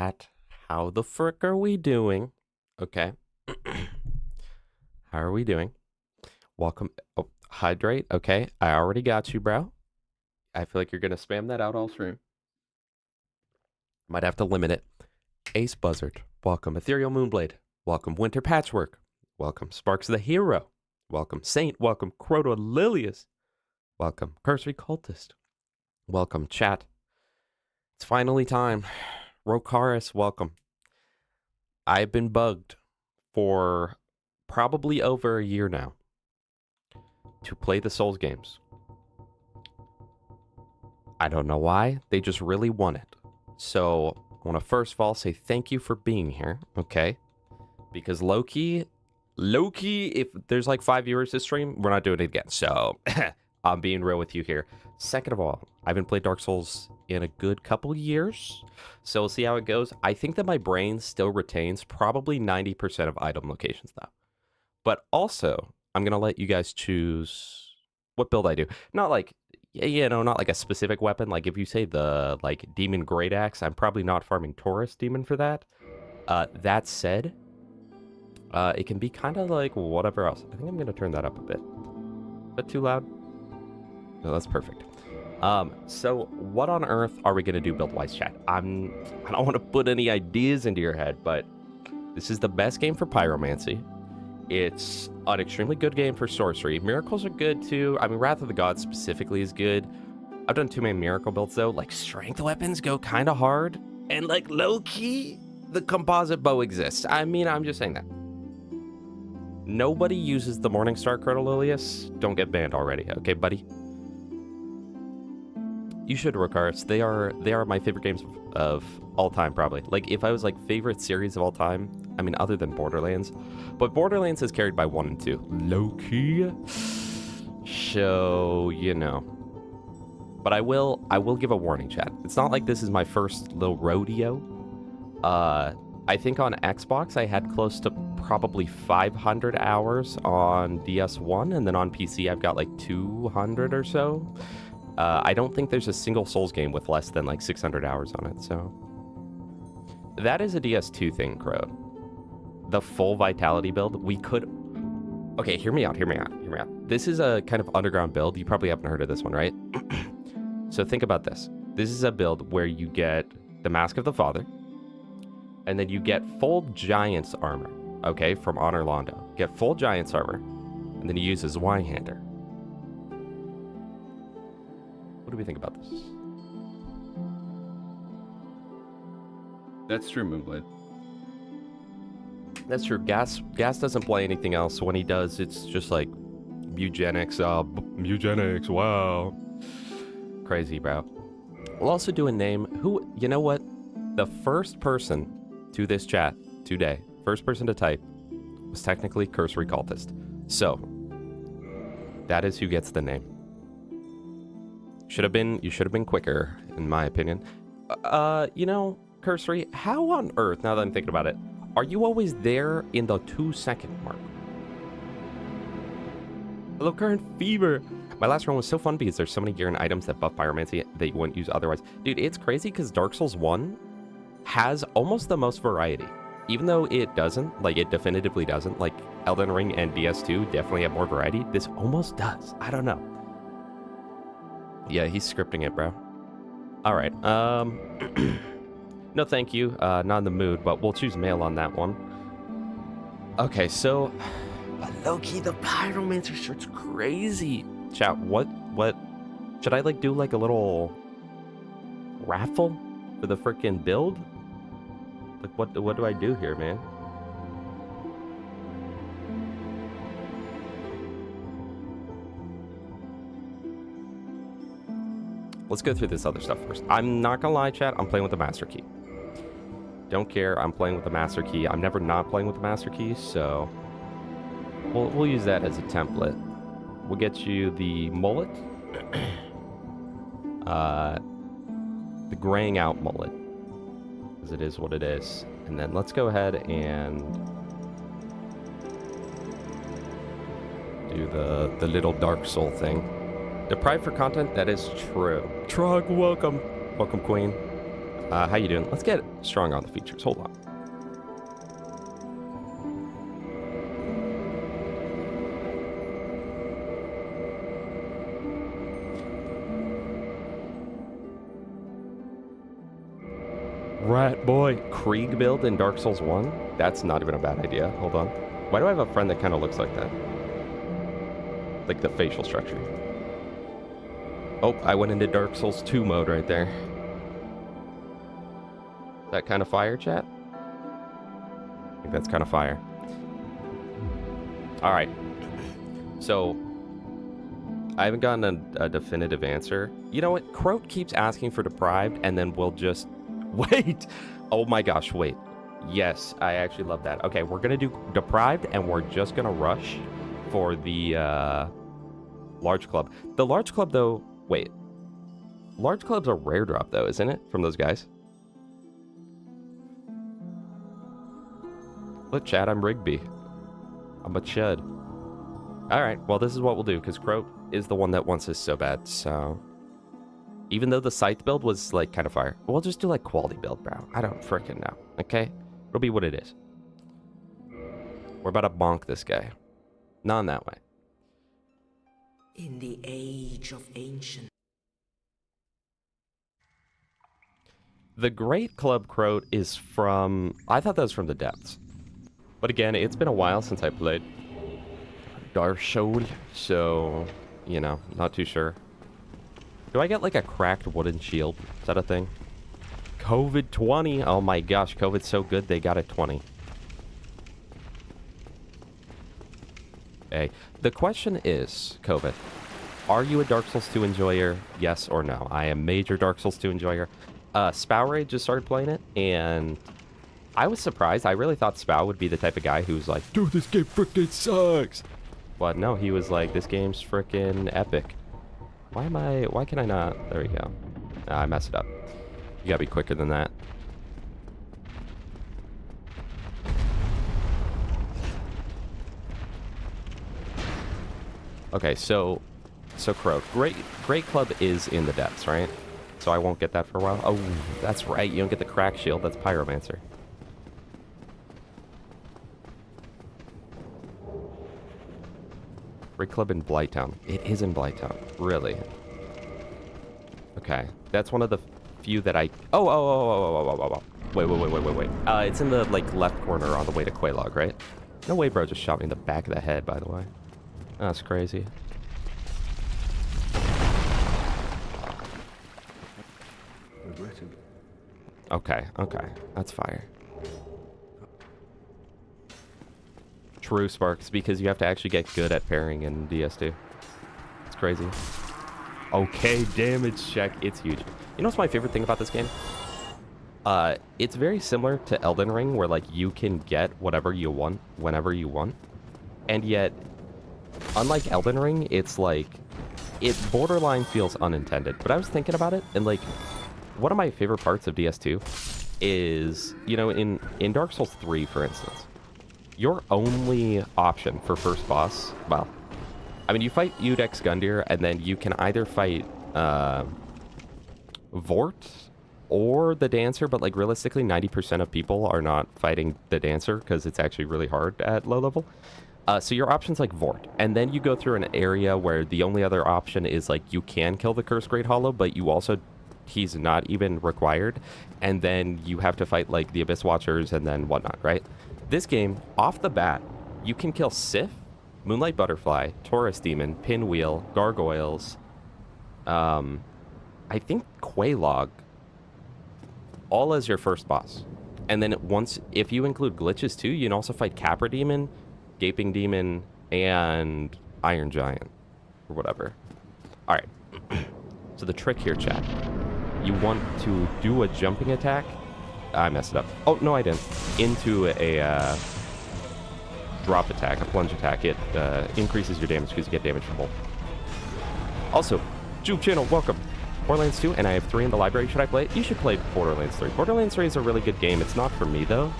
chat. How the frick are we doing? Okay. How are we doing? Welcome. Oh, hydrate. Okay. I already got you, bro. I feel like you're going to spam that out all stream. Might have to limit it. Ace Buzzard. Welcome. Ethereal Moonblade. Welcome. Winter Patchwork. Welcome. Sparks the Hero. Welcome. Saint. Welcome. Croto Lilius. Welcome. Cursory Cultist. Welcome. Chat. It's finally time. Rokaris, welcome. I've been bugged for probably over a year now to play the Souls games. I don't know why. They just really want it. So I want to first of all say thank you for being here, okay? Because low-key, if there's like 5 viewers this stream, we're not doing it again. So I'm being real with you here. Second of all, I haven't played Dark Souls in a good couple years, so we'll see how it goes. I think that my brain still retains probably 90% of item locations, though. But also, I'm going to let you guys choose what build I do. Not like, not like a specific weapon. Like, if you say the, like, Demon Great Axe, I'm probably not farming Taurus Demon for that. That said, it can be kind of like whatever else. I think I'm going to turn that up a bit. Is that too loud? No, that's perfect. So what on earth are we going to do build-wise, chat? I don't want to put any ideas into your head, but this is the best game for Pyromancy. It's an extremely good game for sorcery. Miracles are good, too. I mean, Wrath of the Gods specifically is good. I've done too many miracle builds, though. Like, strength weapons go kind of hard. And, like, low-key, the composite bow exists. I mean, I'm just saying that. Nobody uses the Morningstar Crotolilius. Don't get banned already, okay, buddy? You should, Rokaris. They are my favorite games of all time, probably. Like, if I was like favorite series of all time, I mean, other than Borderlands, but Borderlands is carried by 1 and 2. Low key. So, you know. But I will give a warning, chat. It's not like this is my first little rodeo. I think on Xbox I had close to probably 500 hours on DS1, and then on PC I've got like 200 or so. I don't think there's a single Souls game with less than like 600 hours on it, so... That is a DS2 thing, Crow. The full Vitality build, we could... Okay, hear me out. This is a kind of underground build. You probably haven't heard of this one, right? So think about this. This is a build where you get the Mask of the Father, and then you get full Giant's armor, okay, from Anor Londo. Get full Giant's armor, and then you use his Zweihander. What do we think about this? That's true, Moonblade. That's true. Gas doesn't play anything else. So when he does, it's just like eugenics. Eugenics. Wow. Crazy, bro. We'll also do a name. Who? You know what? The first person to this chat today, first person to type, was technically Cursory Cultist. So that is who gets the name. You should have been quicker, in my opinion. You know, Cursory, how on earth, now that I'm thinking about it, are you always there in the 2-second mark? Hello, Current Fever. My last run was so fun because there's so many gear and items that buff Pyromancy that you wouldn't use otherwise. Dude, it's crazy because Dark Souls 1 has almost the most variety. Even though it doesn't, like it definitively doesn't, like Elden Ring and DS2 definitely have more variety, this almost does. I don't know. Yeah, he's scripting it, bro. All right. No, thank you. Not in the mood, but we'll choose male on that one. Okay, so... Low-key, the Pyromancer shirt's crazy. Chat, what... Should I, like, do, like, a little... raffle for the frickin' build? Like, what do I do here, man? Let's go through this other stuff first. I'm not gonna lie, chat, I'm playing with the Master Key. Don't care, I'm playing with the Master Key. I'm never not playing with the Master Key, so... We'll use that as a template. We'll get you the mullet. The graying out mullet. Because it is what it is. And then let's go ahead and... do the little Dark Soul thing. Deprived for content, that is true. Trug, welcome. Welcome, Queen. How you doing? Let's get strong on the features. Hold on. Rat boy. Krieg build in Dark Souls 1? That's not even a bad idea. Hold on. Why do I have a friend that kind of looks like that? Like the facial structure. Oh, I went into Dark Souls 2 mode right there. That kind of fire, chat? I think that's kind of fire. All right. So, I haven't gotten a definitive answer. You know what? Croat keeps asking for deprived, and then we'll just... Wait! Oh my gosh, wait. Yes, I actually love that. Okay, we're going to do deprived, and we're just going to rush for the large club. The large club, though... Wait. Large club's a rare drop, though, isn't it? From those guys? Look, chat, I'm Rigby. I'm a chud. Alright, well, this is what we'll do, because Croat is the one that wants this so bad, so... Even though the scythe build was, like, kind of fire, we'll just do, like, quality build, bro. I don't frickin' know, okay? It'll be what it is. We're about to bonk this guy. Not in that way. In the age of ancient... The Great Club Croat is from... I thought that was from the depths. But again, it's been a while since I played Dark Souls, so, you know, not too sure. Do I get, like, a cracked wooden shield? Is that a thing? COVID 20. Oh my gosh, COVID's so good they got a 20. Hey, the question is, COVID, are you a Dark Souls 2 enjoyer? Yes or no? I am major Dark Souls 2 enjoyer. Spowray just started playing it, and I was surprised. I really thought Spow would be the type of guy who's like, dude, this game frickin' sucks. But no, he was like, this game's frickin' epic. Why can I not? There we go. I messed it up. You gotta be quicker than that. Okay, so Croat. Great Club is in the depths, right? So I won't get that for a while. Oh, that's right. You don't get the crack shield. That's Pyromancer. Great Club in Blighttown. It is in Blighttown. Really? Okay. That's one of the few that I... Oh. Wait. It's in the, like, left corner on the way to Quelaag, right? No way, bro. Just shot me in the back of the head, by the way. That's crazy. Okay. That's fire. True, Sparks, because you have to actually get good at pairing in DS2. It's crazy. Okay, damage check. It's huge. You know what's my favorite thing about this game? It's very similar to Elden Ring, where, like, you can get whatever you want, whenever you want. And yet, unlike Elden Ring, it's like... It borderline feels unintended. But I was thinking about it, and, like... One of my favorite parts of DS2 is, you know, in Dark Souls 3, for instance, your only option for first boss, well, I mean, you fight Udex Gundyr, and then you can either fight Vort or the Dancer, but, like, realistically, 90% of people are not fighting the Dancer because it's actually really hard at low level. So your option's like Vort, and then you go through an area where the only other option is, like, you can kill the Cursed Great Hollow, but you also... he's not even required, and then you have to fight, like, the Abyss Watchers and then whatnot, right? This game, off the bat, you can kill Sif, Moonlight Butterfly, Taurus Demon, Pinwheel, Gargoyles, I think Quelaag, all as your first boss. And then once, if you include glitches too, you can also fight Capra Demon, Gaping Demon, and Iron Giant, or whatever. Alright, so the trick here, chat. You want to do a jumping attack. I messed it up. Oh, no, I didn't. Into a drop attack, a plunge attack. It increases your damage because you get damage from both. Also, Juke channel, welcome. Borderlands 2, and I have 3 in the library. Should I play it? You should play Borderlands 3. Borderlands 3 is a really good game. It's not for me, though.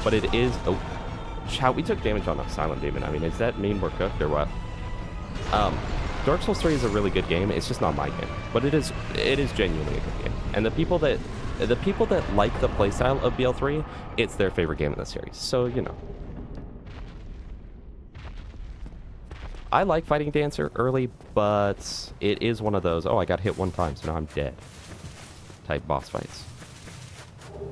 But it is... Oh, chow, we took damage on a Silent Demon. I mean, does that mean we're cooked or what? Dark Souls 3 is a really good game. It's just not my game, but it is genuinely a good game. And the people that the people that like the playstyle of BL3, it's their favorite game in the series. So, you know. I like Fighting Dancer early, but it is one of those, oh, I got hit one time, so now I'm dead type boss fights.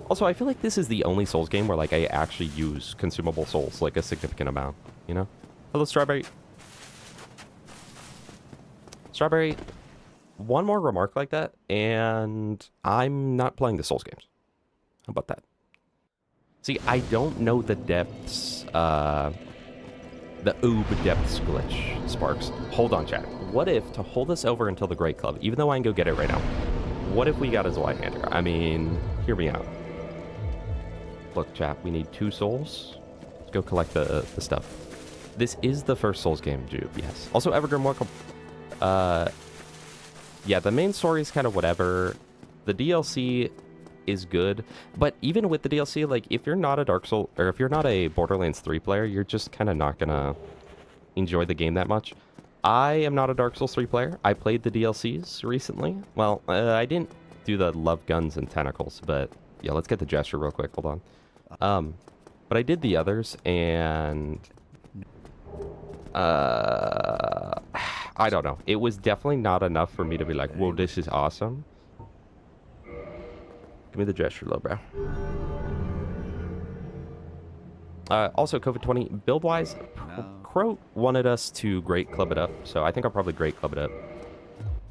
Also, I feel like this is the only Souls game where, like, I actually use consumable souls, like, a significant amount, you know? Hello, Strawberry. Strawberry, one more remark like that, and I'm not playing the Souls games. How about that? See, I don't know the depths, the Oob depths glitch, Sparks. Hold on, chat. What if, to hold us over until the Great Club, even though I can go get it right now, what if we got a Zweihander? I mean, hear me out. Look, chat, we need 2 souls. Let's go collect the stuff. This is the first Souls game, Jude, yes. Also, Evergreen, welcome. Yeah, the main story is kind of whatever. The DLC is good, but even with the DLC, like, if you're not a Dark Souls, or if you're not a Borderlands 3 player, you're just kind of not gonna enjoy the game that much. I am not a Dark Souls 3 player. I played the DLCs recently. Well, I didn't do the Love Guns and Tentacles, but yeah, let's get the gesture real quick. Hold on. But I did the others, and I don't know. It was definitely not enough for me to be like, whoa, this is awesome. Give me the gesture, low brow. Also, COVID-20, build-wise, Crow wanted us to Great Club it up, so I think I'll probably Great Club it up.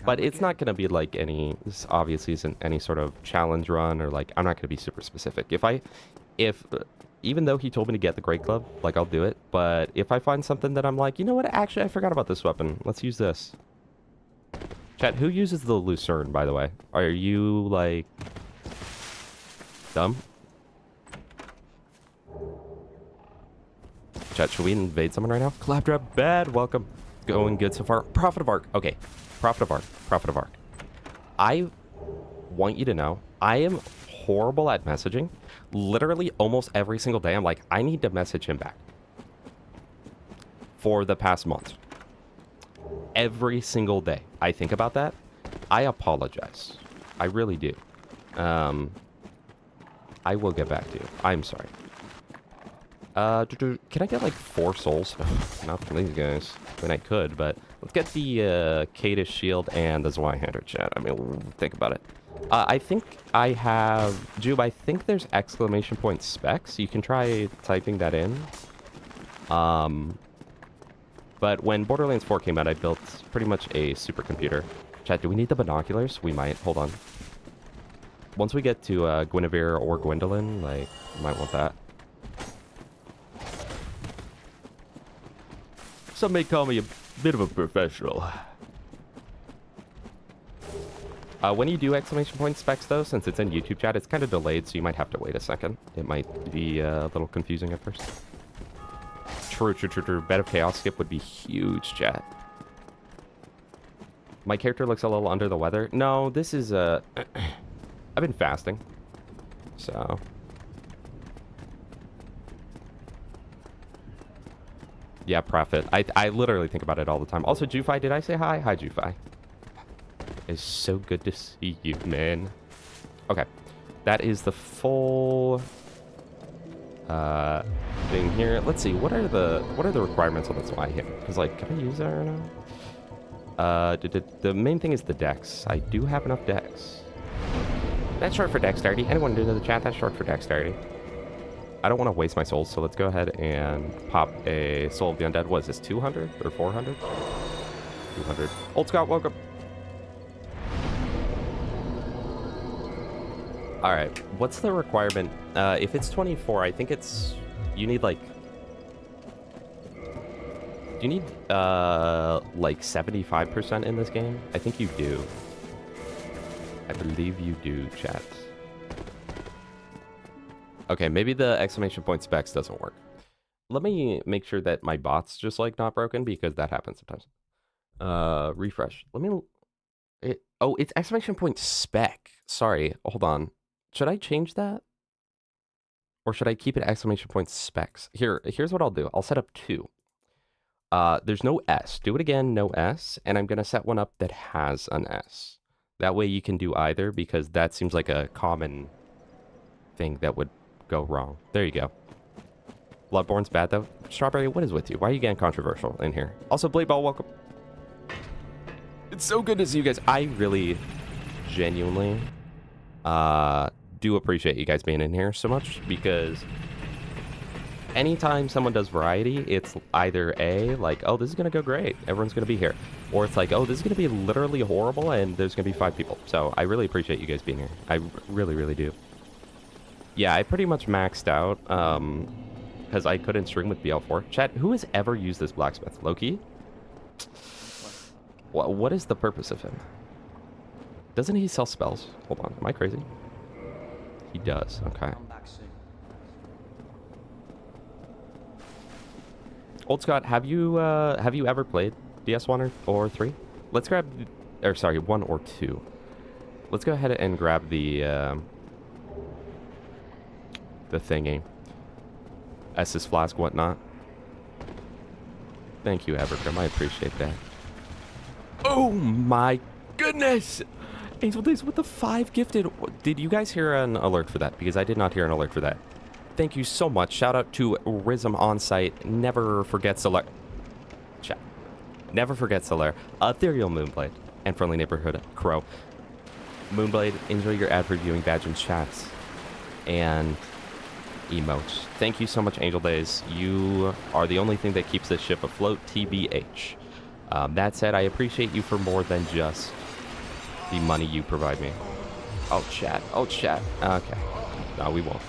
But it's not going to be like any, this obviously isn't any sort of challenge run, or like, I'm not going to be super specific. Even though he told me to get the Great Club, like, I'll do it. But if I find something that I'm like, you know what, actually, I forgot about this weapon. Let's use this. Chat, who uses the Lucerne, by the way? Are you, like, dumb? Chat, should we invade someone right now? Claptrap, bad, welcome. Going good so far. Prophet of Arc. Okay, Prophet of Arc. Prophet of Arc. I want you to know, I am horrible at messaging. Literally almost every single day, I'm like, I need to message him back. For the past month. Every single day. I think about that. I apologize. I really do. I will get back to you. I'm sorry. Can I get like 4 souls? Not from these guys. I mean, I could, but let's get the Kadish Shield and the Zweihander, chat. I mean, think about it. I think I have... Jube, I think there's exclamation point specs. You can try typing that in. But when Borderlands 4 came out, I built pretty much a supercomputer. Chat, do we need the binoculars? We might. Hold on. Once we get to Guinevere or Gwendolyn, like, you might want that. Some may call me a bit of a professional. When you do exclamation point specs, though, since it's in YouTube chat, it's kind of delayed, so you might have to wait a second. It might be a little confusing at first. True. Bed of Chaos skip would be huge, chat. My character looks a little under the weather. No, this is I've been fasting, so... Yeah, Prophet. I literally think about it all the time. Also, Jufi, did I say hi? Hi, Jufi. It's so good to see you, man. Okay. That is the full thing here. Let's see. What are the requirements on this one here? Because, like, can I use that right now? The main thing is the dex. I do have enough dex. That's short for dexterity. Anyone new to the chat? That's short for dexterity. I don't want to waste my souls, so let's go ahead and pop a Soul of the Undead. What is this, 200 or 400? 200. Old Scout, welcome. All right, what's the requirement? If it's 24, I think it's... You need, like... Do you need, like 75% in this game? I think you do. I believe you do, chat. Okay, maybe the exclamation point specs doesn't work. Let me make sure that my bot's just, like, not broken, because that happens sometimes. Refresh. Let me... Oh, it's exclamation point spec. Sorry, hold on. Should I change that? Or should I keep it exclamation point specs? Here's what I'll do. I'll set up 2. There's no S. Do it again, no S. And I'm going to set one up that has an S. That way you can do either, because that seems like a common thing that would go wrong. There you go. Bloodborne's bad, though. Strawberry, what is with you? Why are you getting controversial in here? Also, Blade Ball, welcome. It's so good to see you guys. I really, genuinely, do appreciate you guys being in here so much, because anytime someone does variety, it's either A, like, oh, this is going to go great, everyone's going to be here. Or it's like, oh, this is going to be literally horrible, and there's going to be 5 people. So I really appreciate you guys being here. I really, really do. Yeah, I pretty much maxed out, because I couldn't stream with BL4. Chat, who has ever used this blacksmith? Loki? What is the purpose of him? Doesn't he sell spells? Hold on, am I crazy? He does, okay. Old Scott, have you ever played DS1 or 3? Let's grab, or sorry, 1 or 2. Let's go ahead and grab the thingy. Estus flask, whatnot. Thank you, Evercrim, I appreciate that. Oh my goodness! Angel Days with the 5 gifted. Did you guys hear an alert for that? Because I did not hear an alert for that. Thank you so much. Shout out to Rhythm on site. Never forget Solaire. Chat. Never forget Solaire. Ethereal Moonblade. And Friendly Neighborhood Crow. Moonblade, enjoy your ad reviewing badge and chats. And emotes. Thank you so much, Angel Days. You are the only thing that keeps this ship afloat, TBH. That said, I appreciate you for more than just the money you provide me. Oh, chat. Oh, chat. Okay. No, we won't.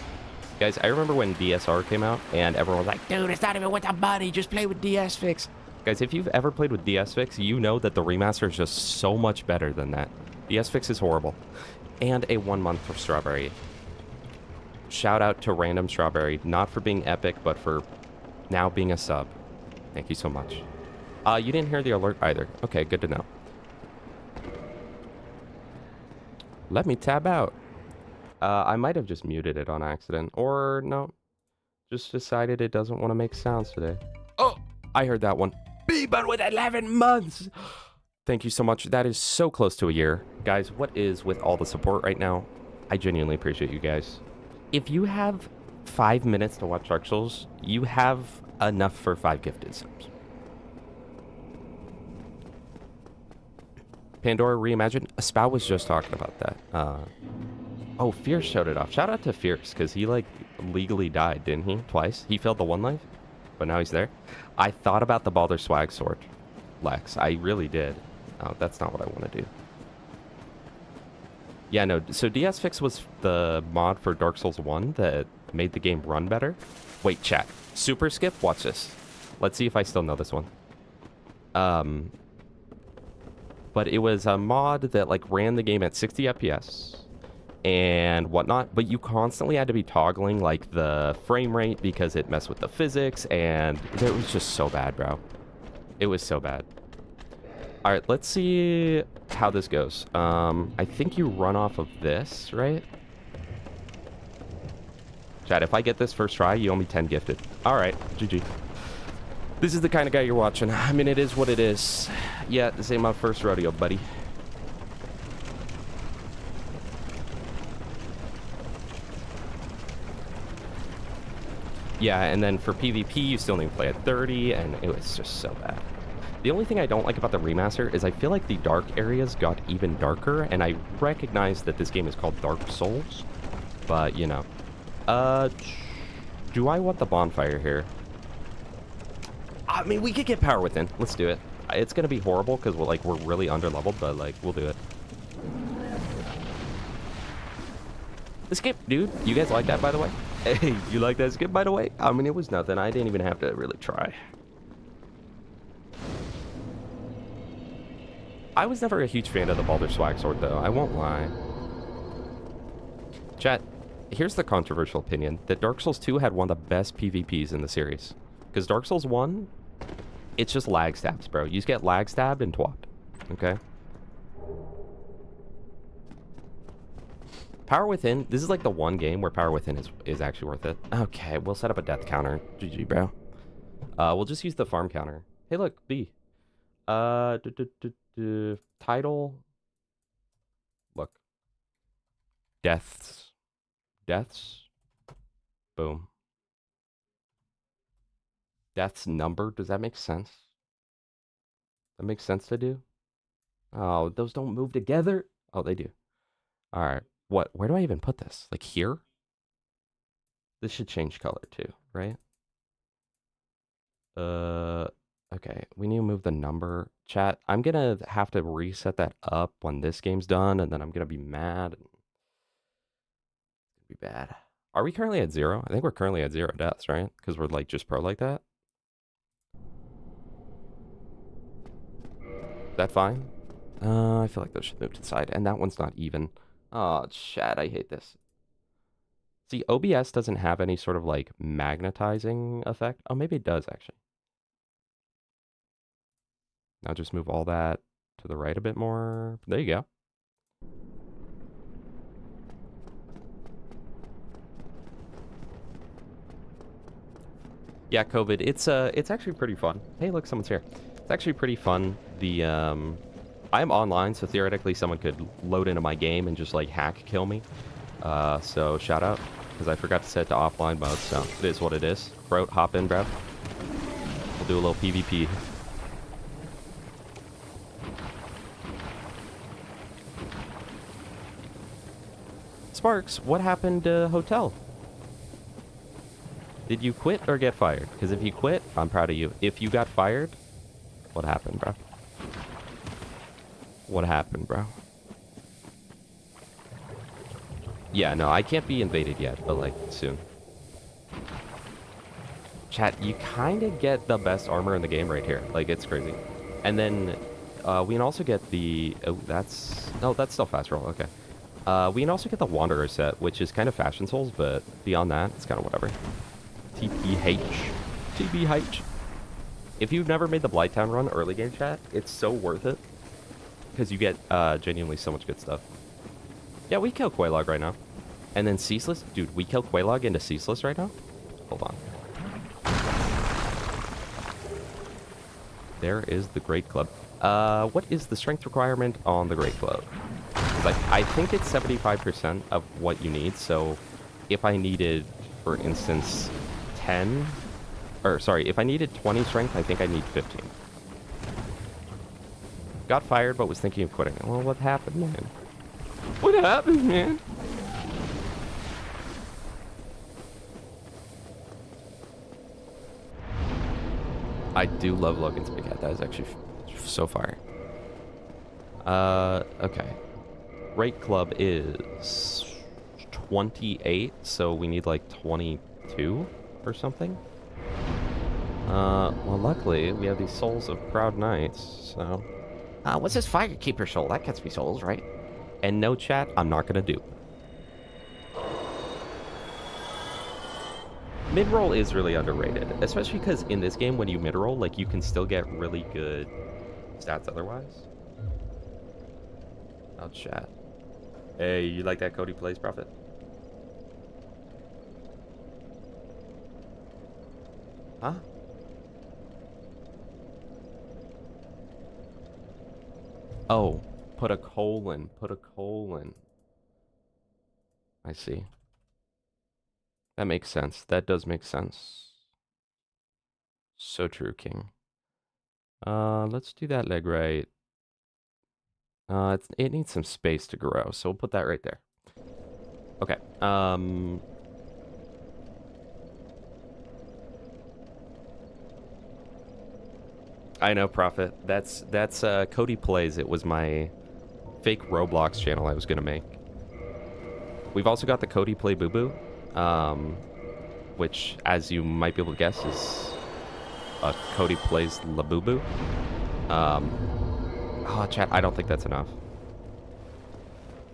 Guys, I remember when DSR came out, and everyone was like, dude, it's not even with the money, just play with DS Fix. Guys, if you've ever played with DS Fix, you know that the remaster is just so much better than that. DS Fix is horrible. And a 1 month for Strawberry. Shout out to Random Strawberry, not for being epic, but for now being a sub. Thank you so much. You didn't hear the alert either. Okay, good to know. Let me tab out. I might have just muted it on accident. Or, no. Just decided it doesn't want to make sounds today. Oh! I heard that one. Beeban with 11 months! Thank you so much. That is so close to a year. Guys, what is with all the support right now? I genuinely appreciate you guys. If you have 5 minutes to watch Dark Souls, you have enough for 5 gifted subs. Pandora Reimagined. Spout was just talking about that. Oh, Fierce showed it off. Shout out to Fierce, because he, like, legally died, didn't he? Twice? He failed the 1 life, but now he's there. I thought about the Baldur Swag Sword, Lex. I really did. Oh, that's not what I want to do. Yeah, no, so DS Fix was the mod for Dark Souls 1 that made the game run better. Wait, chat. Super skip? Watch this. Let's see if I still know this one. But it was a mod that, like, ran the game at 60 FPS and whatnot, but you constantly had to be toggling, like, the frame rate because it messed with the physics, and it was just so bad, bro. It was so bad. All right, let's see how this goes. I think you run off of this, right? Chat, if I get this first try, you owe me 10 gifted. All right, GG. This is the kind of guy you're watching. I mean, it is what it is. Yeah, this ain't my first rodeo, buddy. Yeah, and then for PvP, you still need to play at 30, and it was just so bad. The only thing I don't like about the remaster is I feel like the dark areas got even darker, and I recognize that this game is called Dark Souls, but, you know. Do I want the bonfire here? I mean, we could get Power Within. Let's do it. It's going to be horrible because we're really underleveled, but, like, we'll do it. The skip, dude. You guys like that, by the way? Hey, you like that skip, by the way? I mean, it was nothing. I didn't even have to really try. I was never a huge fan of the Baldur Swag Sword, though. I won't lie. Chat, here's the controversial opinion that Dark Souls 2 had one of the best PvPs in the series. Because Dark Souls 1, it's just lag stabs, bro. You just get lag stabbed and twat. Okay? Power Within, this is like the one game where Power Within is actually worth it. Okay, we'll set up a death counter. GG, bro. We'll just use the farm counter. Hey, look, B. Title. Deaths. Deaths. Boom. Deaths number. Does that make sense? That makes sense to do? Oh, those don't move together? Oh, they do. All right. What? Where do I even put this? Like here? This should change color too, right? Okay. We need to move the number. Chat, I'm gonna have to reset that up when this game's done, and then I'm gonna be mad. It's gonna be bad. Are we currently at 0? I think we're currently at 0 deaths, right? Because we're like just pro like that. Is that fine? I feel like those should move to the side, and that one's not even. Oh, chat, I hate this. See, OBS doesn't have any sort of like magnetizing effect. Oh, maybe it does actually. Now just move all that to the right a bit more. There you go. Yeah, COVID. It's actually pretty fun. Hey, look, someone's here. It's actually pretty fun. I'm online, so theoretically someone could load into my game and just like hack kill me. So shout out, because I forgot to set it to offline mode, so it is what it is. Bro, hop in, bro. We'll do a little PvP. Sparks, what happened to Hotel? Did you quit or get fired? Because if you quit, I'm proud of you. If you got fired, what happened, bro? What happened, bro? Yeah, no, I can't be invaded yet, but like soon. Chat, you kind of get the best armor in the game right here. Like, it's crazy. And then we can also get the... Oh, that's... No, that's still fast roll. Okay. We can also get the Wanderer set, which is kind of Fashion Souls, but beyond that, it's kind of whatever. TPH. TBH. If you've never made the Blighttown run early game, chat, it's so worth it. Because you get genuinely so much good stuff. Yeah, we kill Quelaag right now. And then Ceaseless. Dude, we kill Quelaag into Ceaseless right now? Hold on. There is the Great Club. What is the strength requirement on the Great Club? Like, I think it's 75% of what you need. So if I needed, for instance, 10... Or, sorry, if I needed 20 strength, I think I need 15. Got fired, but was thinking of quitting. Well, what happened, man? What happened, man? I do love Logan's Big Head. That is actually so fire. Okay. Rate club is 28, so we need like 22 or something. Well, luckily, we have these souls of proud knights, so... what's this Firekeeper soul? That gets me souls, right? And no chat, I'm not gonna do. Mid-roll is really underrated, especially because in this game, when you mid-roll, like, you can still get really good stats otherwise. Oh, chat. Hey, you like that Cody Plays, Prophet? Huh? Oh, put a colon. Put a colon. I see. That makes sense. That does make sense. So true, King. Let's do that leg right. It needs some space to grow, so we'll put that right there. Okay. I know, Prophet. That's Cody Plays. It was my fake Roblox channel I was gonna make. We've also got the Cody Play Boo Boo, which, as you might be able to guess, is Cody Plays La Boo Boo. Oh, chat, I don't think that's enough.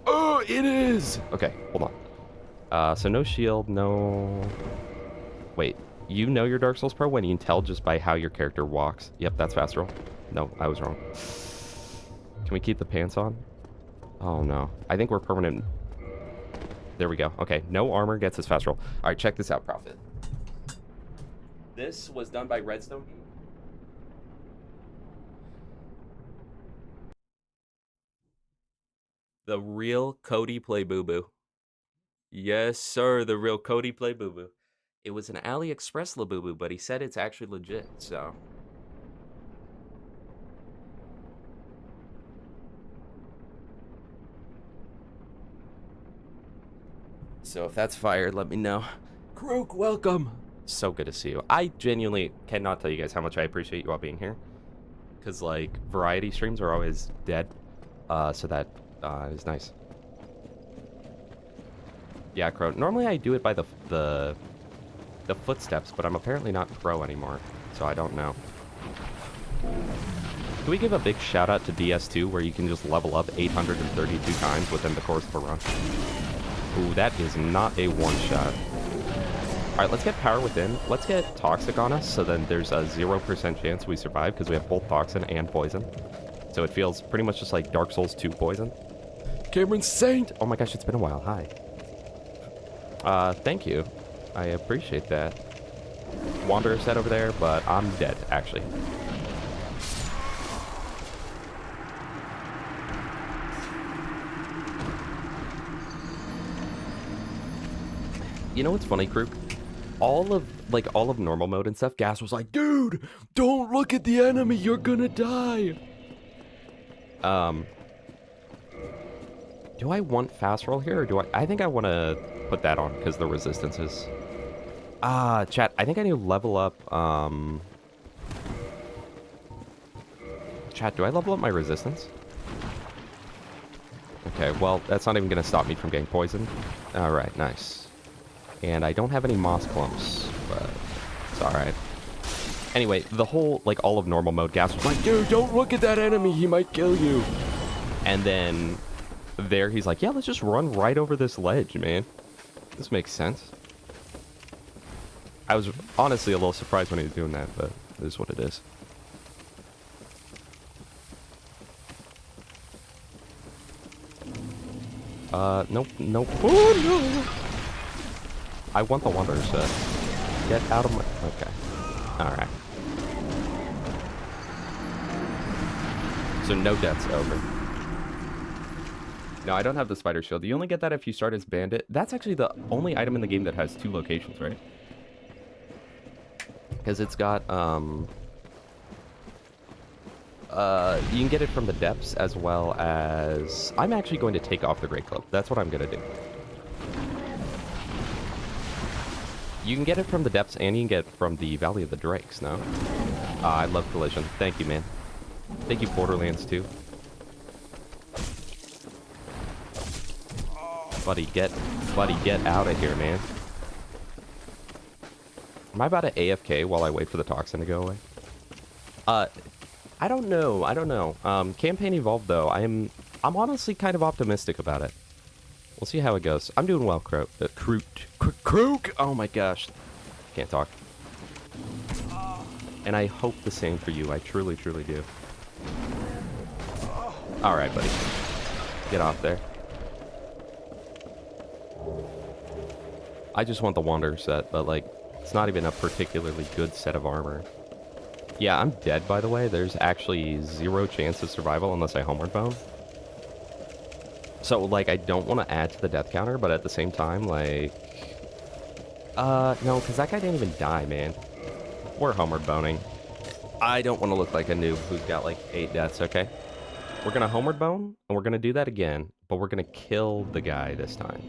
Oh, it is! Okay, hold on. So no shield, no... Wait, you know your Dark Souls Pro when you can tell just by how your character walks. Yep, that's fast roll. No, I was wrong. Can we keep the pants on? Oh, no. I think we're permanent. There we go. Okay, no armor gets us fast roll. All right, check this out, Prophet. This was done by Redstone. The real Cody Play Boo Boo. Yes, sir. The real Cody play boo boo. It was an AliExpress Labubu, but he said it's actually legit, so. So if that's fire, let me know. Krook, welcome. So good to see you. I genuinely cannot tell you guys how much I appreciate you all being here. Because, like, variety streams are always dead. So that is nice. Yeah, Crow. Normally I do it by the footsteps, but I'm apparently not pro anymore, so I don't know. Can we give a big shout out to DS2 where you can just level up 832 times within the course of a run? Ooh, that is not a one-shot. Alright, let's get Power Within. Let's get Toxic on us, so then there's a 0% chance we survive, because we have both Toxin and Poison. So it feels pretty much just like Dark Souls 2 Poison. Cameron Saint! Oh my gosh, it's been a while. Hi. Thank you. I appreciate that. Wanderer set over there, but I'm dead, actually. You know what's funny, Krook? All of normal mode and stuff, Gas was like, dude, don't look at the enemy, you're gonna die. Do I want fast roll here, or do I think I want to put that on because the resistances. Chat, I think I need to level up, Chat, do I level up my resistance? Okay, well, that's not even going to stop me from getting poisoned. Alright, nice. And I don't have any moss clumps, but it's alright. Anyway, the whole, like, all of normal mode, Gas was like, dude, don't look at that enemy, he might kill you. And then there he's like, yeah, let's just run right over this ledge, man. This makes sense. I was honestly a little surprised when he was doing that, but it is what it is. Nope, nope. Oh, no! I want the Wanderer set. Get out of my... Okay. Alright. So no deaths over. No, I don't have the Spider Shield. You only get that if you start as Bandit. That's actually the only item in the game that has 2 locations, right? Because it's got, you can get it from the depths as well as... I'm actually going to take off the Great Club. That's what I'm going to do. You can get it from the depths and you can get it from the Valley of the Drakes, no? I love Collision. Thank you, man. Thank you, Borderlands, too. Buddy, get out of here, man. Am I about to AFK while I wait for the toxin to go away? I don't know. Campaign Evolved, though, I'm honestly kind of optimistic about it. We'll see how it goes. I'm doing well, Krook. Krook! Oh my gosh. Can't talk. And I hope the same for you. I truly, truly do. Alright, buddy. Get off there. I just want the Wanderer set, but, like, it's not even a particularly good set of armor. Yeah, I'm dead, by the way. There's actually 0 chance of survival unless I homeward bone. So, like, I don't want to add to the death counter, but at the same time, like... no, because that guy didn't even die, man. We're homeward boning. I don't want to look like a noob who's got, like, 8 deaths, okay? We're going to homeward bone, and we're going to do that again, but we're going to kill the guy this time.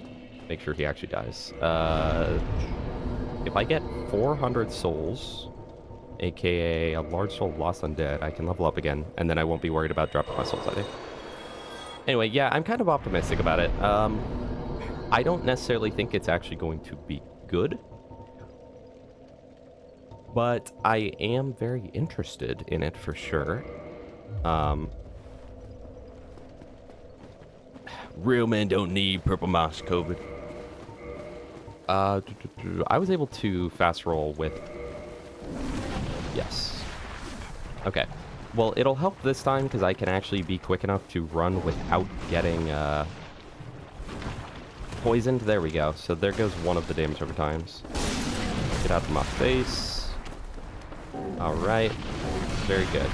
Make sure he actually dies. If I get 400 souls, aka a large soul lost undead, I can level up again, and then I won't be worried about dropping my souls, I think. Anyway, yeah, I'm kind of optimistic about it. I don't necessarily think it's actually going to be good, but I am very interested in it for sure. Real men don't need purple moss COVID. I was able to fast roll with... Yes. Okay. Well, it'll help this time because I can actually be quick enough to run without getting poisoned. There we go. So there goes one of the damage over times. Get out of my face. Alright. Very good.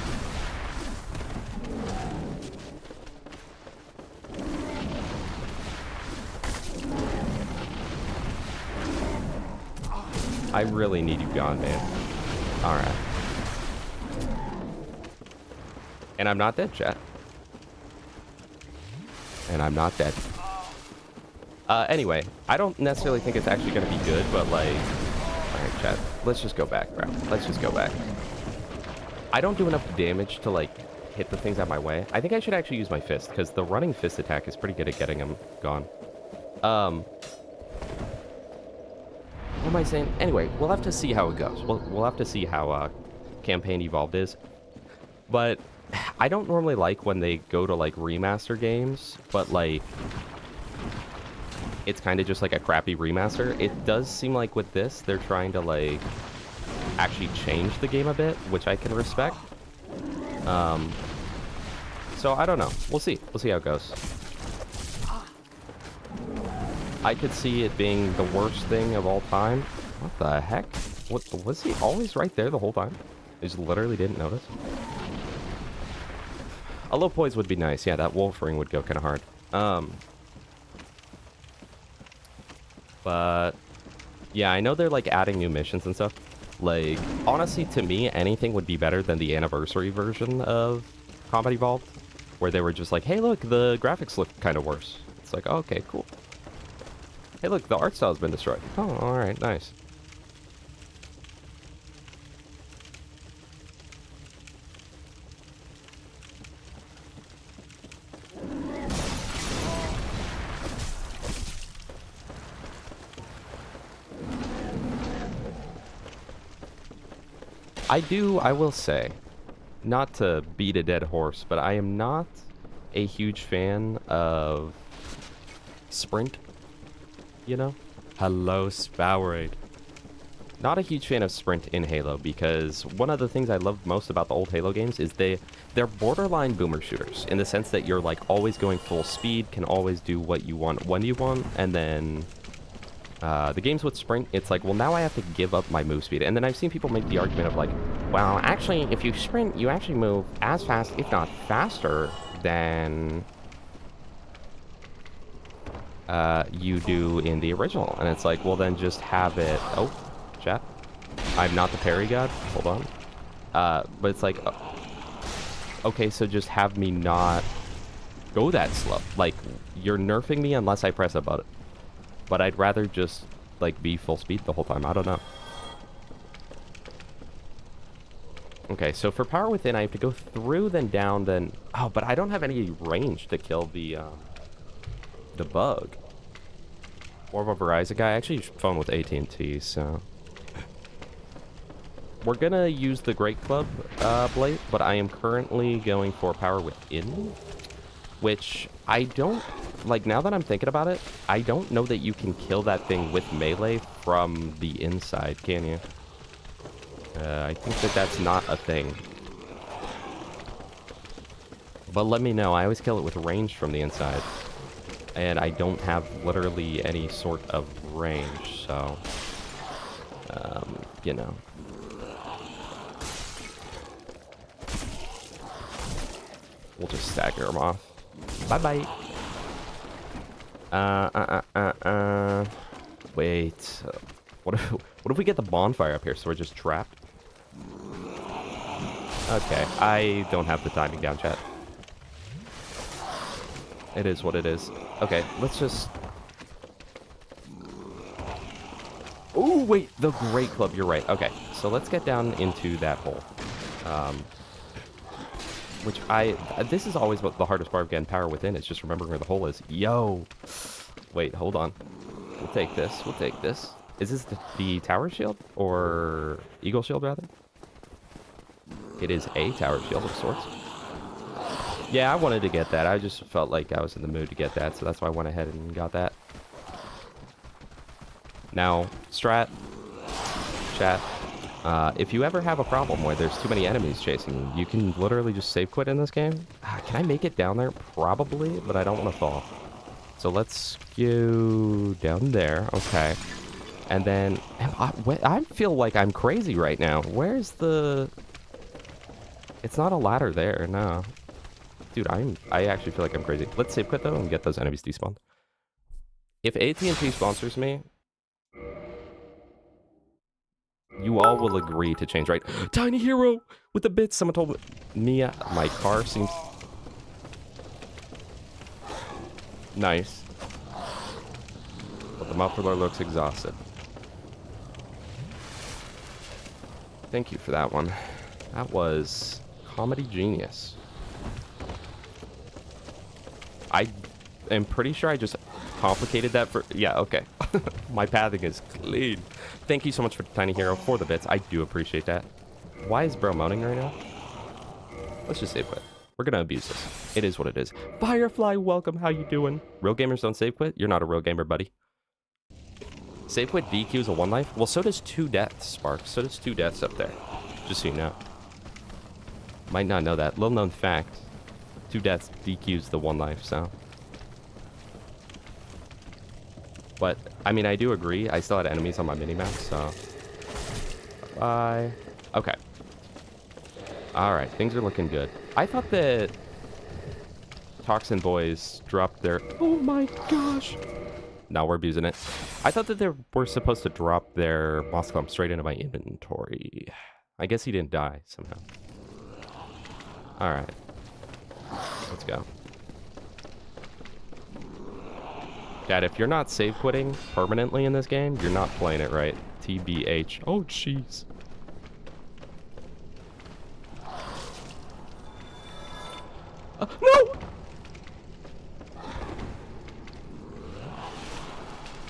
I really need you gone, man. Alright. And I'm not dead, chat. And I'm not dead. Anyway, I don't necessarily think it's actually going to be good, but like... Alright, chat. Let's just go back, bro. Let's just go back. I don't do enough damage to, like, hit the things out my way. I think I should actually use my fist, because the running fist attack is pretty good at getting them gone. What am I saying? Anyway, we'll have to see how it goes. We'll have to see how Campaign Evolved is. But I don't normally like when they go to, like, remaster games, but, like, it's kind of just like a crappy remaster. It does seem like with this, they're trying to, like, actually change the game a bit, which I can respect. So I don't know. We'll see. We'll see how it goes. I could see it being the worst thing of all time. What the heck? What was he always right there the whole time? I just literally didn't notice. A low poise would be nice. Yeah, that wolf ring would go kind of hard. But yeah, I know they're like adding new missions and stuff. Like, honestly, to me, anything would be better than the anniversary version of Combat Evolved, where they were just like, hey, look, the graphics look kind of worse. It's like, oh, okay, cool. Hey, look, the art style's been destroyed. Oh, all right, nice. I will say, not to beat a dead horse, but I am not a huge fan of sprint, you know? Hello, Spowerade. Not a huge fan of sprint in Halo, because one of the things I love most about the old Halo games is they're borderline boomer shooters, in the sense that you're like always going full speed, can always do what you want when you want, and then the games with sprint, it's like, well, now I have to give up my move speed. And then I've seen people make the argument of like, well, actually, if you sprint, you actually move as fast, if not faster, than you do in the original. And it's like, well, then just have it... Oh, chat. I'm not the parry god. Hold on. But it's like, okay, so just have me not go that slow. Like, you're nerfing me unless I press a button. But I'd rather just, like, be full speed the whole time. I don't know. Okay, so for Power Within, I have to go through, then down, then... Oh, but I don't have any range to kill the bug. More of a Verizon guy. I actually phone with AT&T, so... We're gonna use the Great Club blade, but I am currently going for Power Within, which I don't... Like, now that I'm thinking about it, I don't know that you can kill that thing with melee from the inside, can you? I think that that's not a thing. But let me know. I always kill it with range from the inside. And I don't have literally any sort of range, so... you know. We'll just stagger them off. Bye-bye. Wait. What if we get the bonfire up here so we're just trapped? Okay, I don't have the timing down, chat. It is what it is. Okay, let's just... Oh, wait, the Great Club, you're right. Okay, so let's get down into that hole. Which this is always what the hardest part of getting Power Within, is just remembering where the hole is. Yo! Wait, hold on. We'll take this, we'll take this. Is this the tower shield? Or eagle shield, rather? It is a tower shield of sorts. Yeah, I wanted to get that. I just felt like I was in the mood to get that, so that's why I went ahead and got that. Now, strat, chat, if you ever have a problem where there's too many enemies chasing you, you can literally just save quit in this game. Can I make it down there? Probably, but I don't want to fall. So let's go down there. Okay. And then, I feel like I'm crazy right now. Where's the... It's not a ladder there, no. Dude, I actually feel like I'm crazy. Let's save quit, though, and get those enemies despawned. If AT&T sponsors me... You all will agree to change, right? Tiny hero with the bits. Someone told me my car seems nice, but the muffler looks exhausted. Thank you for that one. That was comedy genius. I am pretty sure I just complicated that for... Yeah, okay. My pathing is clean. Thank you so much for Tiny Hero for the bits. I do appreciate that. Why is bro moaning right now? Let's just save quit. We're gonna abuse this. It is what it is. Firefly, welcome. How you doing? Real gamers don't save quit? You're not a real gamer, buddy. Save quit DQs a 1 life? Well, so does 2 deaths, Spark. So does 2 deaths up there. Just so you know. Might not know that. Little known fact. 2 deaths DQs the 1 life, so... But, I mean, I do agree. I still had enemies on my minimap, so... Bye. Okay. Alright, things are looking good. I thought that... Toxin Boys dropped their... Oh my gosh! No, we're abusing it. I thought that they were supposed to drop their Moss Clump straight into my inventory. I guess he didn't die, somehow. Alright. Let's go. Dad, if you're not save quitting permanently in this game, you're not playing it right. TBH. Oh, jeez. No!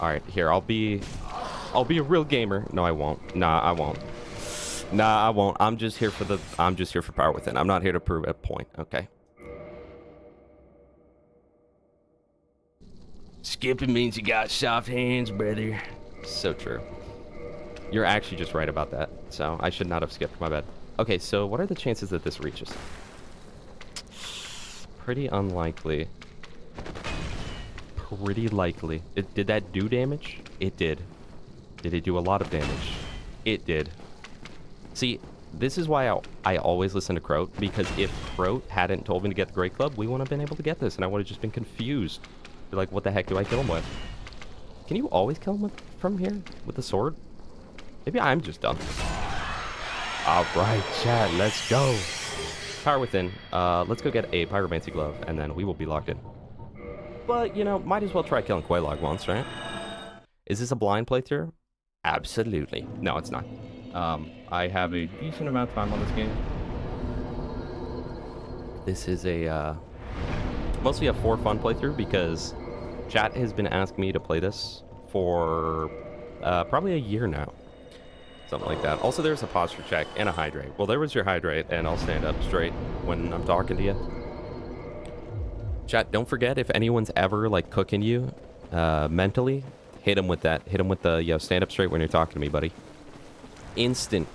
Alright, here, I'll be a real gamer. No, I won't. Nah, I won't. Nah, I won't. I'm just here for power within. I'm not here to prove a point, okay? Skipping means you got soft hands, brother. So true. You're actually just right about that. So I should not have skipped, my bad. Okay, so what are the chances that this reaches? Pretty unlikely. Pretty likely. Did that do damage? It did. Did it do a lot of damage? It did. See, this is why I always listen to Croat, because if Croat hadn't told me to get the Great Club, we wouldn't have been able to get this, and I would have just been confused. Like, what the heck do I kill him with? Can you always kill him from here? With the sword? Maybe I'm just dumb. Alright, chat, let's go. Power within. Let's go get a Pyromancy glove, and then we will be locked in. But, you know, might as well try killing Quelaag once, right? Is this a blind playthrough? Absolutely. No, it's not. I have a decent amount of time on this game. This is a, mostly a for fun playthrough because chat has been asking me to play this for probably a year now. Something like that. Also, there's a posture check and a hydrate. Well, there was your hydrate, and I'll stand up straight when I'm talking to you. Chat, don't forget, if anyone's ever, like, cooking you mentally, hit them with that. Hit them with the, yo, stand up straight when you're talking to me, buddy. Instant.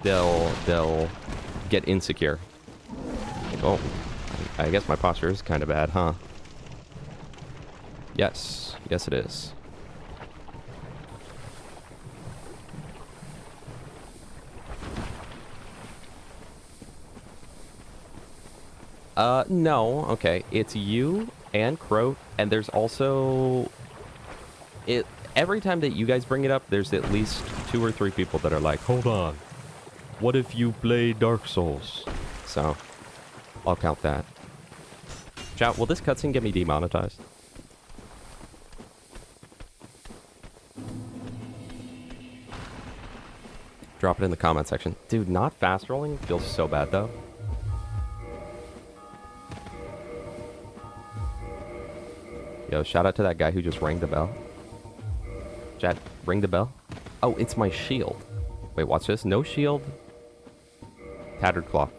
They'll get insecure. Like, oh, I guess my posture is kind of bad, huh? Yes. Yes, it is. No. Okay. It's you and Croat, and there's also... Every time that you guys bring it up, there's at least 2 or 3 people that are like, hold on. What if you play Dark Souls? So, I'll count that. Chat, will this cutscene get me demonetized? Drop it in the comment section. Dude, not fast rolling feels so bad, though. Yo, shout out to that guy who just rang the bell. Chat, ring the bell. Oh, it's my shield. Wait, watch this. No shield. Tattered cloth.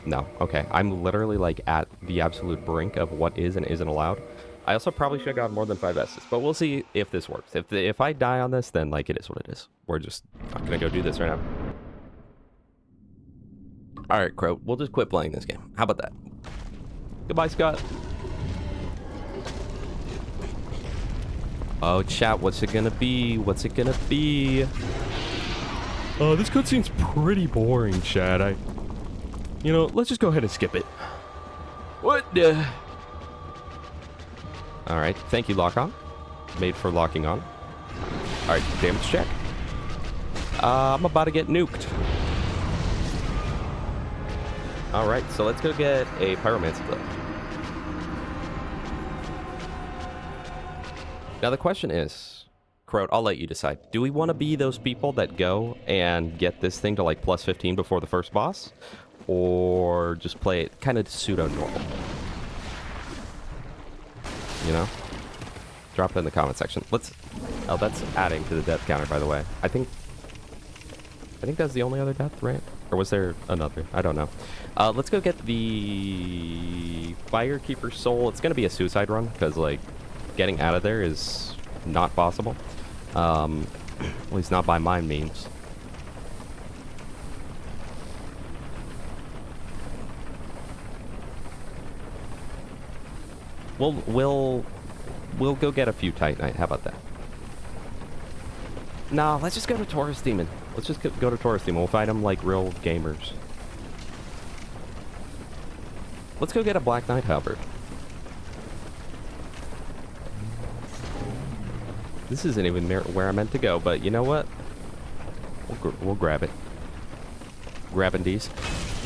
No. Okay. I'm literally like at the absolute brink of what is and isn't allowed. I also probably should have gotten more than 5 S's, but we'll see if this works. If I die on this, then like it is what it is. We're just not gonna go do this right now. All right, Crow. We'll just quit playing this game. How about that? Goodbye, Scott. Oh, chat, what's it gonna be? What's it gonna be? This cutscene's pretty boring, chat. You know, let's just go ahead and skip it. What the? Alright, thank you, Lock On. Made for locking on. Alright, damage check. I'm about to get nuked. Alright, so let's go get a Pyromancy glove. Now the question is, Croat, I'll let you decide. Do we want to be those people that go and get this thing to like plus 15 before the first boss? Or just play it kind of pseudo-normal? You know? Drop it in the comment section. Let's... Oh, that's adding to the death counter, by the way. I think that's the only other death, right? Or was there another? I don't know. Let's go get the Firekeeper Soul. It's going to be a suicide run, because, like, getting out of there is not possible. At least not by my means. We'll go get a few Titanite. How about that? Nah, let's just go to Taurus Demon. Let's just go to Taurus Demon. We'll fight them like real gamers. Let's go get a Black Knight Halberd. This isn't even where I meant to go, but you know what? We'll grab it. Grabbing these.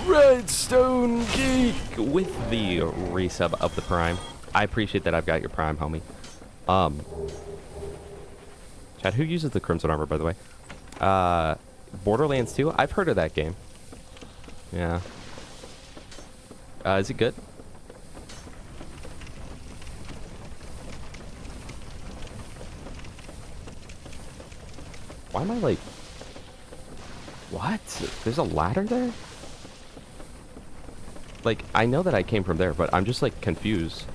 Redstone Geek with the resub of the Prime. I appreciate that I've got your Prime, homie. Chad, who uses the Crimson Armor, by the way? Borderlands 2? I've heard of that game. Yeah. Is it good? Why am I like... What? There's a ladder there? Like, I know that I came from there, but I'm just like confused.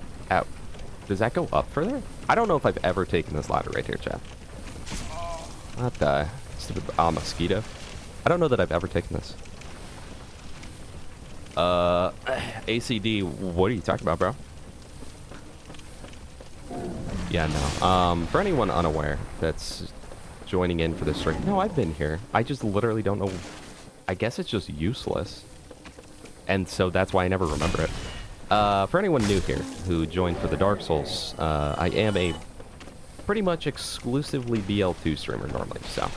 Does that go up further? I don't know if I've ever taken this ladder right here, Chad. What the... Stupid... mosquito. I don't know that I've ever taken this. ACD, what are you talking about, bro? Yeah, no. For anyone unaware that's joining in for this stream, no, I've been here. I just literally don't know. I guess it's just useless. And so that's why I never remember it. For anyone new here who joined for the Dark Souls, I am a pretty much exclusively BL2 streamer normally, so.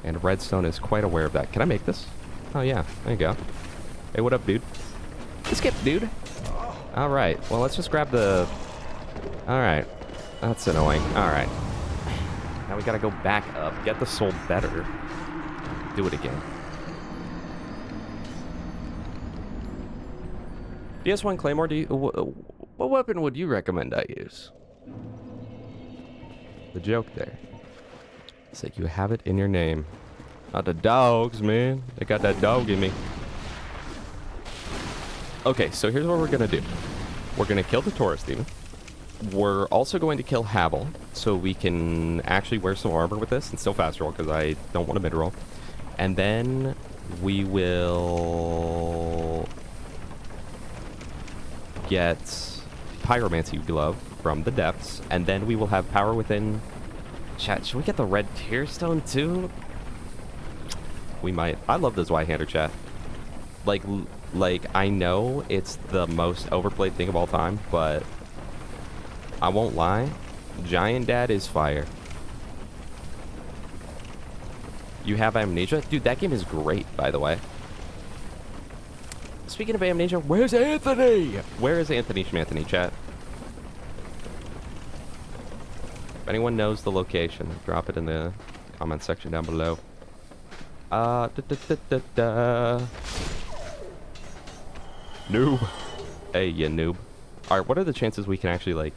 And Redstone is quite aware of that. Can I make this? Oh yeah, there you go. Hey, what up, dude? Skip, dude. Alright, well, let's just grab the... Alright, that's annoying. Alright. Now we gotta go back up, get the soul better. Do it again. DS1 Claymore, what weapon would you recommend I use? The joke there. It's like you have it in your name. Not the dogs, man. They got that dog in me. Okay, so here's what we're gonna do. We're gonna kill the Taurus Demon. We're also going to kill Havel, so we can actually wear some armor with this and still fast roll, because I don't want to mid-roll. And then we will get Pyromancy glove from the depths, and then we will have power within. Chat, should we get the red tear stone too? We might. I love this Y-hander, chat. Like I know it's the most overplayed thing of all time, but I won't lie. Giant Dad is fire. You have Amnesia? Dude, that game is great, by the way. Speaking of Amnesia, where's Anthony? Where is Anthony Schmanthony, chat? If anyone knows the location, drop it in the comment section down below. Noob. Hey, you noob. Alright, what are the chances we can actually, like,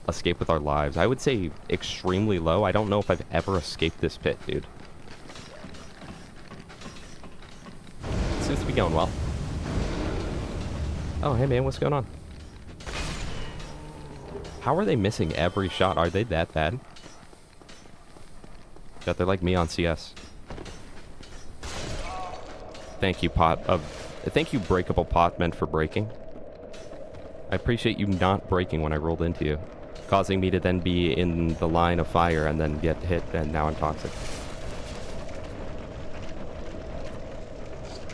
escape with our lives? I would say extremely low. I don't know if I've ever escaped this pit, dude. Seems to be going well. Oh, hey man, what's going on? How are they missing every shot? Are they that bad? Yeah, they're like me on CS. Thank you, thank you, breakable pot meant for breaking. I appreciate you not breaking when I rolled into you, causing me to then be in the line of fire and then get hit, and now I'm toxic.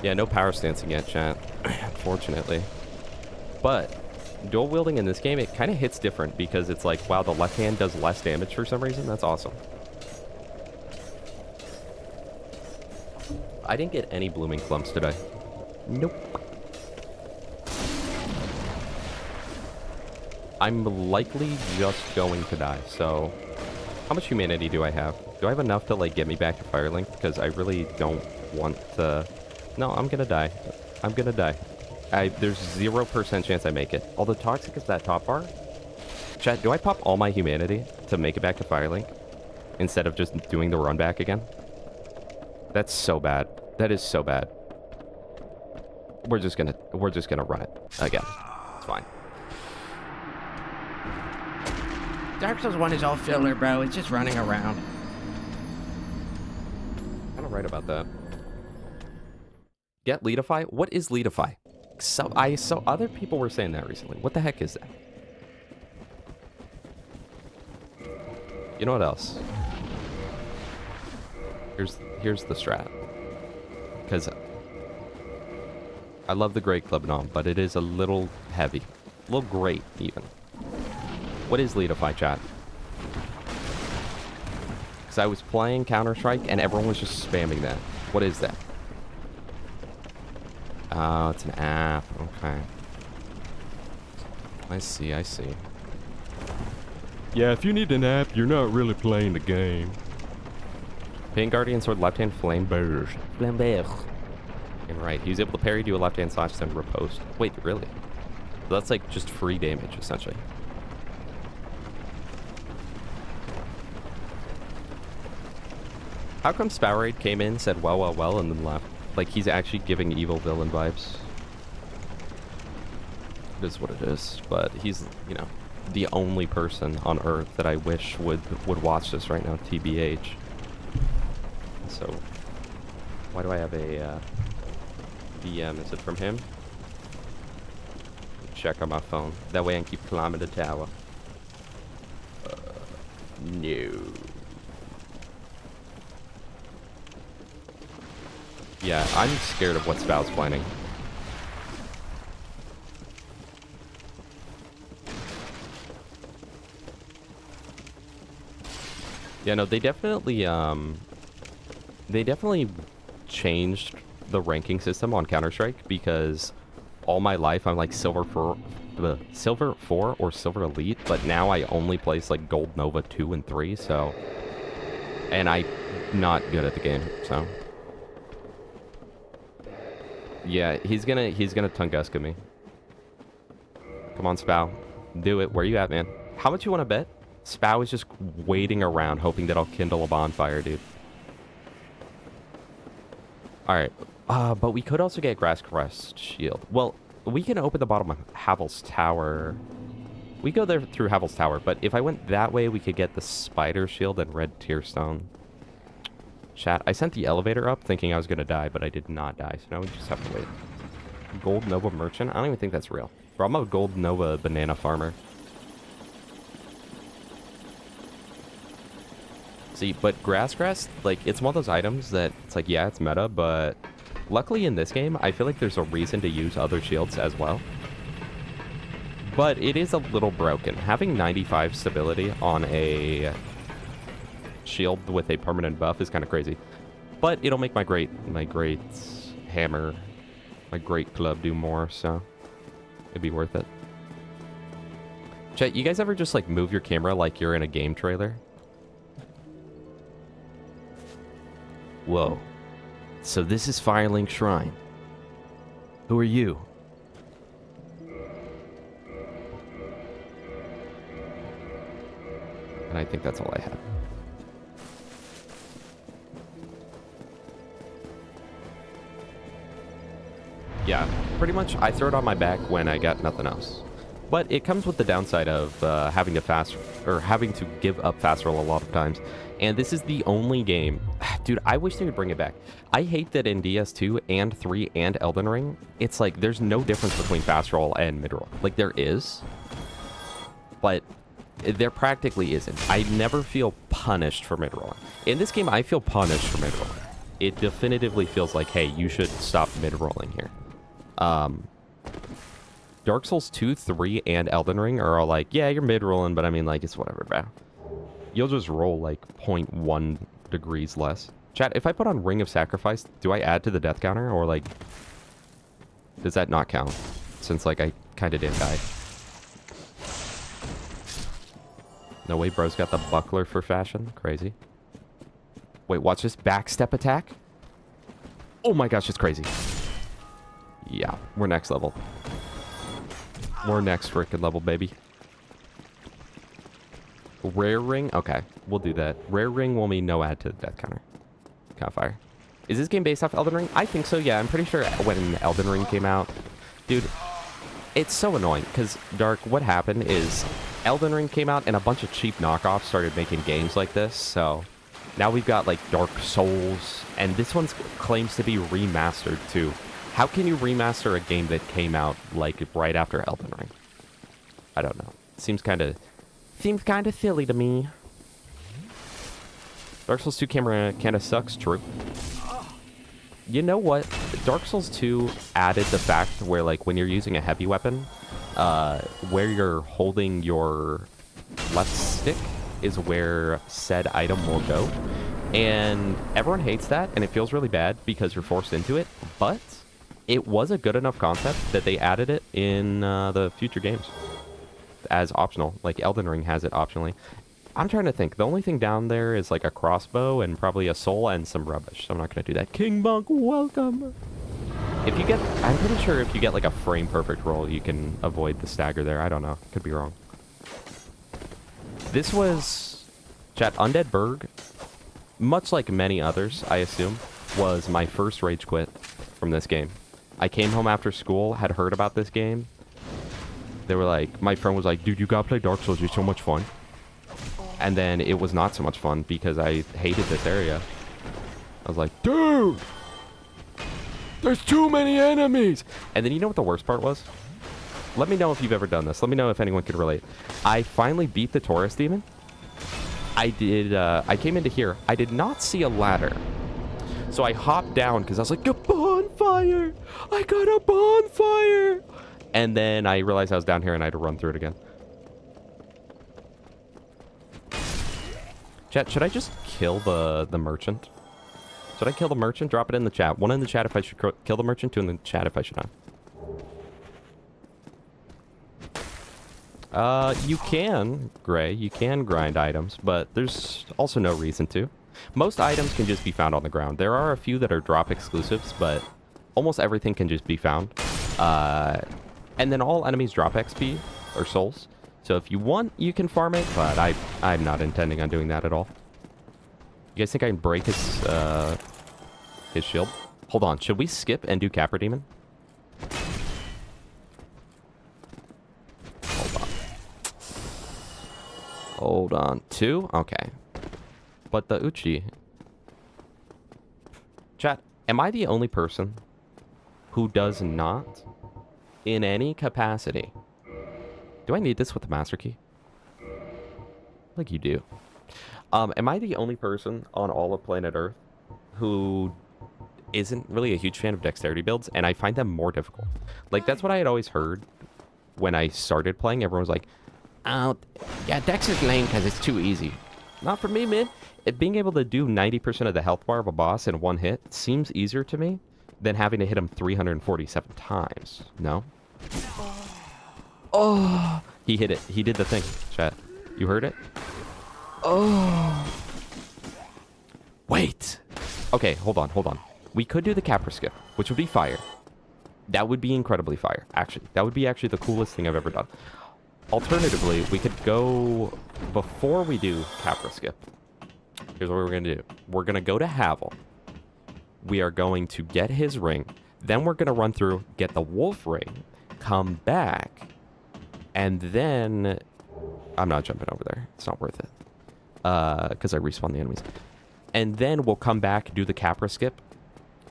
Yeah, no power stancing yet, chat. Unfortunately. But dual wielding in this game, it kind of hits different because it's like, wow, the left hand does less damage for some reason. That's awesome. I didn't get any blooming clumps today. Nope. I'm likely just going to die, so... How much humanity do I have? Do I have enough to, like, get me back to Firelink? Because I really don't want to... No, I'm gonna die. I'm gonna die. There's 0% chance I make it. Although toxic is that top bar. Chat, do I pop all my humanity to make it back to Firelink? Instead of just doing the run back again? That's so bad. That is so bad. We're just gonna run it again. It's fine. Dark Souls 1 is all filler, bro. It's just running around. Kind of right about that. Get Leadify? What is Leadify? So other people were saying that recently. What the heck is that? You know what else? Here's the strat. Because I love the Great Club and all, but it is a little heavy. A little great, even. What is Leadify, chat? Because I was playing Counter-Strike and everyone was just spamming that. What is that? Oh, it's an app. Okay. I see. Yeah, if you need an app, you're not really playing the game. Pain Guardian Sword, left hand Flamberge. Flamberge. And right, he was able to parry, do a left hand slash, then riposte. Wait, really? So that's like just free damage, essentially. How come Spowerade came in, said well, and then left? Like, he's actually giving evil villain vibes. It is what it is, but he's, you know, the only person on Earth that I wish would watch this right now, TBH. So, why do I have a DM? Is it from him? Check on my phone. That way I can keep climbing the tower. No. Yeah, I'm scared of what Spow's planning. Yeah, no, they definitely changed the ranking system on Counter-Strike because all my life I'm like silver 4 or silver elite, but now I only place like gold Nova 2 and 3, so, and I'm not good at the game, so. Yeah, he's gonna Tunguska me. Come on, Spow. Do it. Where you at, man? How much you want to bet? Spow is just waiting around, hoping that I'll kindle a bonfire, dude. Alright. But we could also get Grass Crest Shield. Well, we can open the bottom of Havel's Tower. We go there through Havel's Tower, but if I went that way, we could get the Spider Shield and Red Tearstone. Chat, I sent the elevator up thinking I was going to die, but I did not die, so now we just have to wait. Gold Nova Merchant? I don't even think that's real. Bro, I'm a Gold Nova banana farmer. See, but Grass, like, it's one of those items that, it's like, yeah, it's meta, but luckily in this game, I feel like there's a reason to use other shields as well. But it is a little broken. Having 95 stability on a shield with a permanent buff is kind of crazy, but it'll make my great hammer, my great club do more, so it'd be worth it. Chat, you guys ever just like move your camera like you're in a game trailer? Whoa, so this is Firelink Shrine. Who are you? And I think that's all I have. Yeah, pretty much I throw it on my back when I got nothing else. But it comes with the downside of having to give up fast roll a lot of times. And this is the only game... Dude, I wish they would bring it back. I hate that in DS2 and 3 and Elden Ring, it's like there's no difference between fast roll and mid roll. Like, there is, but there practically isn't. I never feel punished for mid rolling. In this game, I feel punished for mid rolling. It definitively feels like, hey, you should stop mid rolling here. Dark Souls 2, 3, and Elden Ring are all like, yeah, you're mid-rolling, but I mean, like, it's whatever, bro. You'll just roll, like, 0.1 degrees less. Chat, if I put on Ring of Sacrifice, do I add to the death counter, or, like, does that not count? Since, like, I kind of did die. No way, bro's got the buckler for fashion. Crazy. Wait, watch this backstep attack. Oh my gosh, it's crazy. Yeah, we're next level. We're next freaking level, baby. Rare ring? Okay, we'll do that. Rare ring will mean no add to the death counter. Fire. Is this game based off Elden Ring? I think so, yeah. I'm pretty sure when Elden Ring came out. Dude, it's so annoying, because, Dark, what happened is Elden Ring came out and a bunch of cheap knockoffs started making games like this, so now we've got, like, Dark Souls, and this one claims to be remastered, too. How can you remaster a game that came out, like, right after Elden Ring? I don't know. Seems kind of silly to me. Dark Souls 2 camera kind of sucks, true. You know what? Dark Souls 2 added the fact where, like, when you're using a heavy weapon, where you're holding your left stick is where said item will go. And everyone hates that, and it feels really bad because you're forced into it, but it was a good enough concept that they added it in the future games as optional. Like, Elden Ring has it optionally. I'm trying to think. The only thing down there is, like, a crossbow and probably a soul and some rubbish. So I'm not going to do that. King Monk, welcome! If you get... I'm pretty sure if you get, like, a frame-perfect roll, you can avoid the stagger there. I don't know. Could be wrong. This was... Chat, Undead Burg, much like many others, I assume, was my first rage quit from this game. I came home after school, had heard about this game. They were like... My friend was like, dude, you gotta play Dark Souls. It's so much fun. And then it was not so much fun because I hated this area. I was like, dude! There's too many enemies! And then you know what the worst part was? Let me know if you've ever done this. Let me know if anyone could relate. I finally beat the Taurus Demon. I came into here. I did not see a ladder. So I hopped down because I was like, a bonfire! I got a bonfire! And then I realized I was down here and I had to run through it again. Chat, should I just kill the merchant? Should I kill the merchant? Drop it in the chat. One in the chat if I should kill the merchant, two in the chat if I should not. You can, Gray. You can grind items, but there's also no reason to. Most items can just be found on the ground. There are a few that are drop exclusives, but almost everything can just be found. And then all enemies drop XP, or souls. So if you want, you can farm it, but I'm not intending on doing that at all. You guys think I can break his shield? Hold on, should we skip and do Capra Demon? Hold on. Hold on. 2? Okay. But the Uchi... Chat, am I the only person who does not, in any capacity... Do I need this with the master key? Like you do. Am I the only person on all of planet Earth who isn't really a huge fan of dexterity builds, and I find them more difficult? Like, that's what I had always heard when I started playing. Everyone was like, oh, yeah, dex is lame because it's too easy. Not for me, man. Being able to do 90% of the health bar of a boss in one hit seems easier to me than having to hit him 347 times. No? Oh, he hit it. He did the thing, chat. You heard it? Oh. Wait. Okay, hold on. We could do the Capra skip, which would be fire. That would be incredibly fire, actually. That would be actually the coolest thing I've ever done. Alternatively, we could go before we do Capra skip. Here's what we're going to do. We're going to go to Havel. We are going to get his ring. Then we're going to run through, get the wolf ring, come back, and then... I'm not jumping over there. It's not worth it. Because I respawn the enemies. And then we'll come back, do the Capra skip,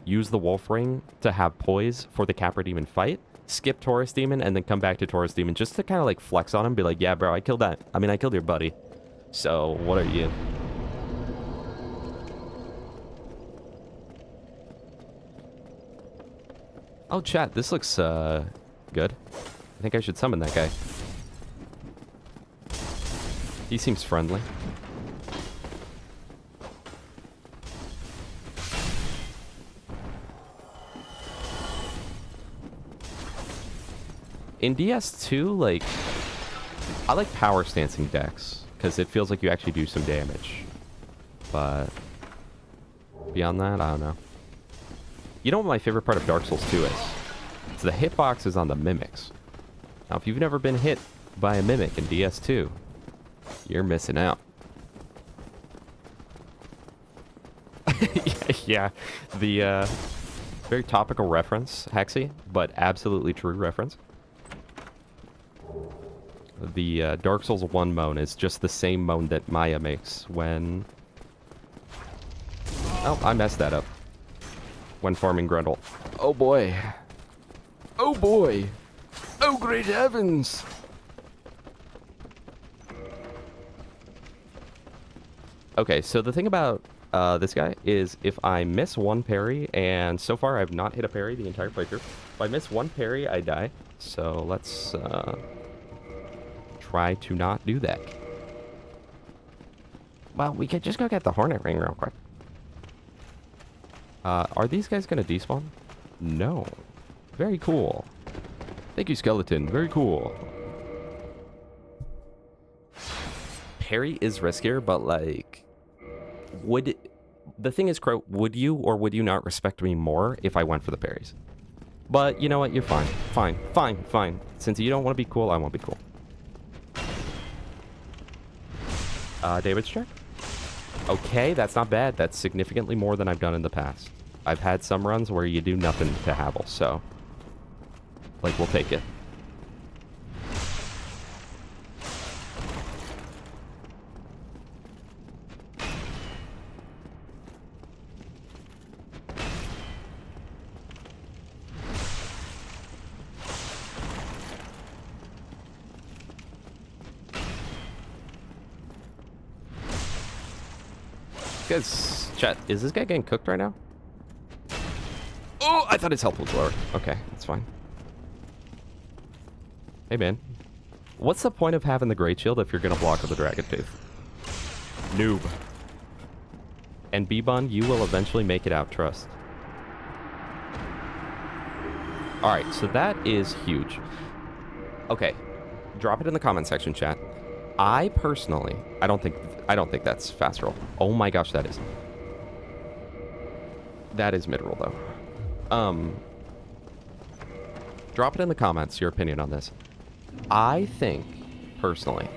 use the wolf ring to have poise for the Capra Demon fight, skip Taurus Demon, and then come back to Taurus Demon just to kind of like flex on him, be like, yeah, bro, I killed that. I mean, I killed your buddy. So, what are you? Oh, chat, this looks, good. I think I should summon that guy. He seems friendly. In DS2, like, I like power stancing decks because it feels like you actually do some damage. But beyond that, I don't know. You know what my favorite part of Dark Souls 2 is? It's the hitboxes on the mimics. Now, if you've never been hit by a mimic in DS2, you're missing out. Yeah, the very topical reference, Hexy, but absolutely true reference. The Dark Souls 1 moan is just the same moan that Maya makes when... Oh, I messed that up. When farming Grundle. Oh boy. Oh boy. Oh great heavens. Okay, so the thing about this guy is if I miss one parry, and so far I've not hit a parry the entire playthrough. If I miss one parry, I die. So let's try to not do that. Well, we could just go get the Hornet Ring real quick. Are these guys gonna despawn? No. Very cool. Thank you, Skeleton. Very cool. Parry is riskier, but like... Would... The thing is, Crow, would you or would you not respect me more if I went for the parries? But you know what? You're fine. Fine. Fine. Fine. Since you don't want to be cool, I won't be cool. Damage check? Okay, that's not bad. That's significantly more than I've done in the past. I've had some runs where you do nothing to Havel, so... Like, we'll take it. Guys, chat, is this guy getting cooked right now? Oh, I thought his health was lower. Okay, that's fine. Hey, man. What's the point of having the Great Shield if you're going to block with the Dragon Tooth? Noob. And B-Bun, you will eventually make it out, trust. Alright, so that is huge. Okay, drop it in the comment section, chat. I personally, I don't think that's fast roll. Oh my gosh, that is. That is mid roll though. Drop it in the comments, your opinion on this. I think, personally,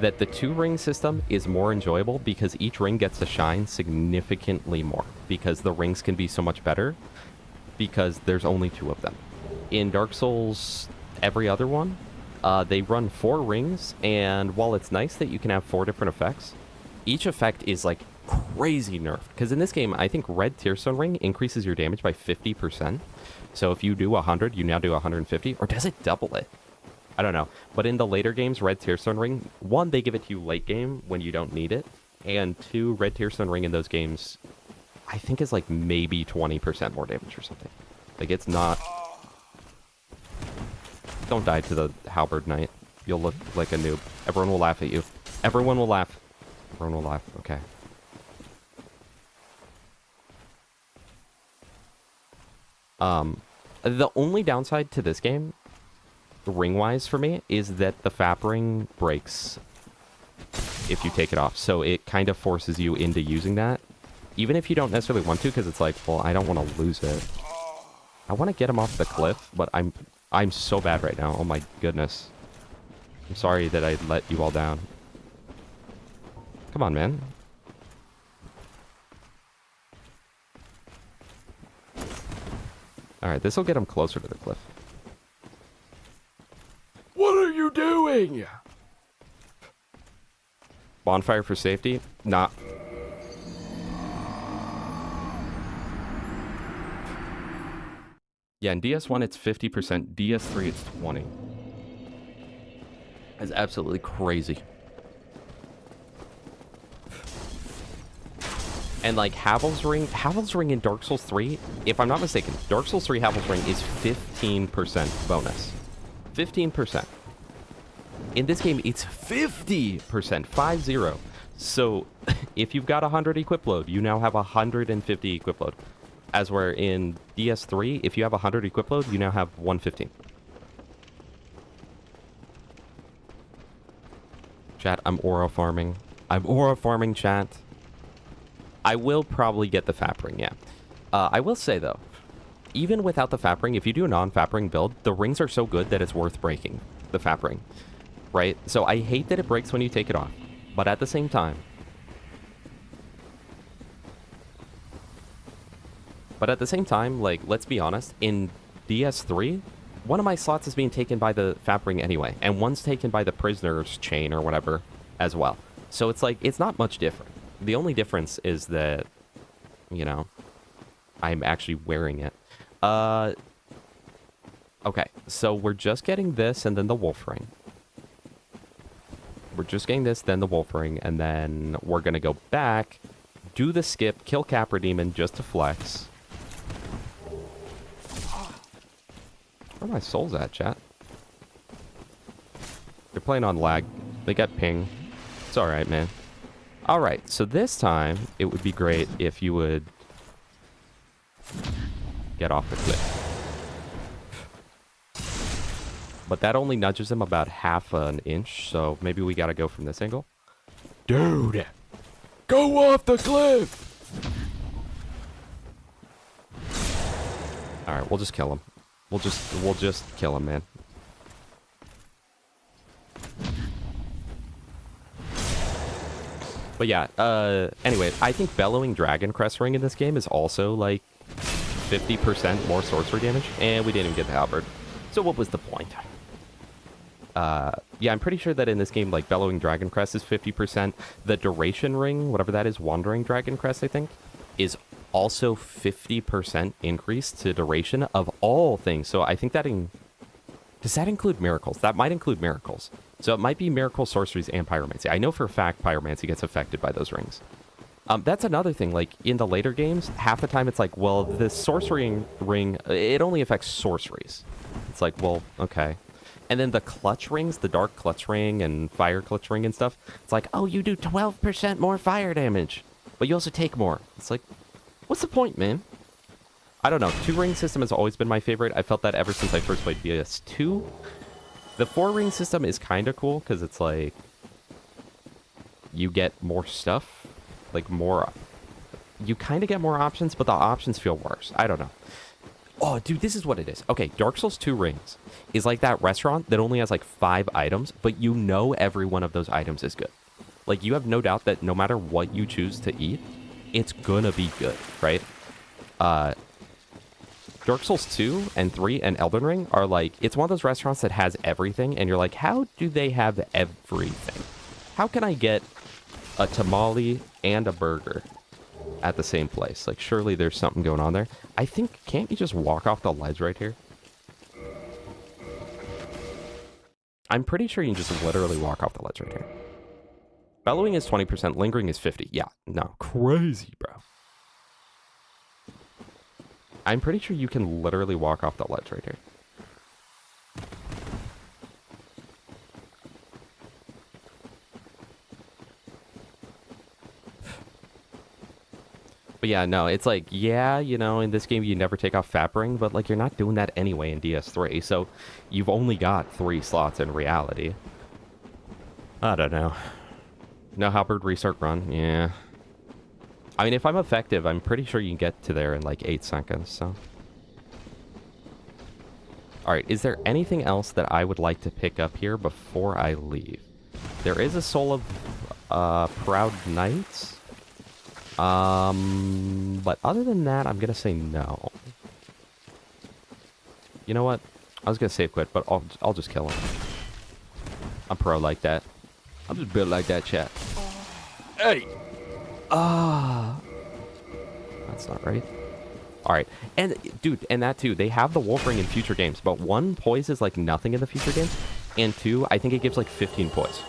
that the 2-ring system is more enjoyable because each ring gets to shine significantly more. Because the rings can be so much better because there's only 2 of them. In Dark Souls, every other one, they run 4 rings, and while it's nice that you can have 4 different effects, each effect is like crazy nerfed. Because in this game, I think Red Tearstone Ring increases your damage by 50%. So if you do 100, you now do 150, or does it double it? I don't know. But in the later games, Red Tearstone Ring, 1, they give it to you late game when you don't need it, and 2, Red Tearstone Ring in those games, I think is like maybe 20% more damage or something. Like, it's not... Don't die to the Halberd Knight. You'll look like a noob. Everyone will laugh at you. Everyone will laugh. Everyone will laugh. Okay. The only downside to this game, ring-wise for me, is that the FAP ring breaks if you take it off. So it kind of forces you into using that. Even if you don't necessarily want to, because it's like, well, I don't want to lose it. I want to get him off the cliff, but I'm so bad right now. Oh my goodness. I'm sorry that I let you all down. Come on, man. Alright, this will get him closer to the cliff. What are you doing? Bonfire for safety? Nah. Yeah, in DS1 it's 50%, DS3 it's 20%. That's absolutely crazy. And like Havel's Ring in Dark Souls 3, if I'm not mistaken, Dark Souls 3 Havel's Ring is 15% bonus. 15%. In this game, it's 50%, 50. So if you've got 100 equip load, you now have 150 equip load. As where in DS3, if you have 100 equip load, you now have 115. Chat, I'm aura farming. I'm aura farming, chat. I will probably get the Fap ring, yeah. I will say, though, even without the Fap ring, if you do a non-Fap ring build, the rings are so good that it's worth breaking the Fap ring, right? So I hate that it breaks when you take it off, but at the same time... like, let's be honest, in DS3, one of my slots is being taken by the Fap ring anyway, and one's taken by the prisoner's chain or whatever as well. So it's like, it's not much different. The only difference is that, you know, I'm actually wearing it. Okay, so we're just getting this and then the wolf ring. We're just getting this, then the wolf ring, and then we're gonna go back, do the skip, kill Capra Demon just to flex. Where are my souls at, chat? They're playing on lag. They got ping. It's alright, man. Alright, so this time, it would be great if you would get off the cliff. But that only nudges him about half an inch, so maybe we gotta go from this angle. Dude! Go off the cliff! Alright, we'll just kill him. We'll just kill him, man. But yeah, anyway, I think Bellowing Dragon Crest Ring in this game is also like 50% more sorcery damage, and we didn't even get the halberd. So what was the point? Yeah, I'm pretty sure that in this game, like, Bellowing Dragon Crest is 50%. The Duration Ring, whatever that is, Wandering Dragon Crest, I think, is also 50% increase to duration of all things. So I think that does that include miracles? That might include miracles. So it might be miracle, sorceries, and pyromancy. I know for a fact pyromancy gets affected by those rings. That's another thing. Like, in the later games, half the time it's like, well, the sorcery ring, it only affects sorceries. It's like, well, okay. And then the clutch rings, the dark clutch ring and fire clutch ring and stuff, it's like, oh, you do 12% more fire damage, but you also take more. It's like, what's the point, man? I don't know. 2-ring system has always been my favorite. I felt that ever since I first played BS2. The 4-ring system is kind of cool because it's like you get more stuff, like more. You kind of get more options, but the options feel worse. I don't know. Oh, dude, this is what it is. Okay, Dark Souls 2 rings is like that restaurant that only has like 5 items, but you know every one of those items is good. Like, you have no doubt that no matter what you choose to eat, it's gonna be good, right? Dark Souls 2 and 3 and Elden Ring are like, it's one of those restaurants that has everything, and you're like, how do they have everything? How can I get a tamale and a burger at the same place? Like, surely there's something going on there. I think, can't you just walk off the ledge right here? I'm pretty sure you can just literally walk off the ledge right here. Bellowing is 20%, lingering is 50. Yeah, no, crazy, bro. I'm pretty sure you can literally walk off the ledge right here. But yeah, no, it's like, yeah, you know, in this game you never take off Fap Ring, but like, you're not doing that anyway in DS3, so you've only got 3 slots in reality. I don't know. No halberd restart run, yeah. I mean, if I'm effective, I'm pretty sure you can get to there in like 8 seconds, so. Alright, is there anything else that I would like to pick up here before I leave? There is a Soul of Proud Knights. But other than that, I'm gonna say no. You know what? I was gonna save quit, but I'll just kill him. I'm pro like that. I'm just built like that, chat. Hey! That's not right. Alright. And, dude, and that too, they have the Wolf Ring in future games, but 1, poise is like nothing in the future games, and 2, I think it gives like 15 poise.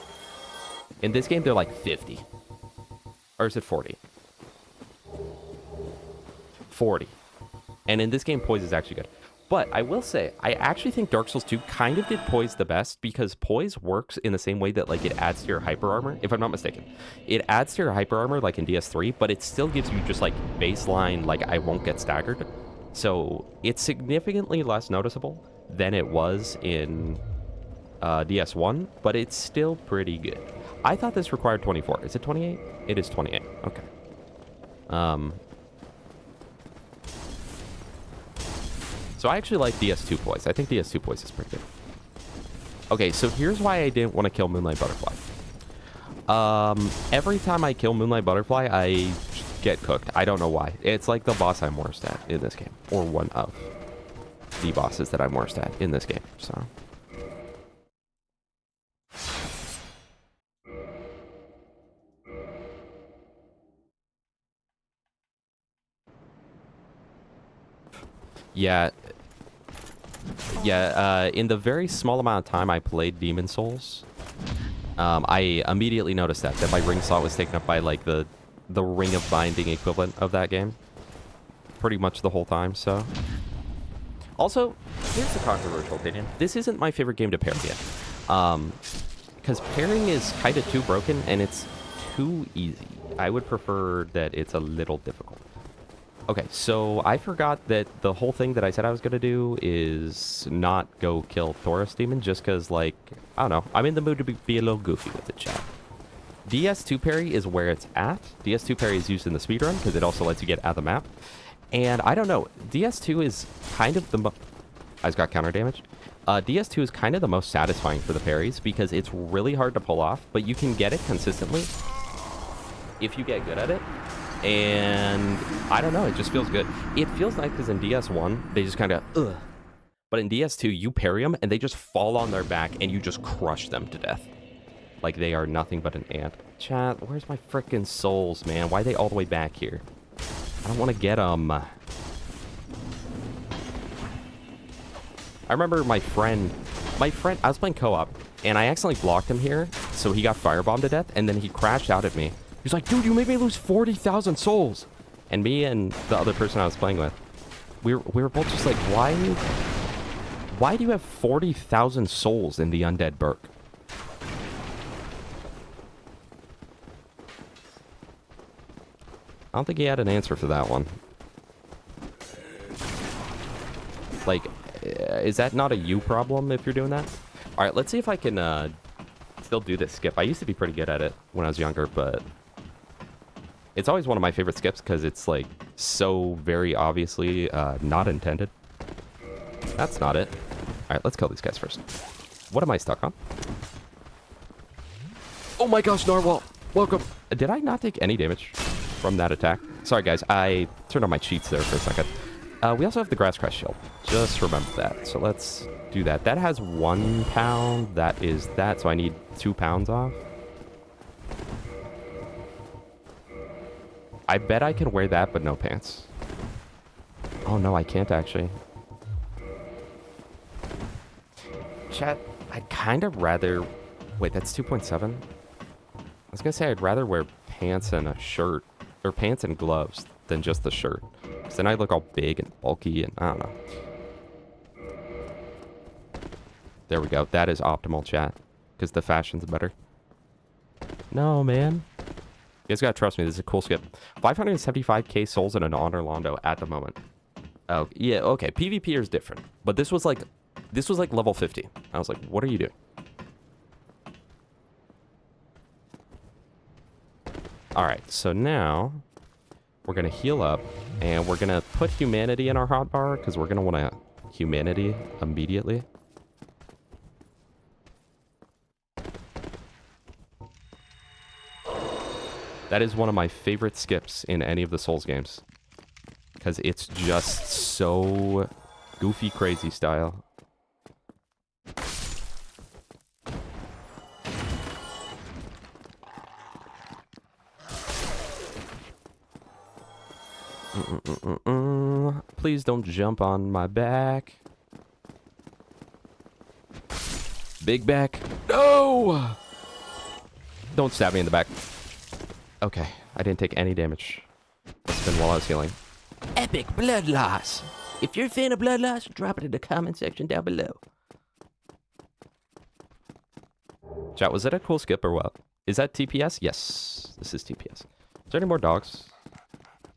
In this game, they're like 50. Or is it 40? 40. And in this game, poise is actually good. But I will say, I actually think Dark Souls 2 kind of did Poise the best because Poise works in the same way that like it adds to your hyper armor, if I'm not mistaken. It adds to your hyper armor like in DS3, but it still gives you just like baseline, like I won't get staggered. So it's significantly less noticeable than it was in DS1, but it's still pretty good. I thought this required 24. Is it 28? It is 28. Okay. So I actually like DS2 Poise. I think DS2 Poise is pretty good. Okay, so here's why I didn't want to kill Moonlight Butterfly. Every time I kill Moonlight Butterfly, I get cooked. I don't know why. It's like the boss I'm worst at in this game. Or one of the bosses that I'm worst at in this game. So... Yeah, in the very small amount of time I played Demon Souls, I immediately noticed that my ring slot was taken up by, like, the Ring of Binding equivalent of that game. Pretty much the whole time, so... Also, here's the controversial opinion. This isn't my favorite game to parry yet. Because parrying is kind of too broken, and it's too easy. I would prefer that it's a little difficult. Okay, so I forgot that the whole thing that I said I was going to do is not go kill Taurus Demon just because, like, I don't know. I'm in the mood to be a little goofy with it, chat. DS2 parry is where it's at. DS2 parry is used in the speedrun because it also lets you get out of the map. And I don't know. DS2 is kind of the... I just got counter damage. DS2 is kind of the most satisfying for the parries because it's really hard to pull off, but you can get it consistently if you get good at it. And I don't know, it just feels good. It feels like because in DS1, they just kind of, ugh. But in DS2, you parry them and they just fall on their back and you just crush them to death. Like they are nothing but an ant. Chat, where's my frickin' souls, man? Why are they all the way back here? I don't want to get them. I remember my friend, I was playing co-op and I accidentally blocked him here. So he got firebombed to death and then he crashed out at me. He's like, dude, you made me lose 40,000 souls. And me and the other person I was playing with, we were both just like, why do you have 40,000 souls in the Undead Burg? I don't think he had an answer for that one. Like, is that not a you problem if you're doing that? All right, let's see if I can still do this skip. I used to be pretty good at it when I was younger, but... It's always one of my favorite skips because it's, like, so very obviously not intended. That's not it. All right, let's kill these guys first. What am I stuck on? Oh my gosh, Narwhal! Welcome! Did I not take any damage from that attack? Sorry, guys. I turned on my cheats there for a second. We also have the Grass Crest Shield. Just remember that. So let's do that. That has 1 pound. That is that. So I need 2 pounds off. I bet I can wear that, but no pants. Oh, no, I can't, actually. Chat, I'd kind of rather... Wait, that's 2.7? I was going to say I'd rather wear pants and a shirt, or pants and gloves, than just the shirt. Because then I look all big and bulky, and I don't know. There we go. That is optimal, chat. Because the fashion's better. No, man. You guys gotta trust me, this is a cool skip. 575k souls in an Anor Londo at the moment. Oh, yeah, okay. PvP is different. But this was like level 50. I was like, what are you doing? Alright, so now we're gonna heal up and we're gonna put humanity in our hotbar because we're gonna wanna humanity immediately. That is one of my favorite skips in any of the Souls games. Because it's just so goofy, crazy style. Please don't jump on my back. Big back. No! Don't stab me in the back. Okay, I didn't take any damage. That's been while I was healing. Epic blood loss. If you're a fan of blood loss, drop it in the comment section down below. Chat, was it a cool skip or what? Is that TPS? Yes, this is TPS. Is there any more dogs?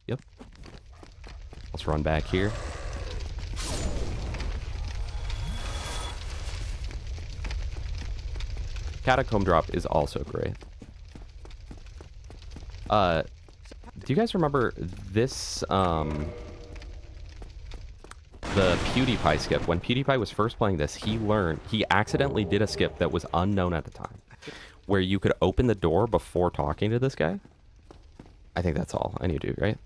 Yep. Let's run back here. Catacomb drop is also great. Do you guys remember this, the PewDiePie skip? When PewDiePie was first playing this, he accidentally did a skip that was unknown at the time, where you could open the door before talking to this guy. I think that's all I need to do, right?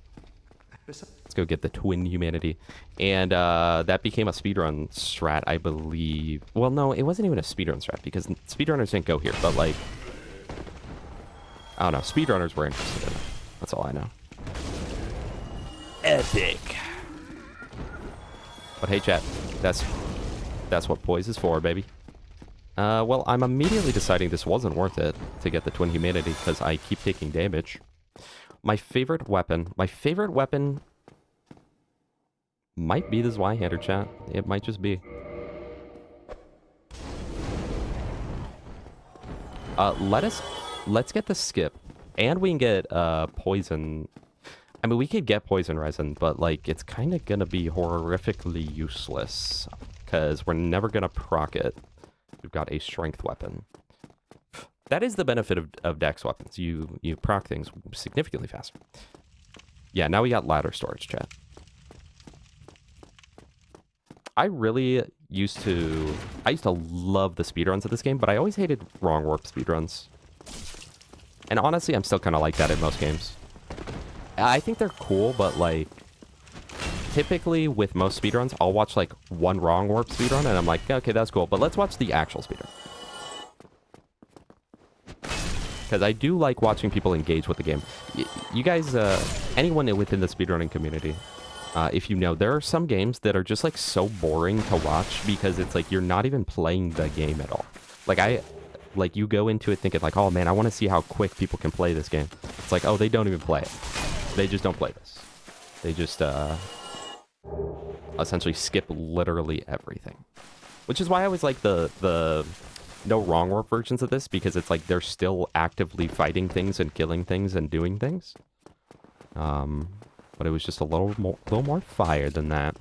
Let's go get the twin humanity. And that became a speedrun strat, I believe. Well, no, it wasn't even a speedrun strat, because speedrunners didn't go here, but like, I don't know, speedrunners were interested in it. That's all I know. Epic. But hey, chat, that's what poise is for, baby. Well, I'm immediately deciding this wasn't worth it to get the twin humanity because I keep taking damage. My favorite weapon might be the Zweihander, chat. It might just be. Let's get the skip, and we can get poison. I mean, we could get poison resin, but like it's kind of gonna be horrifically useless because we're never gonna proc it. We've got a strength weapon. That is the benefit of dex weapons. You proc things significantly faster. Yeah, now we got ladder storage, chat. I used to love the speedruns of this game, but I always hated wrong warp speedruns. And honestly, I'm still kind of like that in most games. I think they're cool, but like, typically with most speedruns, I'll watch like one wrong warp speedrun, and I'm like, okay, that's cool, but let's watch the actual speedrun. Because I do like watching people engage with the game. You guys, anyone within the speedrunning community, if you know, there are some games that are just like so boring to watch because it's like you're not even playing the game at all. Like you go into it thinking like, oh man, I want to see how quick people can play this game. It's like, oh, they don't even play it. They just don't play this. They just essentially skip literally everything. Which is why I always like the no wrong warp versions of this, because it's like they're still actively fighting things and killing things and doing things. But it was just a little more fire than that.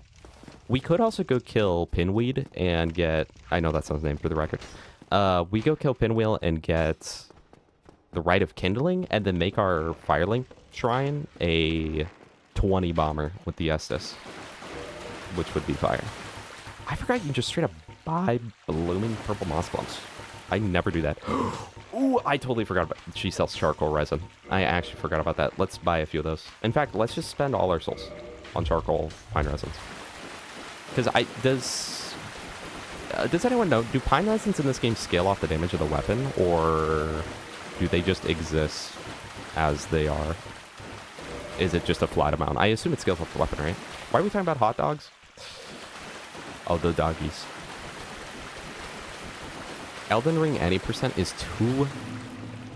We could also go kill Pinweed and get... I know that's not his name for the record. We go kill Pinwheel and get the Rite of Kindling, and then make our Firelink Shrine a 20 bomber with the Estus, which would be fire. I forgot you can just straight up buy blooming purple moss clumps. I never do that. Ooh, I totally forgot about... She sells charcoal resin. I actually forgot about that. Let's buy a few of those. In fact, let's just spend all our souls on charcoal pine resins. Because does anyone know, do pine resins in this game scale off the damage of the weapon, or do they just exist as they are? Is it just a flat amount? I assume it scales off the weapon, right? Why are we talking about hot dogs? Oh, the doggies. Elden Ring any percent is 2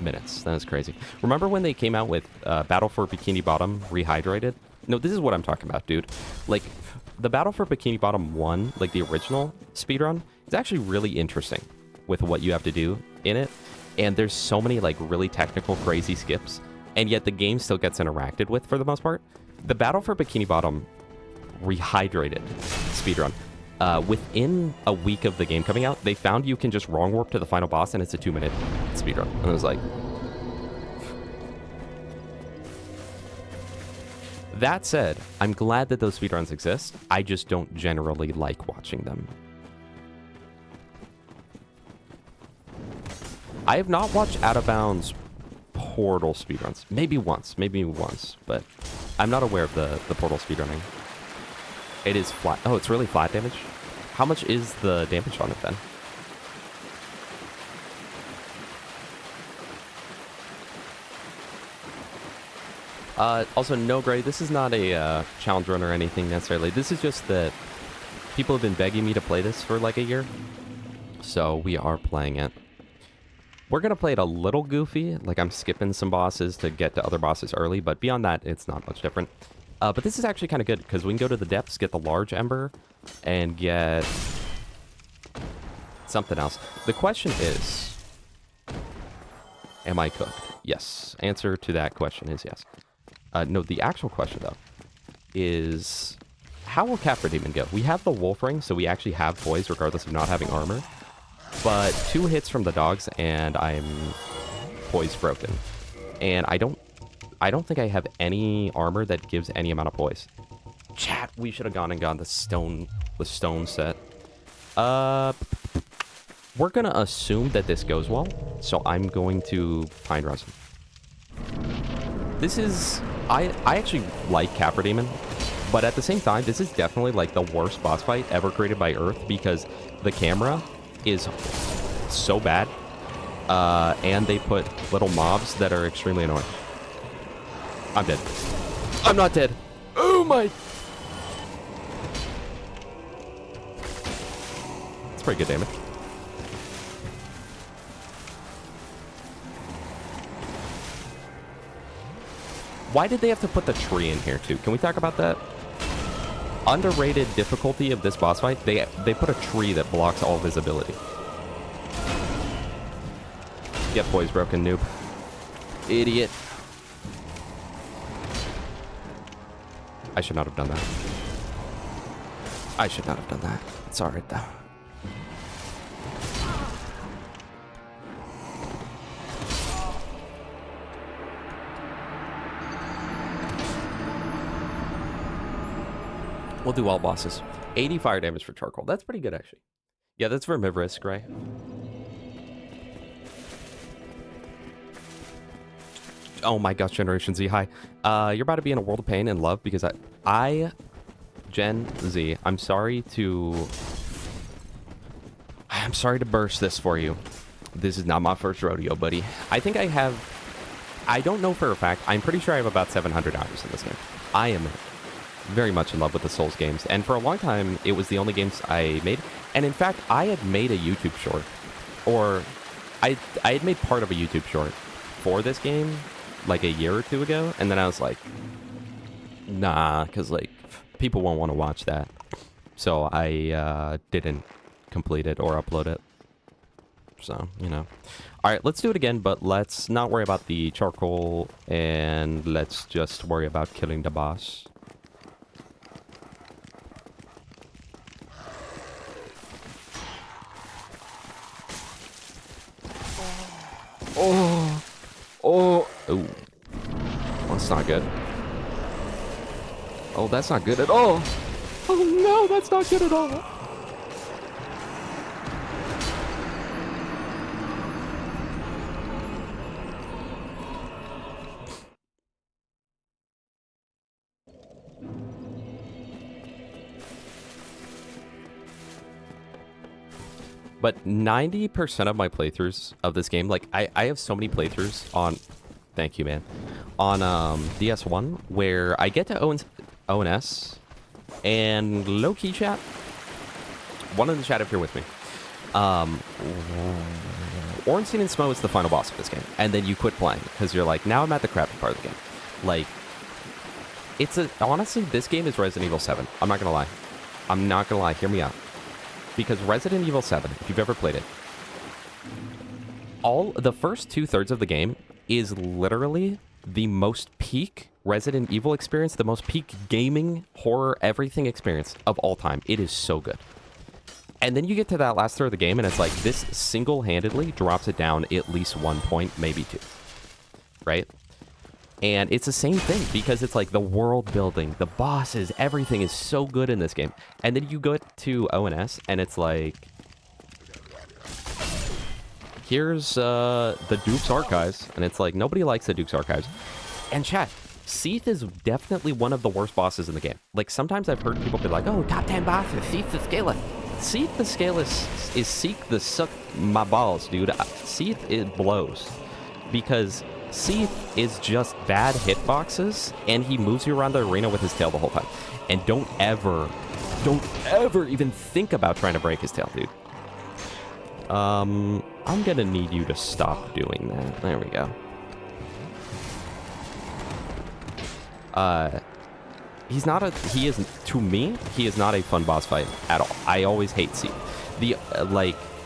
minutes. That is crazy. Remember when they came out with Battle for Bikini Bottom Rehydrated? No, this is what I'm talking about, dude. Like, the Battle for Bikini Bottom 1, like the original speedrun, is actually really interesting with what you have to do in it. And there's so many, like, really technical, crazy skips. And yet the game still gets interacted with for the most part. The Battle for Bikini Bottom Rehydrated speedrun, within a week of the game coming out, they found you can just wrong warp to the final boss and it's a 2-minute speedrun. And I was like... That said, I'm glad that those speedruns exist. I just don't generally like watching them. I have not watched Out of Bounds Portal speedruns. Maybe once, but I'm not aware of the Portal speedrunning. It is flat. Oh, it's really flat damage? How much is the damage on it then? Also, no, Gray, this is not a challenge run or anything necessarily. This is just that people have been begging me to play this for like a year. So we are playing it. We're going to play it a little goofy. Like I'm skipping some bosses to get to other bosses early. But beyond that, it's not much different. But this is actually kind of good because we can go to the depths, get the large ember, and get something else. The question is, am I cooked? Yes. Answer to that question is yes. No, the actual question, though, is how will Capra Demon go? We have the wolf ring, so we actually have poise regardless of not having armor. But 2 hits from the dogs, and I'm poise broken. And I don't think I have any armor that gives any amount of poise. Chat, we should have gone and gotten the stone set. We're gonna assume that this goes well, so I'm going to pine resin. This is... I actually like Capra Demon, but at the same time, this is definitely like the worst boss fight ever created by Earth because the camera is so bad, and they put little mobs that are extremely annoying. I'm dead. I'm not dead. Oh my... It's pretty good damage. Why did they have to put the tree in here too? Can we talk about that? Underrated difficulty of this boss fight. They put a tree that blocks all visibility. Get poise broken, noob. Idiot. I should not have done that. I should not have done that. It's alright though. We'll do all bosses. 80 fire damage for charcoal. That's pretty good, actually. Yeah, that's vermivorous, Gray. Oh my gosh, Generation Z, hi. You're about to be in a world of pain and love because Gen Z, I'm sorry to burst this for you. This is not my first rodeo, buddy. I think I don't know for a fact. I'm pretty sure I have about 700 hours in this game. I am very much in love with the Souls games, and for a long time it was the only games I made. And in fact, I had made a YouTube short, or I had made part of a YouTube short for this game like a year or 2 ago, and then I was like, nah, because like people won't want to watch that, so I didn't complete it or upload it. So, you know. All right, let's do it again, but let's not worry about the charcoal, and let's just worry about killing the boss. Oh, that's not good. Oh, that's not good at all. Oh no, that's not good at all. But 90% of my playthroughs of this game, like, I have so many playthroughs on... Thank you, man. On DS1, where I get to ONS, and low-key chat, one in the chat if you're with me, Ornstein and Smo is the final boss of this game, and then you quit playing, because you're like, now I'm at the crappy part of the game. Like, honestly, this game is Resident Evil 7. I'm not gonna lie. I'm not gonna lie, hear me out. Because Resident Evil 7, if you've ever played it, the first 2/3 of the game is literally the most peak Resident Evil experience, the most peak gaming, horror, everything experience of all time. It is so good. And then you get to that last third of the game, and it's like, this single-handedly drops it down at least 1 point, maybe 2. Right? And it's the same thing, because it's like the world building, the bosses, everything is so good in this game. And then you go to ONS, and it's like, here's the Duke's Archives. And it's like, nobody likes the Duke's Archives. And chat, Seath is definitely one of the worst bosses in the game. Like, sometimes I've heard people be like, oh, top 10 bosses, Seath the Scaleless. Seath the Scaleless is Seek the Suck My Balls, dude. Seath, it blows. Because Seath is just bad hitboxes, and he moves you around the arena with his tail the whole time. And don't ever even think about trying to break his tail, dude. I'm gonna need you to stop doing that. There we go. he is, to me, he is not a fun boss fight at all. I always hate Seath. The,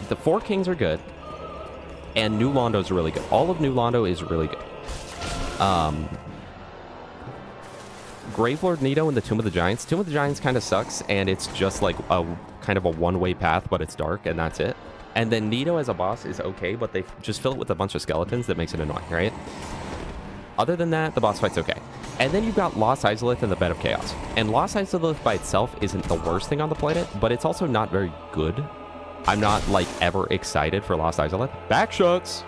the 4 Kings are good, and New Londo's really good. All of New Londo is really good. Gravelord Nito in the Tomb of the Giants. Tomb of the Giants kind of sucks, and it's just like a kind of a one-way path, but it's dark, and that's it. And then Nito as a boss is okay, but they just fill it with a bunch of skeletons that makes it annoying, right? Other than that, the boss fight's okay. And then you've got Lost Izalith and the Bed of Chaos. And Lost Izalith by itself isn't the worst thing on the planet, but it's also not very good. I'm not, like, ever excited for Lost Izalith. Backshots!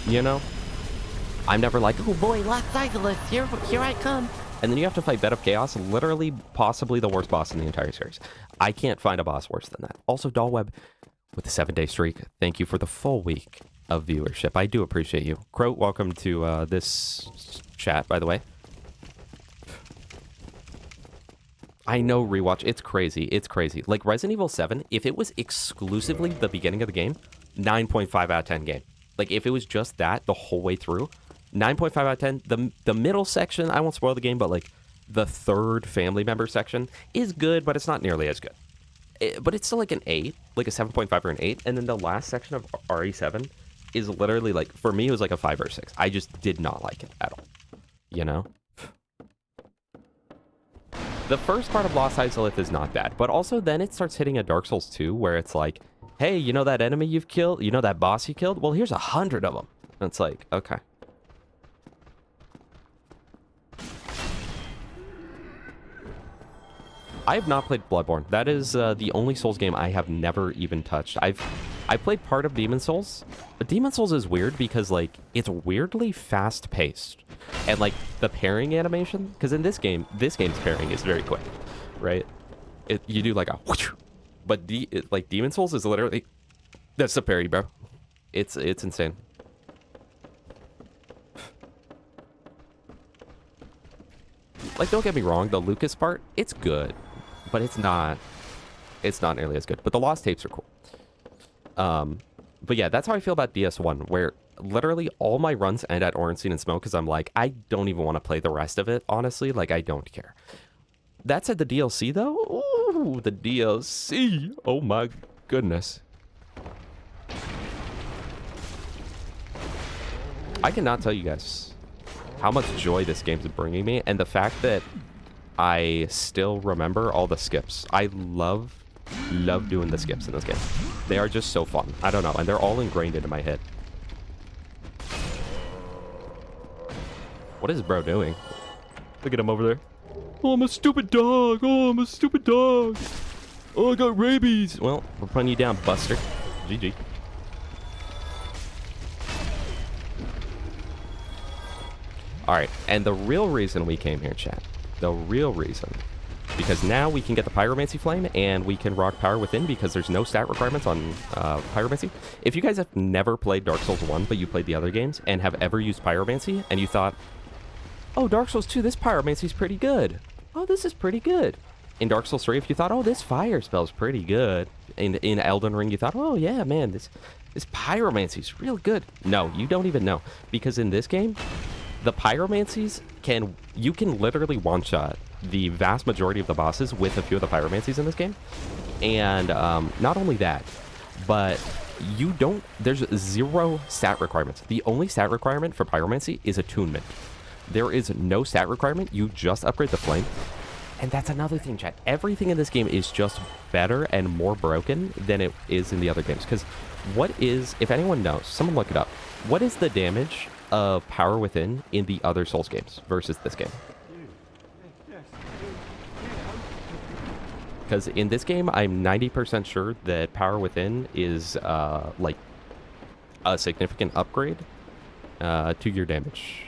You know? I'm never like, oh boy, Lost Izalith, here I come. and then you have to fight Bed of Chaos, literally possibly the worst boss in the entire series. I can't find a boss worse than that. Also, Dollweb with the 7-day streak, thank you for the full week of viewership. I do appreciate you. Crow, welcome to this chat, by the way. I know rewatch. It's crazy. It's crazy. Like Resident Evil 7, if it was exclusively the beginning of the game, 9.5 out of 10 game. Like if it was just that the whole way through, 9.5 out of 10. The middle section, I won't spoil the game, but like the third family member section is good, but it's not nearly as good. But it's still like an 8, like a 7.5 or an 8. And then the last section of RE7 is literally like, for me, it was like a 5 or 6. I just did not like it at all. You know? The first part of Lost Izalith is not bad, but also then it starts hitting a Dark Souls 2 where it's like, hey, you know that enemy you've killed? You know that boss you killed? Well, here's 100 of them. And it's like, okay. I have not played Bloodborne. That is the only Souls game I have never even touched. I played part of Demon Souls, but Demon Souls is weird because like it's weirdly fast-paced, and like the pairing animation. Because in this game's pairing is very quick, right? You do like a whoosh, but like Demon Souls is literally that's the parry, bro. It's insane. Like don't get me wrong, the Lucas part, it's good. But it's not nearly as good. But the Lost Tapes are cool. But yeah, that's how I feel about DS1, where literally all my runs end at Ornstein and Smoke because I'm like, I don't even want to play the rest of it, honestly. Like, I don't care. That said, the DLC, though? Ooh, the DLC. Oh my goodness. I cannot tell you guys how much joy this game's bringing me, and the fact that I still remember all the skips. I love doing the skips in this game. They are just so fun. I don't know, and they're all ingrained into my head. What is bro doing? Look at him over there. Oh, I'm a stupid dog. Oh, I'm a stupid dog. Oh, I got rabies. Well, we're putting you down, Buster. GG. All right, and the real reason we came here, chat, the real reason, because now we can get the Pyromancy Flame and we can rock Power Within because there's no stat requirements on Pyromancy. If you guys have never played Dark Souls 1, but you played the other games and have ever used Pyromancy and you thought, oh, Dark Souls 2, this Pyromancy is pretty good. Oh, this is pretty good. In Dark Souls 3, if you thought, oh, this fire spell's pretty good. In Elden Ring, you thought, oh, yeah, man, this Pyromancy is real good. No, you don't even know. Because in this game, the Pyromancies you can literally one-shot the vast majority of the bosses with a few of the Pyromancies in this game. And not only that, but there's 0 stat requirements. The only stat requirement for Pyromancy is attunement. There is no stat requirement. You just upgrade the flame. And that's another thing, chat. Everything in this game is just better and more broken than it is in the other games. Because if anyone knows, someone look it up. What is the damage of Power Within in the other Souls games versus this game? Because in this game, I'm 90% sure that Power Within is like a significant upgrade to your damage.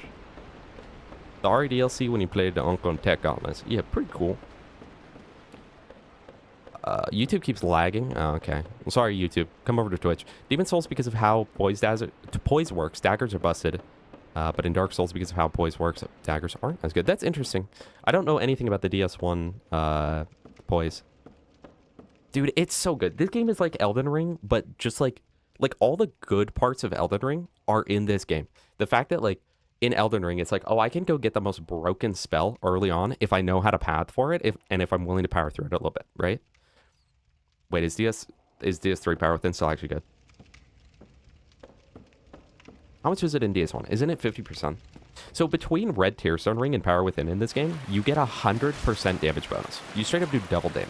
The RE DLC when you played the Uncle and Tech Gauntlets. Yeah, pretty cool. YouTube keeps lagging. Oh, okay. I'm sorry, YouTube. Come over to Twitch. Demon Souls, because of how poise works, daggers are busted. But in Dark Souls, because of how poise works, daggers aren't as good. That's interesting. I don't know anything about the DS1 poise. Dude, it's so good. This game is like Elden Ring, but just like all the good parts of Elden Ring are in this game. The fact that like in Elden Ring, it's like, oh, I can go get the most broken spell early on if I know how to path for it, if I'm willing to power through it a little bit, right? Wait, is DS3 power within still actually good? How much is it in DS1? Isn't it 50%? So between Red Tearstone Ring and Power Within in this game, you get 100% damage bonus. You straight up do double damage.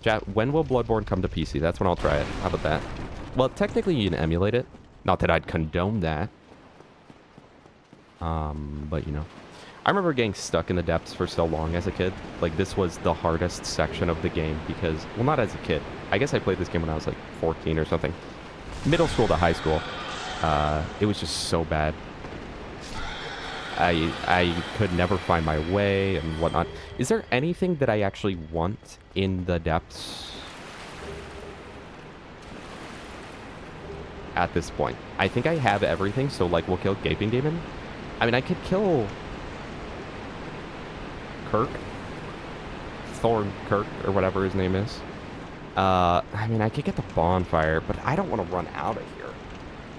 Chat, when will Bloodborne come to PC? That's when I'll try it. How about that? Well, technically you can emulate it. Not that I'd condone that. But you know. I remember getting stuck in the depths for so long as a kid. Like, this was the hardest section of the game because, well, not as a kid. I guess I played this game when I was like 14 or something. Middle school to high school. It was just so bad. I could never find my way and whatnot. Is there anything that I actually want in the depths at this point? I think I have everything, so like we'll kill Gaping Demon. I mean, I could kill Kirk, Thorn Kirk, or whatever his name is. I mean, I could get the bonfire, but I don't want to run out of here.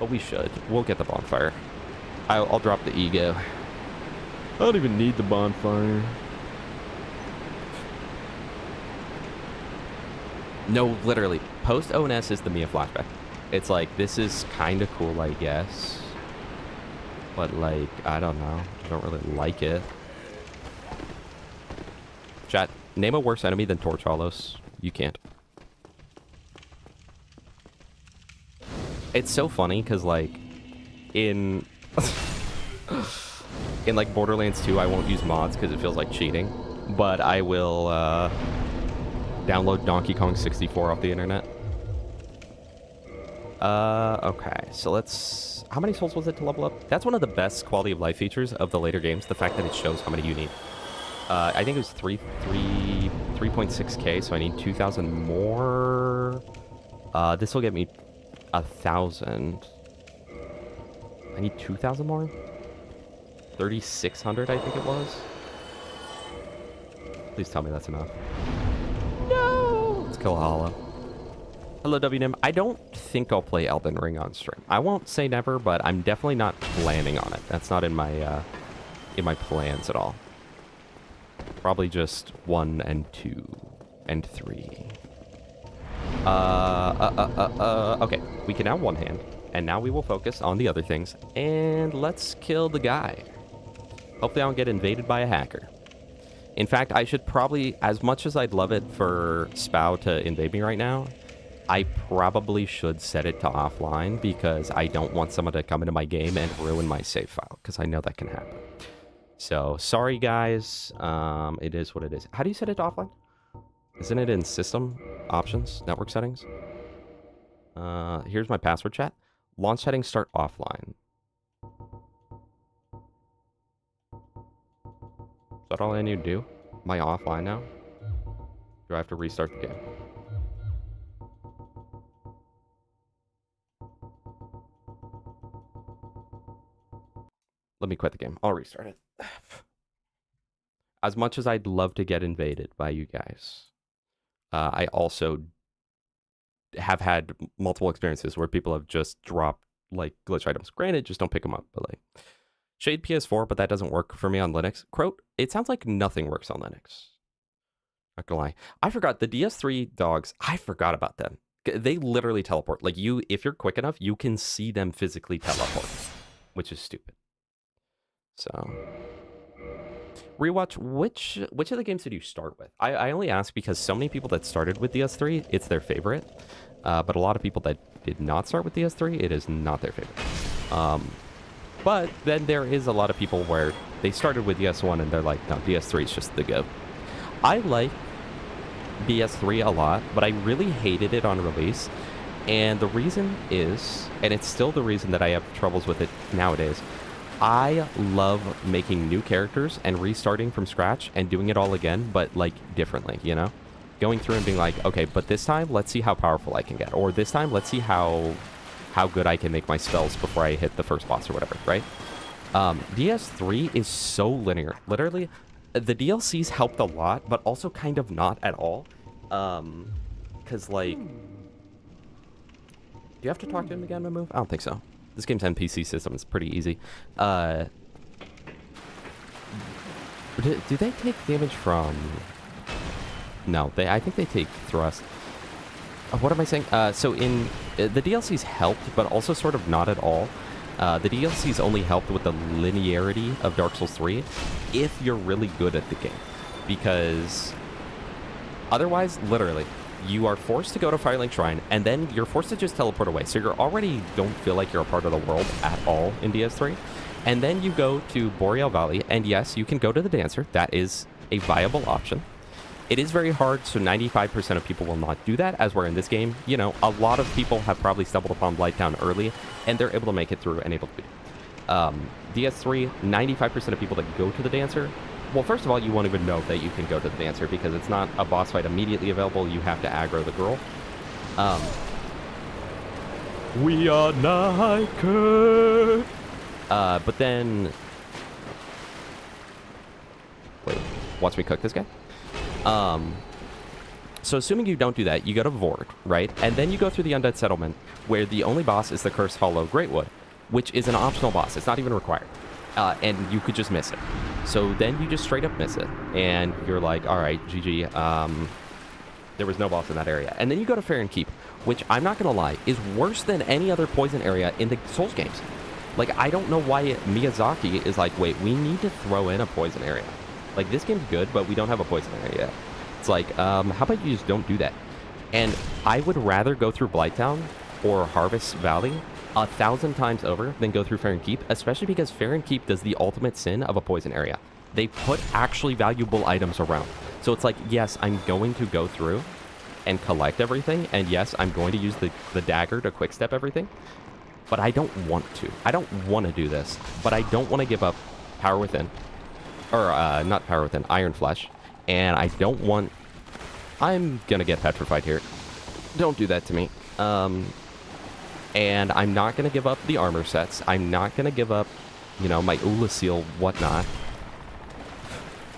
But we should. We'll get the bonfire. I'll drop the ego. I don't even need the bonfire. No, literally. Post ONS is the Mia flashback. It's like, this is kind of cool, I guess. But like, I don't know. I don't really like it. Chat, name a worse enemy than Torch Hollows. You can't. It's so funny because like in like Borderlands 2 I won't use mods because it feels like cheating, but I will download Donkey Kong 64 off the internet. Okay, so let's, how many souls was it to level up? That's one of the best quality of life features of the later games, the fact that it shows how many you need. I think it was 3.6k, so I need 2,000 more. This will get me 1,000. I need 2,000 more? 3,600, I think it was. Please tell me that's enough. No! Let's kill Hollow. Hello, WNM. I don't think I'll play Elden Ring on stream. I won't say never, but I'm definitely not planning on it. That's not in my plans at all. Probably just 1 and 2 and 3. Okay, we can now one hand, and now we will focus on the other things, and let's kill the guy. Hopefully I don't get invaded by a hacker. In fact, I should probably, as much as I'd love it for Spow to invade me right now, I probably should set it to offline because I don't want someone to come into my game and ruin my save file, because I know that can happen. So, sorry guys, it is what it is. How do you set it to offline? Isn't it in system options, network settings? Here's my password chat. Launch settings start offline. Is that all I need to do? Am I offline now? Do I have to restart the game? Let me quit the game. I'll restart it. As much as I'd love to get invaded by you guys, I also have had multiple experiences where people have just dropped like glitch items. Granted, just don't pick them up, but like Shade PS4, but that doesn't work for me on Linux. Croat, it sounds like nothing works on Linux. Not gonna lie. I forgot the DS3 dogs. I forgot about them. They literally teleport. Like you, if you're quick enough, you can see them physically teleport, which is stupid. So, rewatch, which of the games did you start with? I only ask because so many people that started with DS3, it's their favorite. But a lot of people that did not start with DS3, it is not their favorite. But then there is a lot of people where they started with DS1 and they're like, no, DS3 is just the go. I like DS3 a lot, but I really hated it on release. And the reason is, and it's still the reason that I have troubles with it nowadays, I love making new characters and restarting from scratch and doing it all again, but like differently, you know? Going through and being like, okay, but this time let's see how powerful I can get. Or this time let's see how good I can make my spells before I hit the first boss or whatever, right? DS3 is so linear. Literally, the DLCs helped a lot, but also kind of not at all. Because like, do you have to talk to him again to move? I don't think so. This game's NPC system is pretty easy. Do they take damage from... No, I think they take thrust. What am I saying? So in... the DLC's helped, but also sort of not at all. The DLC's only helped with the linearity of Dark Souls 3 if you're really good at the game. Because otherwise, literally, you are forced to go to Firelink Shrine, and then you're forced to just teleport away. So you already don't feel like you're a part of the world at all in DS3. And then you go to Boreal Valley, and yes, you can go to the Dancer. That is a viable option. It is very hard, so 95% of people will not do that, as we're in this game. You know, a lot of people have probably stumbled upon Blighttown early, and they're able to make it through and able to beat it. DS3, 95% of people that go to the Dancer, well, first of all, you won't even know that you can go to the Dancer, because it's not a boss fight immediately available. You have to aggro the girl. We are Nike. But then... Wait, watch me cook this guy? So assuming you don't do that, you go to Vord, right? And then you go through the Undead Settlement, where the only boss is the Cursed Hollow Greatwood, which is an optional boss. It's not even required. And you could just miss it. So then you just straight up miss it. And you're like, all right, GG. There was no boss in that area. And then you go to Farron Keep, which I'm not going to lie, is worse than any other poison area in the Souls games. Like, I don't know why Miyazaki is like, wait, we need to throw in a poison area. Like, this game's good, but we don't have a poison area yet. It's like, how about you just don't do that? And I would rather go through Blighttown or Harvest Valley 1,000 times over than go through Farron Keep, especially because Farron Keep does the ultimate sin of a poison area. They put actually valuable items around. So it's like, yes, I'm going to go through and collect everything, and yes, I'm going to use the dagger to quick-step everything, but I don't want to. I don't want to do this, but I don't want to give up Power Within. Or, not Power Within, Iron Flesh. And I don't want... I'm gonna get petrified here. Don't do that to me. And I'm not gonna give up the armor sets. I'm not gonna give up, you know, my Ulasil whatnot.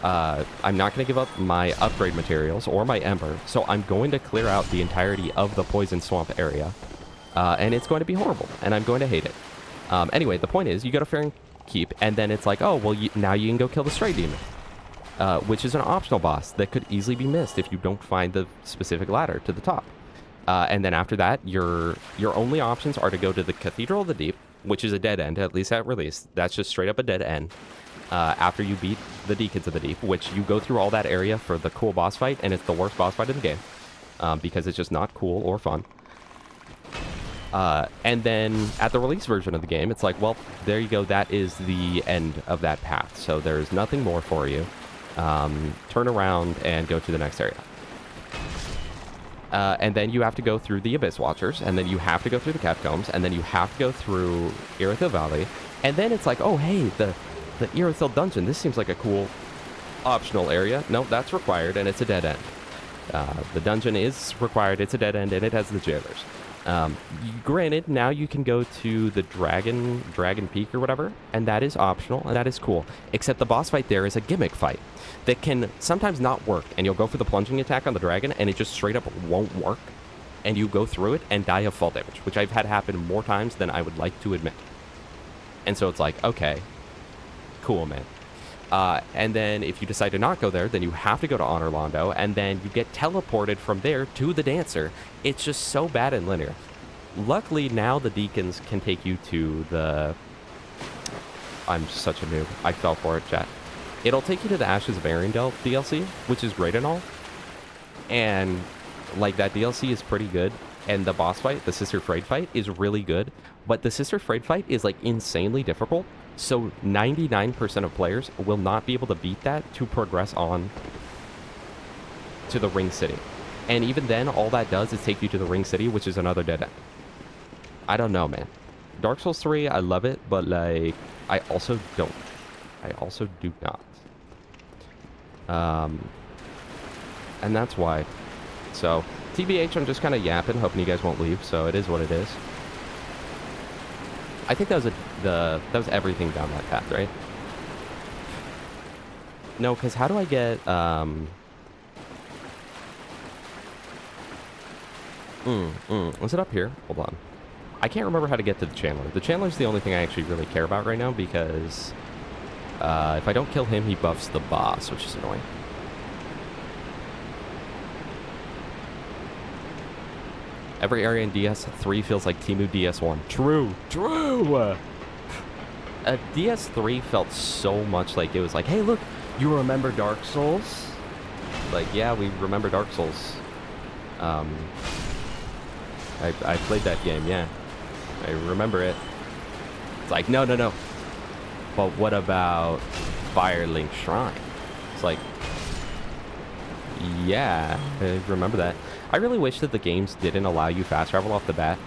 I'm not gonna give up my upgrade materials or my Ember. So I'm going to clear out the entirety of the Poison Swamp area. And it's going to be horrible. And I'm going to hate it. Anyway, the point is, you go to Farron Keep, and then it's like, oh, well, now you can go kill the Stray Demon. Which is an optional boss that could easily be missed if you don't find the specific ladder to the top. And then after that, your only options are to go to the Cathedral of the Deep, which is a dead end, at least at release. That's just straight up a dead end. After you beat the Deacons of the Deep, which you go through all that area for the cool boss fight, and it's the worst boss fight in the game. Because it's just not cool or fun. And then at the release version of the game, it's like, well, there you go. That is the end of that path. So there's nothing more for you. Turn around and go to the next area. And then you have to go through the Abyss Watchers, and then you have to go through the Catacombs, and then you have to go through Irithyll Valley. And then it's like, oh, hey, the Irithyll Dungeon. This seems like a cool optional area. No, that's required, and it's a dead end. The dungeon is required, it's a dead end, and it has the jailers. Granted, now you can go to the Dragon Peak or whatever, and that is optional, and that is cool. Except the boss fight there is a gimmick fight that can sometimes not work, and you'll go for the plunging attack on the dragon, and it just straight up won't work, and you go through it and die of fall damage, which I've had happen more times than I would like to admit. And so it's like, okay, cool, man. And then if you decide to not go there, then you have to go to Anor Londo, and then you get teleported from there to the Dancer. It's just so bad and linear. Luckily, now the Deacons can take you to the... I'm such a noob. I fell for it, chat. It'll take you to the Ashes of Arendelle DLC, which is great and all. And, like, that DLC is pretty good. And the boss fight, the Sister Freyed fight, is really good. But the Sister Freyed fight is, like, insanely difficult. So 99% of players will not be able to beat that to progress on to the Ring City. And even then, all that does is take you to the Ring City, which is another dead end. I don't know, man. Dark Souls 3, I love it, but, like, I also don't. I also do not. And that's why. So, TBH, I'm just kind of yapping, hoping you guys won't leave, so it is what it is. I think that was everything down that path, right? No, because how do I get, was it up here? Hold on. I can't remember how to get to the Chandler. The Chandler's the only thing I actually really care about right now because if I don't kill him, he buffs the boss, which is annoying. Every area in DS3 feels like Timu DS1. True. DS3 felt so much like it was like, hey, look, you remember Dark Souls? Like, yeah, we remember Dark Souls. I played that game, yeah. I remember it. It's like, no. But what about Firelink Shrine? It's like, yeah, I remember that. I really wish that the games didn't allow you fast travel off the bat,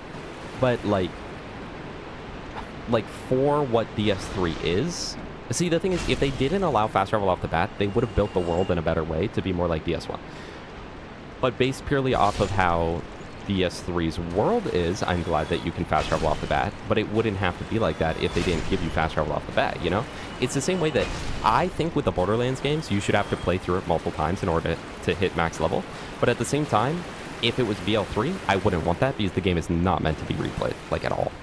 but like for what DS3 is, see, the thing is, if they didn't allow fast travel off the bat, they would have built the world in a better way to be more like DS1. But based purely off of how DS3's world is, I'm glad that you can fast travel off the bat, but it wouldn't have to be like that if they didn't give you fast travel off the bat, you know? It's the same way that I think with the Borderlands games, you should have to play through it multiple times in order to hit max level. But at the same time, if it was BL3, I wouldn't want that because the game is not meant to be replayed, like, at all.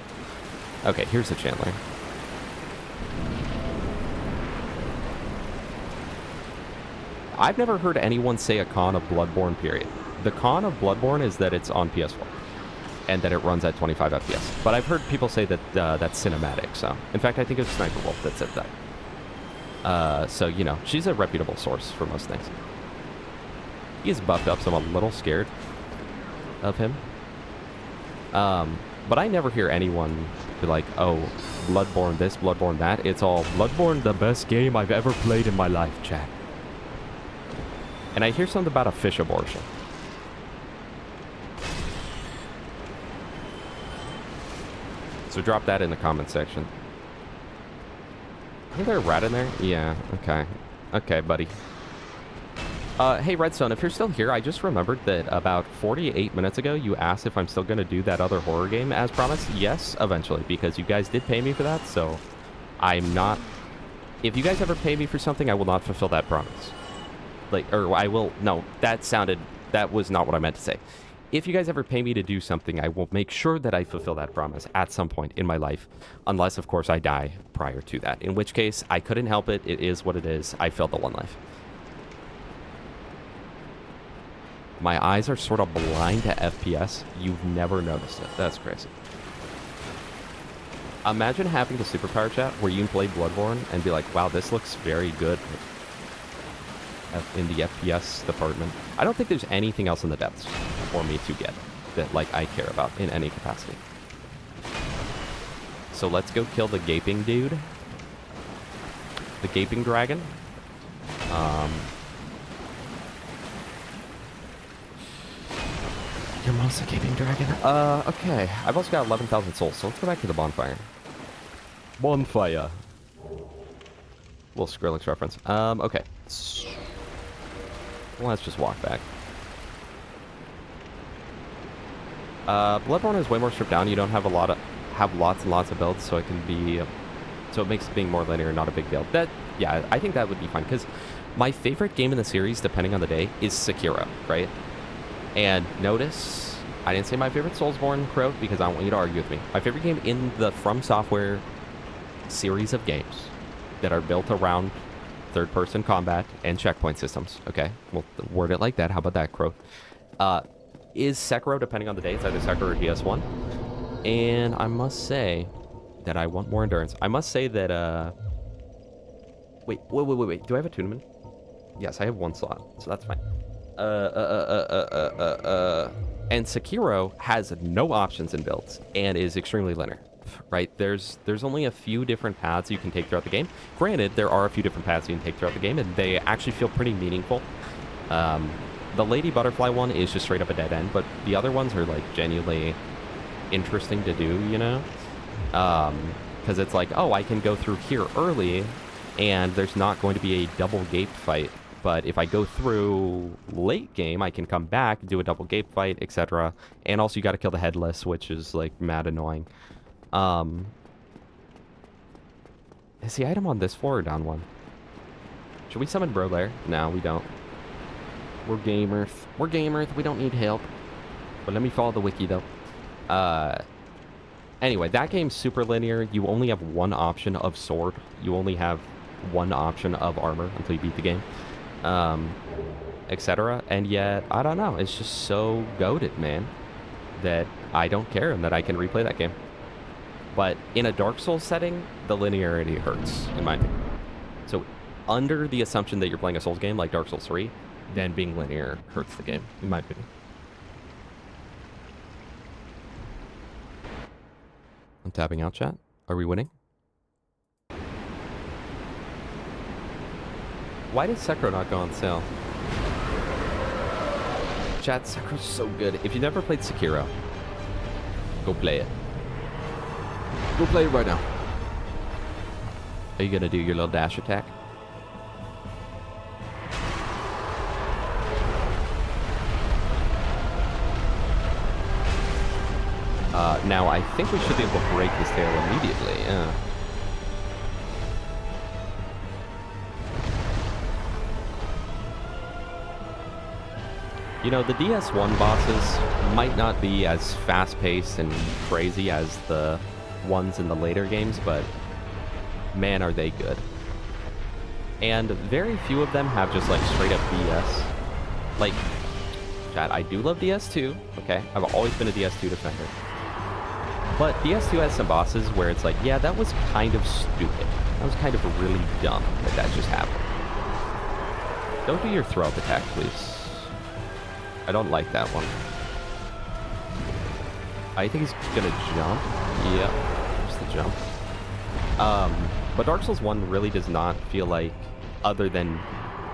Okay, here's the Chandler. I've never heard anyone say a con of Bloodborne, period. The con of Bloodborne is that it's on PS4 and that it runs at 25 FPS. But I've heard people say that that's cinematic, so. In fact, I think it was Sniper Wolf that said that. So, you know, she's a reputable source for most things. He is buffed up, so I'm a little scared of him. But I never hear anyone be like, oh, Bloodborne this, Bloodborne that. It's all, Bloodborne the best game I've ever played in my life, chat. And I hear something about a fish abortion. So drop that in the comment section. Is there a rat in there? Yeah, okay. Okay, buddy. Hey, Redstone, if you're still here, I just remembered that about 48 minutes ago, you asked if I'm still going to do that other horror game as promised. Yes, eventually, because you guys did pay me for that, so I'm not... If you guys ever pay me for something, I will not fulfill that promise. Like, or I will... No, that was not what I meant to say. If you guys ever pay me to do something, I will make sure that I fulfill that promise at some point in my life. Unless, of course, I die prior to that. In which case, I couldn't help it. It is what it is. I failed the one life. My eyes are sort of blind to FPS. You've never noticed it. That's crazy. Imagine having the superpower chat where you can play Bloodborne and be like, wow, this looks very good in the FPS department. I don't think there's anything else in the depths for me to get that, like, I care about in any capacity. So let's go kill the gaping dude. The gaping dragon. Your mom's a gaping dragon? Okay. I've also got 11,000 souls, so let's go back to the bonfire. Bonfire. Little Skrillex reference. Okay. Let's just walk back. Bloodborne is way more stripped down. You don't have lots and lots of builds, so it can be... so it makes being more linear not a big deal. Yeah, I think that would be fine, because my favorite game in the series, depending on the day, is Sekiro, right? And notice, I didn't say my favorite Soulsborne quote because I don't want you to argue with me. My favorite game in the From Software series of games that are built around third-person combat and checkpoint systems. Okay, we'll word it like that. How about that, Crow? Is Sekiro, depending on the day. It's either Sekiro or DS1. And I must say that I want more endurance. I must say that, Wait. Do I have a tournament? Yes, I have one slot, so that's fine. And Sekiro has no options in builds and is extremely linear, right? There's only a few different paths you can take throughout the game. Granted, there are a few different paths you can take throughout the game, and they actually feel pretty meaningful. The Lady Butterfly one is just straight up a dead end, but the other ones are, like, genuinely interesting to do, you know? Because it's like, oh, I can go through here early, and there's not going to be a double gape fight. But if I go through late game, I can come back, do a double gape fight, etc. And also you got to kill the headless, which is, like, mad annoying. Is the item on this floor or down one? Should we summon Brolair? No, we don't. We're gamers. We're gamers. We don't need help. But let me follow the wiki, though. Anyway, that game's super linear. You only have one option of sword. You only have one option of armor until you beat the game, etc. And yet, I don't know. It's just so goated, man, that I don't care and that I can replay that game. But in a Dark Souls setting, the linearity hurts, in my opinion. So under the assumption that you're playing a Souls game like Dark Souls 3, then being linear hurts the game, in my opinion. I'm tapping out, chat. Are we winning? Why did Sekiro not go on sale? Chat, Sekiro's so good. If you've never played Sekiro, go play it. Go play it right now. Are you gonna do your little dash attack? Now I think we should be able to break his tail immediately. Yeah. You know, the DS1 bosses might not be as fast-paced and crazy as the ones in the later games, but man, are they good. And very few of them have just like straight-up DS. Like, chat, I do love DS2, okay? I've always been a DS2 defender. But DS2 has some bosses where it's like, yeah, that was kind of stupid. That was kind of really dumb that just happened. Don't do your throw-up attack, please. I don't like that one. I think he's gonna jump. Yeah, just the jump. But Dark Souls 1 really does not feel like, other than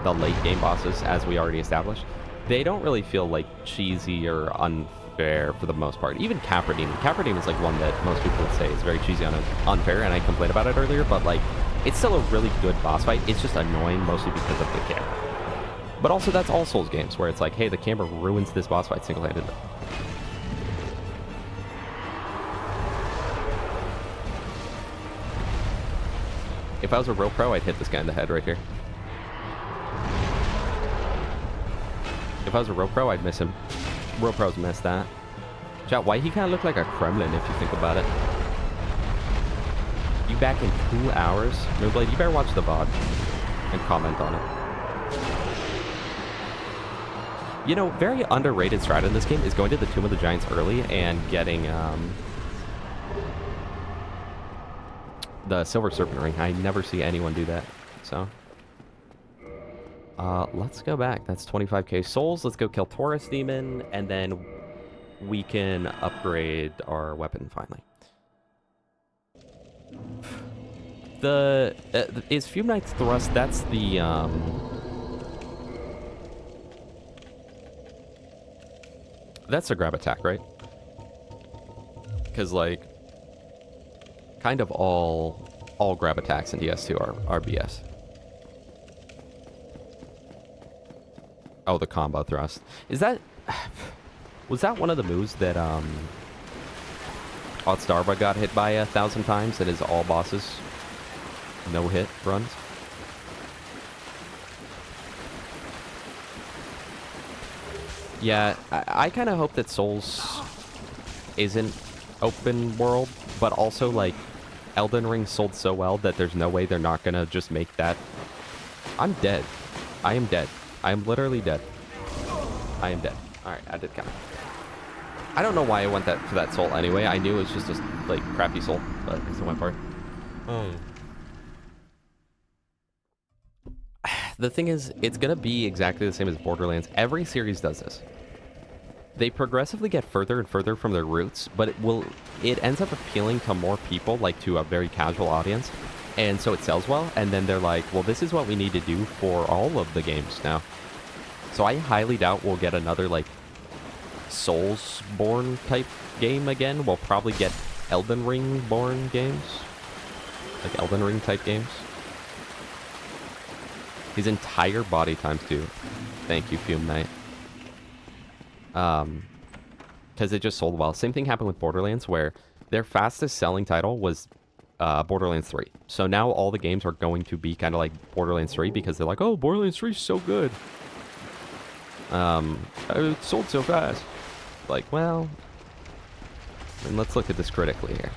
the late game bosses, as we already established, they don't really feel like cheesy or unfair for the most part. Even Capra Demon. Capra Demon is like one that most people would say is very cheesy and unfair, and I complained about it earlier, but like, it's still a really good boss fight. It's just annoying mostly because of the camera. But also, that's all Souls games, where it's like, hey, the camera ruins this boss fight single-handedly. If I was a real pro, I'd hit this guy in the head right here. If I was a real pro, I'd miss him. Real pros miss that. Chat, why he kind of look like a Kremlin if you think about it? You back in 2 hours? Moonblade, you better watch the VOD and comment on it. You know, very underrated strat in this game is going to the Tomb of the Giants early and getting the Silver Serpent Ring. I never see anyone do that, so. Let's go back. That's 25k souls. Let's go kill Taurus Demon, and then we can upgrade our weapon finally. Is Fume Knight's Thrust, that's the, that's a grab attack, right? Because, like, kind of all grab attacks in DS2 are BS. Oh, the combo thrust. Is that... Was that one of the moves that, Otstarva got hit by 1,000 times that is all bosses no-hit runs? Yeah, I kind of hope that Souls isn't open world, but also, like, Elden Ring sold so well that there's no way they're not gonna just make that... I'm dead. I am dead. I am literally dead. I am dead. Alright, I did count. I don't know why I went for that soul anyway. I knew it was just a, like, crappy soul, but it's the one part. The thing is, it's gonna be exactly the same as Borderlands. Every series does this. They progressively get further and further from their roots, but it ends up appealing to more people, like to a very casual audience, and so it sells well, and then they're like, well, this is what we need to do for all of the games now. So I highly doubt we'll get another, like, Soulsborne type game again. We'll probably get Elden Ring-born games. Like Elden Ring type games. His entire body times 2. Thank you, Fume Knight. Because it just sold well. Same thing happened with Borderlands, where their fastest selling title was Borderlands 3. So now all the games are going to be kind of like Borderlands 3, because they're like, oh, Borderlands 3 is so good. It sold so fast. Like, well, And let's look at this critically here.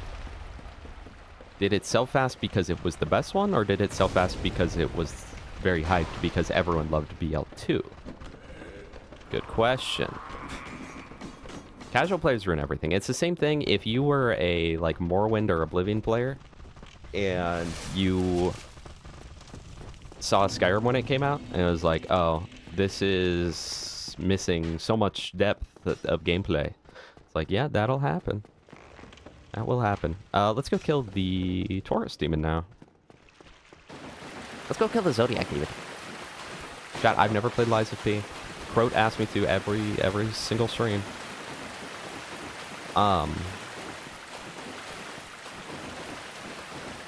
Did it sell fast because it was the best one, or did it sell fast because it was very hyped because everyone loved BL2? Good question. Casual players ruin everything. It's the same thing if you were a like Morrowind or Oblivion player and you saw Skyrim when it came out and it was like, oh, this is missing so much depth of gameplay. It's like, yeah, that'll happen. That will happen. Let's go kill the Taurus demon now. Let's go kill the Zodiac demon. Chat, I've never played Lies of P. Croat asked me to every single stream. But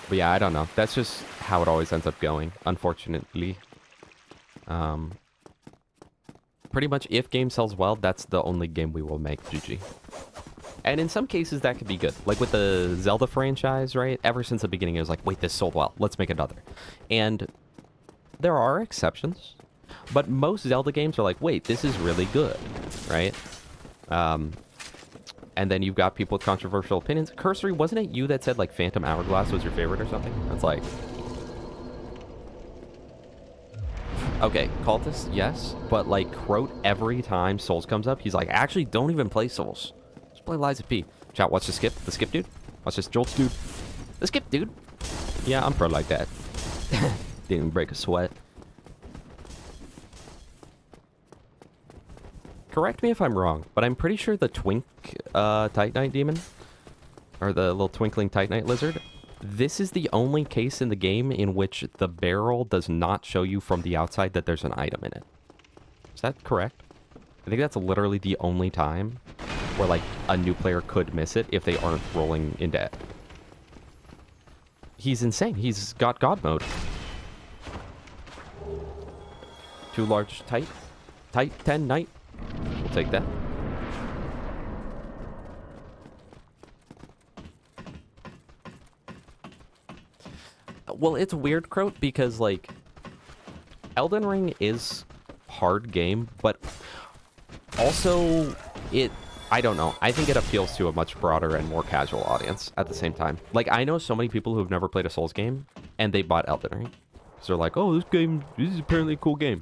yeah, I don't know. That's just how it always ends up going, unfortunately. Pretty much, if game sells well, that's the only game we will make, GG. And in some cases, that could be good. Like with the Zelda franchise, right? Ever since the beginning, it was like, wait, this sold well. Let's make another. And there are exceptions. But most Zelda games are like, wait, this is really good, right? And then you've got people with controversial opinions. Cursory, wasn't it you that said, like, Phantom Hourglass was your favorite or something? That's like... Okay, Cultist, yes. But, like, Croat, every time Souls comes up, he's like, actually, don't even play Souls. Just play Lies of P. Chat, watch the skip. The skip, dude. Watch this Jolts, dude. The skip, dude. Yeah, I'm pro like that. Didn't even break a sweat. Correct me if I'm wrong, but I'm pretty sure the Twink Titanite demon, or the little twinkling Titanite lizard, this is the only case in the game in which the barrel does not show you from the outside that there's an item in it. Is that correct? I think that's literally the only time where, like, a new player could miss it if they aren't rolling in debt. He's insane. He's got God mode. Too large tight 10 knight. We'll take that. Well, it's weird, Croat, because, like, Elden Ring is hard game, but also I don't know. I think it appeals to a much broader and more casual audience at the same time. Like, I know so many people who've never played a Souls game, and they bought Elden Ring. So they're like, oh, this is apparently a cool game.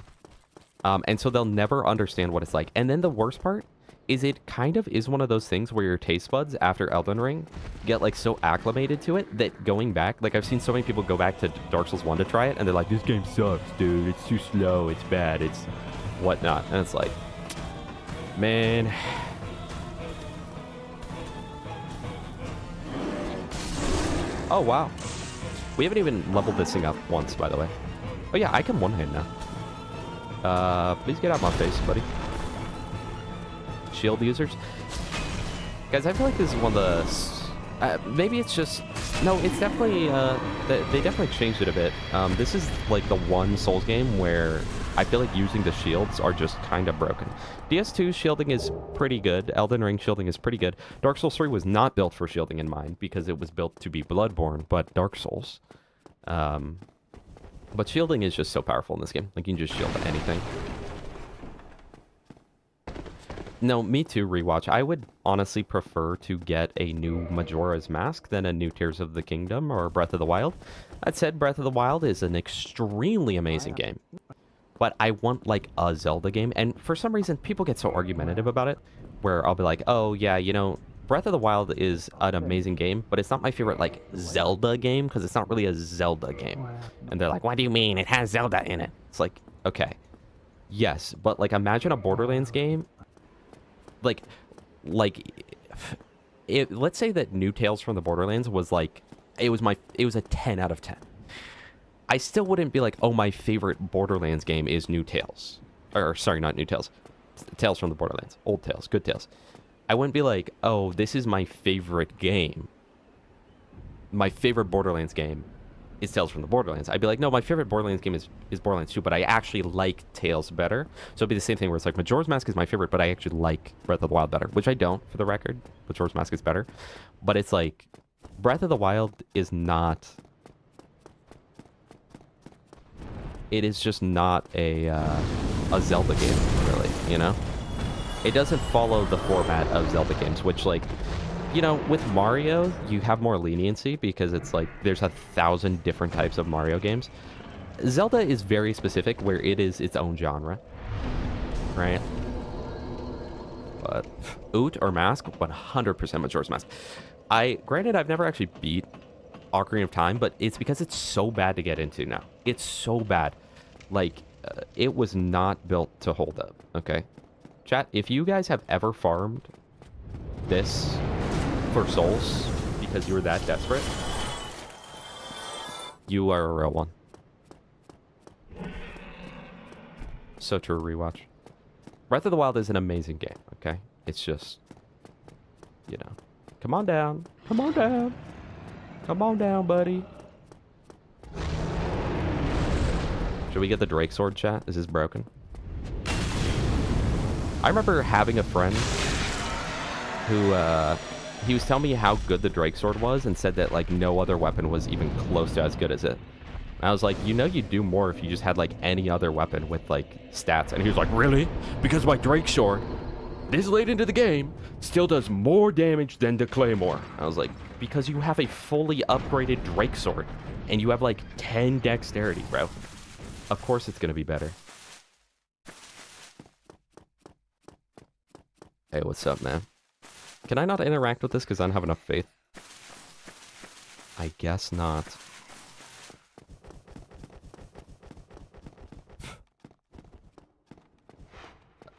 And so they'll never understand what it's like. And then the worst part is it kind of is one of those things where your taste buds after Elden Ring get, like, so acclimated to it that going back, like, I've seen so many people go back to Dark Souls 1 to try it, and they're like, this game sucks, dude. It's too slow. It's bad. It's whatnot. And it's like, man. Oh, wow. We haven't even leveled this thing up once, by the way. Oh, yeah, I can one-hand now. Please get out of my face, buddy. Shield users. Guys, I feel like this is one of the... maybe it's just... No, it's definitely... they definitely changed it a bit. This is, like, the one Souls game where I feel like using the shields are just kind of broken. DS2 shielding is pretty good. Elden Ring shielding is pretty good. Dark Souls 3 was not built for shielding in mind because it was built to be Bloodborne, but Dark Souls. But shielding is just so powerful in this game. Like, you can just shield anything. No, me too, rewatch. I would honestly prefer to get a new Majora's Mask than a new Tears of the Kingdom or Breath of the Wild. That said, Breath of the Wild is an extremely amazing game. But I want, like, a Zelda game. And for some reason, people get so argumentative about it, where I'll be like, oh, yeah, you know, Breath of the Wild is an amazing game, but it's not my favorite, like, Zelda game, because it's not really a Zelda game. And they're like, what do you mean? It has Zelda in it. It's like, okay. Yes, but, like, imagine a Borderlands game. Let's say that New Tales from the Borderlands was, like, it was a 10 out of 10. I still wouldn't be like, oh, my favorite Borderlands game is New Tales. Or, sorry, not New Tales. Tales from the Borderlands. Old Tales. Good Tales. I wouldn't be like, oh, this is my favorite game. My favorite Borderlands game is Tales from the Borderlands. I'd be like, no, my favorite Borderlands game is Borderlands 2, but I actually like Tales better. So it'd be the same thing where it's like, Majora's Mask is my favorite, but I actually like Breath of the Wild better, which I don't, for the record. Majora's Mask is better. But it's like, Breath of the Wild is not... It is just not a Zelda game, really, you know? It doesn't follow the format of Zelda games, which, like, You know, with Mario, you have more leniency because it's like there's 1,000 different types of Mario games. Zelda is very specific where it is its own genre, right? But Oot or Mask, 100% Majora's Mask. Granted, I've never actually beat Ocarina of Time, but it's because it's so bad to get into now. It's so bad. Like, it was not built to hold up, okay? Chat, if you guys have ever farmed this for souls because you were that desperate, you are a real one. So true, rewatch. Breath of the Wild is an amazing game, okay? It's just, you know. Come on down. Come on down. Come on down, buddy. Should we get the Drake Sword, chat? Is this broken? I remember having a friend who, he was telling me how good the Drake Sword was and said that, like, no other weapon was even close to as good as it. I was like, you know you'd do more if you just had, like, any other weapon with, like, stats. And he was like, really? Because my Drake Sword, this late into the game, still does more damage than the Claymore. I was like, because you have a fully upgraded Drake Sword. And you have, like, 10 dexterity, bro. Of course it's gonna be better. Hey, what's up, man? Can I not interact with this because I don't have enough faith? I guess not.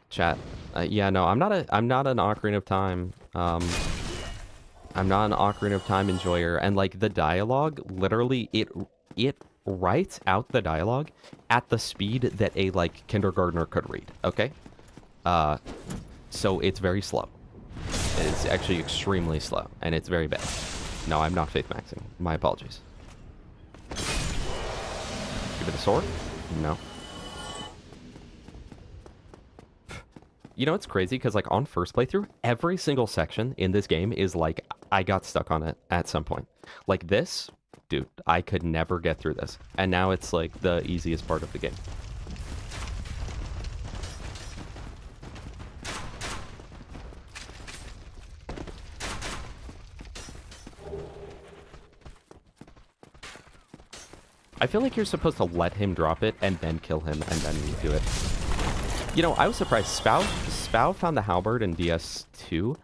Chat. Yeah, no, I'm not an Ocarina of Time. I'm not an Ocarina of Time enjoyer, and like the dialogue, literally, it writes out the dialogue at the speed that a like kindergartner could read. Okay, so it's very slow. It's actually extremely slow, and it's very bad. No, I'm not faith maxing. My apologies. Give it a sword? No. You know, it's crazy because, like, on first playthrough, every single section in this game is, like, I got stuck on it at some point. Like this, dude, I could never get through this. And now it's, like, the easiest part of the game. I feel like you're supposed to let him drop it and then kill him and then you do it. You know, I was surprised. Spow found the halberd in DS2,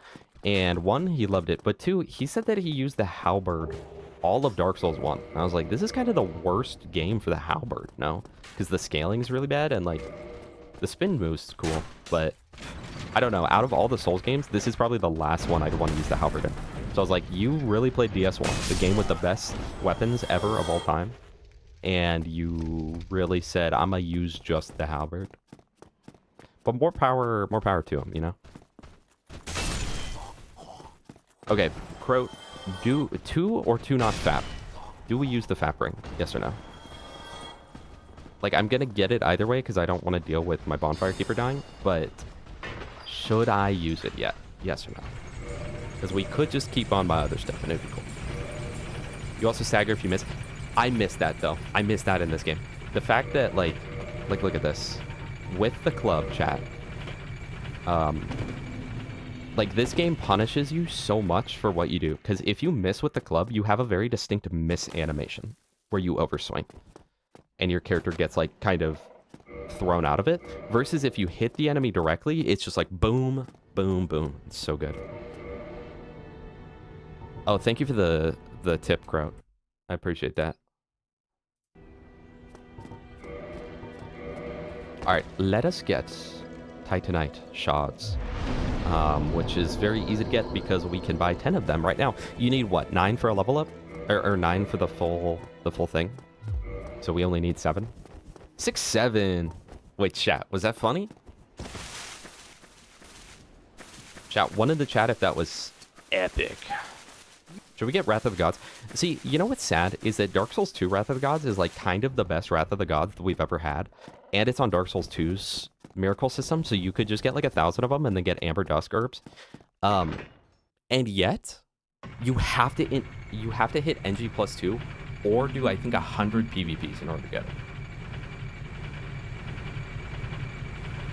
and 1, he loved it, but 2, he said that he used the halberd all of Dark Souls 1. And I was like, this is kind of the worst game for the halberd, no? Because the scaling is really bad, and like, the spin move's cool, but I don't know. Out of all the Souls games, this is probably the last one I'd want to use the halberd in. So I was like, you really played DS1, the game with the best weapons ever of all time, and you really said, I'm gonna use just the halberd. But more power to him, you know? Okay, Crow, do 2 or 2 not FAP? Do we use the FAP ring? Yes or no? Like, I'm gonna get it either way because I don't want to deal with my Bonfire Keeper dying, but should I use it yet? Yes or no? Because we could just keep on my other stuff and it'd be cool. You also stagger if you miss. I missed that, though. I missed that in this game. The fact that, like, look at this. With the club, chat, like, this game punishes you so much for what you do, because if you miss with the club, you have a very distinct miss animation where you overswing and your character gets, like, kind of thrown out of it, versus if you hit the enemy directly, it's just like boom, boom, boom. It's so good. Oh, thank you for the tip, Crow. I appreciate that. Alright, let us get Titanite shards, which is very easy to get because we can buy 10 of them right now. You need, what, 9 for a level up? Or 9 for the full thing? So we only need 7? 6, 7! Wait, chat, was that funny? Chat, one in the chat if that was epic. Should we get Wrath of the Gods? See, you know what's sad? Is that Dark Souls 2 Wrath of the Gods is like kind of the best Wrath of the Gods that we've ever had. And it's on Dark Souls 2's miracle system, so you could just get like 1,000 of them and then get Amber Dusk Herbs. And yet, you have to hit NG +2 or do, I think, 100 PvPs in order to get it.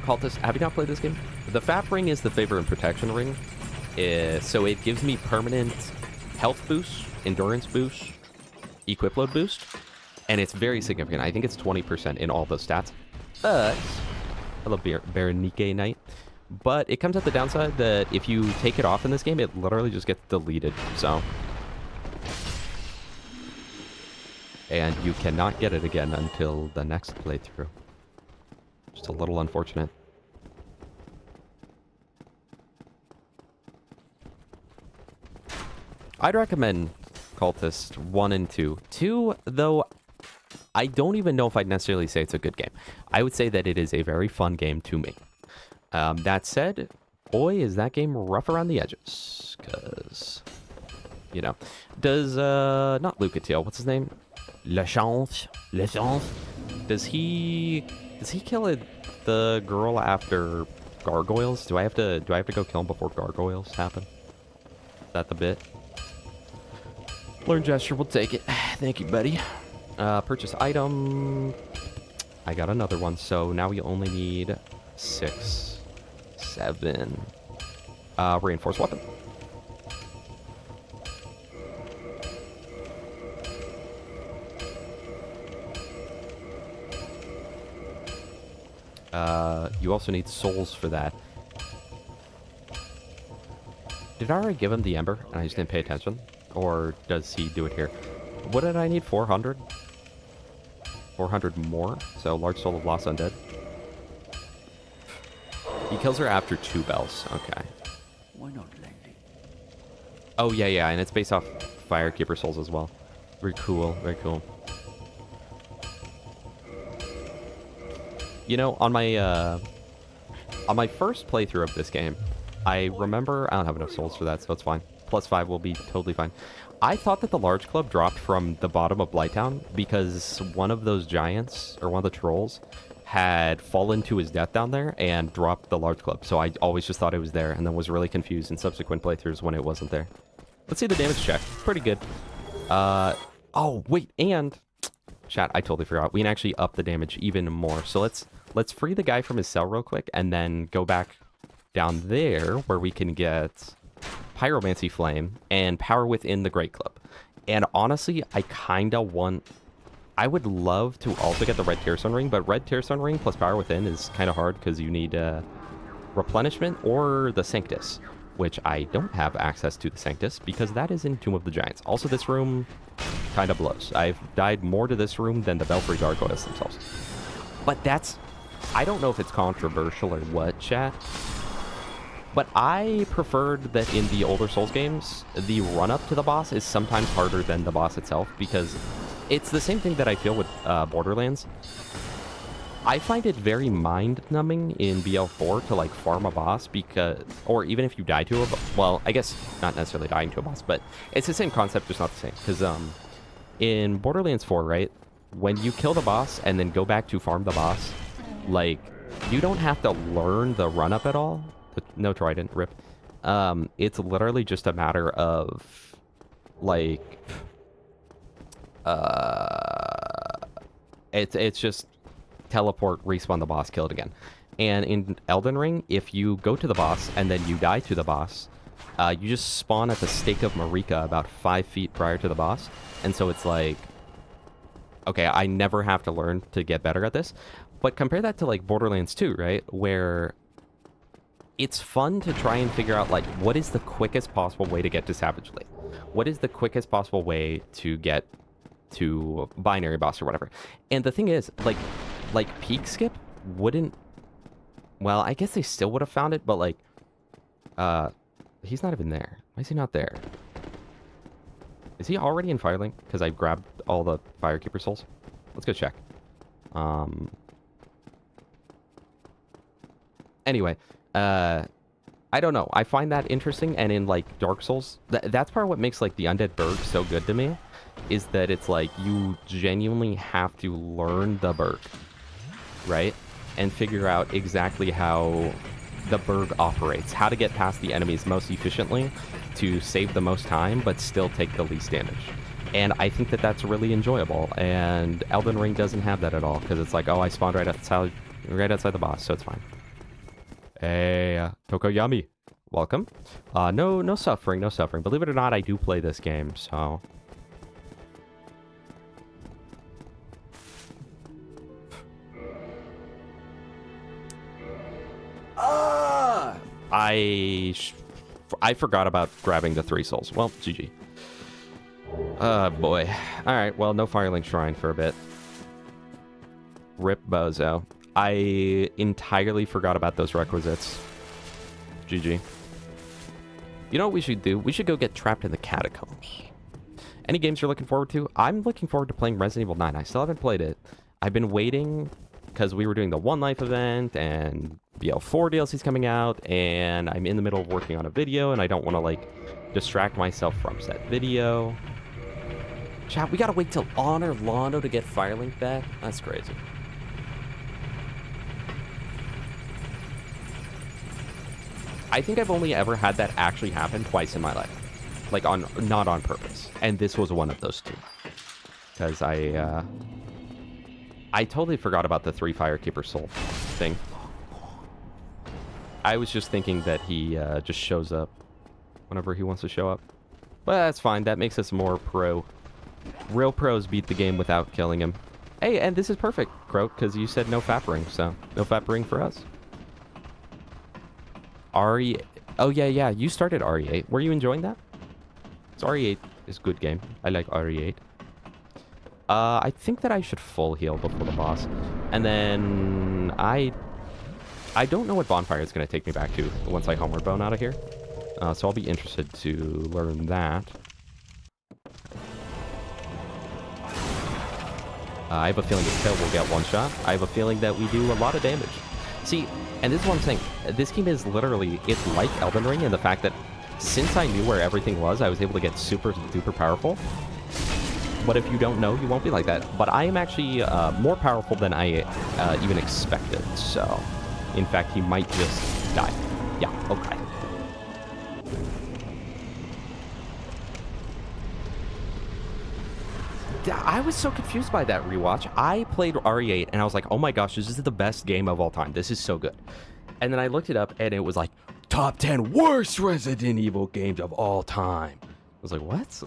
Cultist, have you not played this game? The FAP ring is the favor and protection ring. So it gives me permanent health boost, endurance boost, equip load boost, and it's very significant. I think it's 20% in all those stats. But hello, Baronike Knight. But it comes at the downside that if you take it off in this game, it literally just gets deleted. So, and you cannot get it again until the next playthrough. Just a little unfortunate. I'd recommend Cultist 1 and 2. 2, though, I don't even know if I'd necessarily say it's a good game. I would say that it is a very fun game to me. That said, boy, is that game rough around the edges. Because, you know, does, not Lucatiel, what's his name? Lachance? Does he kill the girl after gargoyles? Do I have to go kill him before gargoyles happen? Is that the bit? Learn gesture, we'll take it. Thank you, buddy. Purchase item. I got another one, so now we only need 6, 7. Reinforced weapon. You also need souls for that. Did I already give him the ember and I just didn't pay attention? Or does he do it here? What did I need? 400? 400 more? So, large soul of lost undead. He kills her after 2 bells. Okay. Why not, lady? Oh, yeah, and it's based off Firekeeper souls as well. Very cool, very cool. You know, on my first playthrough of this game, I remember... I don't have enough souls for that, so it's fine. +5 will be totally fine. I thought that the large club dropped from the bottom of Blighttown because one of those giants, or one of the trolls, had fallen to his death down there and dropped the large club. So I always just thought it was there and then was really confused in subsequent playthroughs when it wasn't there. Let's see the damage check. Pretty good. Oh, wait, and... Chat, I totally forgot. We can actually up the damage even more. So let's free the guy from his cell real quick and then go back down there where we can get... Pyromancy Flame, and Power Within the Great Club. And honestly, I would love to also get the Red Tearstone Ring, but Red Tearstone Ring plus Power Within is kind of hard because you need Replenishment or the Sanctus, which I don't have access to the Sanctus because that is in Tomb of the Giants. Also, this room kind of blows. I've died more to this room than the Belfry Gargoyles themselves. But I don't know if it's controversial or what, chat. But I preferred that in the older Souls games, the run-up to the boss is sometimes harder than the boss itself, because it's the same thing that I feel with Borderlands. I find it very mind-numbing in BL4 to, like, farm a boss, or even if you die to a boss, well, I guess not necessarily dying to a boss, but it's the same concept, just not the same, because in Borderlands 4, right, when you kill the boss and then go back to farm the boss, like, you don't have to learn the run-up at all. No trident, rip. It's literally just a matter of, like, it's just teleport, respawn the boss, kill it again. And in Elden Ring, if you go to the boss and then you die to the boss, you just spawn at the Stake of Marika about 5 feet prior to the boss. And so it's like, okay, I never have to learn to get better at this. But compare that to, like, Borderlands 2, right? Where... it's fun to try and figure out, like, what is the quickest possible way to get to Savage Lake? What is the quickest possible way to get to Binary Boss or whatever? And the thing is, like Peak Skip wouldn't... well, I guess they still would have found it, but, like, he's not even there. Why is he not there? Is he already in Firelink? Because I grabbed all the Firekeeper souls. Let's go check. Anyway... I don't know. I find that interesting, and in, like, Dark Souls, that's part of what makes, like, the Undead Burg so good to me, is that it's, like, you genuinely have to learn the Burg, right? And figure out exactly how the Burg operates, how to get past the enemies most efficiently to save the most time, but still take the least damage. And I think that that's really enjoyable, and Elden Ring doesn't have that at all, because it's like, oh, I spawned right outside the boss, so it's fine. Hey, Tokoyami, welcome. No suffering, no suffering. Believe it or not, I do play this game, so... I forgot about grabbing the 3 souls. Well, GG. Boy. Alright, well, no Firelink Shrine for a bit. Rip Bozo. I entirely forgot about those requisites. GG. You know what we should do? We should go get trapped in the catacombs. Any games you're looking forward to? I'm looking forward to playing Resident Evil 9. I still haven't played it. I've been waiting because we were doing the One Life event and BL4 DLC's coming out, and I'm in the middle of working on a video, and I don't want to, like, distract myself from said video. Chat, we gotta wait till Anor Londo to get Firelink back? That's crazy. I think I've only ever had that actually happen twice in my life. Like, not on purpose. And this was one of those 2. Because I totally forgot about the 3 Firekeeper soul thing. I was just thinking that he just shows up whenever he wants to show up. But that's fine. That makes us more pro. Real pros beat the game without killing him. Hey, and this is perfect, Croak, because you said no fappering, so no fappering for us. RE... Oh, yeah, you started RE8. Were you enjoying that? So RE8 is a good game. I like RE8. I think that I should full heal before the boss. And then I don't know what bonfire is going to take me back to once I homeward bone out of here. So I'll be interested to learn that. I have a feeling this tail will get one shot. I have a feeling that we do a lot of damage. See, and this is what I'm saying. This game is literally, it's like Elden Ring in the fact that since I knew where everything was, I was able to get super duper powerful. But if you don't know, you won't be like that. But I am actually more powerful than I even expected. So, in fact, he might just die. Yeah, okay. I was so confused by that rewatch. I played RE8 and I was like, oh my gosh, this is the best game of all time. This is so good. And then I looked it up and it was like, top 10 worst Resident Evil games of all time. I was like, what?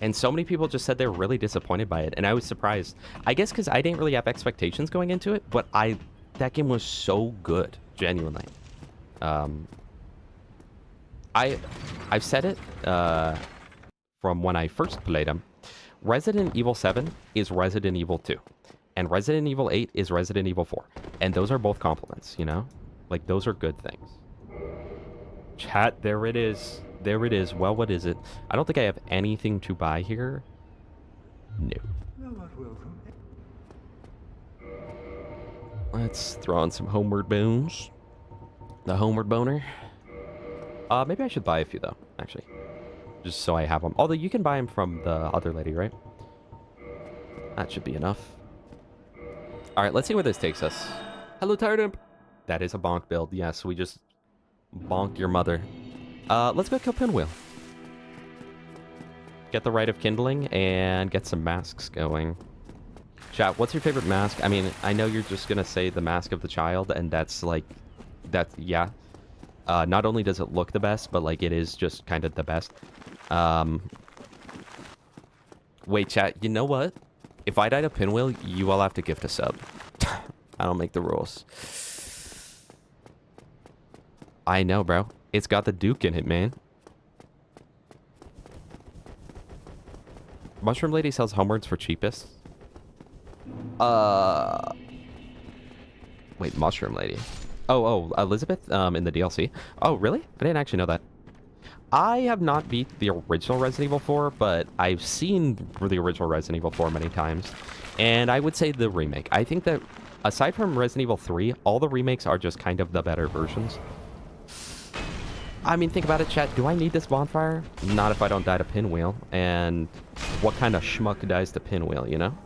And so many people just said they were really disappointed by it. And I was surprised. I guess because I didn't really have expectations going into it, but that game was so good, genuinely. I've said it, from when I first played them. Resident Evil 7 is Resident Evil 2. And Resident Evil 8 is Resident Evil 4. And those are both compliments, you know? Like, those are good things. Chat, there it is. There it is. Well, what is it? I don't think I have anything to buy here. No. Let's throw on some homeward bones. The homeward boner. Maybe I should buy a few, though, actually. Just so I have them. Although you can buy them from the other lady, right? That should be enough. Alright, let's see where this takes us. Hello, Tired Imp. That is a bonk build. Yes, we just bonked your mother. Let's go kill Pinwheel. Get the Rite of Kindling and get some masks going. Chat, what's your favorite mask? I mean, I know you're just gonna say the Mask of the Child, and that's like... yeah. Not only does it look the best, but like it is just kind of the best. Wait, chat, you know what? If I die to Pinwheel, you all have to gift a sub. I don't make the rules. I know, bro. It's got the Duke in it, man. Mushroom Lady sells homewards for cheapest. Wait, Mushroom Lady. Oh, Elizabeth, in the DLC. Oh, really? I didn't actually know that. I have not beat the original Resident Evil 4, but I've seen the original Resident Evil 4 many times. And I would say the remake. I think that, aside from Resident Evil 3, all the remakes are just kind of the better versions. I mean, think about it, chat. Do I need this bonfire? Not if I don't die to Pinwheel. And what kind of schmuck dies to Pinwheel, you know?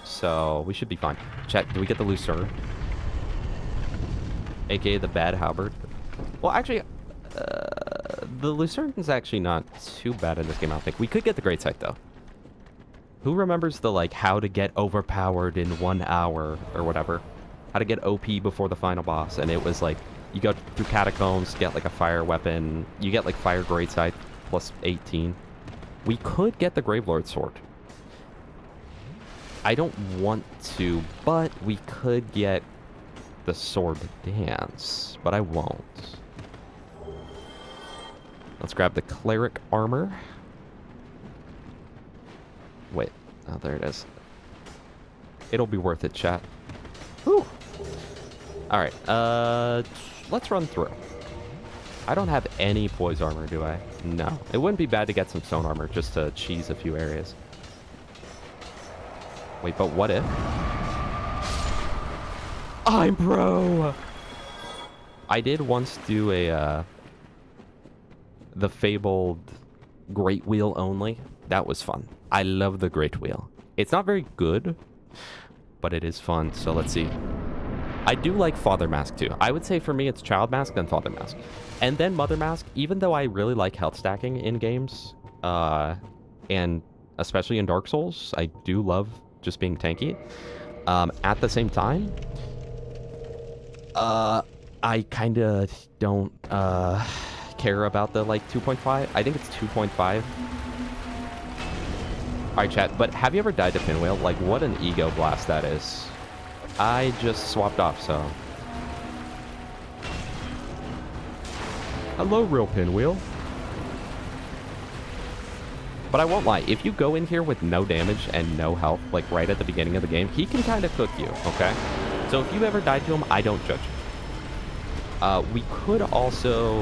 So, we should be fine. Chat, do we get the Lucerne? AKA the Bad Halberd. Well, actually, the Lucerne's actually not too bad in this game, I don't think. We could get the Great Sight, though. Who remembers the, like, how to get overpowered in 1 hour or whatever? How to get OP before the final boss, and it was, like, You go through catacombs, get like a fire weapon. You get like fire great side plus 18. We could get the Gravelord sword. I don't want to, but we could get the sword dance, but I won't. Let's grab the cleric armor. Wait, oh, there it is. It'll be worth it, chat. Whew. All right, let's run through. I don't have any poise armor, do I? No. It wouldn't be bad to get some stone armor just to cheese a few areas. Wait, but what if? I'm pro! I did once do a, the fabled Great Wheel only. That was fun. I love the Great Wheel. It's not very good, but it is fun. So let's see. I do like Father Mask too. I would say for me it's Child Mask, then Father Mask. And then Mother Mask, even though I really like health stacking in games, and especially in Dark Souls, I do love just being tanky. At the same time, I kind of don't care about the like 2.5. I think it's 2.5. Alright, chat, but have you ever died to Pinwheel? Like, what an ego blast that is. I just swapped off, so. Hello, real Pinwheel. But I won't lie, if you go in here with no damage and no health, like right at the beginning of the game, he can kind of cook you, okay? So if you've ever died to him, I don't judge you. We could also...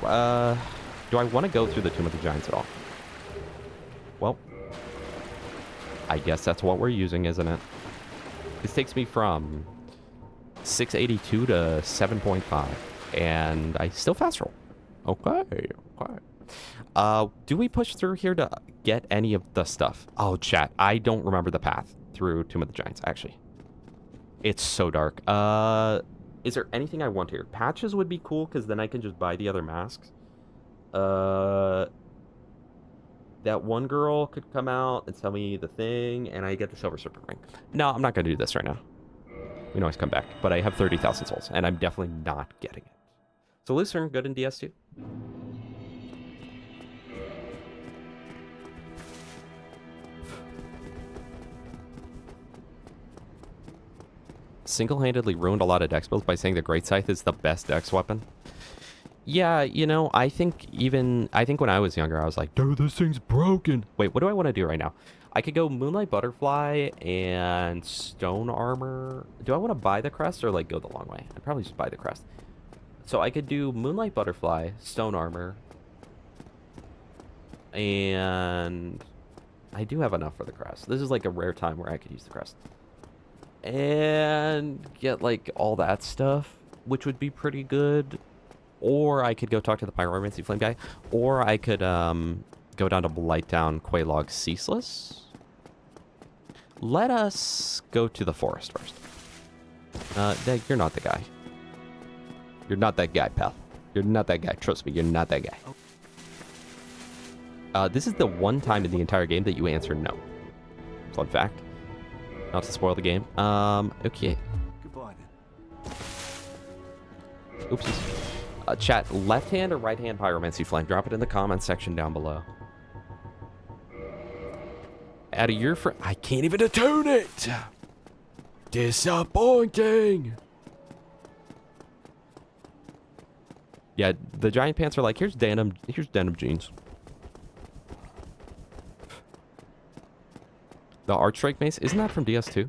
do I want to go through the Tomb of the Giants at all? Well, I guess that's what we're using, isn't it? This takes me from 682 to 7.5, and I still fast roll. Okay, okay. Do we push through here to get any of the stuff? Oh, chat, I don't remember the path through Tomb of the Giants, actually. It's so dark. Is there anything I want here? Patches would be cool, because then I can just buy the other masks. That one girl could come out and tell me the thing, and I get the Silver Serpent Ring. No, I'm not going to do this right now. We can always come back. But I have 30,000 souls, and I'm definitely not getting it. So Lucerne, good in DS2. Single-handedly ruined a lot of dex builds by saying the Great Scythe is the best dex weapon. Yeah, you know, I think when I was younger, I was like, dude, this thing's broken. Wait, what do I want to do right now? I could go Moonlight Butterfly and Stone Armor. Do I want to buy the crest or, like, go the long way? I'd probably just buy the crest. So I could do Moonlight Butterfly, Stone Armor, and I do have enough for the crest. This is, like, a rare time where I could use the crest. And get, like, all that stuff, which would be pretty good. Or I could go talk to the Pyromancy Flame guy. Or I could go down to Blighttown, Quelaag, Ceaseless. Let us go to the forest first. Dag, you're not the guy. You're not that guy, pal. You're not that guy. Trust me, you're not that guy. This is the one time in the entire game that you answer no. Fun fact. Not to spoil the game. Okay. Goodbye then. Oopsies. Chat, left hand or right hand Pyromancy Flame? Drop it in the comments section down below. Out of your I can't even attune it! Disappointing! Yeah, the giant pants are like, here's denim jeans. The Archstrike Mace, isn't that from DS2?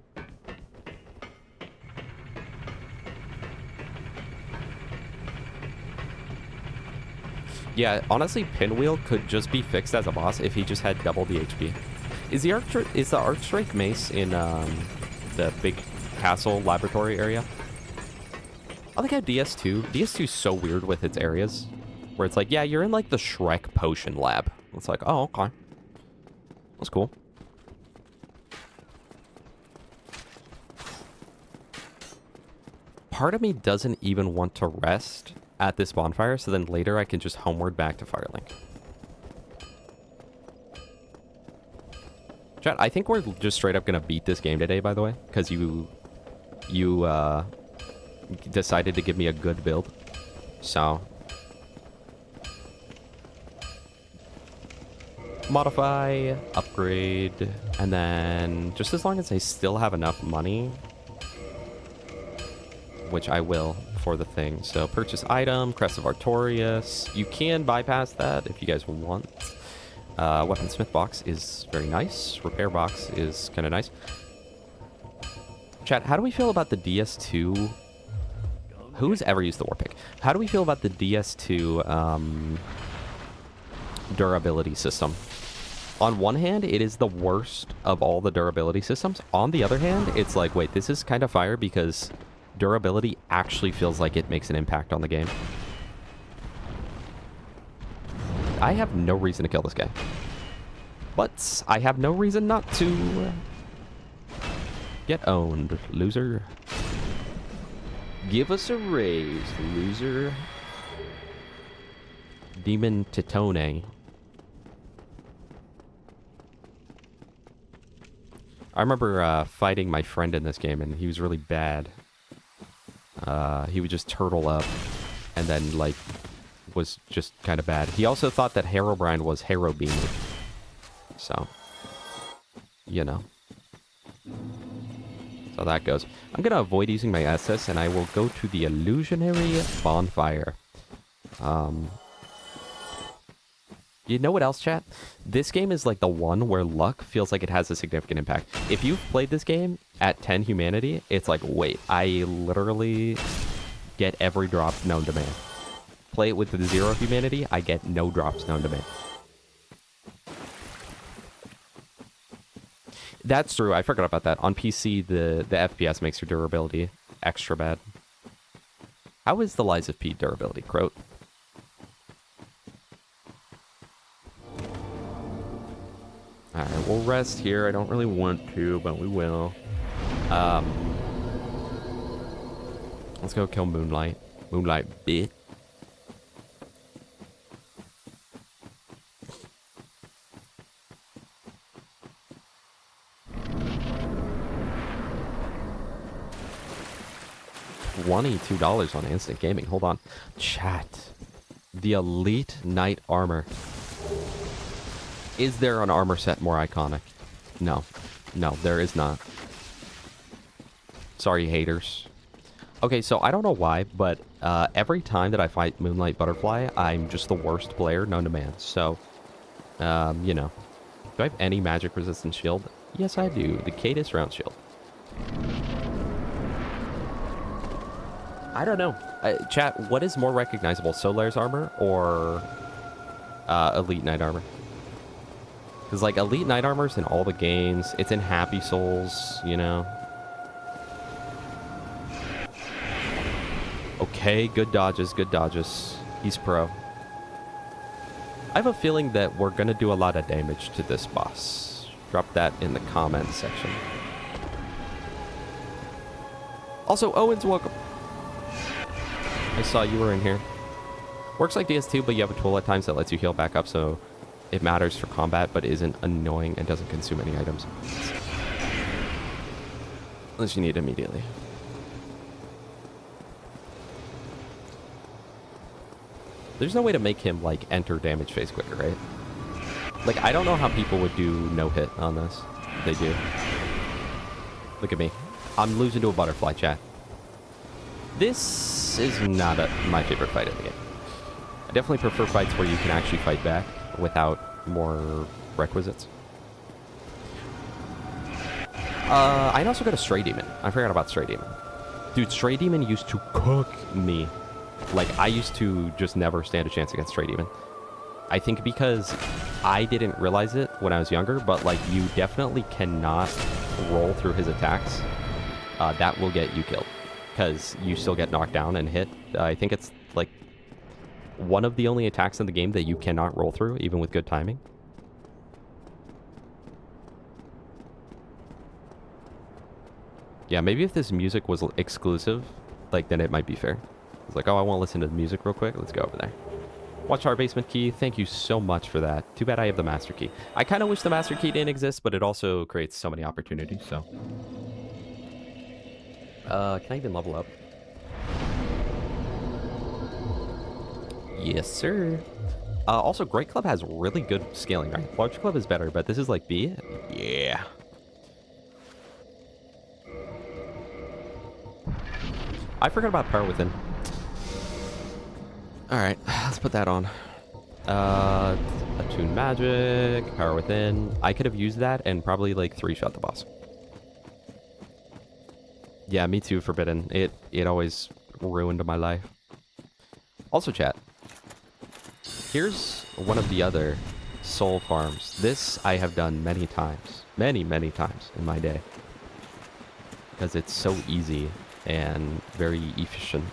Yeah, honestly, Pinwheel could just be fixed as a boss if he just had double the HP. Is the Archstrike Mace in the big castle laboratory area? I like how DS2 is so weird with its areas, where it's like, yeah, you're in like the Shrek potion lab. It's like, oh, okay, that's cool. Part of me doesn't even want to rest at this bonfire, so then later I can just homeward back to Firelink. Chat, I think we're just straight up gonna beat this game today, by the way, because you decided to give me a good build. So modify, upgrade, and then just as long as I still have enough money, which I will for the thing. So purchase item, Crest of Artorias. You can bypass that if you guys want. Weaponsmith box is very nice. Repair box is kind of nice. Chat, how do we feel about the DS2? Who's ever used the war pick? How do we feel about the DS2 durability system? On one hand, it is the worst of all the durability systems. On the other hand, it's like, wait, this is kind of fire because durability actually feels like it makes an impact on the game. I have no reason to kill this guy. But I have no reason not to get owned, loser. Give us a raise, loser. Demon Titone. I remember fighting my friend in this game, and he was really bad. He would just turtle up, and then, like, was just kind of bad. He also thought that Herobrine was Beam. So, you know. So that goes. I'm going to avoid using my SS, and I will go to the Illusionary Bonfire. You know what else, chat? This game is like the one where luck feels like it has a significant impact. If you've played this game at 10 humanity, it's like, wait, I literally get every drop known to man. Play it with the 0 humanity, I get no drops known to man. That's true, I forgot about that. On PC, the FPS makes your durability extra bad. How is the Lies of P durability, Croat? Alright, we'll rest here. I don't really want to, but we will. Let's go kill Moonlight. Moonlight bit. $22 on Instant Gaming. Hold on. Chat. The Elite Knight Armor. Is there an armor set more iconic? No. No, there is not. Sorry, haters. Okay, so I don't know why, but every time that I fight Moonlight Butterfly, I'm just the worst player known to man. So, you know. Do I have any magic resistant shield? Yes, I do. The Cadus round shield. I don't know. Chat, what is more recognizable? Solar's armor or Elite Knight armor? Because, like, Elite Knight armor's in all the games. It's in Happy Souls, you know? Okay, good dodges, good dodges. He's pro. I have a feeling that we're going to do a lot of damage to this boss. Drop that in the comments section. Also, Owens, welcome. I saw you were in here. Works like DS2, but you have a tool at times that lets you heal back up, so it matters for combat, but isn't annoying and doesn't consume any items. Unless you need it immediately. There's no way to make him, like, enter damage phase quicker, right? Like, I don't know how people would do no-hit on this. They do. Look at me. I'm losing to a butterfly, chat. This is not my favorite fight in the game. I definitely prefer fights where you can actually fight back without more requisites. I also got a Stray Demon. I forgot about Stray Demon. Dude, Stray Demon used to cook me. Like, I used to just never stand a chance against Stray Demon. I think because I didn't realize it when I was younger, but, like, you definitely cannot roll through his attacks. That will get you killed. Because you still get knocked down and hit. I think it's, like, one of the only attacks in the game that you cannot roll through, even with good timing. Yeah, maybe if this music was exclusive, like, then it might be fair. It's like, oh, I want to listen to the music real quick. Let's go over there. Watch our basement key. Thank you so much for that. Too bad I have the master key. I kind of wish the master key didn't exist, but it also creates so many opportunities, so. Can I even level up? Yes, sir. Also, Great Club has really good scaling, right? Large Club is better, but this is like B? Yeah. I forgot about Power Within. Alright, let's put that on. Attune Magic, Power Within. I could have used that and probably like 3-shot the boss. Yeah, me too, Forbidden. It always ruined my life. Also, chat. Here's one of the other soul farms. This I have done many times. Many, many times in my day. Because it's so easy and very efficient.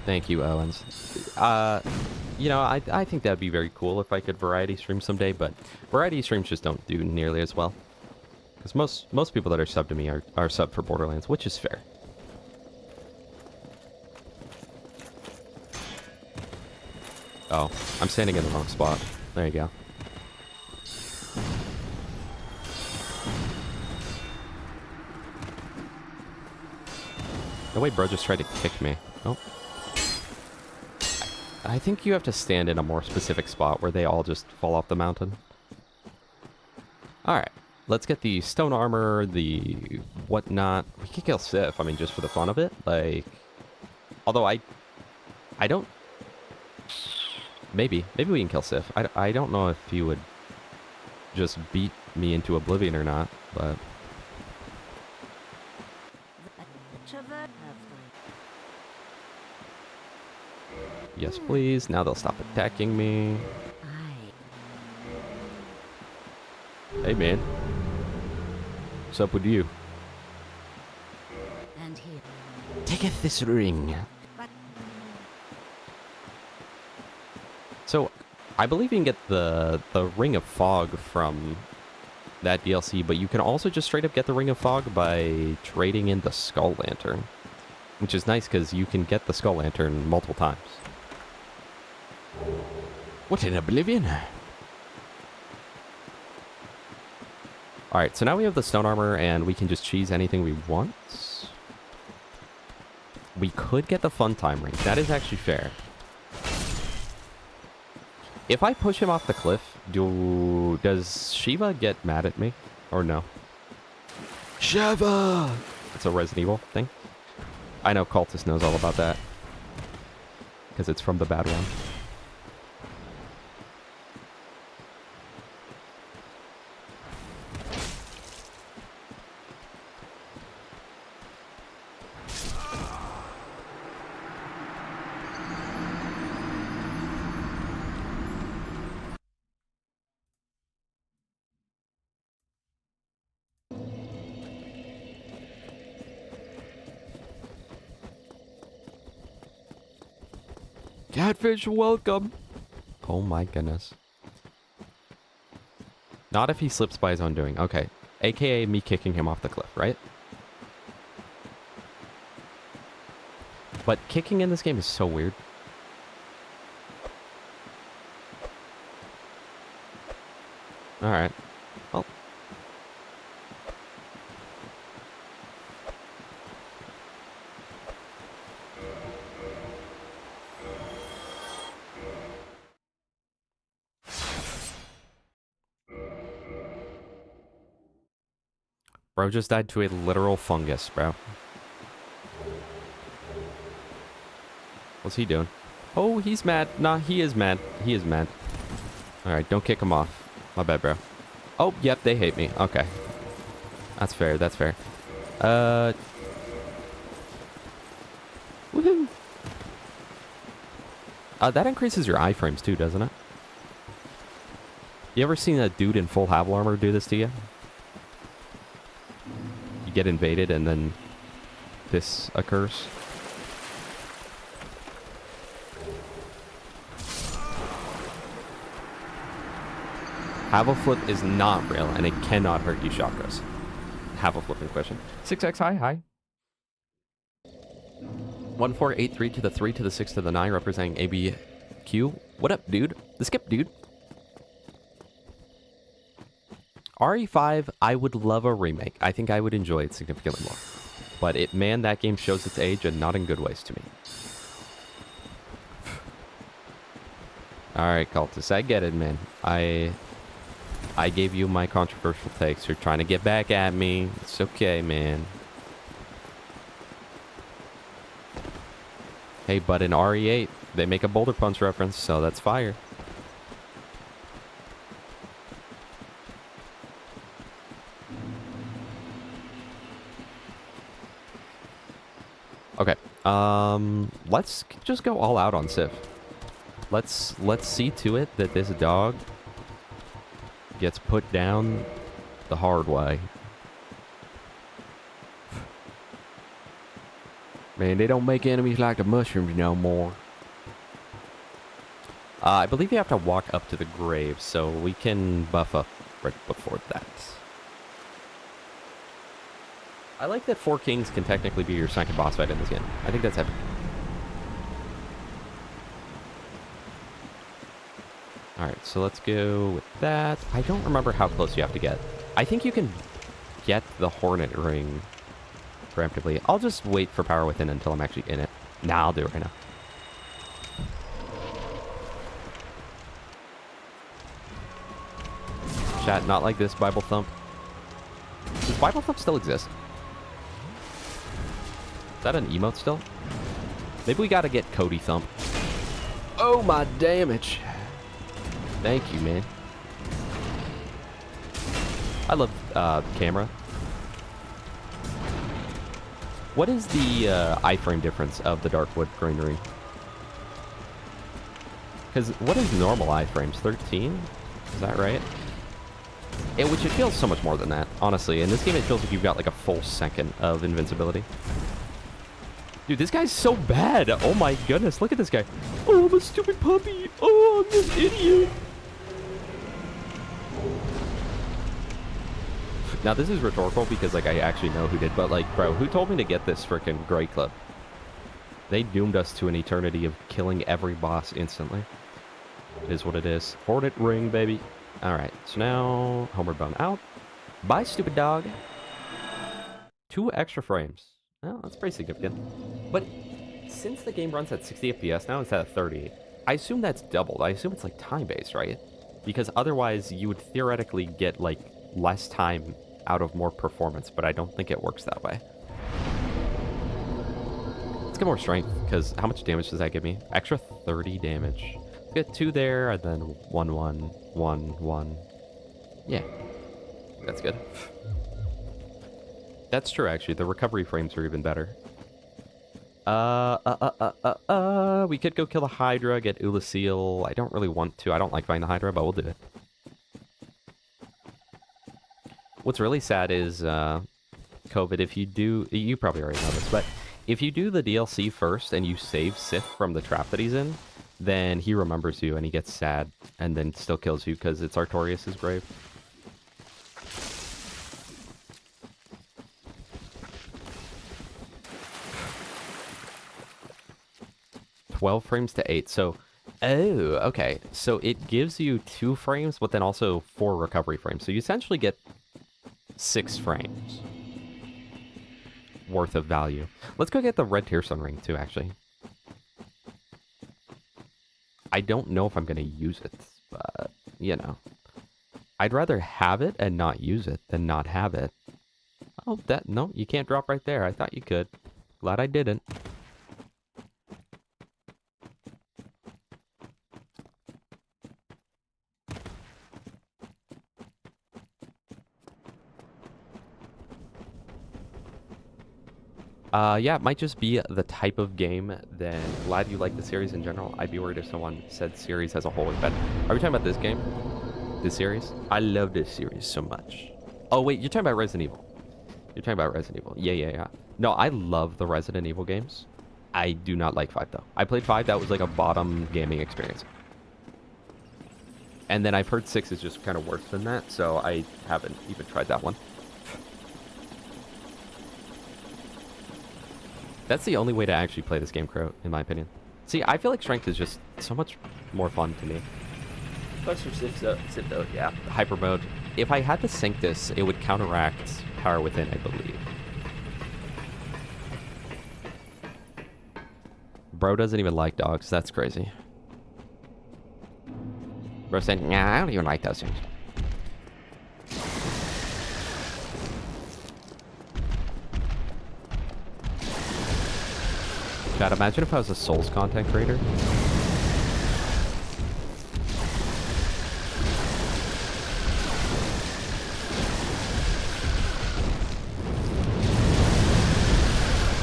Thank you, Owens. You know, I think that'd be very cool if I could variety stream someday, but variety streams just don't do nearly as well. Because most people that are subbed to me are subbed for Borderlands, which is fair. Oh, I'm standing in the wrong spot. There you go. No way, bro just tried to kick me. Oh. I think you have to stand in a more specific spot where they all just fall off the mountain. Alright. Let's get the stone armor, the whatnot. We could kill Sif, I mean, just for the fun of it. Like, although I don't... Maybe we can kill Sif. I don't know if he would just beat me into oblivion or not, but... Yes, please. Now they'll stop attacking me. Hey, man. What's up with you? And here. Taketh this ring. So, I believe you can get the Ring of Fog from that DLC, but you can also just straight up get the Ring of Fog by trading in the Skull Lantern. Which is nice because you can get the Skull Lantern multiple times. What in oblivion? Alright, so now we have the stone armor and we can just cheese anything we want. We could get the fun time ring. That is actually fair. If I push him off the cliff, does Shiva get mad at me? Or no? Shiva! It's a Resident Evil thing. I know Cultist knows all about that. Because it's from the bad one. Catfish, welcome. Oh my goodness. Not if he slips by his own doing. Okay. AKA me kicking him off the cliff, right? But kicking in this game is so weird. Alright. Well. Bro just died to a literal fungus, bro. What's he doing? Oh, he's mad. Nah, he is mad. He is mad. Alright, don't kick him off. My bad, bro. Oh, yep, they hate me. Okay. That's fair, that's fair. Woohoo! That increases your iframes too, doesn't it? You ever seen a dude in full Havel armor do this to you? You get invaded and then this occurs. Havel flip is not real and it cannot hurt you, chakras. Havel flipping question. 6x hi. 1483 to the 3 to the 6 to the 9 representing ABQ. What up, dude? The skip, dude. RE5, I would love a remake. I think I would enjoy it significantly more. But man, that game shows its age and not in good ways to me. Alright, Cultist, I get it, man. I gave you my controversial takes. You're trying to get back at me. It's okay, man. Hey, but in RE8, they make a Boulder Punch reference, so that's fire. Okay, let's just go all out on Civ. Let's see to it that this dog gets put down the hard way. Man, they don't make enemies like the mushrooms no more. I believe you have to walk up to the grave, so we can buff up right before that. I like that 4 Kings can technically be your second boss fight in this game. I think that's epic. Alright, so let's go with that. I don't remember how close you have to get. I think you can get the Hornet Ring preemptively. I'll just wait for Power Within until I'm actually in it. Nah, I'll do it right now. Chat, not like this, Bible Thump. Does Bible Thump still exist? Is that an emote still? Maybe we gotta get Cody Thump. Oh, my damage. Thank you, man. I love camera. What is the iframe difference of the Darkwood Greenery? Because what is normal iframes? 13? Is that right? Which it feels so much more than that, honestly. In this game, it feels like you've got like a full second of invincibility. Dude, this guy's so bad. Oh my goodness, look at this guy. Oh, I'm a stupid puppy. Oh, I'm this idiot. Now, this is rhetorical because, like, I actually know who did, but, like, bro, who told me to get this freaking Great Club? They doomed us to an eternity of killing every boss instantly. It is what it is. Hornet Ring, baby. Alright, so now, Homeward Bound out. Bye, stupid dog. 2 extra frames. Well, that's pretty significant. But since the game runs at 60 FPS now instead of 30, I assume that's doubled. I assume it's, like, time-based, right? Because otherwise, you would theoretically get, like, less time out of more performance, but I don't think it works that way. Let's get more strength, because how much damage does that give me? Extra 30 damage. Let's get 2 there, and then 1, 1, 1, 1. Yeah, that's good. That's true, actually. The recovery frames are even better. We could go kill the Hydra, get Ulasil. I don't really want to. I don't like fighting the Hydra, but we'll do it. What's really sad is, COVID, if you do... You probably already know this, but if you do the DLC first and you save Sith from the trap that he's in, then he remembers you and he gets sad and then still kills you because it's Artorias' grave. $12 frames to 8, so... Oh, okay. So it gives you 2 frames, but then also 4 recovery frames. So you essentially get 6 frames worth of value. Let's go get the Red Tearstone Ring, too, actually. I don't know if I'm going to use it, but, you know. I'd rather have it and not use it than not have it. Oh, no, you can't drop right there. I thought you could. Glad I didn't. Yeah, it might just be the type of game. Then glad you like the series in general. I'd be worried if someone said series as a whole was bad. Are we talking about this game? This series? I love this series so much. Oh, wait, you're talking about Resident Evil. You're talking about Resident Evil. Yeah. No, I love the Resident Evil games. I do not like 5, though. I played 5. That was like a bottom gaming experience. And then I've heard 6 is just kind of worse than that, so I haven't even tried that one. That's the only way to actually play this game, Crow, in my opinion. See, I feel like Strength is just so much more fun to me. Plus for Civ, yeah. Hyper mode. if I had to sync this, it would counteract Power Within, I believe. Bro doesn't even like dogs. That's crazy. Bro said, nah, I don't even like those things. Chad, imagine if I was a Souls content creator.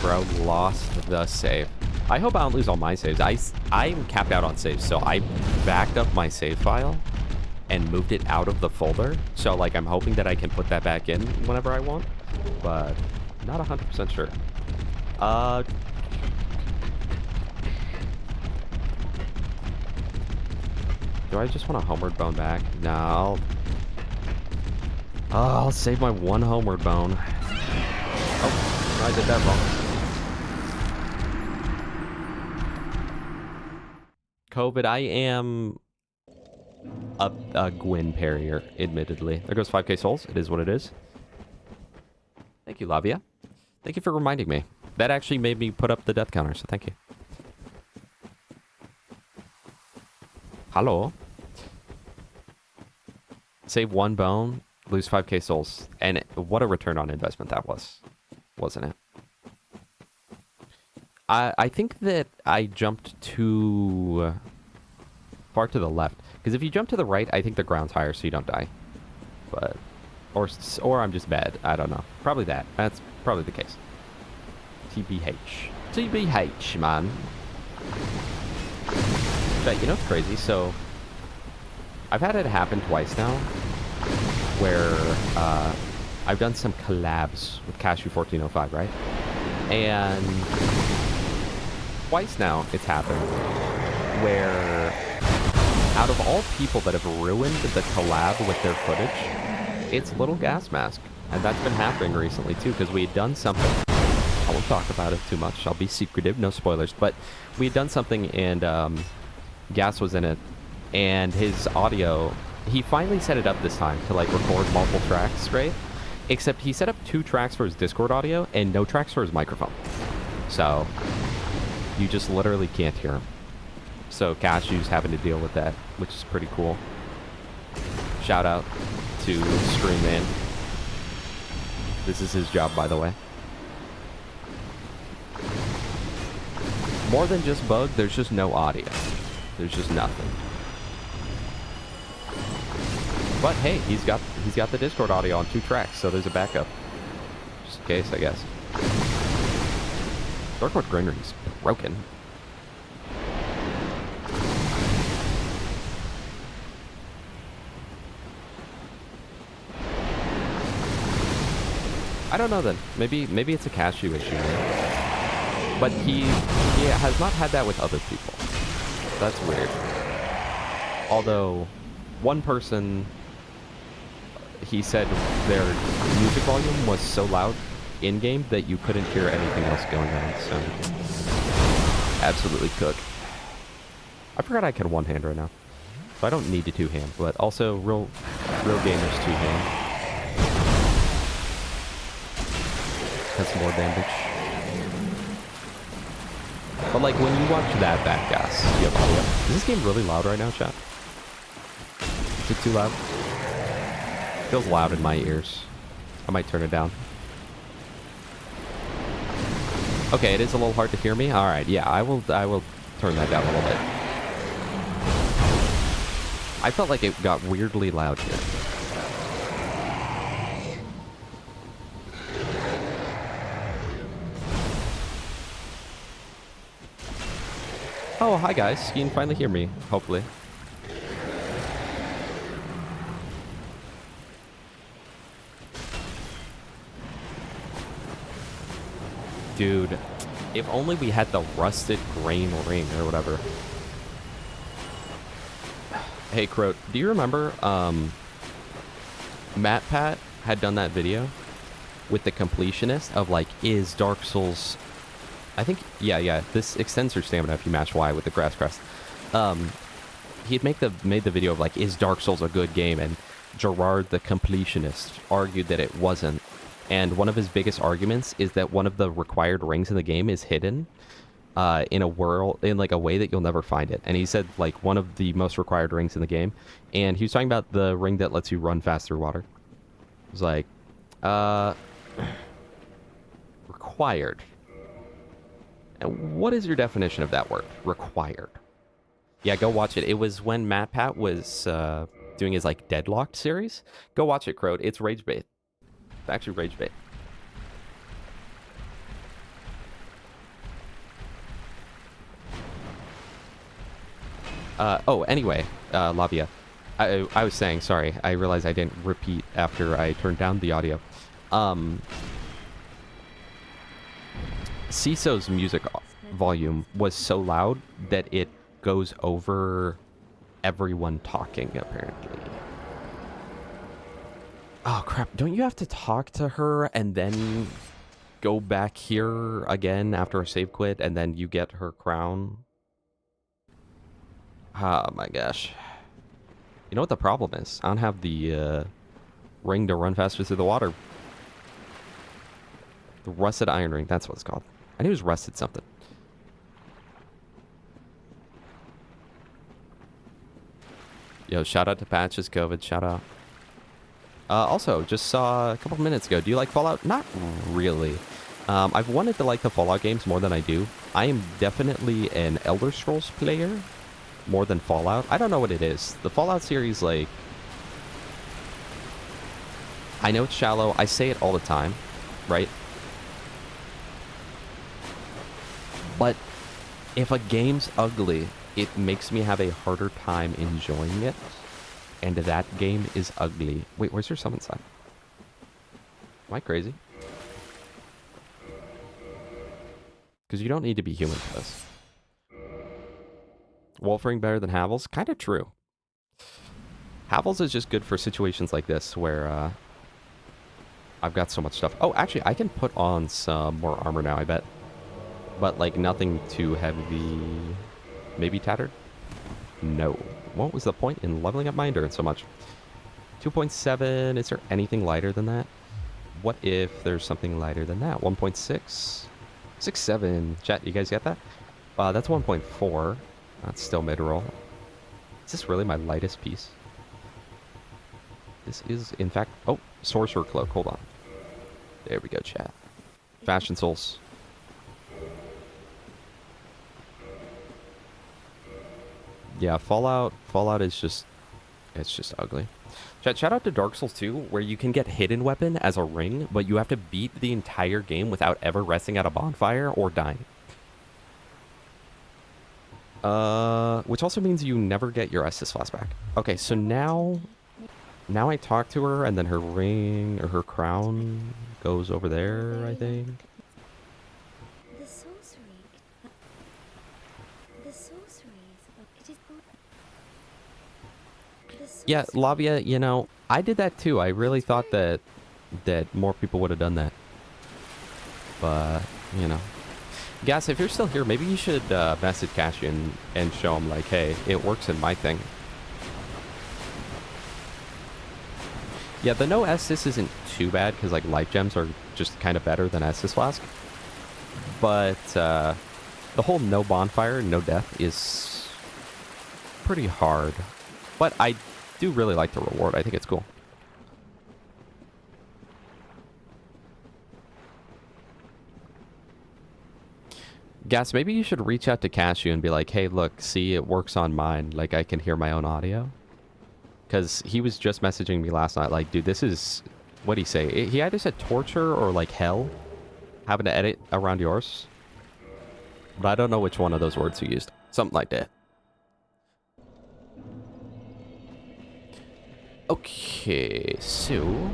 Bro lost the save. I hope I don't lose all my saves. I'm capped out on saves, so I backed up my save file and moved it out of the folder. So, like, I'm hoping that I can put that back in whenever I want, but not 100% sure. Do I just want a homeward bone back? No, I'll save my one homeward bone. Oh, I did that wrong. COVID, I am a Gwyn parrier, admittedly. There goes 5k souls. It is what it is. Thank you, Lavia. Thank you for reminding me. That actually made me put up the death counter, so thank you. Hello. Save one bone, lose 5k souls. And what a return on investment that was, wasn't it? I think that I jumped too far to the left. Because if you jump to the right, I think the ground's higher so you don't die. But, or I'm just bad. I don't know. Probably that. That's probably the case. TBH. TBH, man. But you know what's crazy? So, I've had it happen twice now. Where I've done some collabs with Cashew 1405, right? And twice now it's happened where out of all people that have ruined the collab with their footage, it's Little Gas Mask. And that's been happening recently too, because we had done something. I won't talk about it too much. I'll be secretive, no spoilers. But we had done something and Gas was in it. And his audio, he finally set it up this time to like record multiple tracks, right? Except he set up 2 tracks for his Discord audio and no tracks for his microphone. So you just literally can't hear him. So Cashew's having to deal with that, which is pretty cool. Shout out to Scream Man. This is his job, by the way. More than just bug, there's just no audio. There's just nothing. But hey, he's got the Discord audio on 2 tracks, so there's a backup. Just in case, I guess. Darkwood Greenery's broken. I don't know then. Maybe it's a Cashew issue. Man. But he has not had that with other people. That's weird. Although one person, he said their music volume was so loud in-game that you couldn't hear anything else going on, so absolutely cook. I forgot I can one-hand right now. So I don't need to two-hand, but also real gamers two-hand. Has more damage. But like when you watch that back gas, you have audio. Is this game really loud right now, chat? Is it too loud? It feels loud in my ears. I might turn it down. Okay, it is a little hard to hear me. All right, yeah, I will turn that down a little bit. I felt like it got weirdly loud here. Oh, hi guys. You can finally hear me, hopefully. Dude, if only we had the rusted grain ring or whatever. Hey, Croat, do you remember Matt Pat had done that video with the completionist of like, is Dark Souls... I think, yeah, this extends your stamina if you mash Y with the grass crest. He had made the video of like, is Dark Souls a good game? And Gerard the completionist argued that it wasn't. And one of his biggest arguments is that one of the required rings in the game is hidden in a world, in like a way that you'll never find it. And he said like one of the most required rings in the game. And he was talking about the ring that lets you run fast through water. It was like, required. And what is your definition of that word? Required. Yeah, go watch it. It was when MatPat was doing his like Deadlocked series. Go watch it, Crowd. It's rage bait. It's actually rage bait. Anyway, Lavia. I was saying, sorry, I realized I didn't repeat after I turned down the audio. CISO's music volume was so loud that it goes over everyone talking, apparently. Oh, crap. Don't you have to talk to her and then go back here again after a save quit and then you get her crown? Oh, my gosh. You know what the problem is? I don't have the ring to run faster through the water. The rusted iron ring. That's what it's called. I knew it was rusted something. Yo, shout out to Patches COVID. Shout out. Also, just saw a couple minutes ago. Do you like Fallout? Not really. I've wanted to like the Fallout games more than I do. I am definitely an Elder Scrolls player more than Fallout. I don't know what it is. The Fallout series, like... I know it's shallow. I say it all the time, right? But if a game's ugly, it makes me have a harder time enjoying it. And that game is ugly. Wait, where's your summon sign? Am I crazy? Because you don't need to be human for this. Wolfring better than Havels? Kind of true. Havels is just good for situations like this where I've got so much stuff. Oh, actually, I can put on some more armor now, I bet. But, like, nothing too heavy. Maybe tattered? No. What was the point in leveling up my endurance so much? 2.7. Is there anything lighter than that? What if there's something lighter than that? 1.6? 6.7. Chat, you guys get that? That's 1.4. That's still mid-roll. Is this really my lightest piece? This is, in fact... Oh, Sorcerer Cloak. Hold on. There we go, chat. Fashion Souls. Yeah, Fallout is just... It's just ugly. Chat, shout out to Dark Souls 2, where you can get Hidden Weapon as a ring, but you have to beat the entire game without ever resting at a bonfire or dying. Which also means you never get your Estus Flask back. Okay, so now I talk to her, and then her ring, or her crown, goes over there, I think. Yeah, Lavia, you know, I did that too. I really thought that more people would have done that. But, you know. Gas, if you're still here, maybe you should message Cashian and show him, like, hey, it works in my thing. Yeah, the no Estus isn't too bad, because, like, life gems are just kind of better than Estus Flask. But the whole no bonfire, no death is pretty hard. But I do really like the reward. I think it's cool. Gas, maybe you should reach out to Cashew and be like, hey, look, see, it works on mine. Like, I can hear my own audio. Because he was just messaging me last night, like, dude, this is... What'd he say? He either said torture or, like, hell. Having to edit around yours. But I don't know which one of those words he used. Something like that. Okay, so...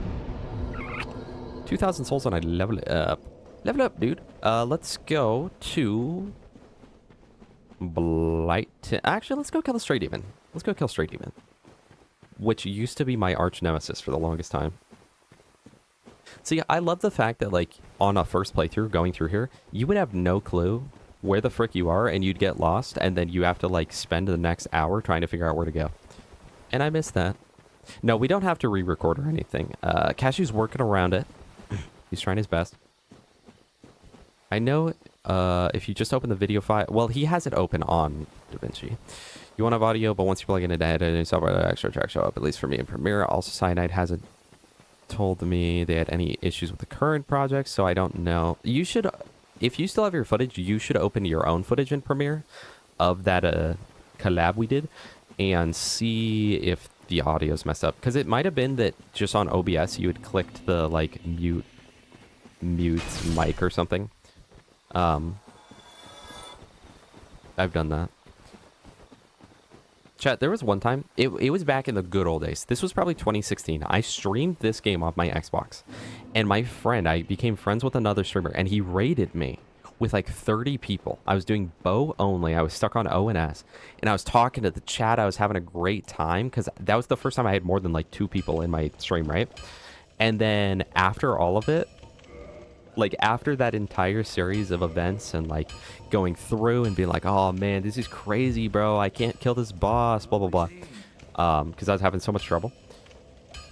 2,000 souls and I level it up. Level up, dude. Let's go to... Blighttown. Actually, let's go kill the Stray Demon. Let's go kill Stray Demon. Which used to be my arch nemesis for the longest time. See, I love the fact that, like, on a first playthrough, going through here, you would have no clue where the frick you are, and you'd get lost, and then you have to, like, spend the next hour trying to figure out where to go. And I miss that. No, we don't have to re-record or anything. Cashew's working around it. He's trying his best. I know if you just open the video file... Well, he has it open on DaVinci. You want to have audio, but once you plug in into editing software, the extra tracks show up, at least for me in Premiere. Also, Cyanide hasn't told me they had any issues with the current project, so I don't know. You should... If you still have your footage, you should open your own footage in Premiere of that collab we did and see if the audio's messed up. Because it might have been that just on OBS you had clicked the, like, mute mic or something. I've done that. Chat, there was one time, it was back in the good old days. This was probably 2016. I streamed this game off my Xbox. And my friend, I became friends with another streamer, and he raided me with like 30 people. I was doing bow only. I was stuck on O and S. And I was talking to the chat. I was having a great time, because that was the first time I had more than like 2 people in my stream, right? And then after all of it, like after that entire series of events and like going through and being like, oh man, this is crazy, bro, I can't kill this boss, blah blah blah, because I was having so much trouble.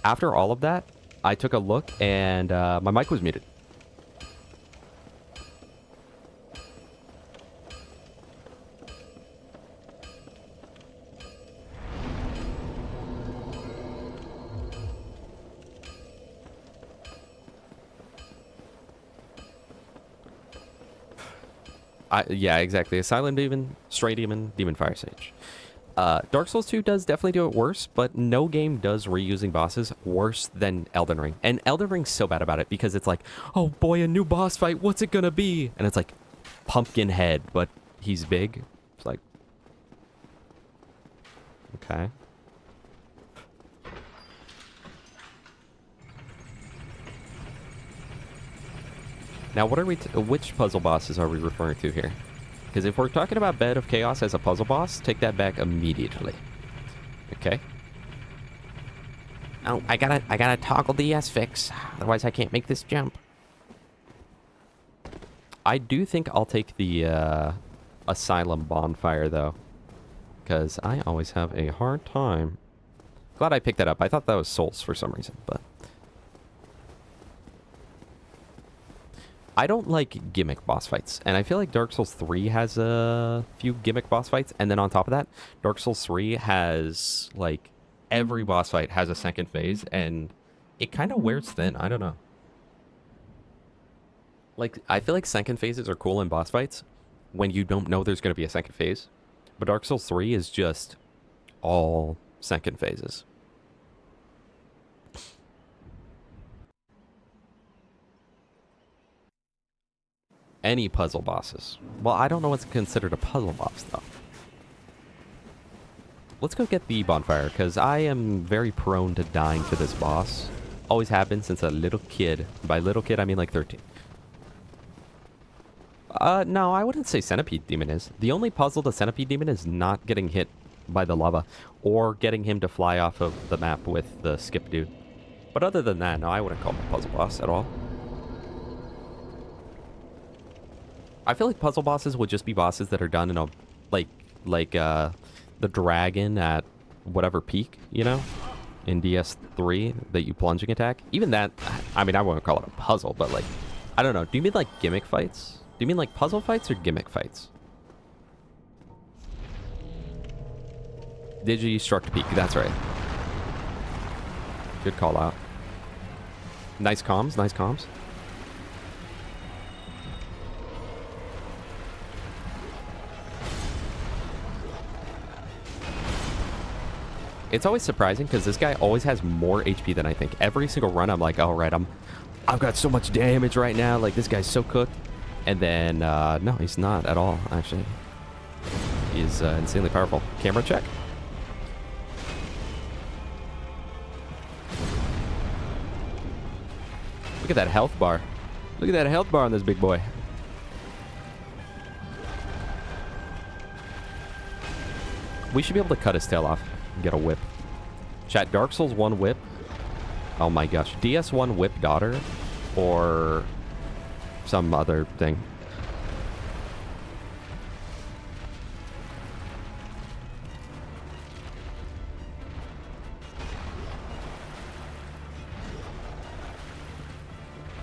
After all of that, I took a look and my mic was muted. Yeah, exactly. A Silent Demon, Stray Demon, Demon Fire Sage. Dark Souls 2 does definitely do it worse, but no game does reusing bosses worse than Elden Ring. And Elden Ring's so bad about it because it's like, oh boy, a new boss fight, what's it gonna be? And it's like, Pumpkinhead, but he's big. It's like, okay. Now, what are we? Which puzzle bosses are we referring to here? Because if we're talking about Bed of Chaos as a puzzle boss, take that back immediately. Okay. Oh, I gotta toggle the S-fix, otherwise I can't make this jump. I do think I'll take the Asylum Bonfire though, because I always have a hard time. Glad I picked that up. I thought that was Souls for some reason, but. I don't like gimmick boss fights, and I feel like Dark Souls 3 has a few gimmick boss fights, and then on top of that, Dark Souls 3 has, like, every boss fight has a second phase, and it kind of wears thin. I don't know. Like, I feel like second phases are cool in boss fights when you don't know there's going to be a second phase, but Dark Souls 3 is just all second phases. Any puzzle bosses. Well, I don't know what's considered a puzzle boss, though. Let's go get the bonfire, because I am very prone to dying to this boss. Always have been since a little kid. By little kid, I mean like 13. No, I wouldn't say Centipede Demon is. The only puzzle the Centipede Demon is not getting hit by the lava, or getting him to fly off of the map with the skip dude. But other than that, no, I wouldn't call him a puzzle boss at all. I feel like puzzle bosses would just be bosses that are done in a, like the dragon at whatever peak, you know, in DS3, that you plunging attack. Even that, I mean, I wouldn't call it a puzzle, but like, I don't know. Do you mean like gimmick fights? Do you mean like puzzle fights or gimmick fights? Digi-struct peak, that's right. Good call out. Nice comms, nice comms. It's always surprising because this guy always has more HP than I think. Every single run, I'm like, all right, I've got so much damage right now. Like, this guy's so cooked. And then, no, he's not at all, actually. He's insanely powerful. Camera check. Look at that health bar. Look at that health bar on this big boy. We should be able to cut his tail off. Get a whip. Chat, Dark Souls 1 whip. Oh my gosh. DS1 whip daughter. Or some other thing.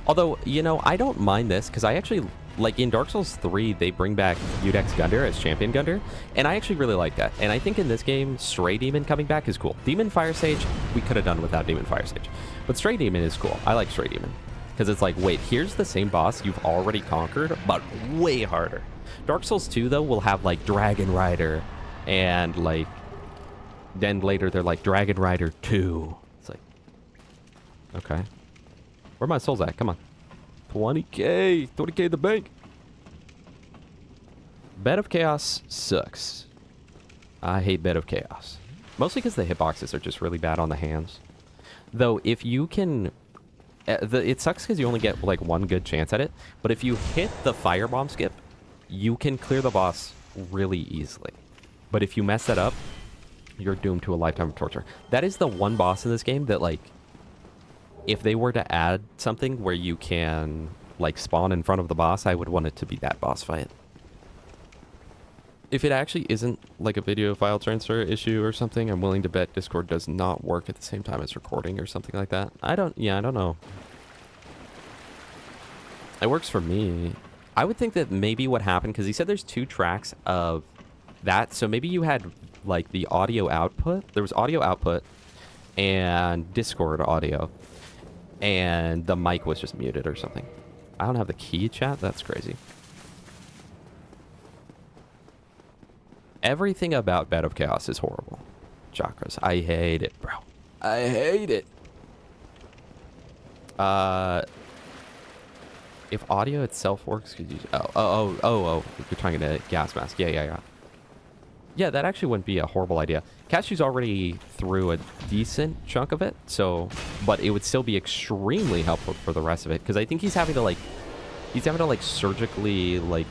Although, you know, I don't mind this because I actually, like in Dark Souls 3, they bring back Udex Gundyr as Champion Gundyr, and I actually really like that. And I think in this game, Stray Demon coming back is cool. Demon Fire Sage, we could have done without Demon Fire Sage. But Stray Demon is cool. I like Stray Demon. Because it's like, wait, here's the same boss you've already conquered, but way harder. Dark Souls 2, though, will have like Dragon Rider, and like, then later they're like Dragon Rider 2. It's like, okay. Where are my souls at? Come on. 20k. 20k in the bank. Bed of Chaos sucks. I hate Bed of Chaos. Mostly because the hitboxes are just really bad on the hands. Though, if you can... it sucks because you only get like one good chance at it. But if you hit the firebomb skip, you can clear the boss really easily. But if you mess that up, you're doomed to a lifetime of torture. That is the one boss in this game that, like, if they were to add something where you can, like, spawn in front of the boss, I would want it to be that boss fight. If it actually isn't, like, a video file transfer issue or something, I'm willing to bet Discord does not work at the same time as recording or something like that. I don't know. It works for me. I would think that maybe what happened, because he said there's 2 tracks of that, so maybe you had, like, the audio output. There was audio output and Discord audio, and the mic was just muted or something. I don't have the key, chat? That's crazy. Everything about Bed of Chaos is horrible. Chakras. I hate it, bro. I hate it. If audio itself works, could you... Oh. You're talking to gas mask. Yeah. Yeah, that actually wouldn't be a horrible idea. Cashew's already through a decent chunk of it, so... But it would still be extremely helpful for the rest of it, because I think he's having to, like... surgically, like...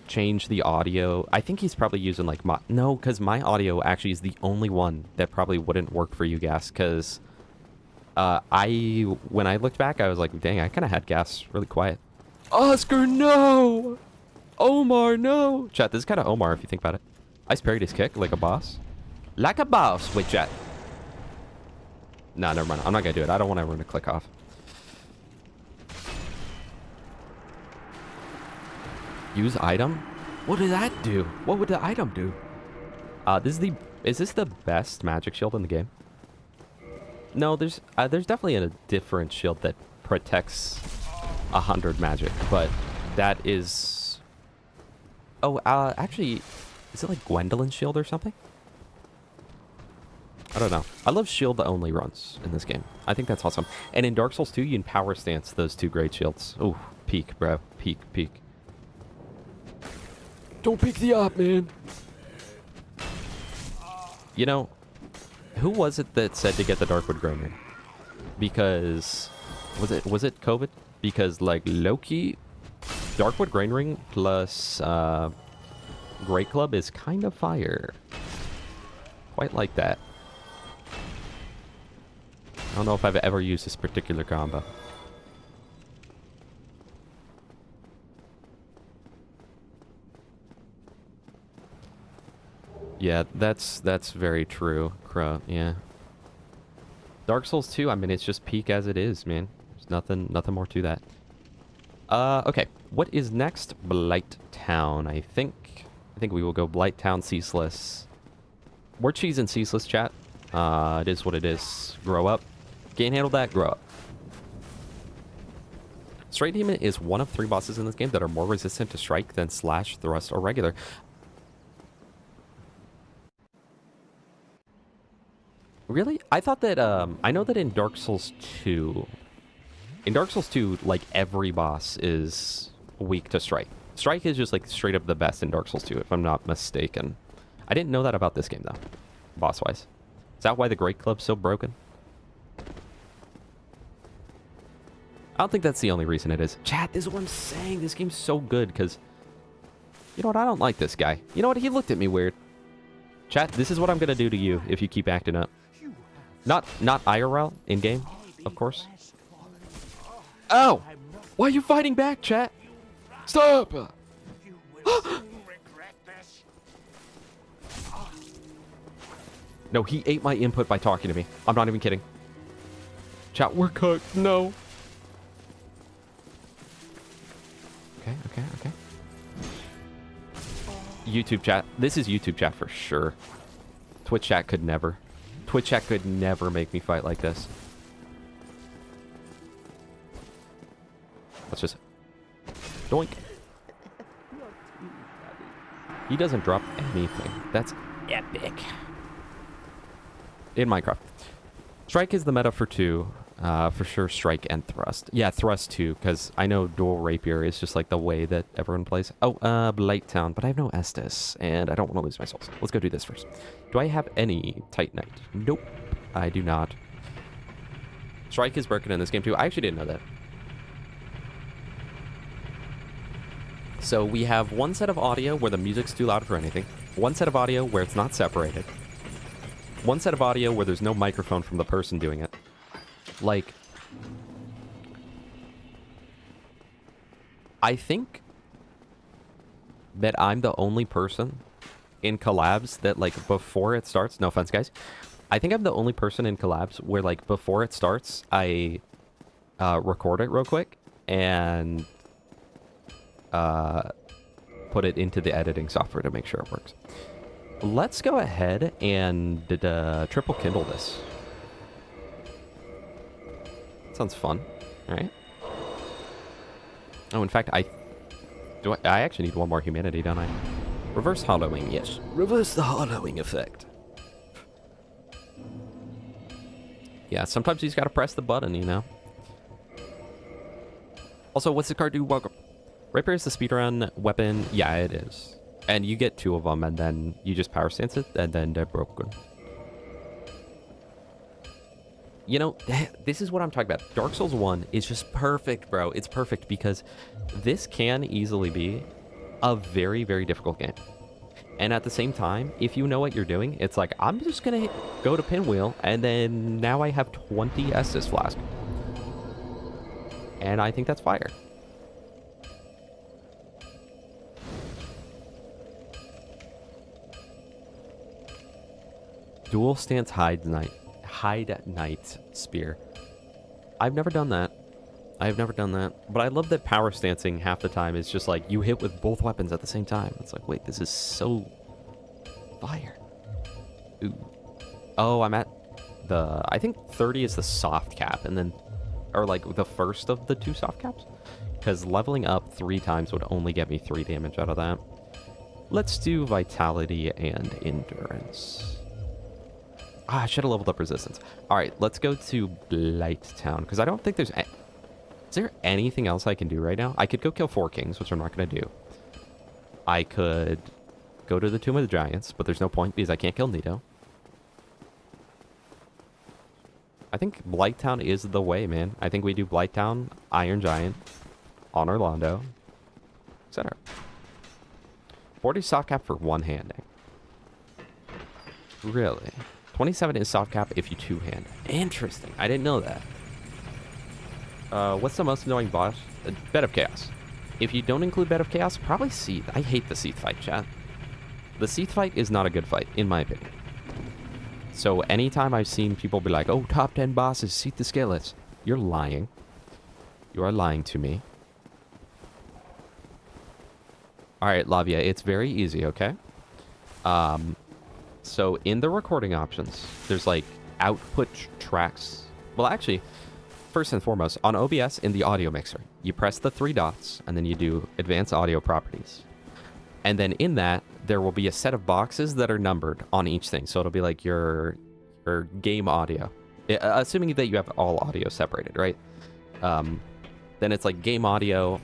change the audio. I think he's probably using, like, my... No, because my audio actually is the only one that probably wouldn't work for you, Gas, because... when I looked back, I was like, dang, I kind of had Gas really quiet. Oscar, no! Omar, no! Chat, this is kind of Omar if you think about it. I parried his kick like a boss. Like a boss. Wait, chat. Nah, never mind. I'm not going to do it. I don't want everyone to click off. Use item? What did that do? What would the item do? Is this the best magic shield in the game? No, there's definitely a different shield that protects 100 magic, but that is... Oh, actually, is it like Gwendolyn's shield or something? I don't know. I love shield-only runs in this game. I think that's awesome. And in Dark Souls 2, you can power stance those 2 great shields. Ooh, peak, bro. Peak. Don't peek the op, man. You know, who was it that said to get the Darkwood Grinder? Because was it COVID? Because like Loki, Darkwood Grain Ring plus Great Club is kind of fire. Quite like that. I don't know if I've ever used this particular combo. Yeah, that's very true, Crow. Yeah. Dark Souls 2, I mean, it's just peak as it is, man. There's nothing more to that. Okay. What is next? Blighttown, I think. I think we will go Blighttown Ceaseless. More cheese and Ceaseless, chat. It is what it is. Grow up. Can't handle that, grow up. Strike Demon is one of 3 bosses in this game that are more resistant to strike than slash, thrust, or regular. Really? I thought that, I know that in Dark Souls 2, like, every boss is weak to strike. Strike is just, like, straight up the best in Dark Souls 2, if I'm not mistaken. I didn't know that about this game, though, boss-wise. Is that why the Great Club's so broken? I don't think that's the only reason it is. Chat, this is what I'm saying. This game's so good, because... You know what? I don't like this guy. You know what? He looked at me weird. Chat, this is what I'm going to do to you if you keep acting up. Not IRL, in-game, of course. Oh! Why are you fighting back, chat? Stop! No, he ate my input by talking to me. I'm not even kidding. Chat, we're cooked. No. YouTube chat. This is YouTube chat for sure. Twitch chat could never. Twitch chat could never make me fight like this. Let's just... Doink. He doesn't drop anything. That's epic. In Minecraft. Strike is the meta for 2. For sure, strike and thrust. Yeah, thrust too, because I know dual rapier is just like the way that everyone plays. Oh, Blighttown, but I have no Estus, and I don't want to lose my souls. Let's go do this first. Do I have any Titanite? Nope, I do not. Strike is broken in this game too. I actually didn't know that. So we have one set of audio where the music's too loud for anything. One set of audio where it's not separated. One set of audio where there's no microphone from the person doing it. Like, I think that I'm the only person in collabs that, like, before it starts, no offense, guys, I think I'm the only person in collabs where, like, before it starts, I record it real quick and put it into the editing software to make sure it works. Let's go ahead and triple kindle this. Sounds fun. All right. Oh, in fact, I actually need one more humanity, don't I? Reverse hollowing, yes. Reverse the hollowing effect. Yeah, sometimes you just gotta press the button, you know? Also, what's the card do? Welcome. Rapier is the speedrun weapon. Yeah, it is. And you get 2 of them, and then you just power stance it, and then they're broken. You know, this is what I'm talking about. Dark Souls 1 is just perfect, bro. It's perfect because this can easily be a very, very difficult game. And at the same time, if you know what you're doing, it's like, I'm just going to go to Pinwheel, and then now I have 20 Estus Flask. And I think that's fire. Dual stance hide knight spear. I've never done that. I've never done that. But I love that power stancing half the time is just like you hit with both weapons at the same time. It's like, wait, this is so fire. Ooh. Oh, I'm at the, I think 30 is the soft cap, and then, or like the first of the 2 soft caps, because leveling up 3 times would only get me 3 damage out of that. Let's do vitality and endurance. Ah, I should have leveled up resistance. All right, let's go to Blighttown, because I don't think there's... Is there anything else I can do right now? I could go kill 4 kings, which I'm not going to do. I could go to the Tomb of the Giants, but there's no point because I can't kill Nito. I think Blighttown is the way, man. I think we do Blighttown, Iron Giant, Anor Londo, etc. 40 soft cap for one-handing. Really? 27 is soft cap if you two-hand. Interesting. I didn't know that. What's the most annoying boss? Bed of Chaos. If you don't include Bed of Chaos, probably Seath. I hate the Seath fight, chat. The Seath fight is not a good fight, in my opinion. So anytime I've seen people be like, oh, top 10 bosses, Seath the Skillets, you're lying. You are lying to me. Alright, Lavia, it's very easy, okay? So in the recording options, there's like output tracks. Well, actually, first and foremost, on OBS in the audio mixer, you press the 3 dots and then you do advanced audio properties. And then in that, there will be a set of boxes that are numbered on each thing. So it'll be like your game audio, assuming that you have all audio separated, right? Then it's like game audio.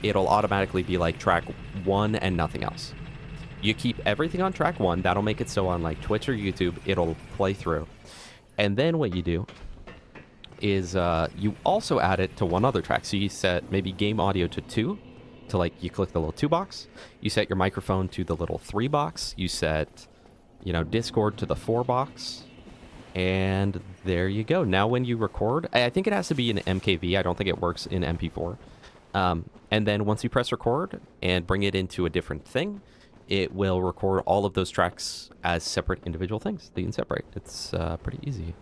It'll automatically be like track 1 and nothing else. You keep everything on track 1. That'll make it so on like Twitch or YouTube, it'll play through. And then what you do is you also add it to one other track. So you set maybe game audio to 2, to like you click the little 2 box. You set your microphone to the little 3 box. You set, you know, Discord to the 4 box. And there you go. Now when you record, I think it has to be in MKV. I don't think it works in MP4. And then once you press record and bring it into a different thing, it will record all of those tracks as separate individual things that you can separate. It's pretty easy.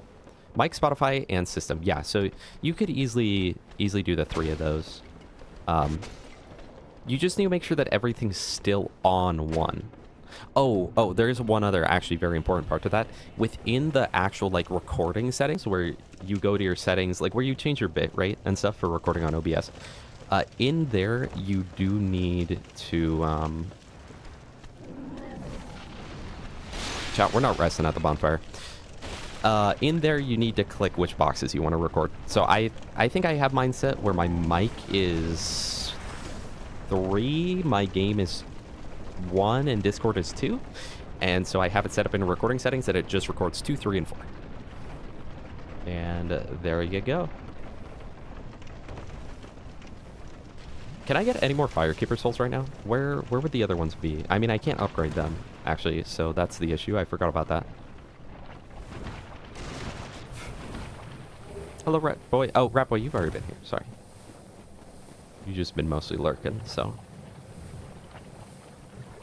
Mic, Spotify, and system. Yeah, so you could easily do the 3 of those. You just need to make sure that everything's still on 1. Oh, there is one other actually very important part to that. Within the actual like recording settings where you go to your settings, like where you change your bit rate and stuff for recording on OBS, in there you do need to chat, we're not resting at the bonfire. In there you need to click which boxes you want to record. So I think I have mine set where my mic is 3, my game is 1, and Discord is 2. And so I have it set up in recording settings that it just records 2, 3, and 4. And there you go. Can I get any more Firekeeper souls right now? Where would the other ones be? I mean, I can't upgrade them, actually, so that's the issue. I forgot about that. Hello, Rat Boy. Oh, Rat Boy, you've already been here. Sorry. You've just been mostly lurking, so...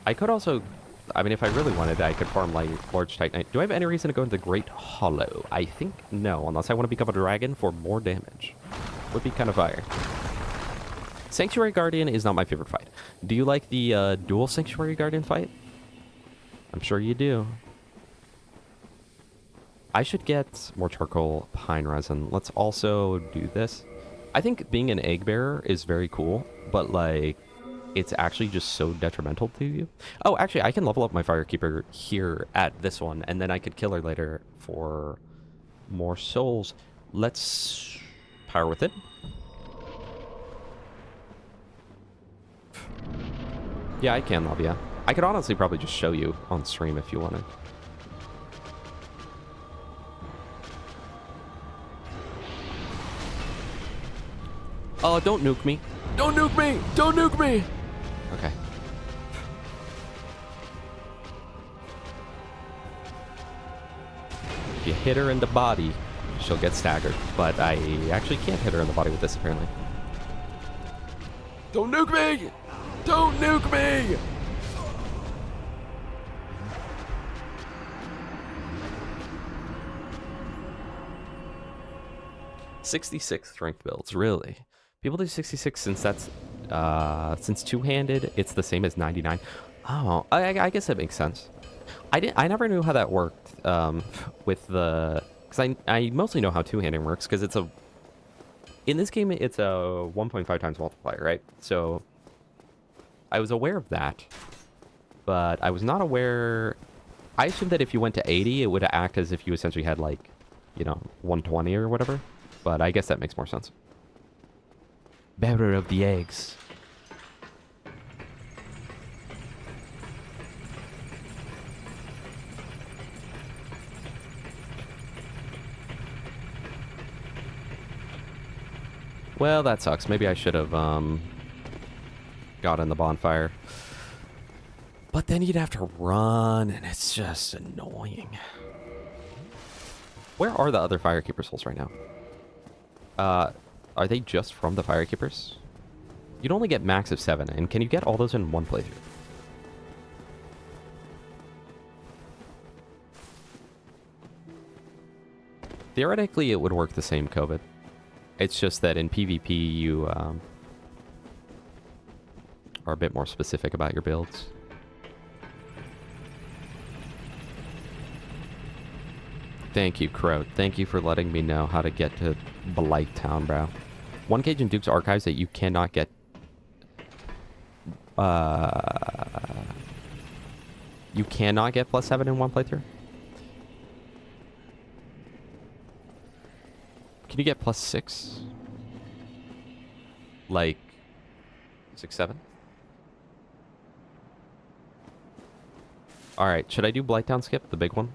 I could also... I mean, if I really wanted, I could farm, like, Large Titanite. Do I have any reason to go into the Great Hollow? I think no, unless I want to become a dragon for more damage. Would be kind of fire. Sanctuary Guardian is not my favorite fight. Do you like the dual Sanctuary Guardian fight? I'm sure you do. I should get more charcoal pine resin. Let's also do this. I think being an egg bearer is very cool, but like it's actually just so detrimental to you. Oh, actually, I can level up my Firekeeper here at this one, and then I could kill her later for more souls. Let's power with it. Yeah, I can love you. I could honestly probably just show you on stream if you wanted. Oh, don't nuke me. Don't nuke me! Don't nuke me! Okay. If you hit her in the body, she'll get staggered. But I actually can't hit her in the body with this, apparently. Don't nuke me! Don't nuke me! '66 strength builds, really? People do 66 since that's since two-handed, it's the same as 99. Oh, I guess that makes sense. I never knew how that worked with the, because I mostly know how two-handed works because it's a, in this game it's a 1.5 times multiplier, right? So I was aware of that, but I was not aware. I assumed that if you went to 80, it would act as if you essentially had like, you know, 120 or whatever. But I guess that makes more sense. Bearer of the eggs. Well, that sucks. Maybe I should have got in the bonfire. But then you'd have to run, and it's just annoying. Where are the other Firekeeper souls right now? Are they just from the Firekeepers? You'd only get max of 7, and can you get all those in one playthrough? Theoretically, it would work the same, COVID. It's just that in PvP, you are a bit more specific about your builds. Thank you, Crow. Thank you for letting me know how to get to Blighttown, bro. One cage in Duke's Archives that you cannot get. You cannot get +7 in one playthrough? Can you get +6? Like 6, 7? Alright, should I do Blighttown skip, the big one?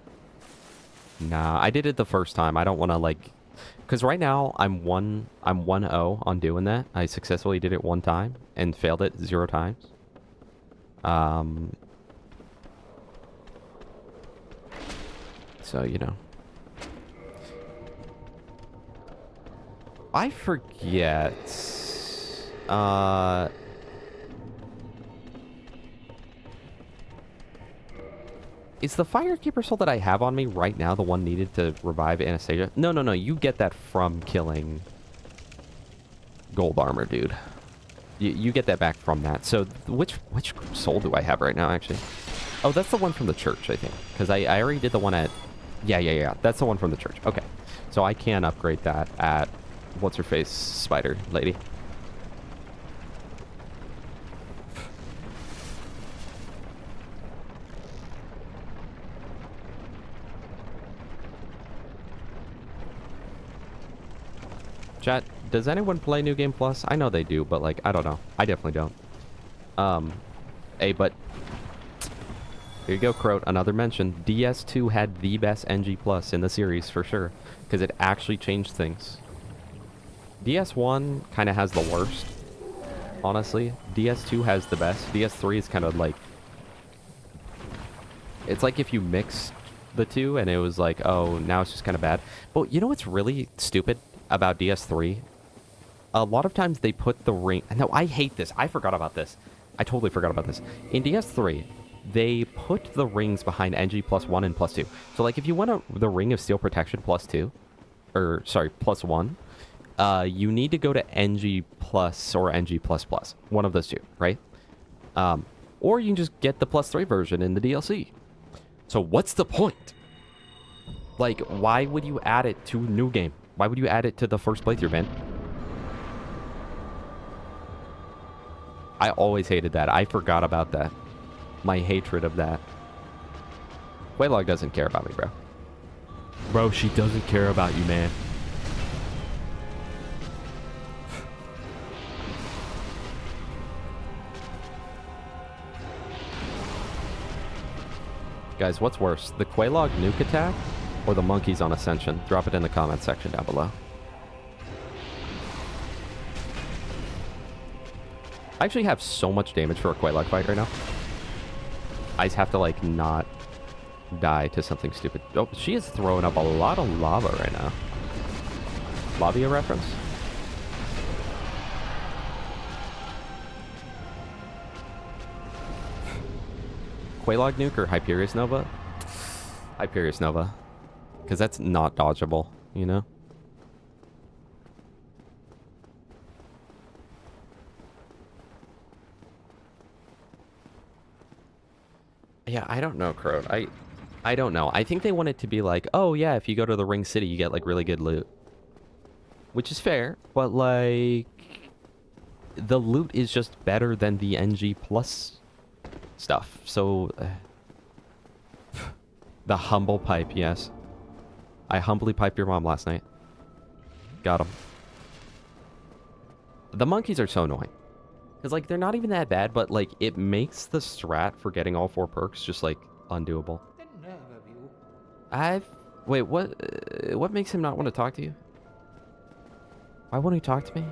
Nah, I did it the first time. I don't want to like, because right now I'm 1-0 on doing that. I successfully did it one time and failed it 0 times. So you know, I forget. Is the Firekeeper soul that I have on me right now the one needed to revive Anastasia? No, no, no. You get that from killing Gold Armor, dude. You get that back from that. So which soul do I have right now, actually? Oh, that's the one from the church, I think. Because I already did the one at... Yeah. That's the one from the church. Okay. So I can upgrade that at... What's-her-face spider lady. Chat, does anyone play New Game Plus? I know they do, but like, I don't know. I definitely don't. Hey, but here you go, Croat. Another mention. DS2 had the best NG Plus in the series for sure, because it actually changed things. DS1 kind of has the worst, honestly. DS2 has the best. DS3 is kind of like... It's like if you mixed the two and it was like, oh, now it's just kind of bad. But you know what's really stupid about DS3? A lot of times they put the ring... No, I hate this. I forgot about this. I totally forgot about this. In DS3, they put the rings behind NG plus 1 and plus 2. So, like, if you want the Ring of Steel Protection plus 2, or, sorry, plus 1, you need to go to NG plus or NG plus plus. One of those two, right? Or you can just get the plus 3 version in the DLC. So, what's the point? Like, why would you add it to a new game? Why would you add it to the first playthrough, man? I always hated that. I forgot about that. My hatred of that. Quelaag doesn't care about me, bro. Bro, she doesn't care about you, man. Guys, what's worse? The Quelaag nuke attack or the monkeys on Ascension? Drop it in the comment section down below. I actually have so much damage for a Quelaag fight right now. I just have to, like, not die to something stupid. Oh, she is throwing up a lot of lava right now. Lavia reference? Quelaag nuke or Hyperius Nova? Hyperius Nova. Because that's not dodgeable, you know? Yeah, I don't know, Crowd. I don't know. I think they want it to be like, oh yeah, if you go to the Ring City, you get like really good loot. Which is fair, but like... The loot is just better than the NG Plus stuff. So... the humble pipe, yes. I humbly piped your mom last night. Got him. The monkeys are so annoying. Because, like, they're not even that bad, but, like, it makes the strat for getting all 4 perks just, like, undoable. Wait, what makes him not want to talk to you? Why won't he talk to me?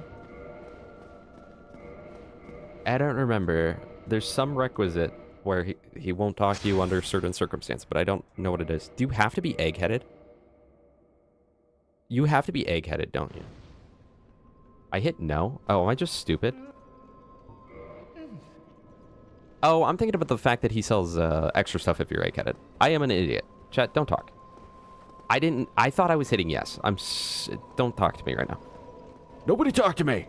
I don't remember. There's some requisite where he won't talk to you under certain circumstances, but I don't know what it is. Do you have to be egg-headed? You have to be egg-headed, don't you? I hit no? Oh, am I just stupid? Oh, I'm thinking about the fact that he sells extra stuff if you're egg-headed. I am an idiot. Chat, don't talk. I thought I was hitting yes. Don't talk to me right now. Nobody talk to me!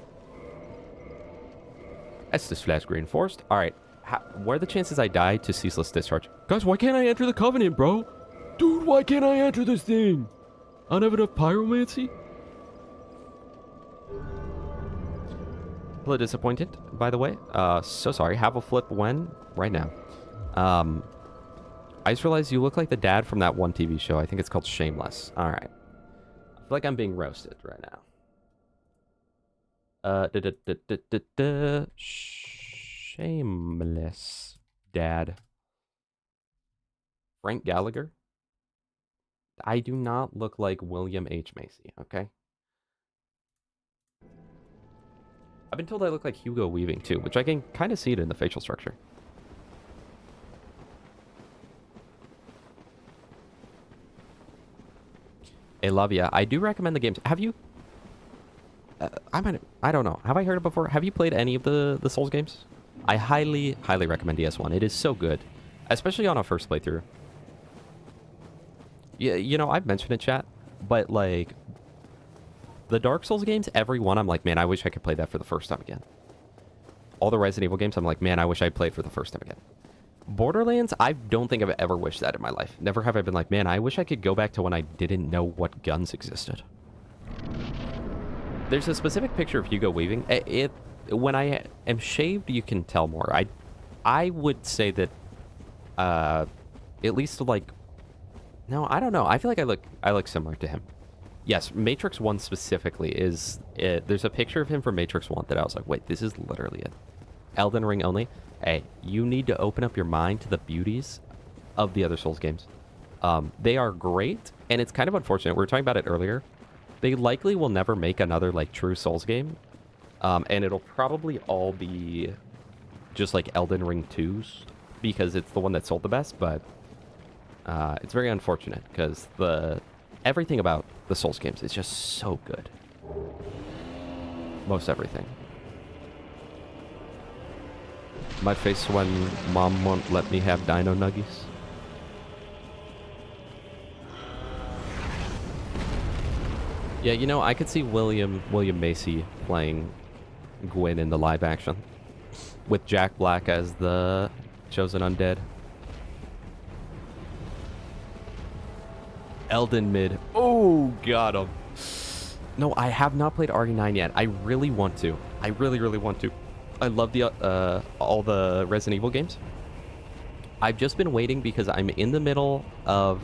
Estus Flash reinforced. Alright. What are the chances I die to Ceaseless Discharge? Guys, why can't I enter the Covenant, bro? Dude, why can't I enter this thing? I don't have enough Pyromancy? A little disappointed, by the way. So sorry. Have a flip when? Right now. I just realized you look like the dad from that one TV show. I think it's called Shameless. Alright. I feel like I'm being roasted right now. Shameless dad. Frank Gallagher? I do not look like William H. Macy, okay? I've been told I look like Hugo Weaving too, which I can kind of see it in the facial structure. Hey, Lavia, I do recommend the games. Have you... I don't know. Have I heard it before? Have you played any of the Souls games? I highly recommend DS1. It is so good. Especially on a first playthrough. Yeah, you know, I've mentioned it, chat. But, like... The Dark Souls games, every one, I'm like, man, I wish I could play that for the first time again. all the Resident Evil games, I'm like, man, I wish I played for the first time again. Borderlands, I don't think I've ever wished that in my life. Never have I been like, man, I wish I could go back to when I didn't know what guns existed. There's a specific picture of Hugo weaving. When I am shaved, you can tell more. I would say that, at least like, no, I don't know. I feel like I look similar to him. Yes, Matrix 1 specifically is, there's a picture of him from Matrix 1 that I was like, wait, this is literally it. Elden Ring only. Hey, you need to open up your mind to the beauties of the other Souls games. They are great, and it's kind of unfortunate. We were talking about it earlier. They likely will never make another, like, true Souls game. And it'll probably all be just, like, Elden Ring 2s, because it's the one that sold the best, but it's very unfortunate, because everything about the Souls games is just so good. Most everything. My face when mom won't let me have dino nuggies. Yeah, you know, I could see William Macy playing Gwyn in the live action with Jack Black as the chosen undead. Elden mid. Oh, got him. No, I have not played RE9 yet. I really want to. I really, really want to. I love all the Resident Evil games. I've just been waiting because I'm in the middle of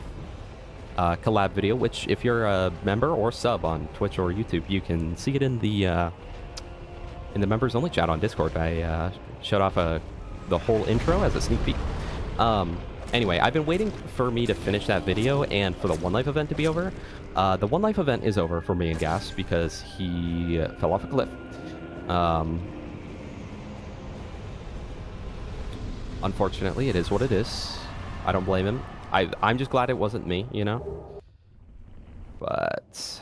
a collab video, which if you're a member or sub on Twitch or YouTube, you can see it in the members only chat on Discord. I showed off the whole intro as a sneak peek. Anyway, I've been waiting for me to finish that video and for the One Life event to be over. The One Life event is over for me and Gas because he fell off a cliff. Unfortunately, it is what it is. I don't blame him. I'm just glad it wasn't me, you know? But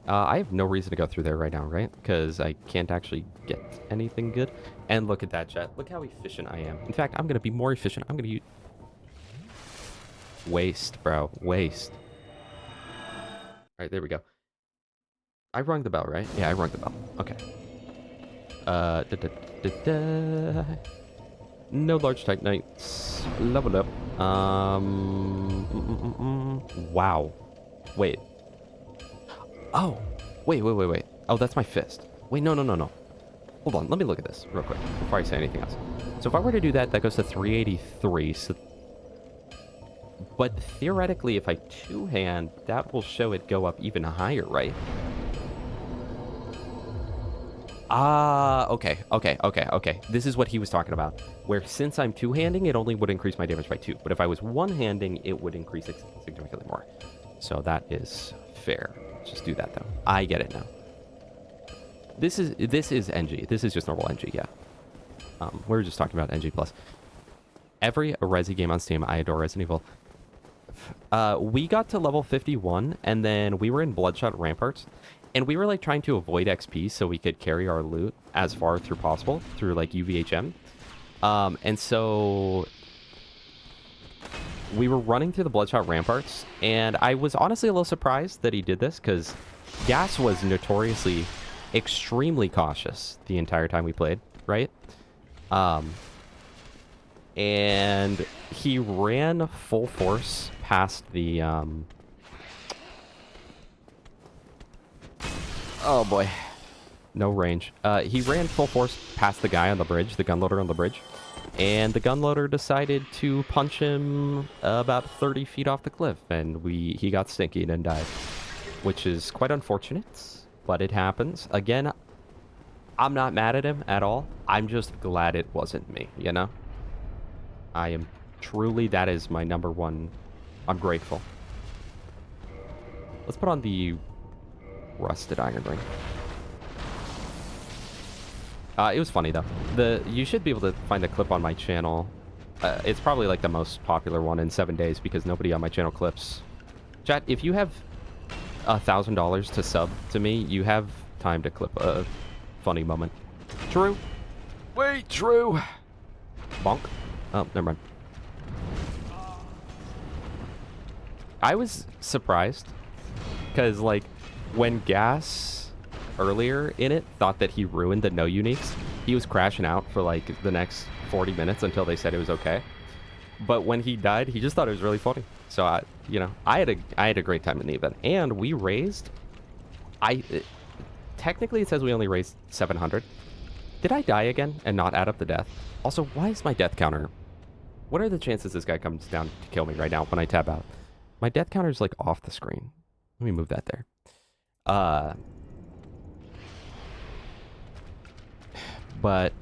I have no reason to go through there right now, right? Because I can't actually get anything good. And look at that, chat. Look how efficient I am. In fact, I'm going to be more efficient. I'm going to use... Waste, bro. Waste. All right, there we go. I rung the bell, right? Yeah, I rung the bell. Okay. No large Titanites. Level up. Wow. Wait. Oh. Wait. Oh, that's my fist. Wait, no. Hold on. Let me look at this real quick before I say anything else. So if I were to do that, that goes to 383. So... But theoretically, if I two-hand, that will show it go up even higher, right? Ah, okay. This is what he was talking about. Where since I'm two-handing, it only would increase my damage by 2. But if I was one-handing, it would increase it significantly more. So that is fair. Let's just do that, though. I get it now. This is NG. This is just normal NG, yeah. We were just talking about NG+. Every Resi game on Steam, I adore Resident Evil. We got to level 51, and then we were in Bloodshot Ramparts. And we were, like, trying to avoid XP so we could carry our loot as far through possible through, like, UVHM. And so we were running through the Bloodshot Ramparts, and I was honestly a little surprised that he did this, because Gas was notoriously extremely cautious the entire time we played, right? And he ran full force past the, oh boy. No range. He ran full force past the guy on the bridge, the gunloader on the bridge. And the gunloader decided to punch him about 30 feet off the cliff. And he got stinky and died. Which is quite unfortunate, but it happens. Again, I'm not mad at him at all. I'm just glad it wasn't me, you know? I am truly, that is my number one. I'm grateful. Let's put on the rusted iron ring. It was funny though. You should be able to find the clip on my channel. It's probably like the most popular one in 7 days because nobody on my channel clips. Chat, if you have $1,000 to sub to me, you have time to clip a funny moment. True. Wait, True. Bonk. Oh, never mind. I was surprised because, like, when Gas earlier in it thought that he ruined the no uniques. He was crashing out for like the next 40 minutes until they said it was okay. But when he died, he just thought it was really funny. So I had a great time in the event, and we raised. Technically it says we only raised 700. Did I die again and not add up the death? Also, why is my death counter? What are the chances this guy comes down to kill me right now when I tab out? My death counter is like off the screen. Let me move that there. But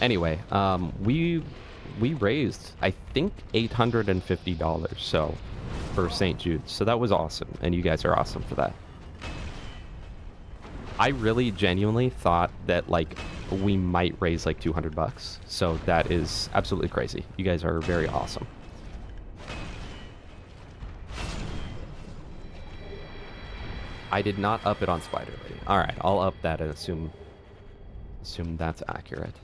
anyway, we raised, I think, $850 so for St. Jude's. So that was awesome, and you guys are awesome for that. I really genuinely thought that like we might raise like 200 bucks. So that is absolutely crazy. You guys are very awesome. I did not up it on Spider Lady. All right, I'll up that and assume that's accurate.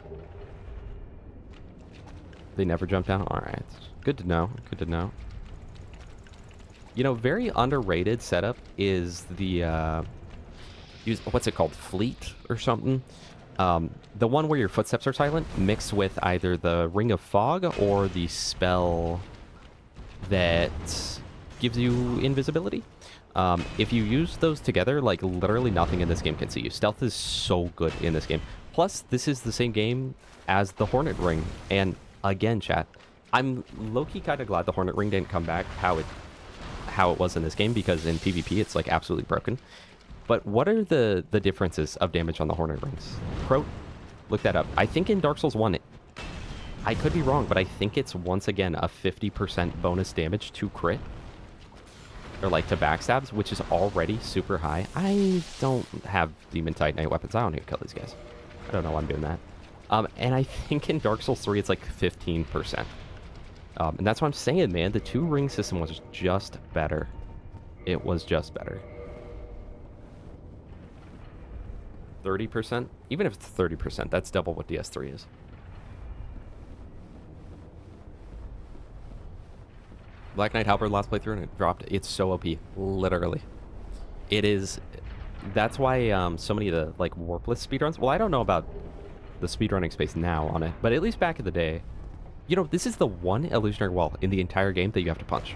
They never jump down? All right. Good to know. Good to know. You know, very underrated setup is the what's it called? Fleet or something? The one where your footsteps are silent mixed with either the Ring of Fog or the spell that gives you invisibility. If you use those together, like literally nothing in this game can see you. Stealth is so good in this game. Plus, this is the same game as the Hornet Ring. And again, chat, I'm low-key kind of glad the Hornet Ring didn't come back how it was in this game, because in PvP it's like absolutely broken. But what are the differences of damage on the Hornet Rings? Croat, look that up. I think in Dark Souls 1, I could be wrong, but I think it's once again a 50% bonus damage to crit. Or like to backstabs, which is already super high. I don't have Demon Titanite weapons. I don't need to kill these guys. I don't know why I'm doing that. And I think in Dark Souls 3, it's like 15%. And that's what I'm saying, man. The 2-ring system was just better. It was just better. 30%? Even if it's 30%, that's double what DS3 is. Black Knight Halberd last playthrough and it dropped. It's so OP, literally. It is. That's why so many of the like warpless speedruns. Well, I don't know about the speedrunning space now on it, but at least back in the day, you know, this is the one illusionary wall in the entire game that you have to punch.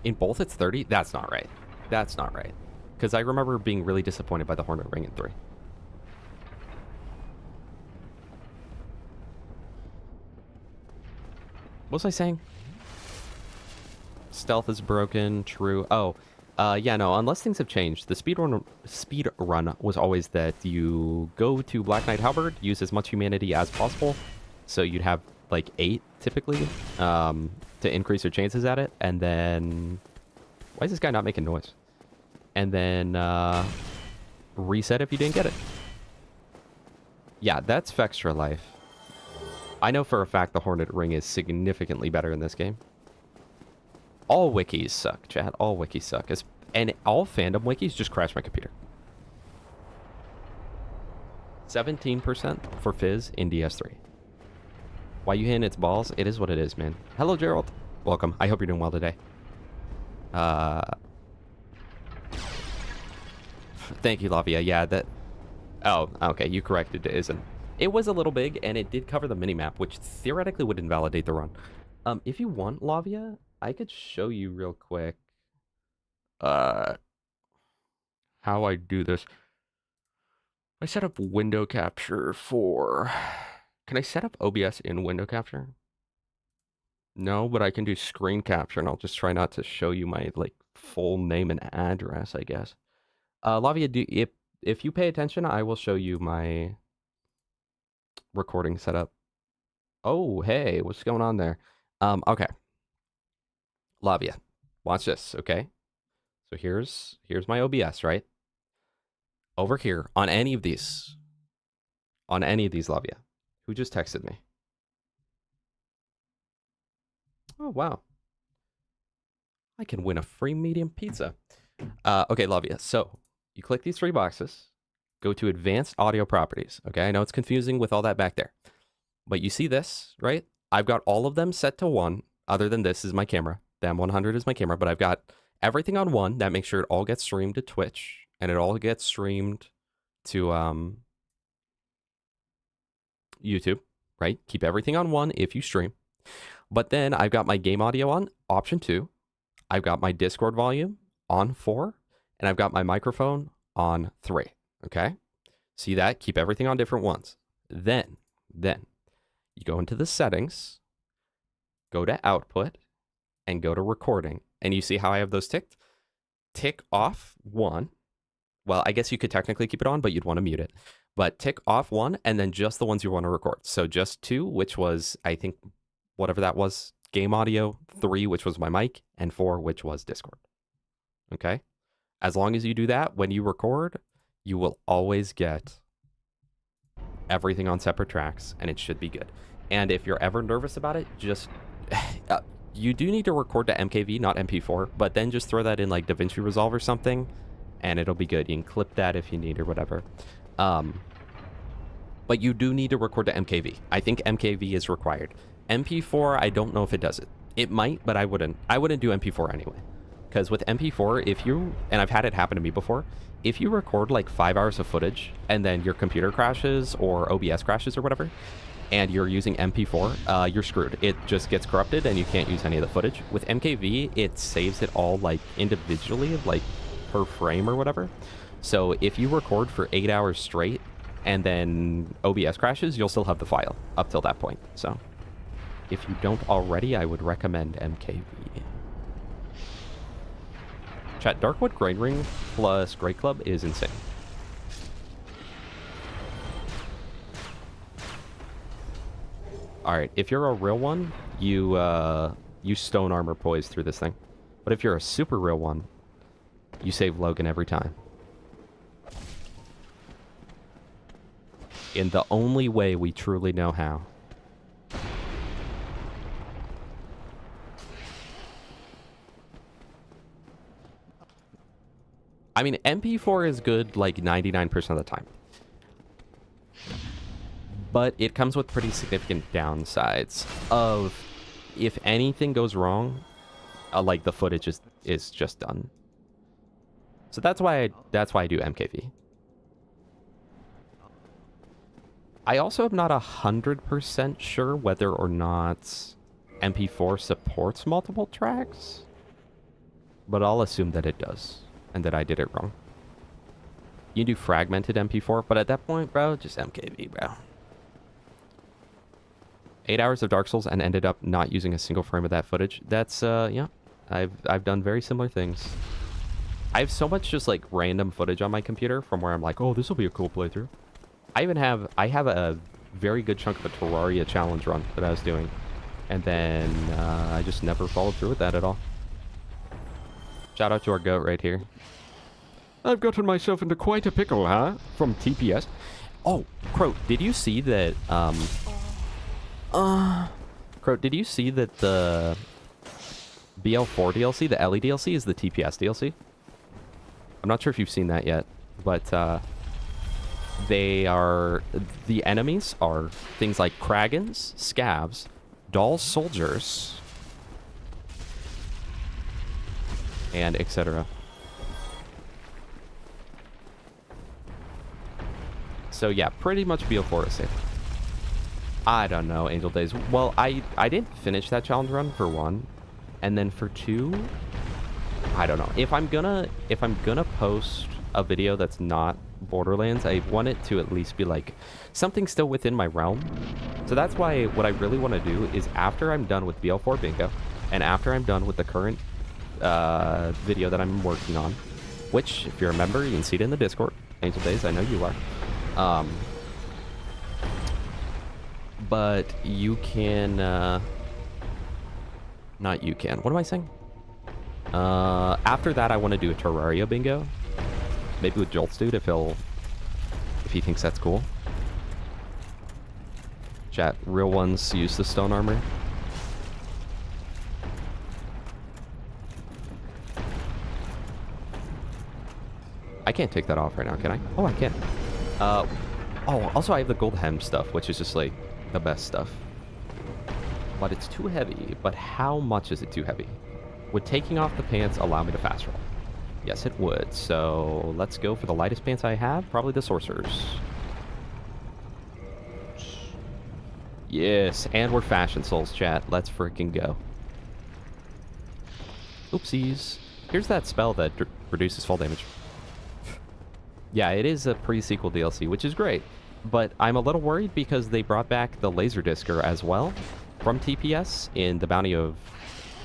In both it's 30. That's not right. That's not right. Because I remember being really disappointed by the Hornet Ring in 3. What was I saying? Stealth is broken. True. Oh, yeah, no, unless things have changed. The speed run was always that you go to Black Knight Halberd, use as much humanity as possible. So you'd have like 8 typically to increase your chances at it. And then... Why is this guy not making noise? And then reset if you didn't get it. Yeah, that's Fextra life. I know for a fact the Hornet Ring is significantly better in this game. All wikis suck, chat. All wikis suck. And all fandom wikis just crash my computer. 17% for Fizz in DS3. Why you hitting its balls? It is what it is, man. Hello, Gerald. Welcome. I hope you're doing well today. Thank you, Lavia. Yeah, that... Oh, okay. You corrected it, isn't. It was a little big, and it did cover the minimap, which theoretically would invalidate the run. If you want, Lavia, I could show you real quick how I do this. I set up window capture for... Can I set up OBS in window capture? No, but I can do screen capture, and I'll just try not to show you my like full name and address, I guess. Lavia, if you pay attention, I will show you my recording setup. Oh, hey, what's going on there? Okay. Lavia, watch this, okay? So here's my OBS, right? Over here, on any of these, Lavia. Who just texted me? Oh, wow. I can win a free medium pizza. Okay, Lavia, so you click these 3 boxes, go to advanced audio properties, okay? I know it's confusing with all that back there, but you see this, right? I've got all of them set to 1, other than this is my camera. The M100 is my camera, but I've got everything on one. That makes sure it all gets streamed to Twitch and it all gets streamed to YouTube, right? Keep everything on one if you stream. But then I've got my game audio on option 2. I've got my Discord volume on 4, and I've got my microphone on 3. Okay? See that? Keep everything on different ones. Then you go into the settings, go to output, and go to recording. And you see how I have those ticked? Tick off 1. Well, I guess you could technically keep it on, but you'd want to mute it. But tick off 1, and then just the ones you want to record. So just 2, which was, I think, whatever that was, game audio, 3, which was my mic, and 4, which was Discord. Okay? As long as you do that, when you record, you will always get everything on separate tracks, and it should be good. And if you're ever nervous about it, just... you do need to record to MKV, not MP4, but then just throw that in like DaVinci Resolve or something, and it'll be good. You can clip that if you need or whatever. But you do need to record to MKV. I think MKV is required. MP4, I don't know if it does it. It might, but I wouldn't. I wouldn't do MP4 anyway. Because with MP4, if you, and I've had it happen to me before, if you record like 5 hours of footage and then your computer crashes or OBS crashes or whatever, and you're using MP4, you're screwed. It just gets corrupted and you can't use any of the footage. With MKV, it saves it all like individually, like per frame or whatever. So if you record for 8 hours straight and then OBS crashes, you'll still have the file up till that point. So if you don't already, I would recommend MKV. Chat, Darkwood Grain Ring plus Great Club is insane. Alright, if you're a real one, you stone armor poise through this thing. But if you're a super real one, you save Logan every time. In the only way we truly know how. I mean, MP4 is good like 99% of the time. But it comes with pretty significant downsides of if anything goes wrong, like the footage is just done. So that's why I do MKV. I also am not 100% sure whether or not MP4 supports multiple tracks, but I'll assume that it does and that I did it wrong. You can do fragmented MP4, but at that point, bro, just MKV, bro. 8 hours of Dark Souls and ended up not using a single frame of that footage. That's, yeah, I've done very similar things. I have so much just like random footage on my computer from where I'm like, oh, this will be a cool playthrough. I have a very good chunk of a Terraria challenge run that I was doing. And then I just never followed through with that at all. Shout out to our goat right here. I've gotten myself into quite a pickle, huh? From TPS. Oh, Crow, did you see that, Crow, did you see that the BL4 DLC, the Ellie DLC, is the TPS DLC? I'm not sure if you've seen that yet, but the enemies are things like Kragans, Scavs, Doll Soldiers, and etc. So yeah, pretty much BL4 is safe. I don't know, Angel Days. Well, I didn't finish that challenge run for 1, and then for 2, I don't know. If I'm gonna post a video that's not Borderlands, I want it to at least be like something still within my realm. So that's why what I really want to do is after I'm done with BL4 Bingo, and after I'm done with the current video that I'm working on, which if you're a member, you can see it in the Discord. Angel Days, I know you are. But you can, not you can, what am I saying? After that, I want to do a Terraria bingo. Maybe with Jolts Dude if he thinks that's cool. Chat, real ones use the stone armor. I can't take that off right now, can I? Oh, I can. Oh, also I have the gold hem stuff, which is just like the best stuff. But it's too heavy. But how much is it too heavy? Would taking off the pants allow me to fast roll? Yes, it would. So let's go for the lightest pants I have. Probably the Sorcerer's. Yes, and we're Fashion Souls, chat. Let's freaking go. Oopsies. Here's that spell that reduces fall damage. Yeah, it is a pre-sequel DLC, which is great. But I'm a little worried because they brought back the Laserdiscer as well from TPS in the Bounty of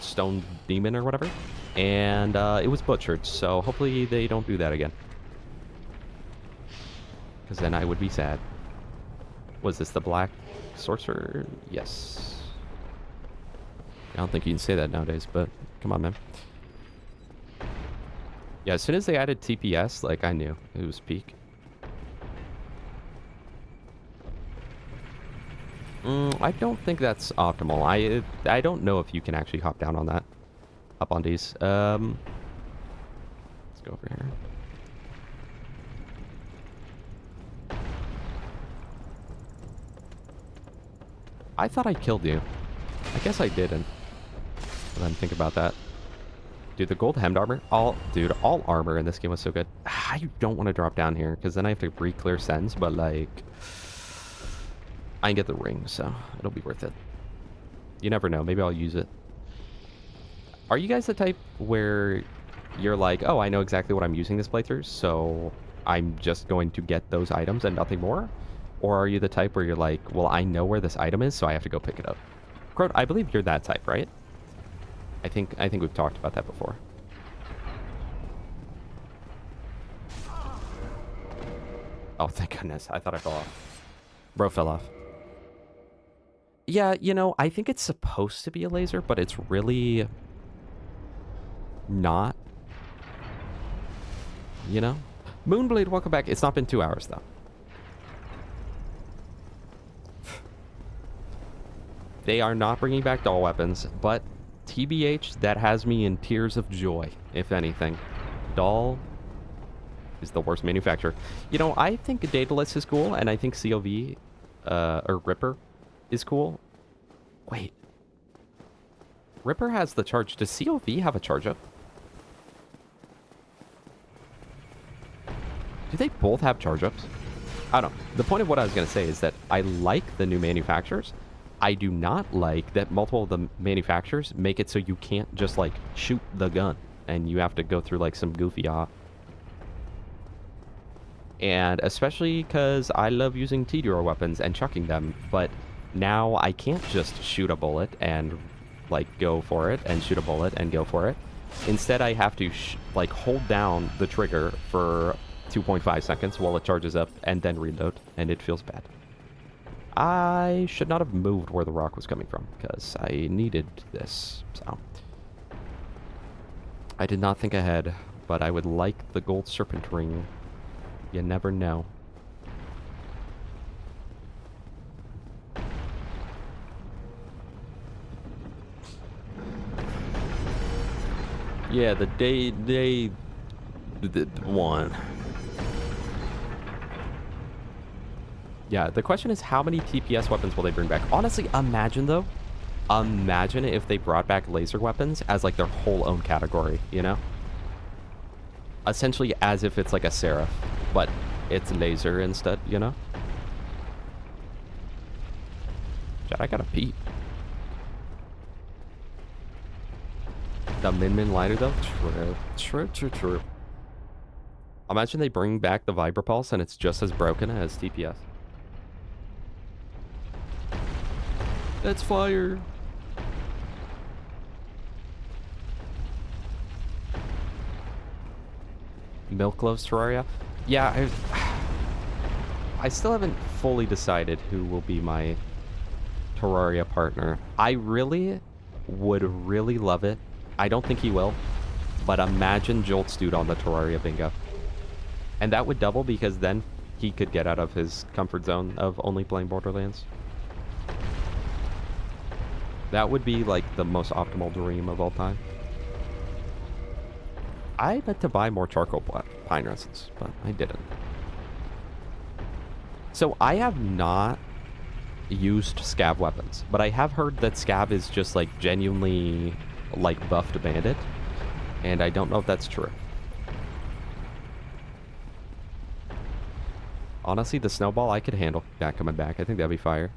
Stone Demon or whatever. And it was butchered, so hopefully they don't do that again. Because then I would be sad. Was this the Black Sorcerer? Yes. I don't think you can say that nowadays, but come on, man. Yeah, as soon as they added TPS, like, I knew it was peak. I don't think that's optimal. I don't know if you can actually hop down on that. Up on these. Let's go over here. I thought I killed you. I guess I didn't. But then think about that. Dude, the gold hemmed armor. All armor in this game was so good. I don't want to drop down here because then I have to re-clear sends, but like I can get the ring, so it'll be worth it. You never know. Maybe I'll use it. Are you guys the type where you're like, oh, I know exactly what I'm using this playthrough, so I'm just going to get those items and nothing more? Or are you the type where you're like, well, I know where this item is, so I have to go pick it up? Crowd, I believe you're that type, right? I think we've talked about that before. Oh, thank goodness. I thought I fell off. Bro fell off. Yeah, you know, I think it's supposed to be a laser, but it's really not. You know? Moonblade, welcome back. It's not been 2 hours, though. They are not bringing back doll weapons, but TBH, that has me in tears of joy, if anything. Doll is the worst manufacturer. You know, I think Daedalus is cool, and I think COV, or Ripper, is cool. Wait. Ripper has the charge. Does COV have a charge up? Do they both have charge ups? I don't know. The point of what I was going to say is that I like the new manufacturers. I do not like that multiple of the manufacturers make it so you can't just, like, shoot the gun. And you have to go through, like, some goofy op. And especially because I love using T-Dura weapons and chucking them. But now I can't just shoot a bullet and, like, go for it. And shoot a bullet and go for it. Instead, I have to, like, hold down the trigger for 2.5 seconds while it charges up and then reload. And it feels bad. I should not have moved where the rock was coming from, because I needed this, so. I did not think ahead, but I would like the gold serpent ring. You never know. Yeah, the day one. Yeah, the question is how many TPS weapons will they bring back? Honestly, imagine though. Imagine if they brought back laser weapons as like their whole own category, you know? Essentially as if it's like a Seraph, but it's laser instead, you know? Chad, I gotta pee. The Min lighter though? True. Imagine they bring back the Vibra Pulse and it's just as broken as TPS. That's fire. Milk Loves Terraria? Yeah, I still haven't fully decided who will be my Terraria partner. I really would really love it. I don't think he will, but imagine Jolt's dude on the Terraria bingo. And that would double because then he could get out of his comfort zone of only playing Borderlands. That would be like the most optimal dream of all time. I meant to buy more charcoal pine resins, but I didn't. So I have not used scav weapons, but I have heard that scav is just like genuinely like, buffed bandit. And I don't know if that's true. Honestly, the snowball, I could handle that coming back. I think that'd be fire.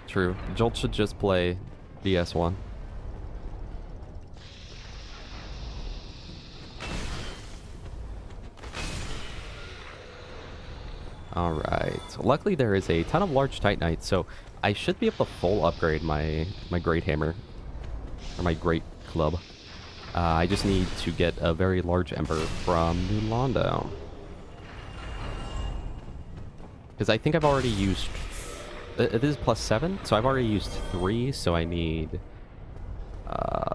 True. Jolt should just play DS1. Alright. Luckily there is a ton of large Titanite, so I should be able to full upgrade my Great Hammer. Or my Great Club. I just need to get a very large Ember from New Londo. Because I think I've already used... It is +7, so I've already used 3, so I need...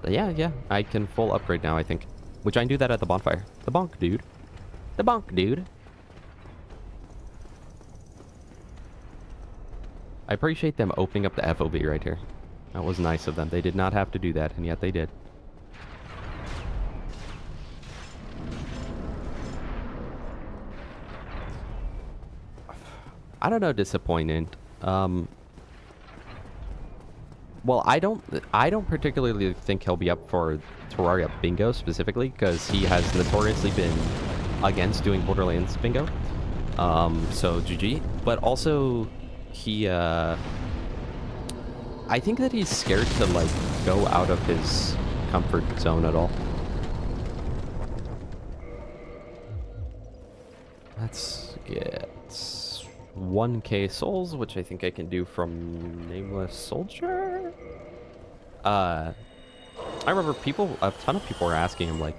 yeah, I can full upgrade now, I think. Which I can do that at the bonfire. The bonk, dude. The bonk, dude. I appreciate them opening up the FOV right here. That was nice of them. They did not have to do that, and yet they did. I don't know, disappointed. Well, I don't particularly think he'll be up for Terraria Bingo specifically, because he has notoriously been against doing Borderlands Bingo. So GG. But also, he, I think that he's scared to, like, go out of his comfort zone at all. Let's get 1k souls, which I think I can do from Nameless Soldier. I remember a ton of people were asking him, like,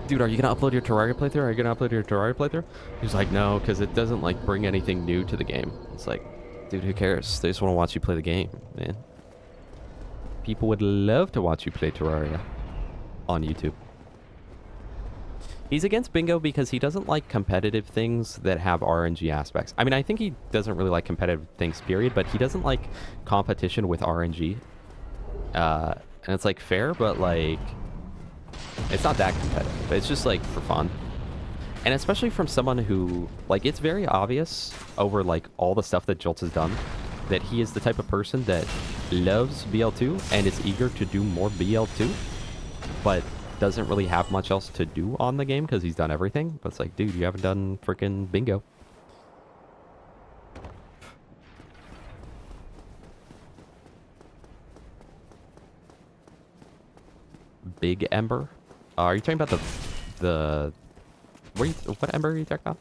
dude, are you gonna upload your Terraria playthrough? Are you gonna upload your Terraria playthrough? He's like, no, because it doesn't, like, bring anything new to the game. It's like, dude, who cares? They just want to watch you play the game, man. People would love to watch you play Terraria on YouTube. He's against Bingo because he doesn't like competitive things that have RNG aspects. I mean, I think he doesn't really like competitive things, period, but he doesn't like competition with RNG. And it's, like, fair, but, like, it's not that competitive. It's just, like, for fun. And especially from someone who, like, it's very obvious over, like, all the stuff that Jolt has done that he is the type of person that loves BL2 and is eager to do more BL2, but doesn't really have much else to do on the game because he's done everything. But it's like, dude, you haven't done freaking Bingo. Big Ember? Are you talking about the what Ember are you talking about?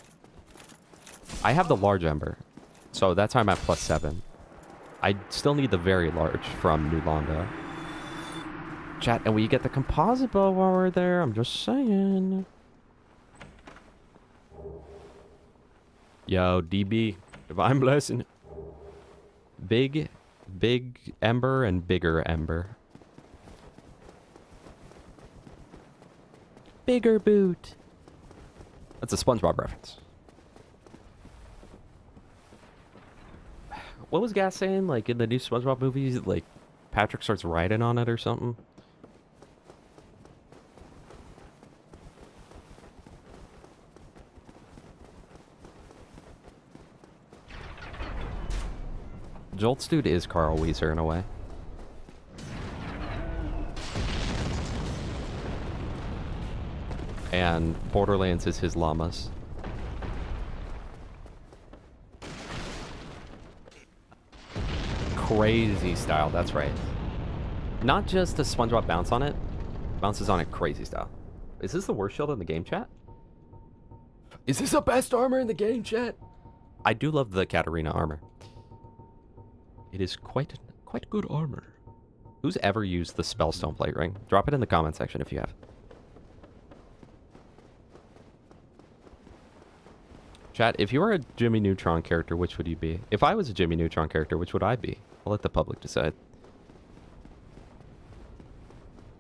I have the large Ember, so that's why I'm at +7. I still need the very large from New Londo. Chat, and we get the composite bow while we're there. I'm just saying. Yo, DB, divine blessing. Big Ember and bigger Ember. Bigger boot. That's a SpongeBob reference. What was Gas saying? Like, in the new SpongeBob movies, like, Patrick starts riding on it or something? Jolt's dude is Carl Weiser in a way. And Borderlands is his llamas. Crazy style, that's right. Not just a SpongeBob bounce on it, bounces on it crazy style. Is this the worst shield in the game, chat? Is this the best armor in the game, chat? I do love the Katarina armor. It is quite good armor. Who's ever used the Spellstone plate ring? Drop it in the comment section if you have. Chat, if you were a Jimmy Neutron character, which would you be? If I was a Jimmy Neutron character, which would I be? I'll let the public decide.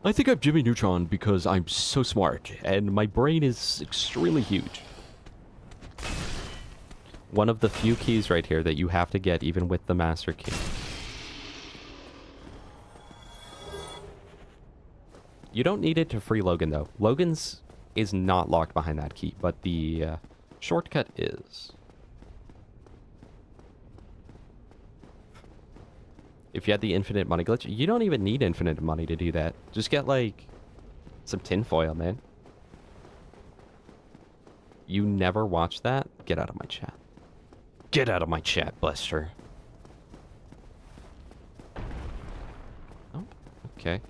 I think I'm Jimmy Neutron because I'm so smart, and my brain is extremely huge. One of the few keys right here that you have to get even with the Master Key. You don't need it to free Logan, though. Logan's is not locked behind that key, but the shortcut is. If you had the infinite money glitch, you don't even need infinite money to do that. Just get, like, some tinfoil, man. You never watched that? Get out of my chat. Get out of my chat, Buster. Oh, okay.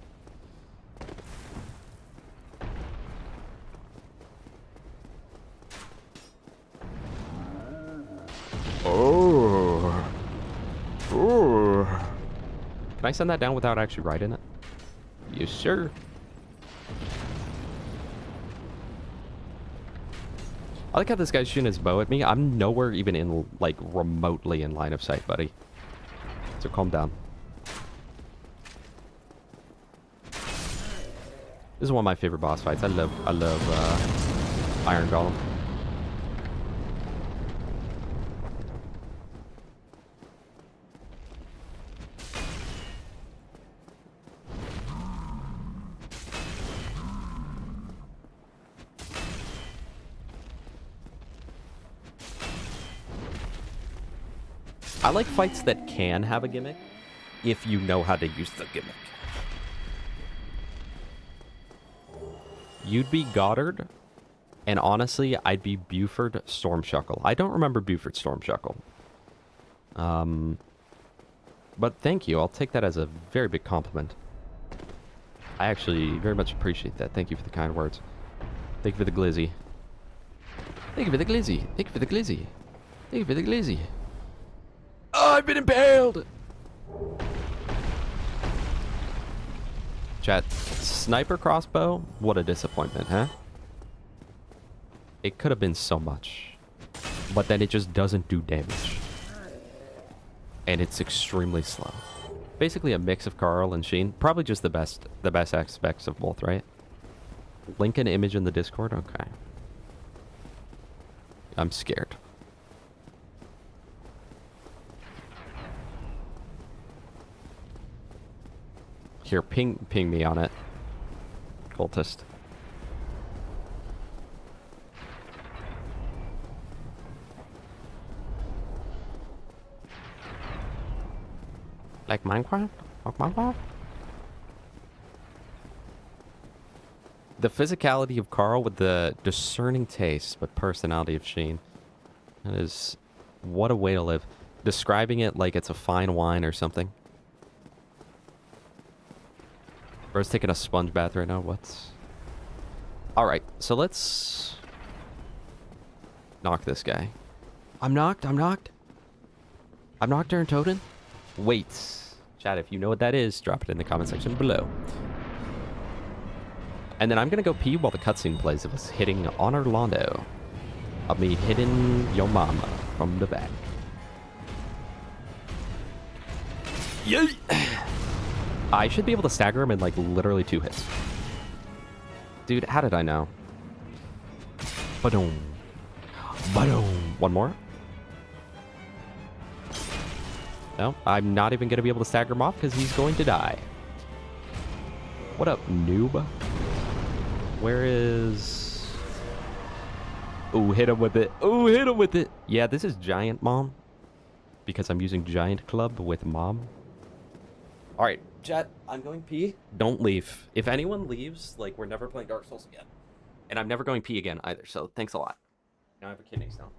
Oh. Oh. Can I send that down without actually writing it? Yes, sir. I like how this guy's shooting his bow at me. I'm nowhere even in, like, remotely in line of sight, buddy. So calm down. This is one of my favorite boss fights. I love Iron Golem. I like fights that can have a gimmick, if you know how to use the gimmick. You'd be Goddard, and honestly, I'd be Buford Stormshuckle. I don't remember Buford Stormshuckle. But thank you. I'll take that as a very big compliment. I actually very much appreciate that. Thank you for the kind words. Thank you for the glizzy. Thank you for the glizzy. Thank you for the glizzy. Thank you for the glizzy. Oh, I've been impaled! Chat, sniper crossbow? What a disappointment, huh? It could have been so much. But then it just doesn't do damage. And it's extremely slow. Basically a mix of Carl and Sheen. Probably just the best aspects of both, right? Link an image in the Discord? Okay. I'm scared. Here, ping me on it. Cultist. Like Minecraft? Like Minecraft? The physicality of Carl with the discerning taste but personality of Sheen. That is... what a way to live. Describing it like it's a fine wine or something. Bro's taking a sponge bath right now. What's... Alright, so let's... knock this guy. I'm knocked. I'm knocked. I'm knocked, Darren Toten. Wait. Chat, if you know what that is, drop it in the comment section below. And then I'm gonna go pee while the cutscene plays of us hitting Anor Londo. Of me hitting your mama from the back. Yay! I should be able to stagger him in, like, literally 2 hits. Dude, how did I know? Ba-doom. Ba-doom. One more? No, I'm not even going to be able to stagger him off because he's going to die. What up, noob? Where is... Ooh, hit him with it. Ooh, hit him with it. Yeah, this is Giant Mom. Because I'm using Giant Club with Mom. Alright, chat, I'm going pee. Don't leave. If anyone leaves, like, we're never playing Dark Souls again. And I'm never going pee again either, so thanks a lot. Now I have a kidney stone.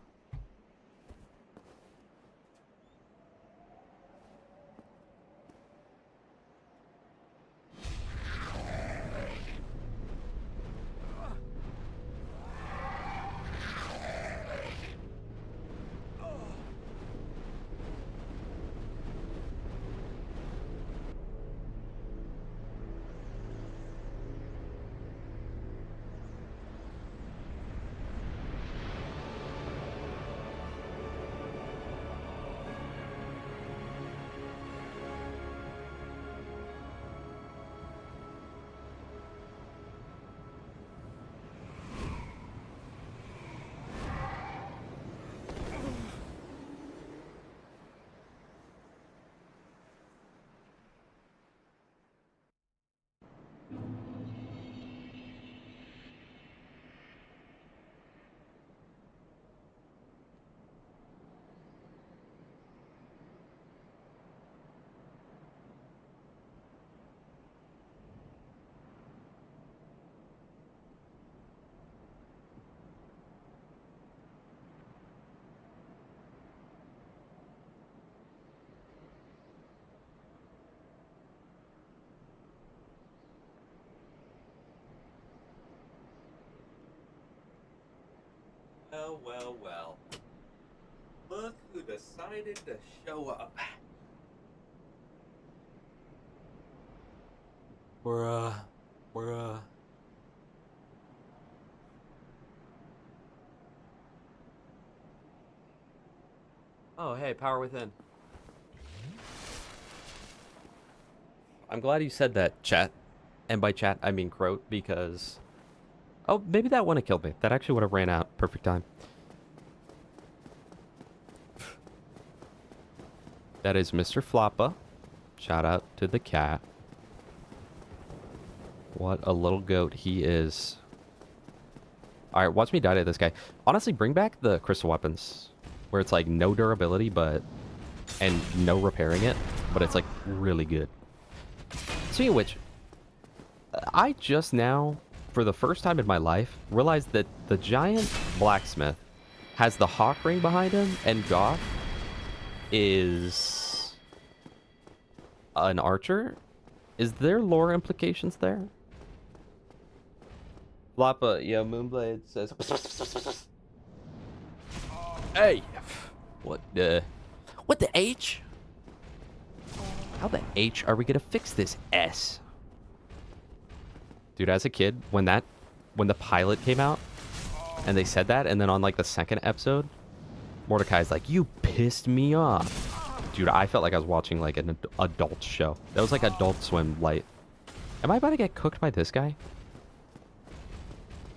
Well, well, well. Look who decided to show up. We're Oh, hey, power within. I'm glad you said that, chat. And by chat, I mean Croat, because... Oh, maybe that wouldn't have killed me. That actually would have ran out. Perfect time. That is Mr. Floppa. Shout out to the cat. What a little goat he is. Alright, watch me die to this guy. Honestly, bring back the crystal weapons. Where it's like no durability, but... And no repairing it. But it's like really good. Speaking of which, I just now, for the first time in my life, realized that the giant blacksmith has the hawk ring behind him, and Goth is an archer. Is there lore implications there? Floppa, yo, Moonblade says... Hey! What the H? How the H are we gonna fix this S? Dude, as a kid, when the pilot came out, and they said that, and then on like the second episode, Mordecai's like, you pissed me off. Dude, I felt like I was watching like an adult show. That was like Adult Swim light. Am I about to get cooked by this guy?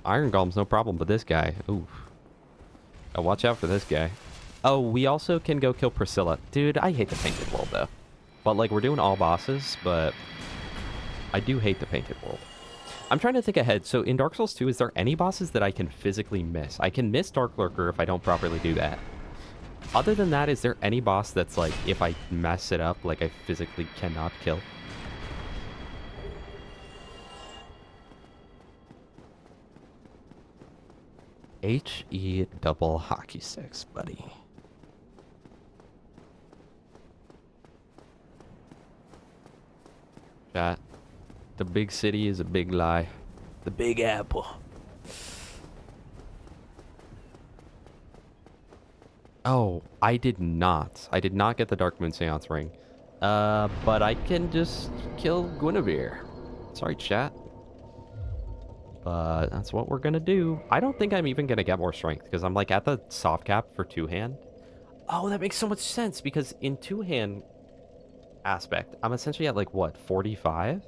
Iron Golem's no problem, but this guy, oof. Oh, watch out for this guy. Oh, we also can go kill Priscilla. Dude, I hate the painted world though. But like, we're doing all bosses, but I do hate the painted world. I'm trying to think ahead. So in Dark Souls 2, is there any bosses that I can physically miss? I can miss Dark Lurker if I don't properly do that. Other than that, is there any boss that's like, if I mess it up, like I physically cannot kill? HE double hockey sticks, buddy. Chat. The big city is a big lie. The Big Apple. Oh, I did not. I did not get the Dark Moon Seance ring. But I can just kill Guinevere. Sorry, chat. But that's what we're gonna do. I don't think I'm even gonna get more strength, because I'm like at the soft cap for two-hand. Oh, that makes so much sense, because in two-hand aspect, I'm essentially at like, what, 45?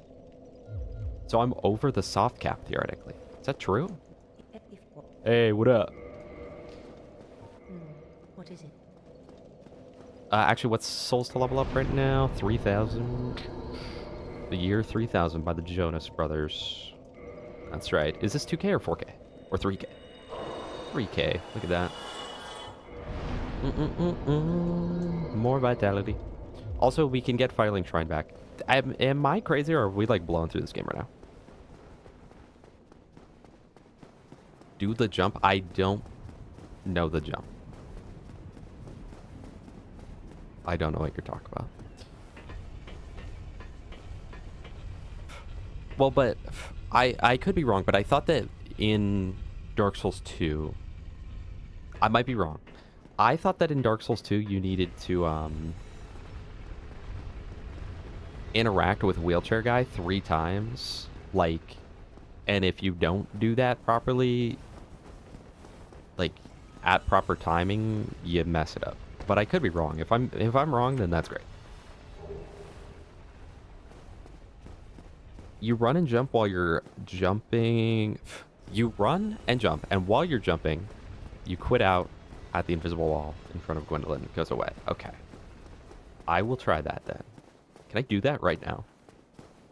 So I'm over the soft cap, theoretically. Is that true? Hey, what up? What is it? Actually, what's souls to level up right now? 3,000. The year 3000 by the Jonas Brothers. That's right. Is this 2K or 4K? Or 3K? 3K. Look at that. More vitality. Also, we can get Filing Shrine back. Am I crazy, or are we like blowing through this game right now? Do the jump? I don't know the jump. I don't know what you're talking about. Well, but I could be wrong, but I thought that in Dark Souls 2, I might be wrong. I thought that in Dark Souls 2 you needed to interact with Wheelchair Guy 3 times, like, and if you don't do that properly, like at proper timing, you mess it up. But I could be wrong. If I'm wrong, then that's great. You run and jump while you're jumping. You run and jump, and while you're jumping, you quit out at the invisible wall in front of Gwendolyn. It goes away. Okay. I will try that then. Can I do that right now?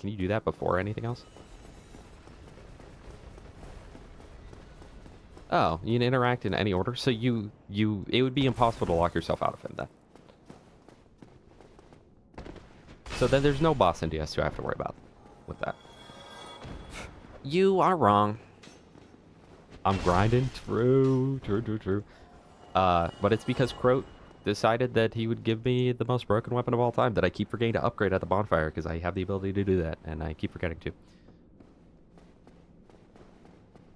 Can you do that before anything else? Oh, you can interact in any order. So it would be impossible to lock yourself out of him then. So then there's no boss in DS2 I have to worry about with that. You are wrong. I'm grinding. True. But it's because Croat decided that he would give me the most broken weapon of all time that I keep forgetting to upgrade at the bonfire, because I have the ability to do that, and I keep forgetting to.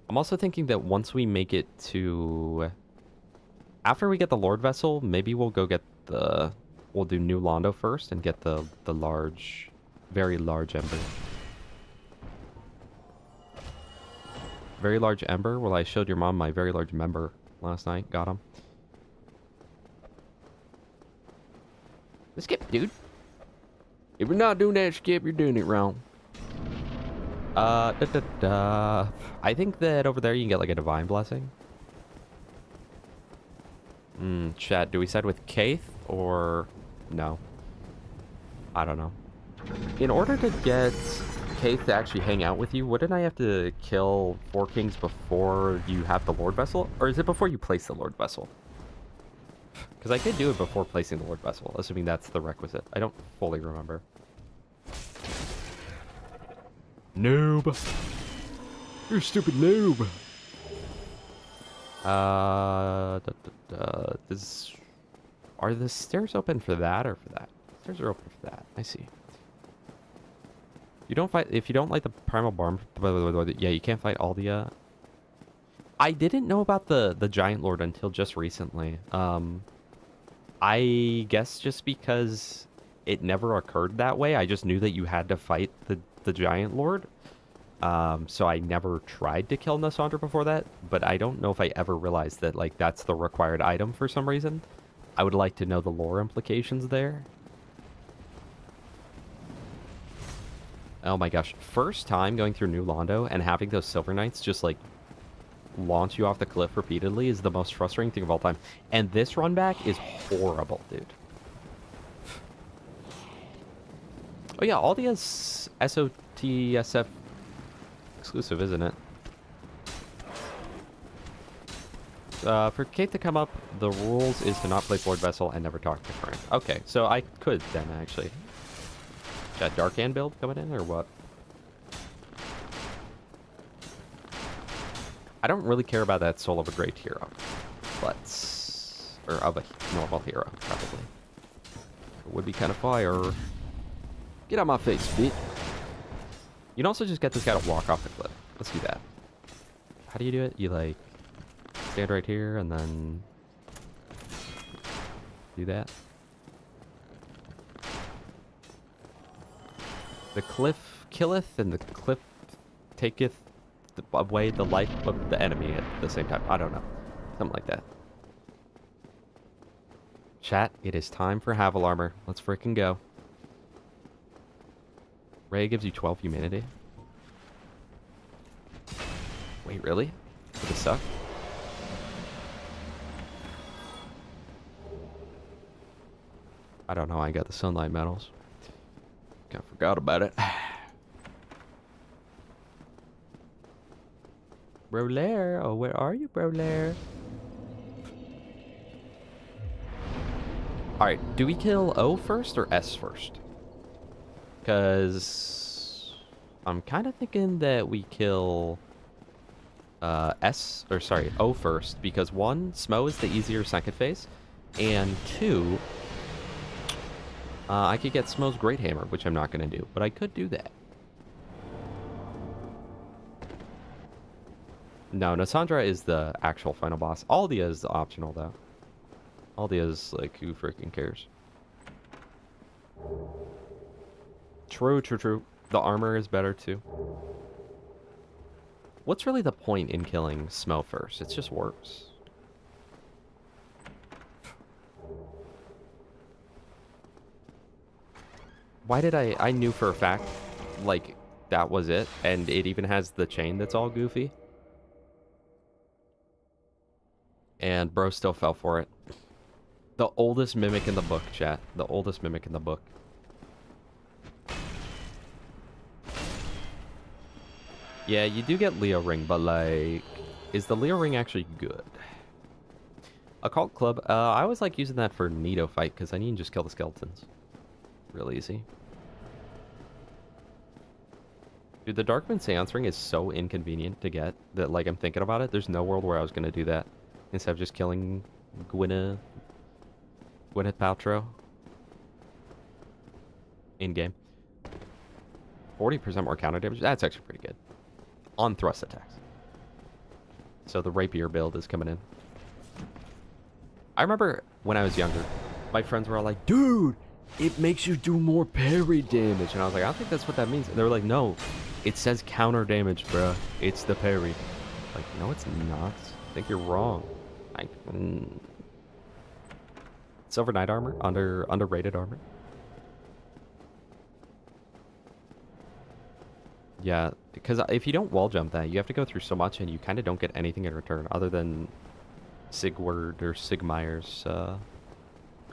I'm also thinking that once we make it to After we get the Lord Vessel, maybe we'll go get the... We'll do New Londo first and get the large... Very large Ember. Very large Ember? Well, I showed your mom my very large member last night. Got him. Skip, dude. If you're not doing that, Skip, you're doing it wrong. I think that over there you can get like a Divine Blessing. Chat, do we side with Kaith or no? I don't know. In order to get Kaith to actually hang out with you, wouldn't I have to kill 4 kings before you have the Lord Vessel? Or is it before you place the Lord Vessel? Because I could do it before placing the Lord Vessel, assuming that's the requisite. I don't fully remember. Noob. You're a stupid noob. Are the stairs open for that or for that? Stairs are open for that. I see. You don't fight if you don't like the primal barm. Yeah, you can't fight all the. I didn't know about the giant lord until just recently. I guess just because it never occurred that way. I just knew that you had to fight the giant lord. So I never tried to kill Nasandra before that, but I don't know if I ever realized that like that's the required item for some reason. I would like to know the lore implications there. Oh my gosh, first time going through New Londo and having those Silver Knights just like launch you off the cliff repeatedly is the most frustrating thing of all time. And this run back is horrible, dude. Oh yeah, Aldia's SOTSF exclusive, isn't it? For Kate to come up, the rules is to not play Lord Vessel and never talk to Frank. Okay, so I could then actually. Is that Dark Hand build coming in or what? I don't really care about that soul of a great hero, but or of a normal hero probably. It would be kind of fire. Get out my face, bitch. You can also just get this guy to walk off the cliff. Let's do that. How do you do it? You like stand right here and then do that. The cliff killeth and the cliff taketh away the life of the enemy at the same time. I don't know. Something like that. Chat, it is time for Havel Armor. Let's freaking go. Ray gives you 12 humanity. Wait, really? Does it suck? I don't know. I got the sunlight medals. Kind of forgot about it. Brolaire. Oh, where are you, Brolaire? Alright, do we kill O first or S first? Because I'm kind of thinking that we kill O first, because 1, Smo is the easier second phase, and 2, I could get Smo's Great Hammer, which I'm not going to do, but I could do that. No, Nasandra is the actual final boss. Aldia is optional, though. Aldia is, like, who freaking cares? True, true, true. The armor is better, too. What's really the point in killing Smo first? It just works. Why did I knew for a fact, like, that was it, and it even has the chain that's all goofy. And bro still fell for it. The oldest mimic in the book, chat. The oldest mimic in the book. Yeah, you do get Leo Ring, but like, is the Leo Ring actually good? Occult Club, I always like using that for Nido fight, because then you can just kill the skeletons. Real easy. Dude, the Darkman Seance Ring is so inconvenient to get that, like, I'm thinking about it. There's no world where I was going to do that instead of just killing Gwyneth Paltrow in-game. 40% more counter damage. That's actually pretty good. On thrust attacks. So the Rapier build is coming in. I remember when I was younger, my friends were all like, dude, it makes you do more parry damage. And I was like, I don't think that's what that means. And they were like, no, it says counter damage, bruh. It's the parry. Like, no, it's not. I think you're wrong. Silver Knight armor? Underrated armor? Yeah, because if you don't wall jump that, you have to go through so much and you kind of don't get anything in return other than Sigurd or Sigmeyer's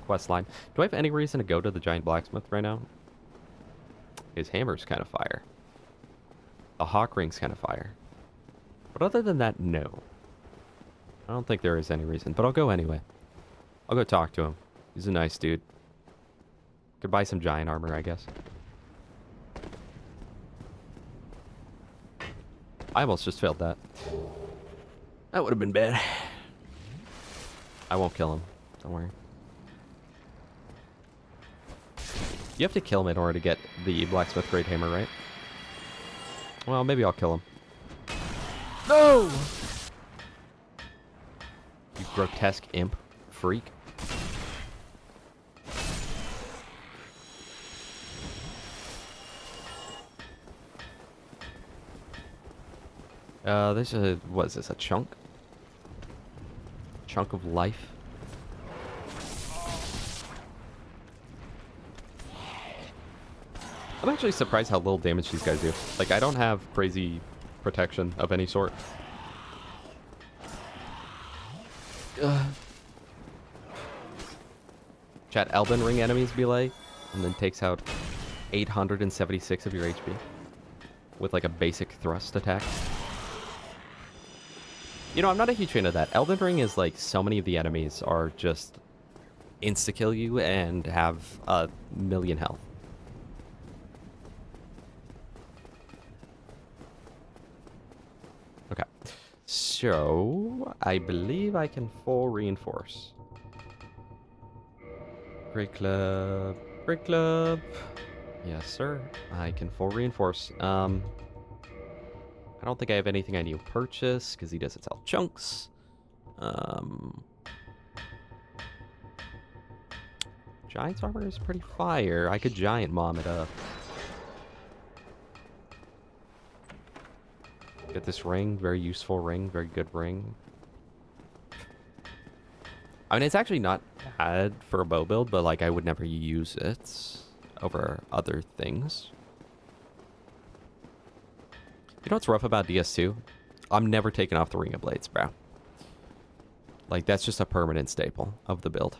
quest line. Do I have any reason to go to the giant blacksmith right now? His hammer's kind of fire. The hawk ring's kind of fire. But other than that, no. I don't think there is any reason, but I'll go anyway. I'll go talk to him. He's a nice dude. Could buy some giant armor, I guess. I almost just failed that. That would have been bad. I won't kill him. Don't worry. You have to kill him in order to get the blacksmith great hammer, right? Well, maybe I'll kill him. No! You grotesque imp freak. There's a, what is this, a chunk? Chunk of life? I'm actually surprised how little damage these guys do. Like, I don't have crazy protection of any sort. Chat, Elden Ring enemies be like, and then takes out 876 of your HP. With like a basic thrust attack. You know, I'm not a huge fan of that. Elden Ring is like, so many of the enemies are just insta-kill you and have a million health. Okay. So, I believe I can full reinforce. Great club. Great club. Yes, sir. I can full reinforce. I don't think I have anything I need to purchase because he doesn't sell chunks. Giant's armor is pretty fire. I could giant mom it up. Get this ring. Very useful ring. Very good ring. I mean, it's actually not bad for a bow build, but like I would never use it over other things. You know what's rough about DS2? I'm never taking off the Ring of Blades, bro. Like, that's just a permanent staple of the build.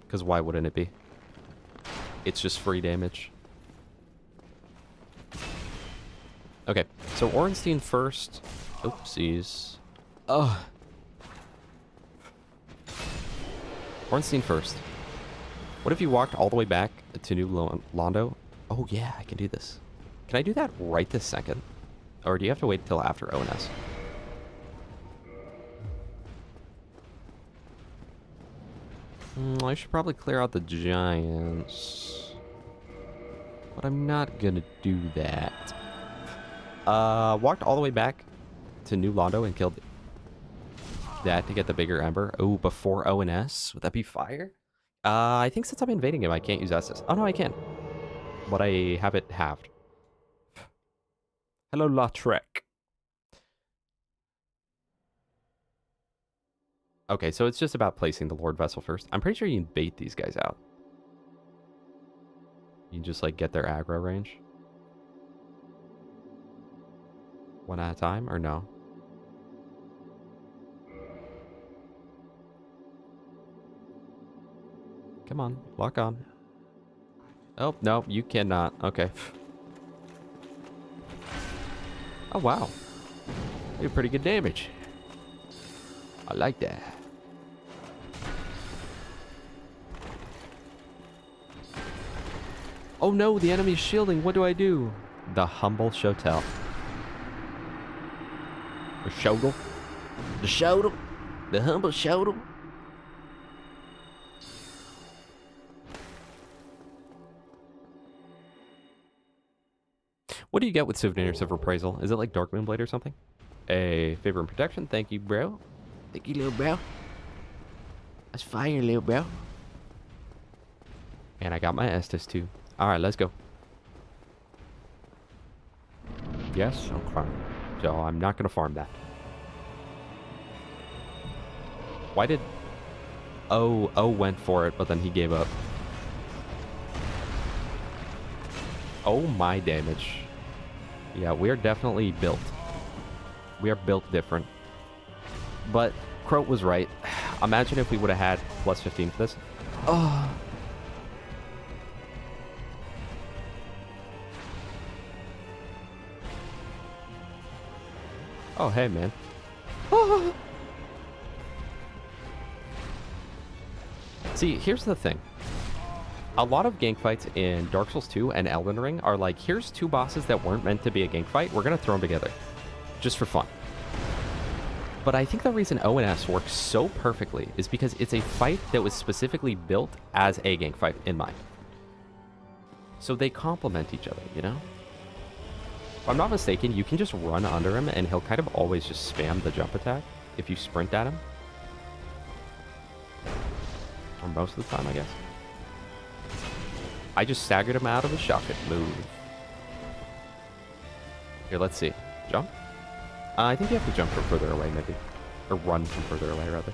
Because why wouldn't it be? It's just free damage. Okay, so Ornstein first. Oopsies. Ugh. Ornstein first. What if you walked all the way back to New Londo? Oh yeah, I can do this. Can I do that right this second? Or do you have to wait till after ONS? I should probably clear out the giants. But I'm not gonna do that. Walked all the way back to New Londo and killed that to get the bigger ember. Oh, before ONS? Would that be fire? I think since I'm invading him, I can't use Estus. Oh no, I can. But I have it halved. Hello, Lautrec. Okay, so it's just about placing the Lord Vessel first. I'm pretty sure you can bait these guys out. You can just, like, get their aggro range. One at a time, or no? Come on, lock on. Oh, no, you cannot. Okay. Oh, wow. You did pretty good damage. I like that. Oh no, the enemy's shielding. What do I do? The humble Shotel. The Shotel. The Shotel. The humble Shotel. What do you get with Souvenirs of Reprisal? Is it like Dark Moonblade or something? A favor and protection. Thank you, bro. Thank you, little bro. That's fire, little bro. And I got my Estus too. Alright, let's go. Yes, okay. So I'm not gonna farm that. Why did... Oh went for it, but then he gave up. Oh my damage. Yeah, we are definitely built. We are built different. But Croat was right. Imagine if we would have had plus 15 for this. Oh. Oh, hey, man. Oh. See, here's the thing. A lot of gank fights in Dark Souls 2 and Elden Ring are like, here's two bosses that weren't meant to be a gank fight. We're going to throw them together. Just for fun. But I think the reason ONS works so perfectly is because it's a fight that was specifically built as a gank fight in mind. So they complement each other, you know? If I'm not mistaken, you can just run under him and he'll kind of always just spam the jump attack if you sprint at him. Or most of the time, I guess. I just staggered him out of the shotgun move. Here, let's see. Jump? I think you have to jump from further away, maybe. Or run from further away, rather.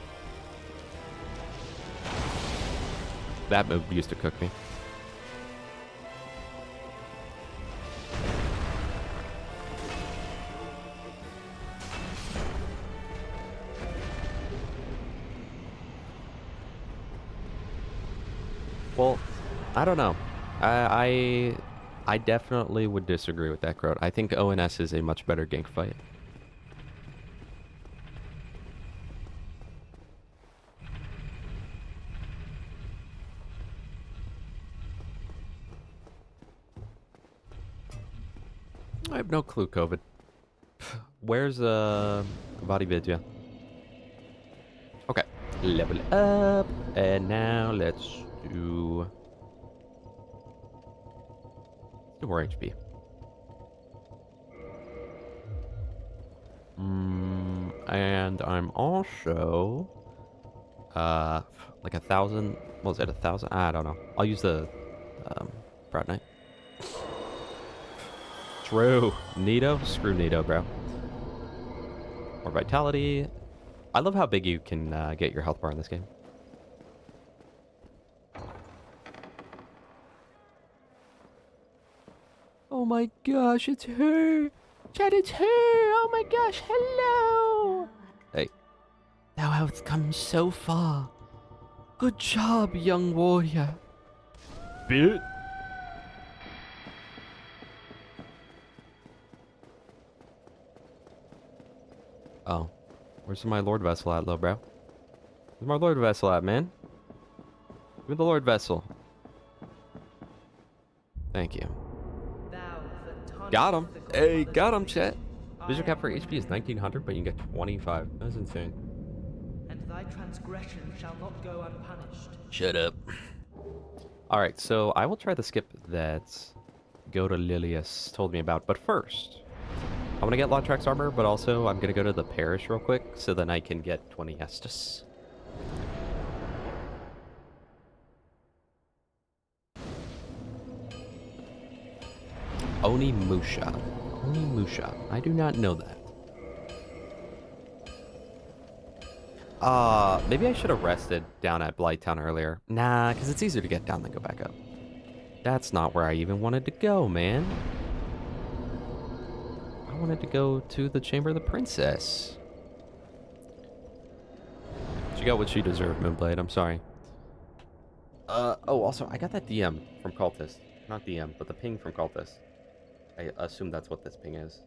That move used to cook me. Well, I don't know. I definitely would disagree with that, Croat. I think ONS is a much better gank fight. I have no clue, COVID. Where's VOD video? Okay, level up, and now let's do more HP. And I'm also like 1,000. What was it, 1,000? I don't know. I'll use the Proud Knight. True. Nito? Screw Nito, bro. More vitality. I love how big you can get your health bar in this game. Oh my gosh, it's her! Chad, it's her! Oh my gosh, hello! Hey. Thou hast come so far. Good job, young warrior. Bit. Oh. Where's my Lord Vessel at, little bro? Where's my Lord Vessel at, man? Give me the Lord Vessel. Thank you. Got him. Hey, got him, chat. Visual cap for HP is 1900, but you can get 25. That's insane. And thy transgression shall not go unpunished. Shut up. Alright, so I will try the skip that Lilius told me about, but first, I want to get Lautrax armor, but also I'm going to go to the parish real quick, so then I can get 20 Estus. Onimusha. Onimusha. I do not know that. Maybe I should have rested down at Blighttown earlier. Nah, because it's easier to get down than go back up. That's not where I even wanted to go, man. I wanted to go to the Chamber of the Princess. She got what she deserved, Moonblade. I'm sorry. Oh, also, I got that DM from Cultist. Not DM, but the ping from Cultist. I assume that's what this ping is.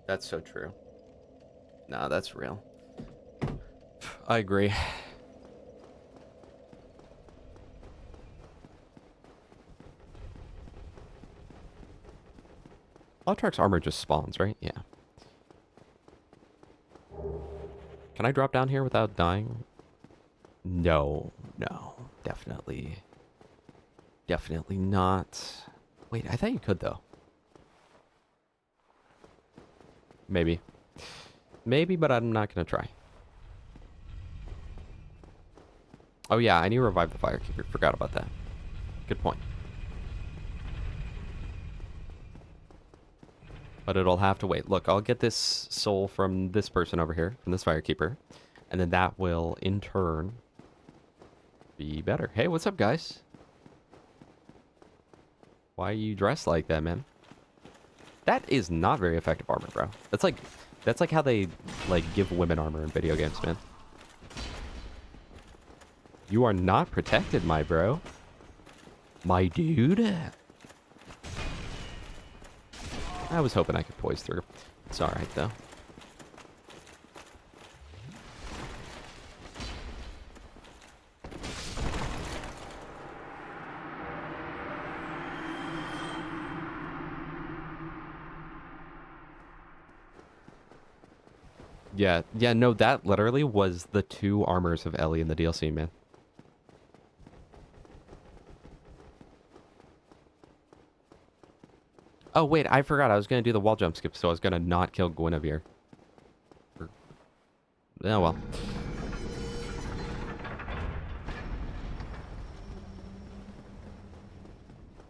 That's so true. Nah, that's real. I agree. Lautrax armor just spawns, right? Yeah. Can I drop down here without dying? No. No. Definitely. Definitely not. Wait, I thought you could, though. Maybe. Maybe, but I'm not going to try. Oh yeah, I need to revive the Firekeeper. Forgot about that. Good point. But it'll have to wait. Look, I'll get this soul from this person over here, from this Firekeeper. And then that will, in turn, be better. Hey, what's up, guys? Why are you dressed like that, man? That is not very effective armor, bro. That's like how they, like, give women armor in video games, man. You are not protected, my bro. My dude. I was hoping I could poise through. It's alright, though. Yeah, no, that literally was the 2 armors of Ellie in the DLC, man. Oh, wait, I forgot. I was going to do the wall jump skip, so I was going to not kill Guinevere. Oh, well.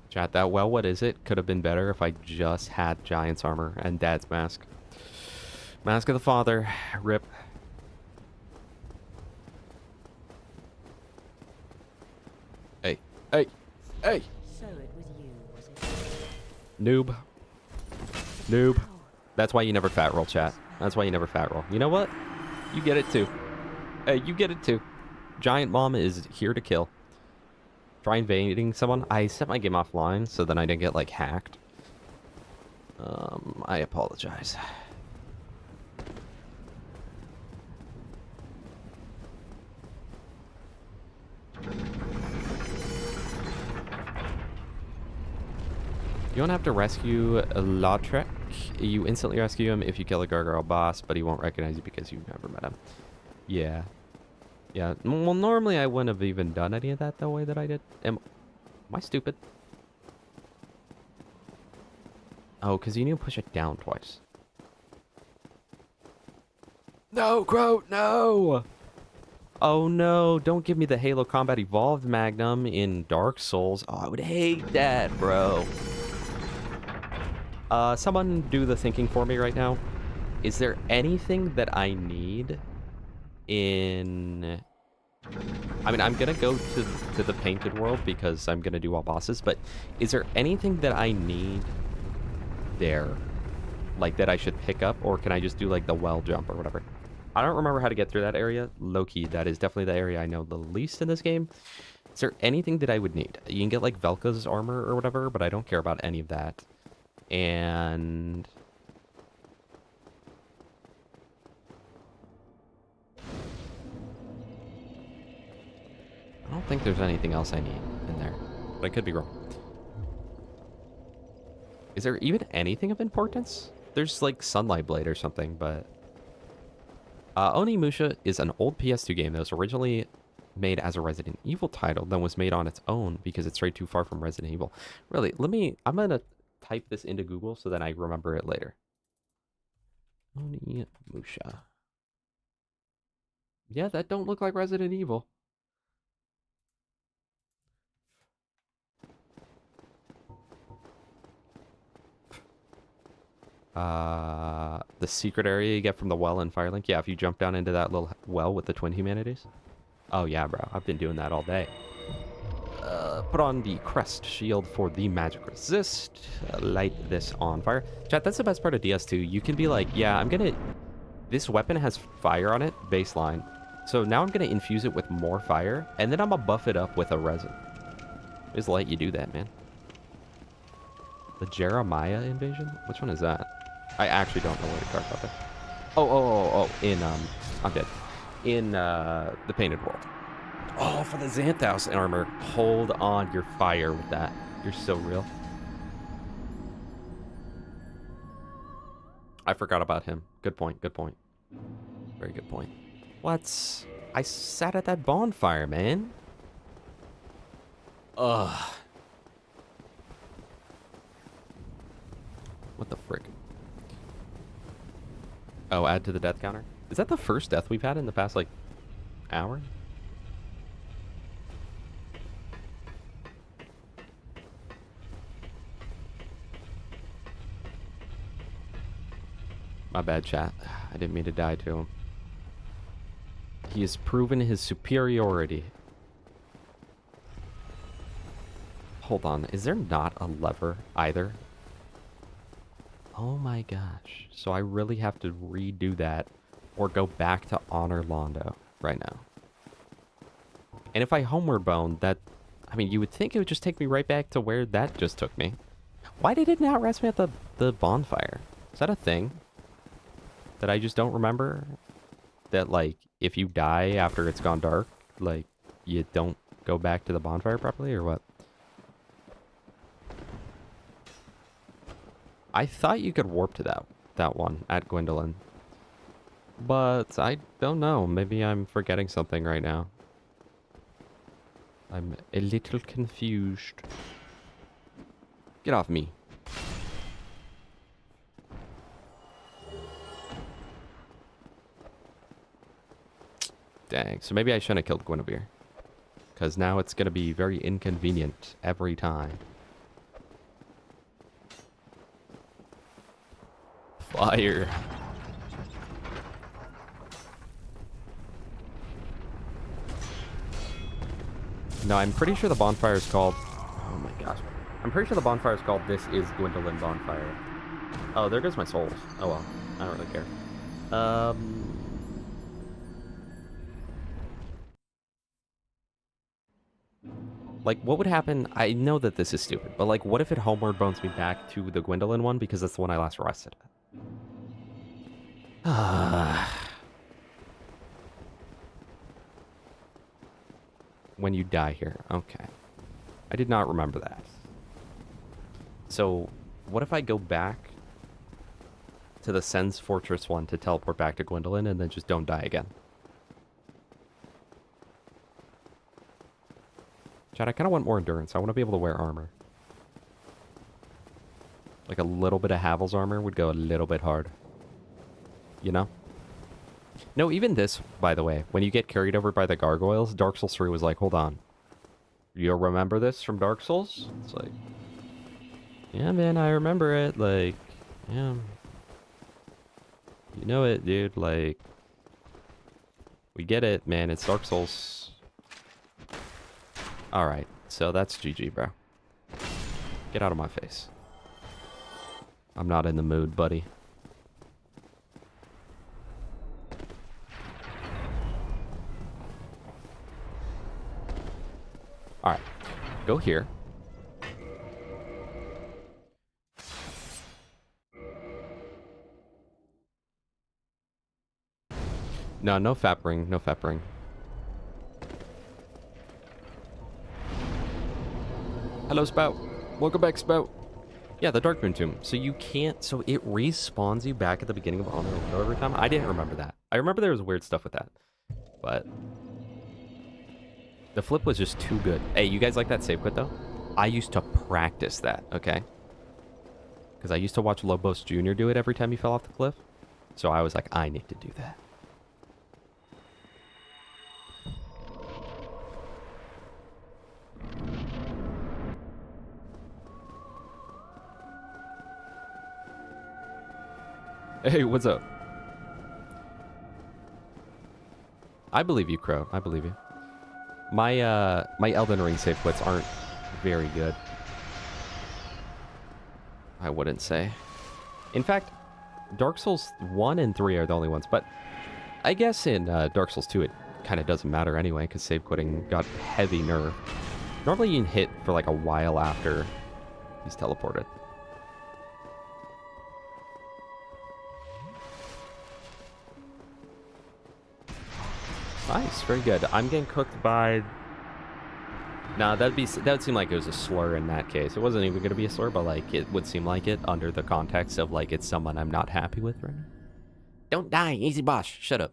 Chat, that well, what is it? Could have been better if I just had Giant's armor and Dad's mask. Mask of the Father. Rip. Hey. Hey. Hey! So it was you, was it? Noob. Noob. That's why you never fat roll, chat. That's why you never fat roll. You know what? You get it too. Hey, you get it too. Giant Mom is here to kill. Try invading someone. I set my game offline so then I didn't get, like, hacked. I apologize. You don't have to rescue Lautrec. You instantly rescue him if you kill a gargoyle boss, but he won't recognize you because you've never met him. Yeah. Yeah. Well, normally I wouldn't have even done any of that the way that I did. Am I stupid? Oh, because you need to push it down twice. No, Groat, no! Oh no, don't give me the Halo Combat Evolved Magnum in Dark Souls. Oh, I would hate that, bro. Someone do the thinking for me right now. Is there anything that I need in... I mean, I'm gonna go to the painted world because I'm gonna do all bosses, but is there anything that I need there? Like, that I should pick up, or can I just do, like, the well jump or whatever? I don't remember how to get through that area. Low-key, that is definitely the area I know the least in this game. Is there anything that I would need? You can get, like, Velka's armor or whatever, but I don't care about any of that. And... I don't think there's anything else I need in there, but I could be wrong. Is there even anything of importance? There's, like, Sunlight Blade or something, but... Onimusha is an old PS2 game that was originally made as a Resident Evil title, then was made on its own because it's strayed too far from Resident Evil. Really, I'm gonna type this into Google so that I remember it later. Onimusha. Yeah, that don't look like Resident Evil. The secret area you get from the well in Firelink. Yeah, if you jump down into that little well with the twin humanities. Oh yeah, bro. I've been doing that all day. Put on the crest shield for the magic resist. Light this on fire. Chat, that's the best part of DS2. You can be like, yeah, I'm gonna... This weapon has fire on it, baseline. So now I'm gonna infuse it with more fire, and then I'm gonna buff it up with a resin. Just let you do that, man. The Jeremiah invasion? Which one is that? I actually don't know what to talk about that. Oh, in, I'm dead. In, the Painted World. Oh, for the Xanthos armor. Hold on your fire with that. You're so real. I forgot about him. Good point, good point. Very good point. What? I sat at that bonfire, man. Ugh. What the frick? Oh, add to the death counter? Is that the first death we've had in the past, like, hour? My bad, chat. I didn't mean to die to him. He has proven his superiority. Hold on. Is there not a lever either? Oh my gosh. So I really have to redo that or go back to Anor Londo right now. And if I homeward bound, that... I mean, you would think it would just take me right back to where that just took me. Why did it not rest me at the bonfire? Is that a thing? That I just don't remember? That, like, if you die after it's gone dark, like, you don't go back to the bonfire properly, or what? I thought you could warp to that one at Gwendolyn. But I don't know. Maybe I'm forgetting something right now. I'm a little confused. Get off me. Dang. So maybe I shouldn't have killed Guinevere. Because now it's going to be very inconvenient every time. Fire. No, I'm pretty sure the bonfire is called... Oh my gosh. I'm pretty sure the bonfire is called This Is Gwendolyn Bonfire. Oh, there goes my souls. Oh well. I don't really care. Like, what would happen... I know that this is stupid, but like, what if it homeward bones me back to the Gwendolyn one? Because that's the one I last rested at. When you die here. Okay. I did not remember that. So, what if I go back to the Sen's Fortress one to teleport back to Gwendolyn and then just don't die again? Chad, I kind of want more endurance. I want to be able to wear armor. Like a little bit of Havel's armor would go a little bit hard. You know? No, even this, by the way, when you get carried over by the gargoyles, Dark Souls 3 was like, hold on. You remember this from Dark Souls? It's like, yeah, man, I remember it. Like, yeah. You know it, dude. Like, we get it, man. It's Dark Souls. Alright, so that's GG, bro. Get out of my face. I'm not in the mood, buddy. Alright, go here. No fap ring, no fap ring. Hello, Spout. Welcome back, Spout. Yeah, the Darkmoon Tomb. So you can't... So it respawns you back at the beginning of Anor Londo every time? I didn't remember that. I remember there was weird stuff with that. But... the flip was just too good. Hey, you guys like that save quit, though? I used to practice that, okay? Because I used to watch Lobos Jr. do it every time he fell off the cliff. So I was like, I need to do that. Hey, what's up? I believe you, Crow. I believe you. My my Elden Ring save quits aren't very good. I wouldn't say. In fact, Dark Souls 1 and 3 are the only ones, but I guess in Dark Souls 2 it kind of doesn't matter anyway, because save quitting got heavy nerfed. Normally you can hit for like a while after he's teleported. Nice, very good. I'm getting cooked by... Nah, that would seem like it was a slur in that case. It wasn't even going to be a slur, but like it would seem like it under the context of like it's someone I'm not happy with right now. Don't die, easy boss. Shut up.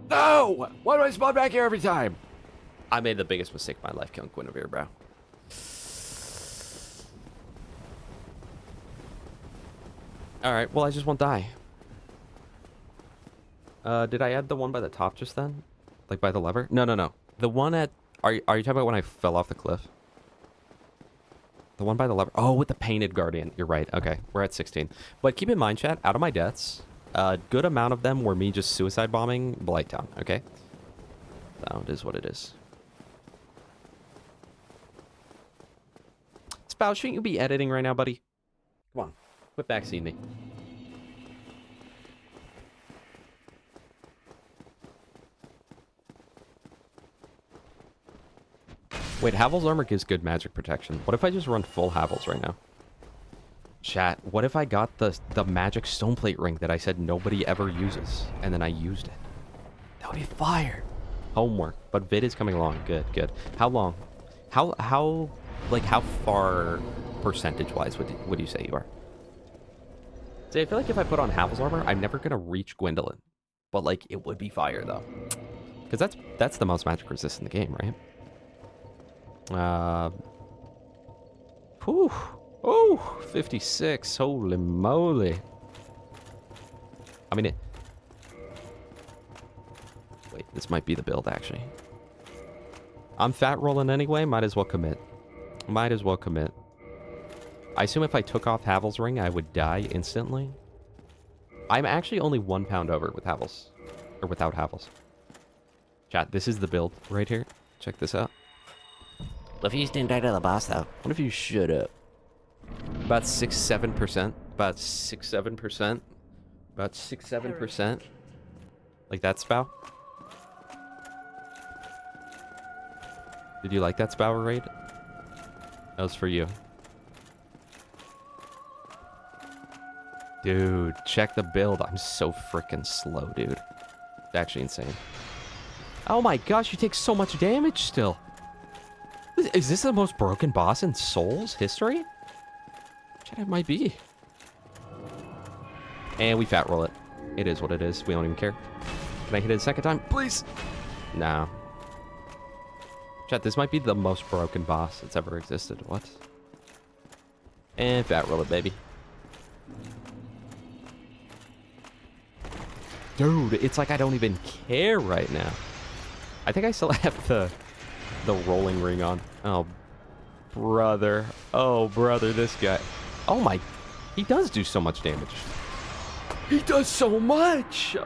No! Why do I spawn back here every time? I made the biggest mistake of my life killing Guinevere, bro. Alright, well I just won't die. Did I add the one by the top just then? Like by the lever? No. The one at... Are you talking about when I fell off the cliff? The one by the lever. Oh, with the painted guardian. You're right. Okay, we're at 16. But keep in mind, chat, out of my deaths, a good amount of them were me just suicide bombing Blighttown, okay? So it is what it is. Spout, shouldn't you be editing right now, buddy? Come on. Quit backseating me. Wait, Havel's armor gives good magic protection. What if I just run full Havel's right now? Chat, what if I got the magic stoneplate ring that I said nobody ever uses, and then I used it? That would be fire. Homework. But vid is coming along. Good, good. How long? How far percentage-wise would you say you are? See, I feel like if I put on Havel's armor, I'm never going to reach Gwendolyn. But, like, it would be fire, though. Because that's the most magic resist in the game, right? Whew. Oh, 56. Holy moly. I mean, wait, this might be the build, actually. I'm fat rolling anyway. Might as well commit. Might as well commit. I assume if I took off Havel's ring, I would die instantly. I'm actually only 1 pound over with Havel's. Or without Havel's. Chat, this is the build right here. Check this out. If you didn't die to the boss, though. What if you shut up? About 6-7%. About 6-7%. About 6-7%. Like that, Spow? Did you like that Spower raid? That was for you. Dude, check the build. I'm so freaking slow, dude. It's actually insane. Oh my gosh, you take so much damage still. Is this the most broken boss in Souls history? It might be. And we fat roll it. It is what it is. We don't even care. Can I hit it a second time? Please. No. Chat, this might be the most broken boss that's ever existed. What? And fat roll it, baby. Dude, it's like I don't even care right now. I think I still have the rolling ring on. Oh, brother. Oh, brother, this guy. Oh my, he does do so much damage. He does so much.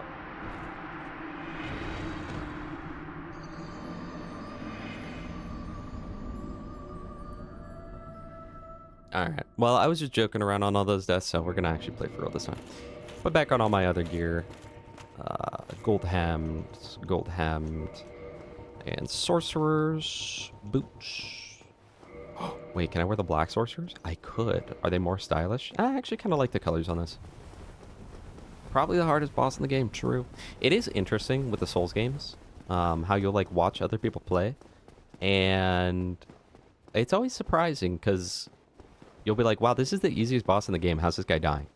Alright, well, I was just joking around on all those deaths, so we're gonna actually play for real this time. Put back on all my other gear. Gold hammed, and sorcerer's boots. Wait, can I wear the black sorcerers? I could. Are they more stylish? I actually kind of like the colors on this. Probably the hardest boss in the game, true. It is interesting with the Souls games, how you'll like watch other people play, and it's always surprising because you'll be like, wow, this is the easiest boss in the game. How's this guy dying?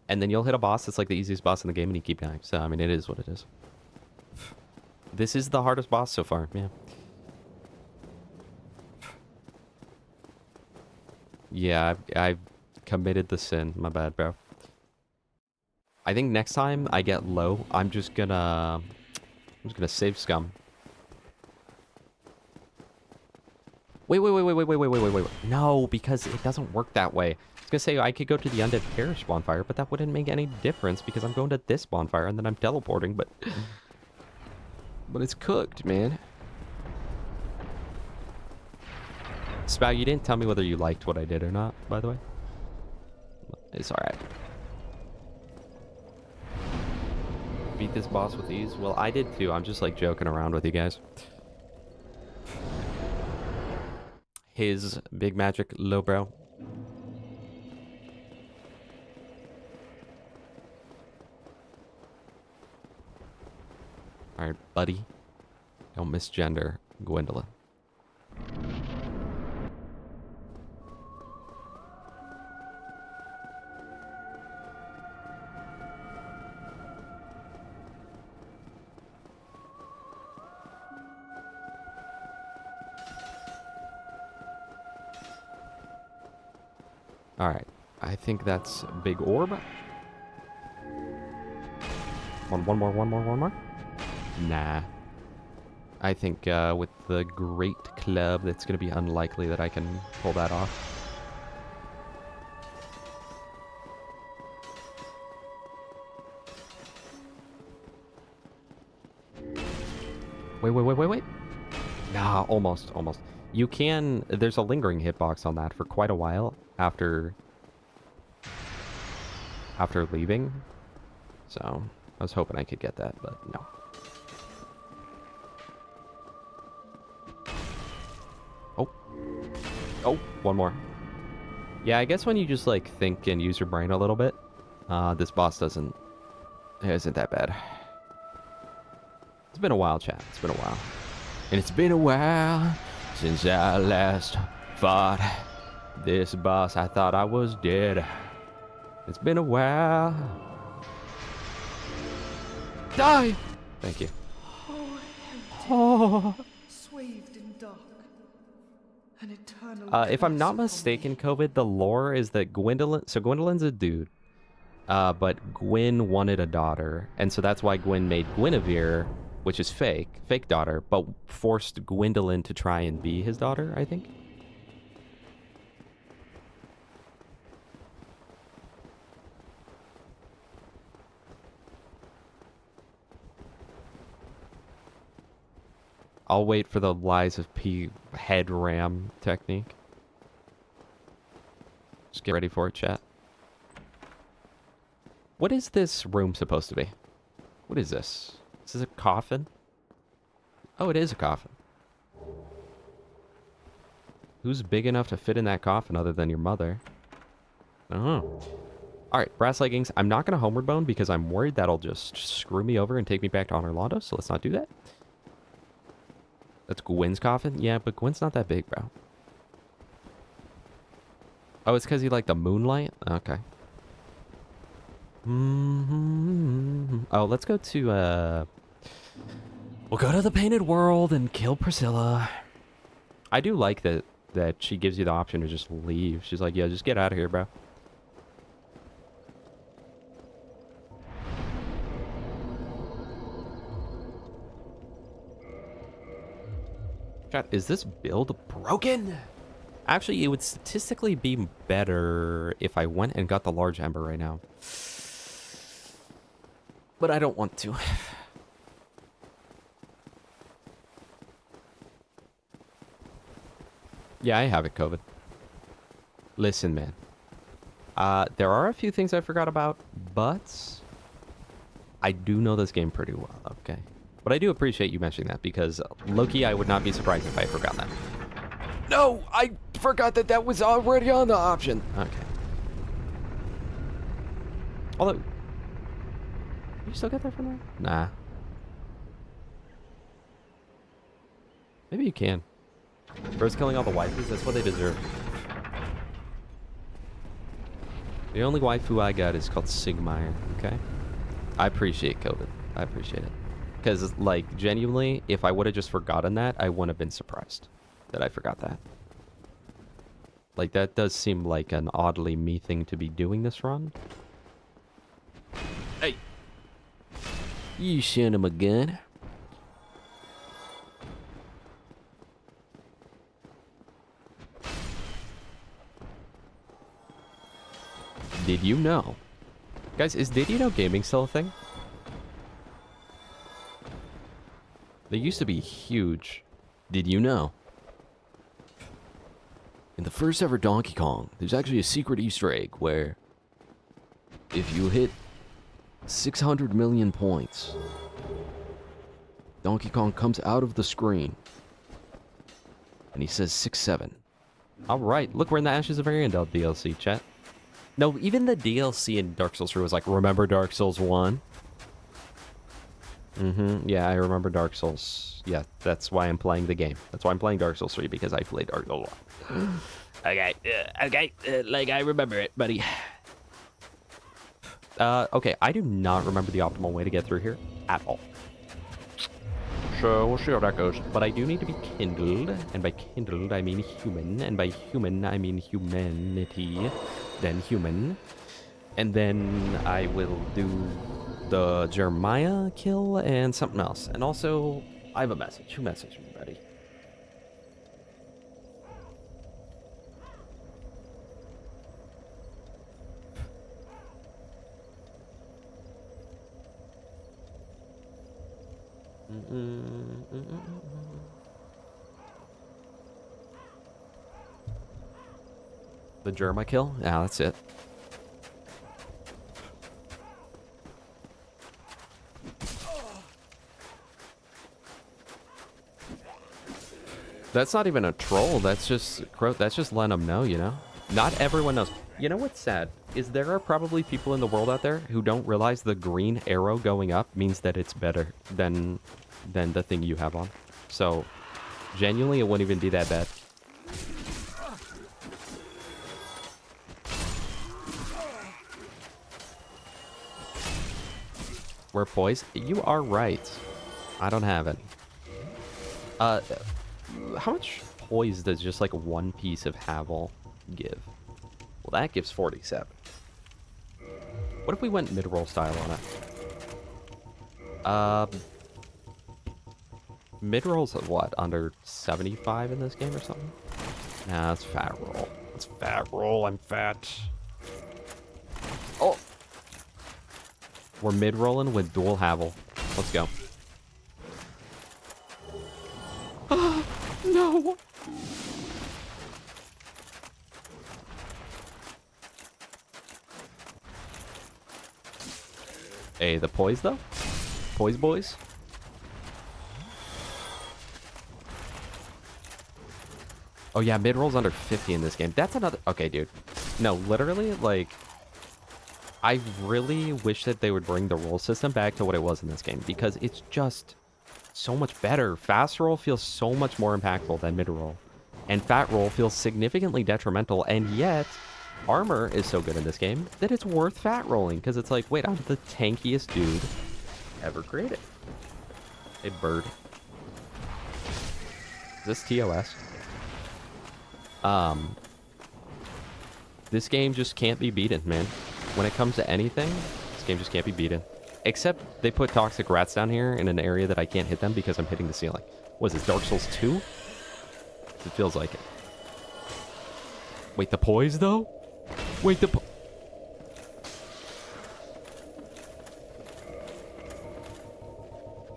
And then you'll hit a boss that's like the easiest boss in the game and you keep dying. So, I mean, it is what it is. This is the hardest boss so far, yeah. Yeah, I've committed the sin. My bad, bro. I think next time I get low, I'm just gonna save scum. Wait. No, because it doesn't work that way. I was gonna say I could go to the Undead Parish bonfire, but that wouldn't make any difference because I'm going to this bonfire and then I'm teleporting, but it's cooked, man. Spout, you didn't tell me whether you liked what I did or not, by the way. It's alright. Beat this boss with ease? Well, I did too. I'm just like joking around with you guys. His big magic lowbrow. Alright, buddy. Don't misgender Gwendolyn. Alright, I think that's a big orb. One more. Nah. I think with the great club, it's going to be unlikely that I can pull that off. Wait. Nah, almost. You can... There's a lingering hitbox on that for quite a while after leaving. So, I was hoping I could get that, but no. Oh, one more. Yeah, I guess when you just, like, think and use your brain a little bit, this boss isn't that bad. It's been a while, chat. It's been a while. And it's been a while since I last fought this boss. I thought I was dead. It's been a while. Die! Thank you. Oh. Swathed in dark. An eternal If I'm not curse upon mistaken, me. COVID, the lore is that Gwendolyn's a dude. But Gwyn wanted a daughter, and so that's why Gwyn made Guinevere, which is fake daughter, but forced Gwendolyn to try and be his daughter, I think. I'll wait for the Lies of P head ram technique. Just get ready for it, chat. What is this room supposed to be? What is this? Is this a coffin? Oh, it is a coffin. Who's big enough to fit in that coffin other than your mother? I don't know. Alright, brass leggings. I'm not going to homeward bone because I'm worried that'll just screw me over and take me back to Anor Londo, so let's not do that. That's Gwyn's coffin? Yeah, but Gwyn's not that big, bro. Oh, it's because he liked the moonlight? Okay. Oh, let's go to, we'll go to the Painted World and kill Priscilla. I do like that she gives you the option to just leave. She's like, yeah, just get out of here, bro. Chat, is this build broken? Actually, it would statistically be better if I went and got the large ember right now. But I don't want to. Yeah, I have it, COVID. Listen, man. There are a few things I forgot about, but I do know this game pretty well, okay? But I do appreciate you mentioning that, because low-key, I would not be surprised if I forgot that. No, I forgot that was already on the option. Okay. Although... You still get there from there? Nah. Maybe you can. First killing all the waifus, that's what they deserve. The only waifu I got is called Sigmire, okay? I appreciate COVID. I appreciate it. Because, like, genuinely, if I would have just forgotten that, I wouldn't have been surprised that I forgot that. Like, that does seem like an oddly me thing to be doing this run. Hey! You sent him a gun. Did you know? Guys, is Did You Know Gaming still a thing? They used to be huge. Did you know? In the first ever Donkey Kong, there's actually a secret Easter egg where if you hit 600 million points, Donkey Kong comes out of the screen and he says 6-7. Alright, look, we're in the Ashes of Ariandel DLC, chat. No, even the DLC in Dark Souls 3 was like, remember Dark Souls 1? Yeah, I remember Dark Souls. Yeah, that's why I'm playing the game. That's why I'm playing Dark Souls 3, because I played Dark Souls 1. Okay, like, I remember it, buddy. Okay, I do not remember the optimal way to get through here at all. So, we'll see how that goes. But I do need to be kindled, and by kindled, I mean human, and by human, I mean humanity, then human. And then I will do the Jeremiah kill and something else. And also, I have a message. Who messaged me, buddy? The Germa kill? Yeah, that's it. That's not even a troll. That's just letting them know, you know? Not everyone knows. You know what's sad? Is there are probably people in the world out there who don't realize the green arrow going up means that it's better than the thing you have on. So, genuinely, it wouldn't even be that bad. We're poised? You are right. I don't have any. How much poise does just like one piece of Havel give? Well, that gives 47. What if we went mid-roll style on it? Mid-roll's at what? Under 75 in this game or something? Nah, that's fat roll. That's fat roll. I'm fat. Oh! We're mid-rolling with dual Havel. Let's go. No! Hey, the poise though? Poise boys? Oh yeah, mid-roll's under 50 in this game. That's another... Okay, dude. No, literally, like... I really wish that they would bring the roll system back to what it was in this game, because it's just so much better. Fast roll feels so much more impactful than mid-roll. And fat roll feels significantly detrimental, and yet... Armor is so good in this game that it's worth fat rolling, because it's like, wait, I'm the tankiest dude ever created. Hey, bird. Is this TOS? This game just can't be beaten, man. When it comes to anything, this game just can't be beaten. Except they put toxic rats down here in an area that I can't hit them because I'm hitting the ceiling. What is this, Dark Souls 2? It feels like it. Wait, the poise, though? Wait, the...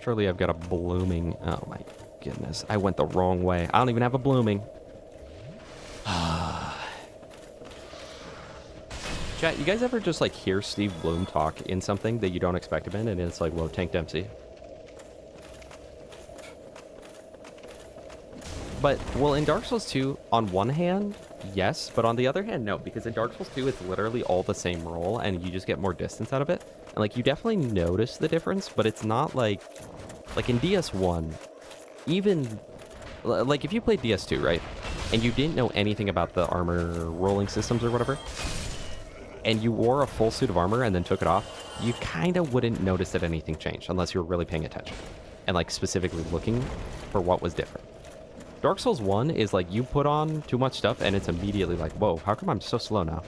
Surely I've got a blooming... Oh my goodness. I went the wrong way. I don't even have a blooming. Chat, you guys ever just like hear Steve Bloom talk in something that you don't expect him in, and it's like, whoa, Tank Dempsey. But, well, in Dark Souls 2, on one hand, yes, but on the other hand, no, because in Dark Souls 2, it's literally all the same roll, and you just get more distance out of it. And, like, you definitely notice the difference, but it's not like in DS1, even, like, if you played DS2, right, and you didn't know anything about the armor rolling systems or whatever, and you wore a full suit of armor and then took it off, you kind of wouldn't notice that anything changed, unless you were really paying attention, and, like, specifically looking for what was different. Dark Souls 1 is like you put on too much stuff and it's immediately like, whoa, how come I'm so slow now?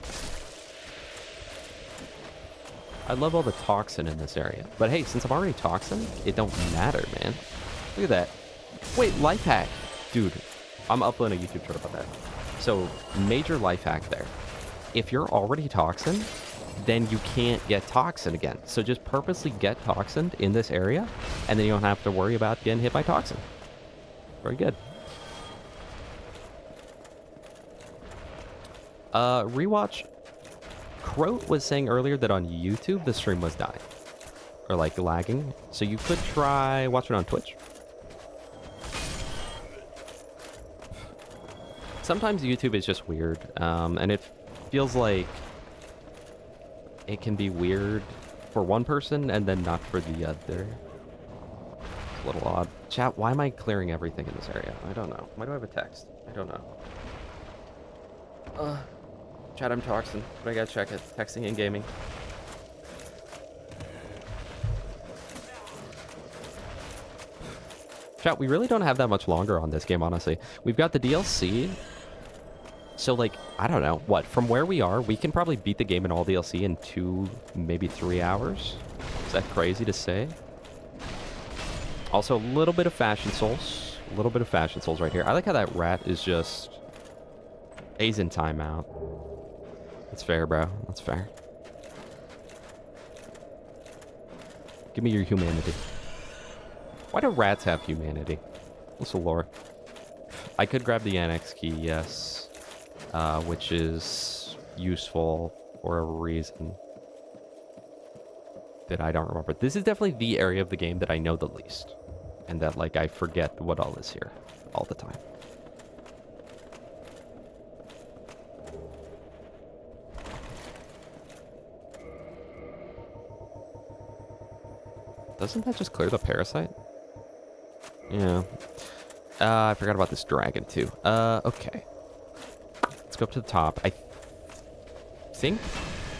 I love all the toxin in this area. But hey, since I'm already toxin, it don't matter, man. Look at that. Wait, life hack. Dude, I'm uploading a YouTube short about that. So, major life hack there. If you're already toxin, then you can't get toxin again. So just purposely get toxined in this area, and then you don't have to worry about getting hit by toxin. Very good. Rewatch. Croat was saying earlier that on YouTube the stream was dying. Or like lagging. So you could try watching it on Twitch. Sometimes YouTube is just weird. And it feels like it can be weird for one person and then not for the other. It's a little odd. Chat, why am I clearing everything in this area? I don't know. Why do I have a text? I don't know. Chat, I'm toxin, but I gotta check it. Texting and gaming. Chat, we really don't have that much longer on this game, honestly. We've got the DLC. So, like, I don't know. What? From where we are, we can probably beat the game in all DLC in 2, maybe 3 hours. Is that crazy to say? Also, a little bit of Fashion Souls. A little bit of Fashion Souls right here. I like how that rat is just... He's in timeout. That's fair, bro. That's fair. Give me your humanity. Why do rats have humanity? What's the lore? I could grab the annex key, yes. Which is useful for a reason that I don't remember. This is definitely the area of the game that I know the least. And that, like, I forget what all is here all the time. Doesn't that just clear the parasite? Yeah. I forgot about this dragon, too. Okay. Let's go up to the top. I think...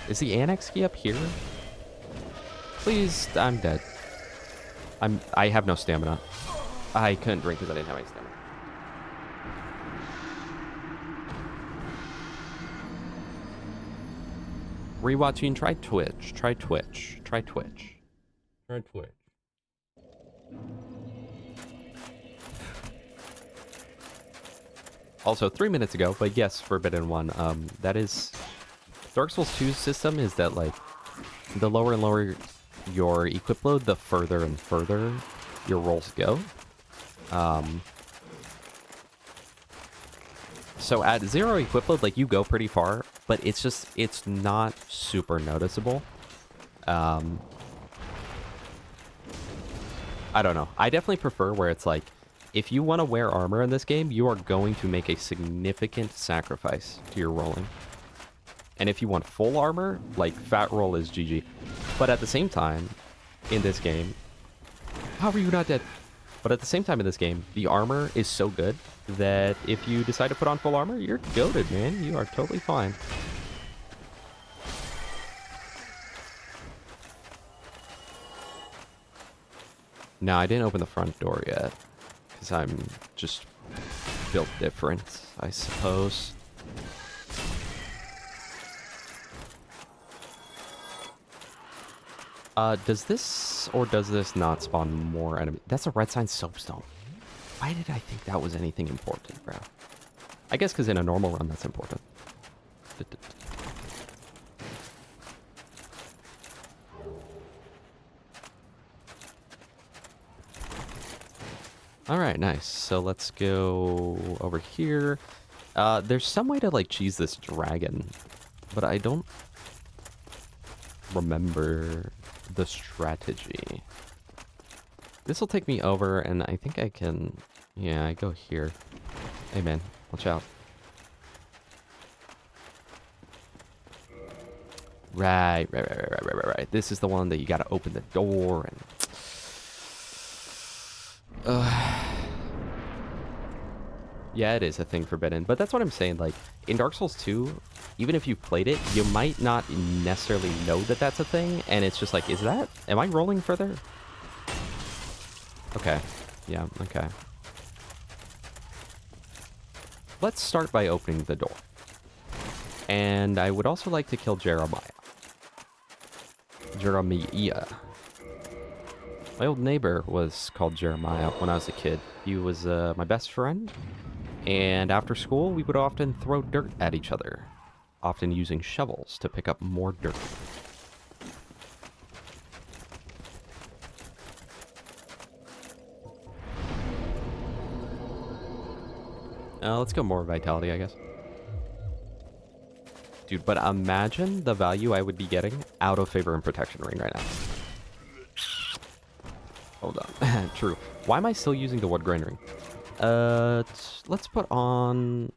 Is the annex key up here? Please, I'm dead. I have no stamina. I couldn't drink because I didn't have any stamina. Rewatching, try Twitch. Try Twitch. Try Twitch. Try Twitch. Also, 3 minutes ago, but yes, Forbidden One. That is... Dark Souls 2's system is that, like, the lower and lower your equip load, the further and further your rolls go. So at 0 equip load, like, you go pretty far, but it's just, it's not super noticeable. I don't know. I definitely prefer where it's like, if you want to wear armor in this game, you are going to make a significant sacrifice to your rolling. And if you want full armor, like, fat roll is GG. But at the same time, in this game... How are you not dead? But at the same time in this game, the armor is so good that if you decide to put on full armor, you're goated, man. You are totally fine. No, I didn't open the front door yet. Because I'm just built different, I suppose. Does this or does this not spawn more enemies? That's a red sign soapstone. Why did I think that was anything important, bro? I guess because in a normal run, that's important. All right, nice. So let's go over here. There's some way to, like, cheese this dragon, but I don't remember the strategy. This will take me over, and I think I can... Yeah, I go here. Hey, man, watch out. Right. This is the one that you gotta open the door and... Yeah, it is a thing forbidden, but that's what I'm saying. Like, in Dark Souls 2, even if you've played it, you might not necessarily know that that's a thing, and it's just like, is that... Am I rolling further? Okay. Yeah, okay. Let's start by opening the door. And I would also like to kill Jeremiah. My old neighbor was called Jeremiah when I was a kid. He was my best friend. And after school, we would often throw dirt at each other, often using shovels to pick up more dirt. Let's go more vitality, I guess. Dude, but imagine the value I would be getting out of Favor and Protection Ring right now. Hold on. True. Why am I still using the wood grain ring? Let's put on...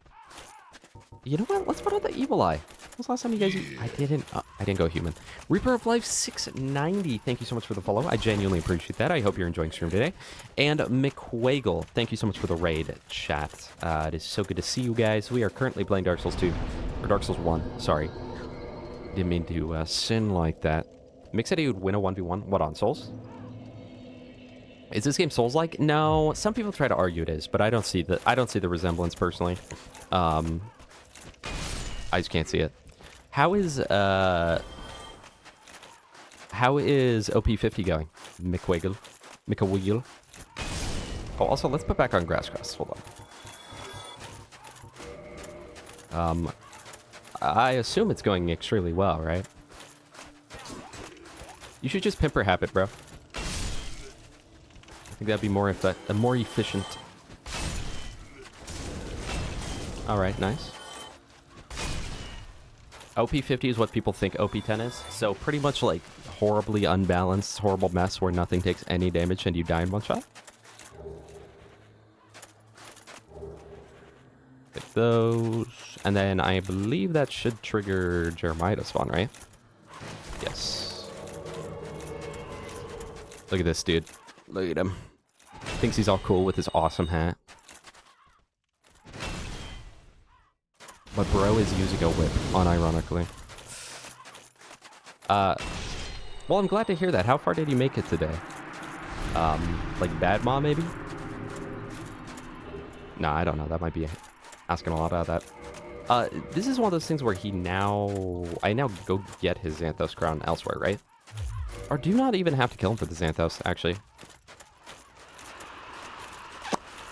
You know what? Let's put on the Evil Eye. When was the last time you guys... I didn't go human. Reaper of Life 690. Thank you so much for the follow. I genuinely appreciate that. I hope you're enjoying stream today. And McWaggle, thank you so much for the raid chat. It is so good to see you guys. We are currently playing Dark Souls 2. Or Dark Souls 1. Sorry. Didn't mean to sin like that. Mick said he would win a 1v1. What, on Souls? Is this game Souls-like? No, some people try to argue it is, but I don't see the resemblance personally. I just can't see it. How is OP50 going? Mickawiggle. Oh, also let's put back on Grass Crest. Hold on. I assume it's going extremely well, right? You should just pimp or habit, bro. I think that'd be more efficient. All right, nice. OP50 is what people think OP10 is. So pretty much like horribly unbalanced, horrible mess where nothing takes any damage and you die in one shot. Take those. And then I believe that should trigger Jeremiah to spawn, right? Yes. Look at this dude. Look at him. Thinks he's all cool with his awesome hat. But bro is using a whip, unironically. Well, I'm glad to hear that. How far did you make it today? Like Bad Mom, maybe? Nah, I don't know. That might be asking a lot out of that. This is one of those things where I now go get his Xanthos crown elsewhere, right? Or do you not even have to kill him for the Xanthos, actually?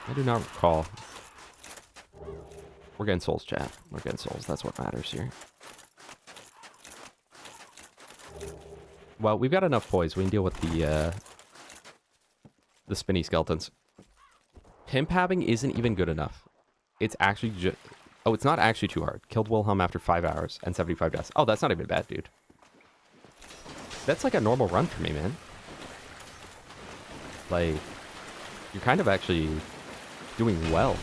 I do not recall. We're getting souls, chat. We're getting souls. That's what matters here. Well, we've got enough poise. We can deal with the spinny skeletons. Pimp having isn't even good enough. It's actually just... Oh, it's not actually too hard. Killed Wilhelm after 5 hours and 75 deaths. Oh, that's not even bad, dude. That's like a normal run for me, man. Like, you're kind of actually doing well.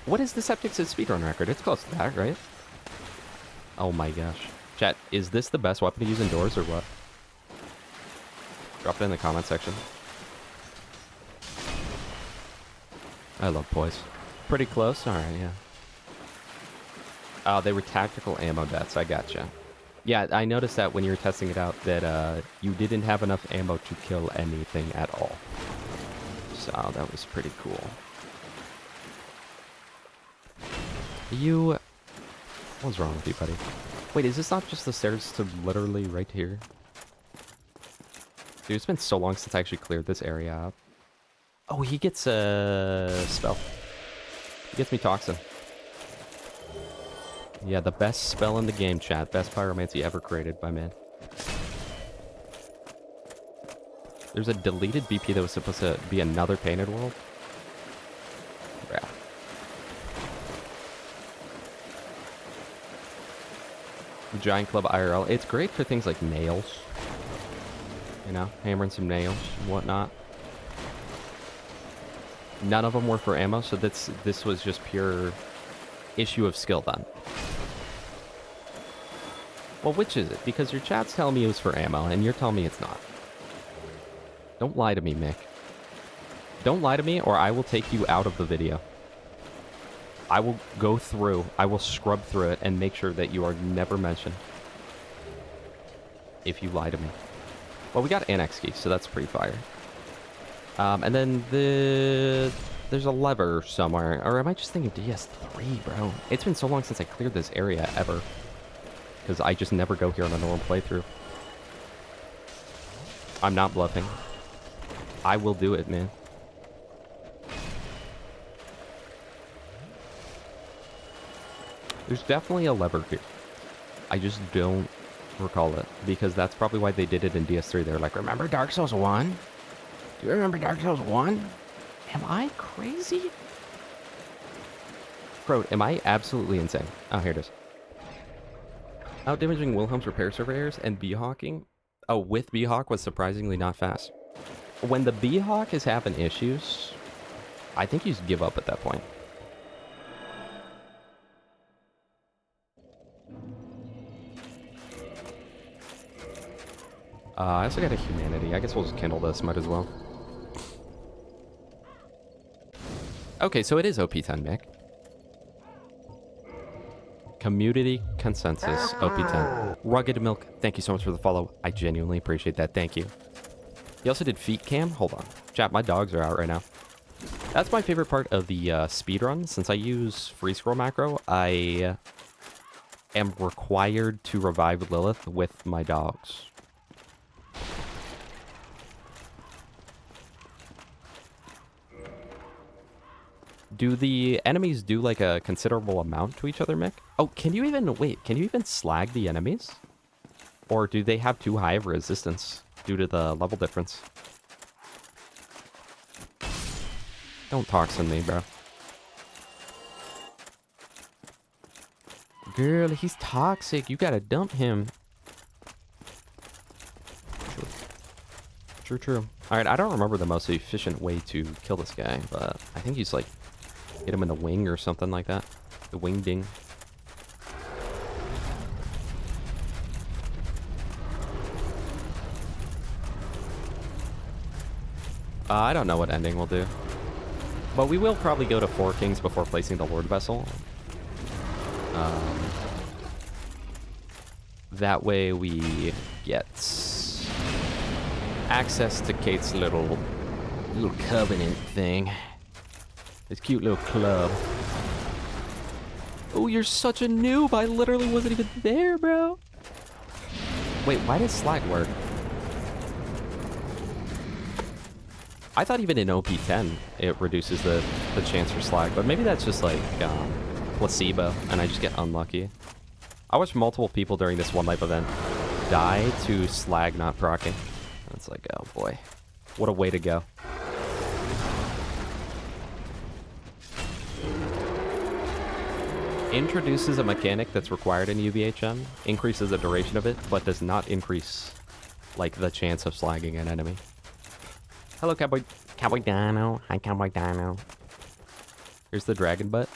What is the Septic's speedrun record? It's close to that, right? Oh my gosh. Chat, is this the best weapon to use indoors or what? Drop it in the comment section. I love poise. Pretty close? Alright, yeah. Oh, they were tactical ammo deaths. I gotcha. Yeah, I noticed that when you were testing it out that you didn't have enough ammo to kill anything at all. So that was pretty cool. What's wrong with you, buddy? Wait, is this not just the stairs to literally right here? Dude, it's been so long since I actually cleared this area out. Oh, he gets a spell. He gets me Toxin. Yeah, the best spell in the game, chat. Best pyromancy ever created by man. There's a deleted BP that was supposed to be another painted world. Yeah. Giant Club IRL. It's great for things like nails. You know, hammering some nails and whatnot. None of them were for ammo, so this was just pure issue of skill then. Well, which is it? Because your chat's telling me it was for ammo, and you're telling me it's not. Don't lie to me, Mick. Don't lie to me, or I will take you out of the video. I will go through, I will scrub through it, and make sure that you are never mentioned. If you lie to me. Well, we got Annex key, so that's pretty fire. And then there's a lever somewhere. Or am I just thinking DS3, bro? It's been so long since I cleared this area, ever. Because I just never go here on a normal playthrough. I'm not bluffing. I will do it, man. There's definitely a lever here. I just don't recall it. Because that's probably why they did it in DS3. They're like, remember Dark Souls 1? Do you remember Dark Souls 1? Am I crazy? Bro, am I absolutely insane? Oh, here it is. Outdamaging Wilhelm's repair surveyors and B-Hawking. Oh, with B-Hawk was surprisingly not fast. When the B-Hawk is having issues, I think you just give up at that point. I also got a humanity. I guess we'll just kindle this, might as well. Okay, so it is OP10, Mick. Community consensus, OP10. Rugged Milk, thank you so much for the follow. I genuinely appreciate that. Thank you. He also did feet cam. Hold on. Chat, my dogs are out right now. That's my favorite part of the speedrun. Since I use free scroll macro, I am required to revive Lilith with my dogs. Do the enemies do like a considerable amount to each other, Mick? Oh, can you even, wait, can you even slag the enemies? Or do they have too high of resistance due to the level difference? Don't toxin me, bro. Girl, he's toxic. You gotta dump him. True. Alright, I don't remember the most efficient way to kill this guy, but I think he's like, hit him in the wing or something like that. The wing ding. I don't know what ending we'll do. But we will probably go to 4 Kings before placing the Lord Vessel. That way we get access to Kate's little covenant thing. His cute little club. Oh, you're such a noob. I literally wasn't even there, bro. Wait, why does Slag work? I thought even in OP10 it reduces the chance for Slag, but maybe that's just like placebo and I just get unlucky. I watched multiple people during this one life event die to Slag not proccing. It's like, oh boy, what a way to go. Introduces a mechanic that's required in UVHM, increases the duration of it, but does not increase like the chance of slagging an enemy. Hello, Cowboy Dino. Hi, Cowboy Dino. Here's the dragon butt.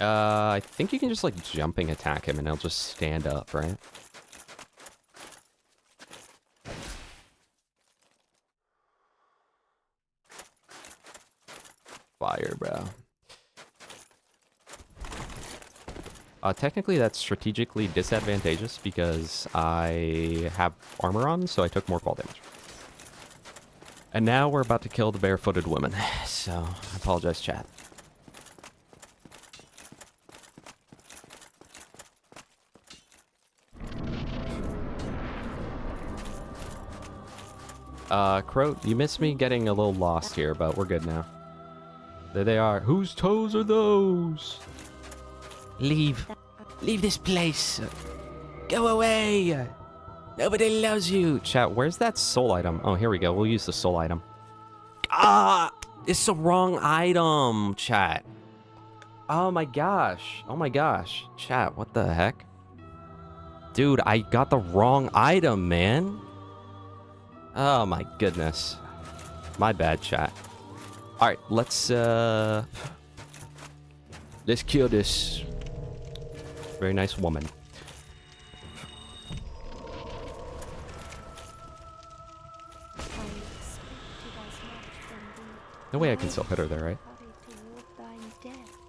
I think you can just like jumping attack him and he'll just stand up, right? Fire, bro. Technically, that's strategically disadvantageous because I have armor on, so I took more fall damage. And now we're about to kill the barefooted woman, so I apologize, chat. Croat, you missed me getting a little lost here, but we're good now. There they are. Whose toes are those? Leave. Leave this place. Go away. Nobody loves you. Chat, where's that soul item? Oh, here we go. We'll use the soul item. Ah! It's the wrong item, chat. Oh my gosh. Oh my gosh. Chat, what the heck? Dude, I got the wrong item, man. Oh my goodness. My bad, chat. Alright, let's kill this very nice woman. No way I can still hit her there, right?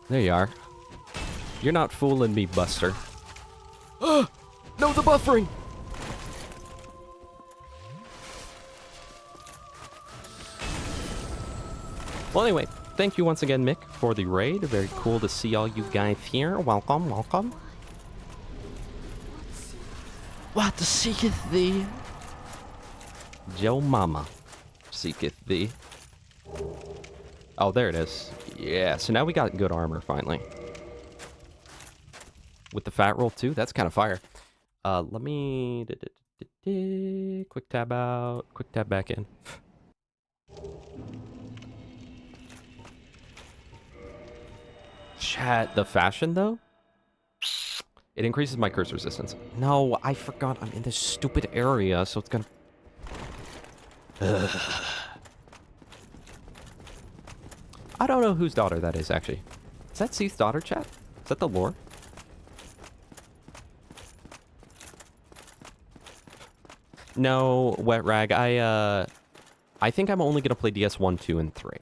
There you are. You're not fooling me, Buster. No, the buffering! Well, anyway, thank you once again, Mick, for the raid. Very cool to see all you guys here. Welcome, welcome. What seeketh thee? Joe Mama seeketh thee. Oh, there it is. Yeah, so now we got good armor, finally. With the fat roll, too. That's kind of fire. Let me... Quick tab out. Quick tab back in. Chat, the fashion, though? It increases my curse resistance. No, I forgot I'm in this stupid area, so it's gonna... Ugh. I don't know whose daughter that is, actually. Is that C's daughter, chat? Is that the lore? No, Wet Rag. I think I'm only gonna play DS1, 2, and 3.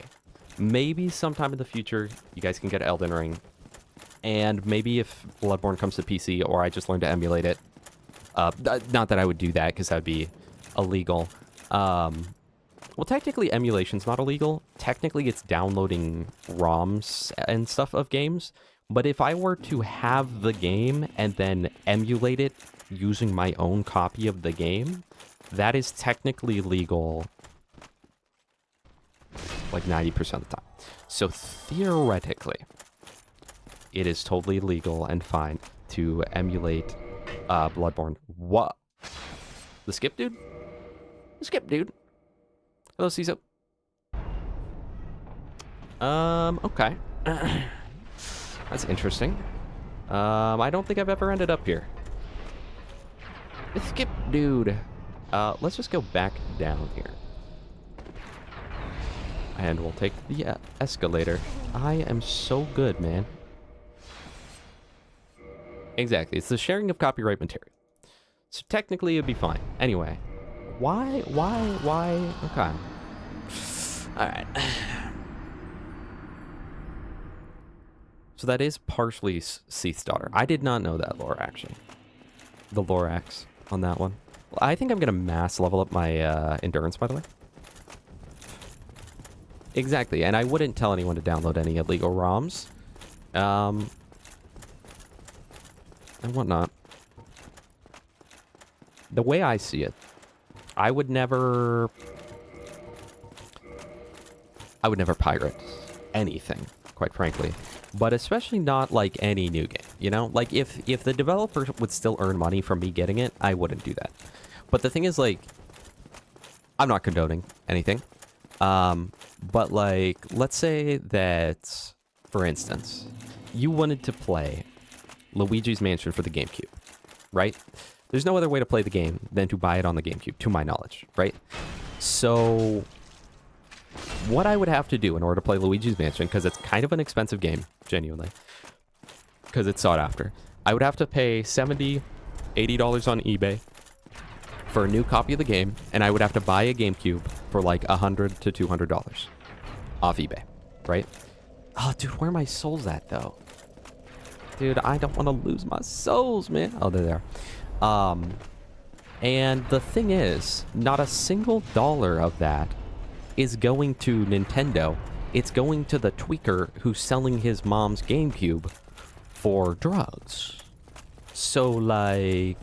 Maybe sometime in the future, you guys can get Elden Ring. And maybe if Bloodborne comes to PC, or I just learn to emulate it. Not that I would do that, because that would be illegal. Well, technically, emulation's not illegal. Technically, it's downloading ROMs and stuff of games. But if I were to have the game and then emulate it using my own copy of the game, that is technically legal like 90% of the time. So theoretically, it is totally legal and fine to emulate Bloodborne. What? The skip dude? The skip dude. Hello, Ciso. Okay. That's interesting. I don't think I've ever ended up here. Skip, dude. Let's just go back down here. And we'll take the escalator. I am so good, man. Exactly. It's the sharing of copyright material. So technically it'd be fine. Anyway. Why? Okay. Alright. So that is partially Seath's daughter. I did not know that lore, actually. The Lorax on that one. Well, I think I'm going to mass level up my endurance, by the way. Exactly, and I wouldn't tell anyone to download any illegal ROMs. And whatnot. The way I see it, I would never pirate anything, quite frankly. But especially not like any new game, you know? Like if the developer would still earn money from me getting it, I wouldn't do that. But the thing is, like, I'm not condoning anything. But like, let's say that, for instance, you wanted to play Luigi's Mansion for the GameCube, right? There's no other way to play the game than to buy it on the GameCube, to my knowledge, right? So what I would have to do in order to play Luigi's Mansion, because it's kind of an expensive game, genuinely, because it's sought after, I would have to pay $70, $80 on eBay for a new copy of the game, and I would have to buy a GameCube for like $100 to $200 off eBay, right? Oh, dude, where are my souls at, though? Dude, I don't want to lose my souls, man. Oh, they're there. And the thing is, not a single dollar of that is going to Nintendo. It's going to the tweaker who's selling his mom's GameCube for drugs. So, like...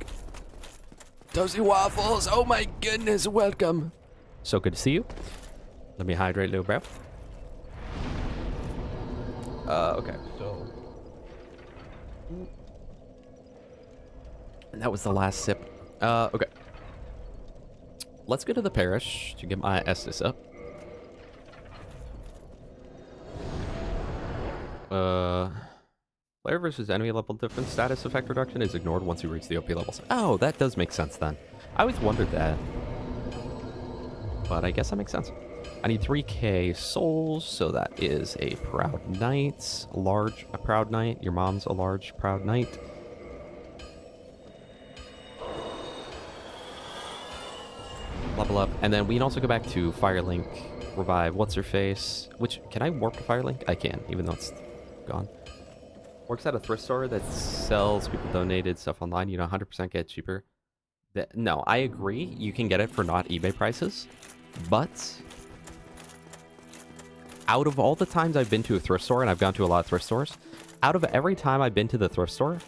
Toasty Waffles, oh my goodness, welcome. So good to see you. Let me hydrate, little bro. Okay, so... And that was the last sip. Okay. Let's go to the parish to get my Estus up. Player versus enemy level difference status effect reduction is ignored once you reach the OP levels. Oh, that does make sense then. I always wondered that. But I guess that makes sense. I need 3k souls, so that is a proud knight. A proud knight. Your mom's a large proud knight. Level up. And then we can also go back to Firelink, revive What's-Her-Face. Which, can I warp to Firelink? I can, even though it's gone. Works at a thrift store that sells people donated stuff online. You know, 100% get cheaper. No, I agree. You can get it for not eBay prices. But out of all the times I've been to a thrift store, and I've gone to a lot of thrift stores, out of every time I've been to the thrift store,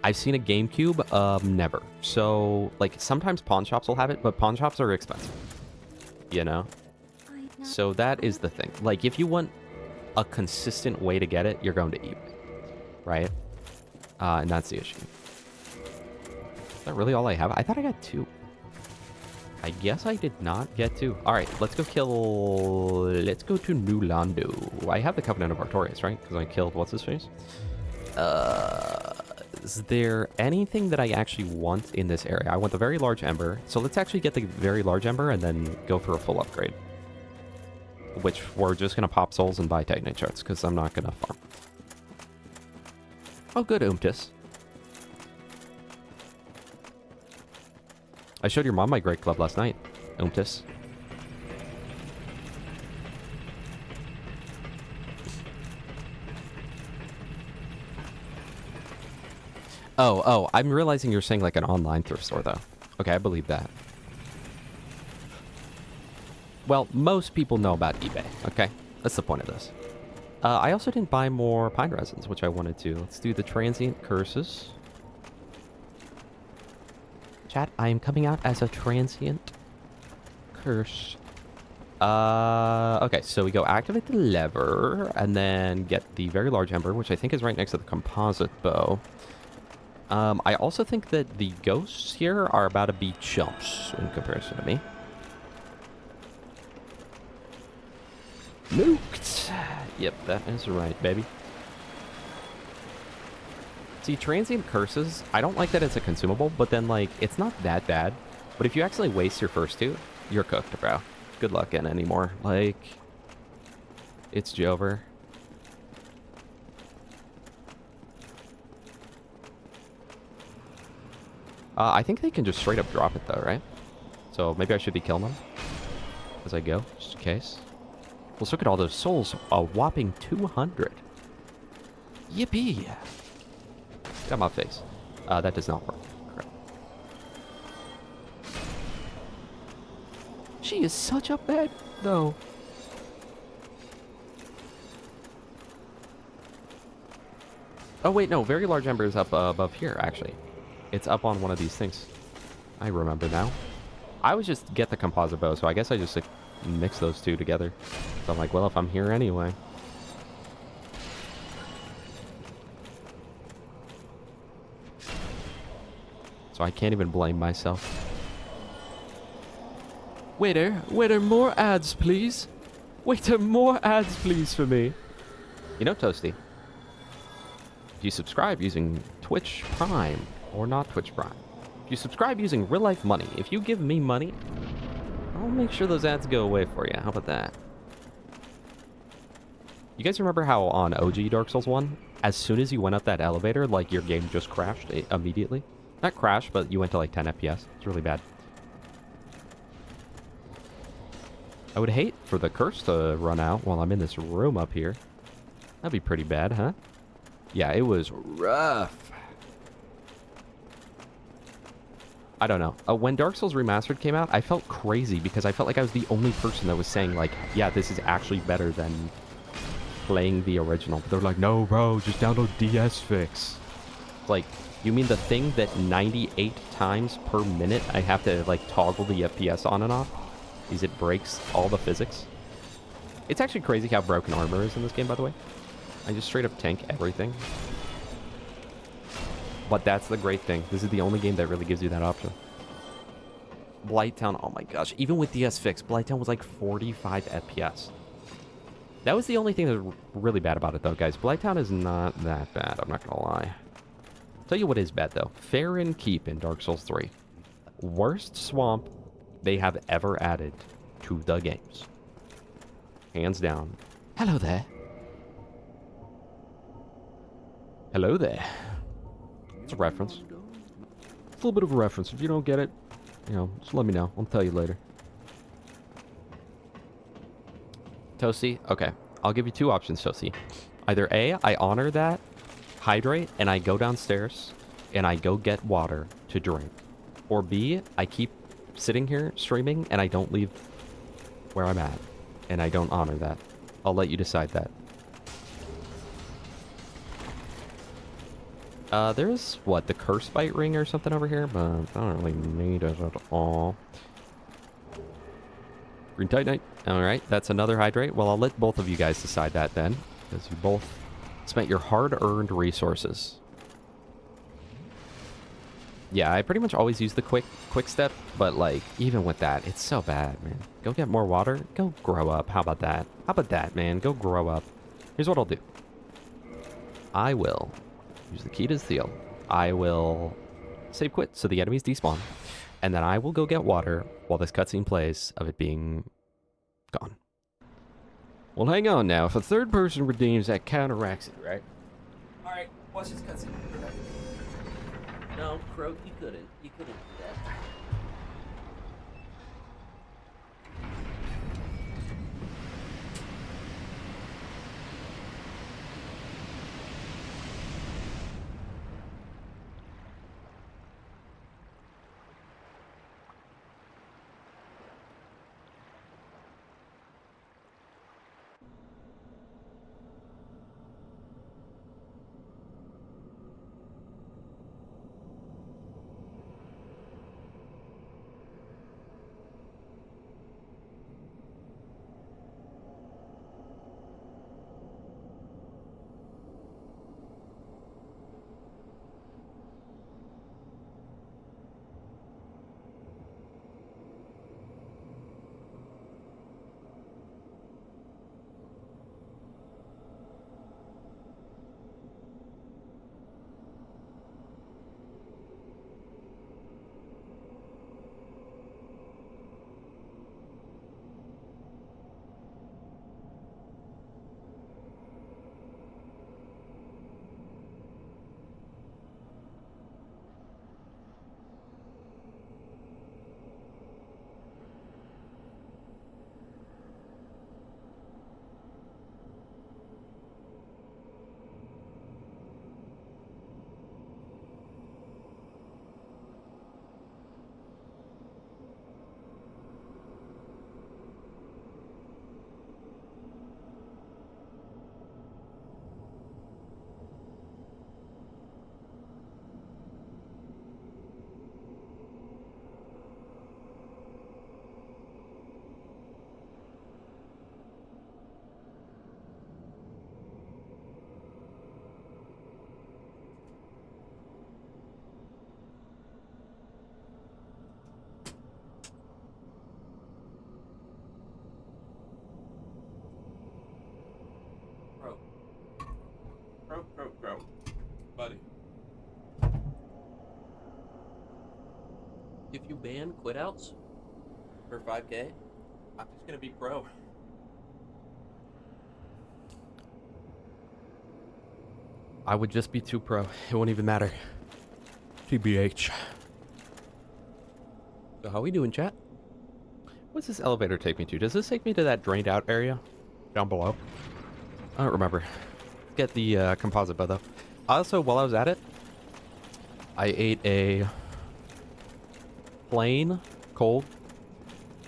I've seen a GameCube, never. So, like, sometimes pawn shops will have it, but pawn shops are expensive. You know? So that is the thing. Like, if you want a consistent way to get it, you're going to eBay. Right? And that's the issue. Is that really all I have? I thought I got 2. I guess I did not get 2. Alright, let's go to New Londo. I have the Covenant of Artorias, right? Because I killed what's-his-face? Is there anything that I actually want in this area? I want the very large ember. So let's actually get the very large ember and then go for a full upgrade. Which we're just going to pop souls and buy Titanite charts because I'm not going to farm. Oh, good, Umtis. I showed your mom my great club last night, Umtis. Oh, I'm realizing you're saying like an online thrift store, though. Okay, I believe that. Well, most people know about eBay, okay? That's the point of this. I also didn't buy more pine resins, which I wanted to. Let's do the transient curses. Chat, I am coming out as a transient curse. Okay, so we go activate the lever and then get the very large ember, which I think is right next to the composite bow. I also think that the ghosts here are about to be chumps in comparison to me. Nuked. Yep, that is right, baby. See, transient curses, I don't like that it's a consumable, but then, like, it's not that bad. But if you accidentally waste your first two, you're cooked, bro. Good luck getting any more. Like, it's Jover. I think they can just straight up drop it, though, right? So maybe I should be killing them as I go, just in case. Let's look at all those souls. A whopping 200. Yippee! Get out my face. That does not work. Crap. She is such a bad... No. Oh, wait, no. Very large ember is up above here, actually. It's up on one of these things. I remember now. I was just get the composite bow, so I guess I just like, mix those two together. So I'm like, well, if I'm here anyway. So I can't even blame myself. Waiter, more ads, please. Waiter, more ads, please, for me. You know, Toasty, if you subscribe using Twitch Prime, or not Twitch Prime, if you subscribe using real-life money, if you give me money, I'll make sure those ads go away for you. How about that? You guys remember how on OG Dark Souls 1, as soon as you went up that elevator, like, your game just crashed immediately? Not crashed, but you went to, like, 10 FPS. It's really bad. I would hate for the curse to run out while I'm in this room up here. That'd be pretty bad, huh? Yeah, it was rough. I don't know. When Dark Souls Remastered came out, I felt crazy because I felt like I was the only person that was saying, like, yeah, this is actually better than playing the original. But they're like, no, bro, just download DS Fix. Like, you mean the thing that 98 times per minute I have to, like, toggle the FPS on and off? Because it breaks all the physics? It's actually crazy how broken armor is in this game, by the way. I just straight up tank everything. But that's the great thing. This is the only game that really gives you that option. Blighttown, oh my gosh. Even with DS Fix, Blighttown was like 45 FPS. That was the only thing that was really bad about it, though, guys. Blighttown is not that bad, I'm not gonna lie. Tell you what is bad, though. Farron Keep in Dark Souls 3. Worst swamp they have ever added to the games. Hands down. Hello there. Hello there. It's a reference. It's a little bit of a reference. If you don't get it, you know, just let me know. I'll tell you later. Toasty? Okay. I'll give you two options, Toasty. Either A, I honor that, hydrate, and I go downstairs, and I go get water to drink. Or B, I keep sitting here streaming, and I don't leave where I'm at. And I don't honor that. I'll let you decide that. There's, what, the Curse Bite Ring or something over here? But I don't really need it at all. Green Titanite. Alright, that's another hydrate. Well, I'll let both of you guys decide that then. Because you both spent your hard-earned resources. Yeah, I pretty much always use the quick step. But, like, even with that, it's so bad, man. Go get more water. Go grow up. How about that? How about that, man? Go grow up. Here's what I'll do. I will... use the key to steal. I will save quit so the enemies despawn. And then I will go get water while this cutscene plays of it being gone. Well, hang on now. If a third person redeems, that counteracts it, right? Alright, watch this cutscene. No, Croak, you couldn't. You couldn't do that. If you ban quit outs for 5K, I'm just gonna be pro. I would just be too pro. It won't even matter. TBH. So how we doing, chat? What's this elevator take me to? Does this take me to that drained out area down below? I don't remember. Get the composite bow though. Also, while I was at it, I ate a plain, cold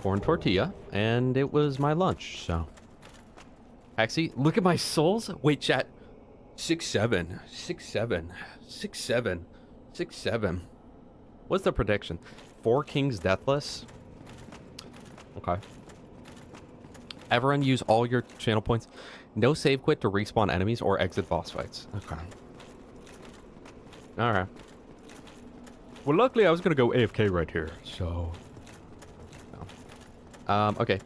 corn tortilla, and it was my lunch, so. Actually, look at my souls. Wait, chat. 6'7", 6'7", 6'7", 6'7". What's the prediction? 4 Kings Deathless? Okay. Everyone use all your channel points. No save quit to respawn enemies or exit boss fights. Okay. Alright. Well, luckily I was gonna go AFK right here, so... No. Okay.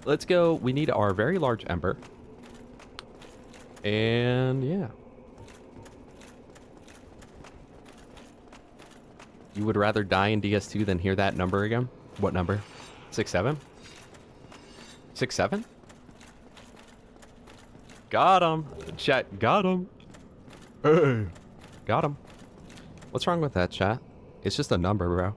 Let's go. We need our very large ember. And, yeah. You would rather die in DS2 than hear that number again? What number? 6'7"? 6'7"? Got him. Chat, got him. Hey. Got him. What's wrong with that, chat? It's just a number, bro.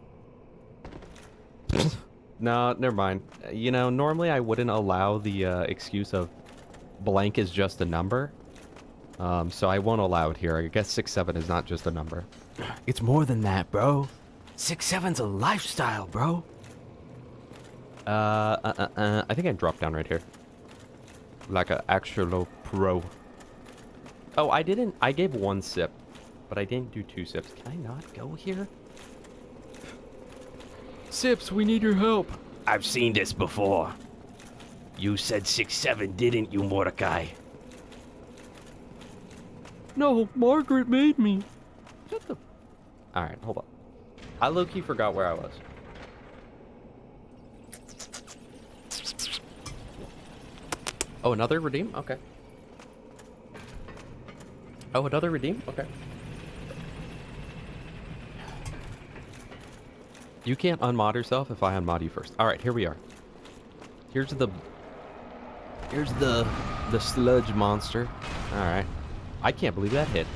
No, never mind. You know, normally I wouldn't allow the excuse of blank is just a number. So I won't allow it here. I guess 6'7" is not just a number. It's more than that, bro. 6'7's a lifestyle, bro. I think I dropped down right here. Like an actual pro. Oh, I didn't. I gave 1 sip, but I didn't do 2 sips. Can I not go here? Sips, we need your help. I've seen this before. You said 6'7", didn't you, Mordecai? No, Margaret made me. Shut the... Alright, hold on. I low-key forgot where I was. Oh, another redeem? Okay. Oh, another redeem? Okay. You can't unmod yourself if I unmod you first. Alright, here we are. Here's the sludge monster. Alright. I can't believe that hit.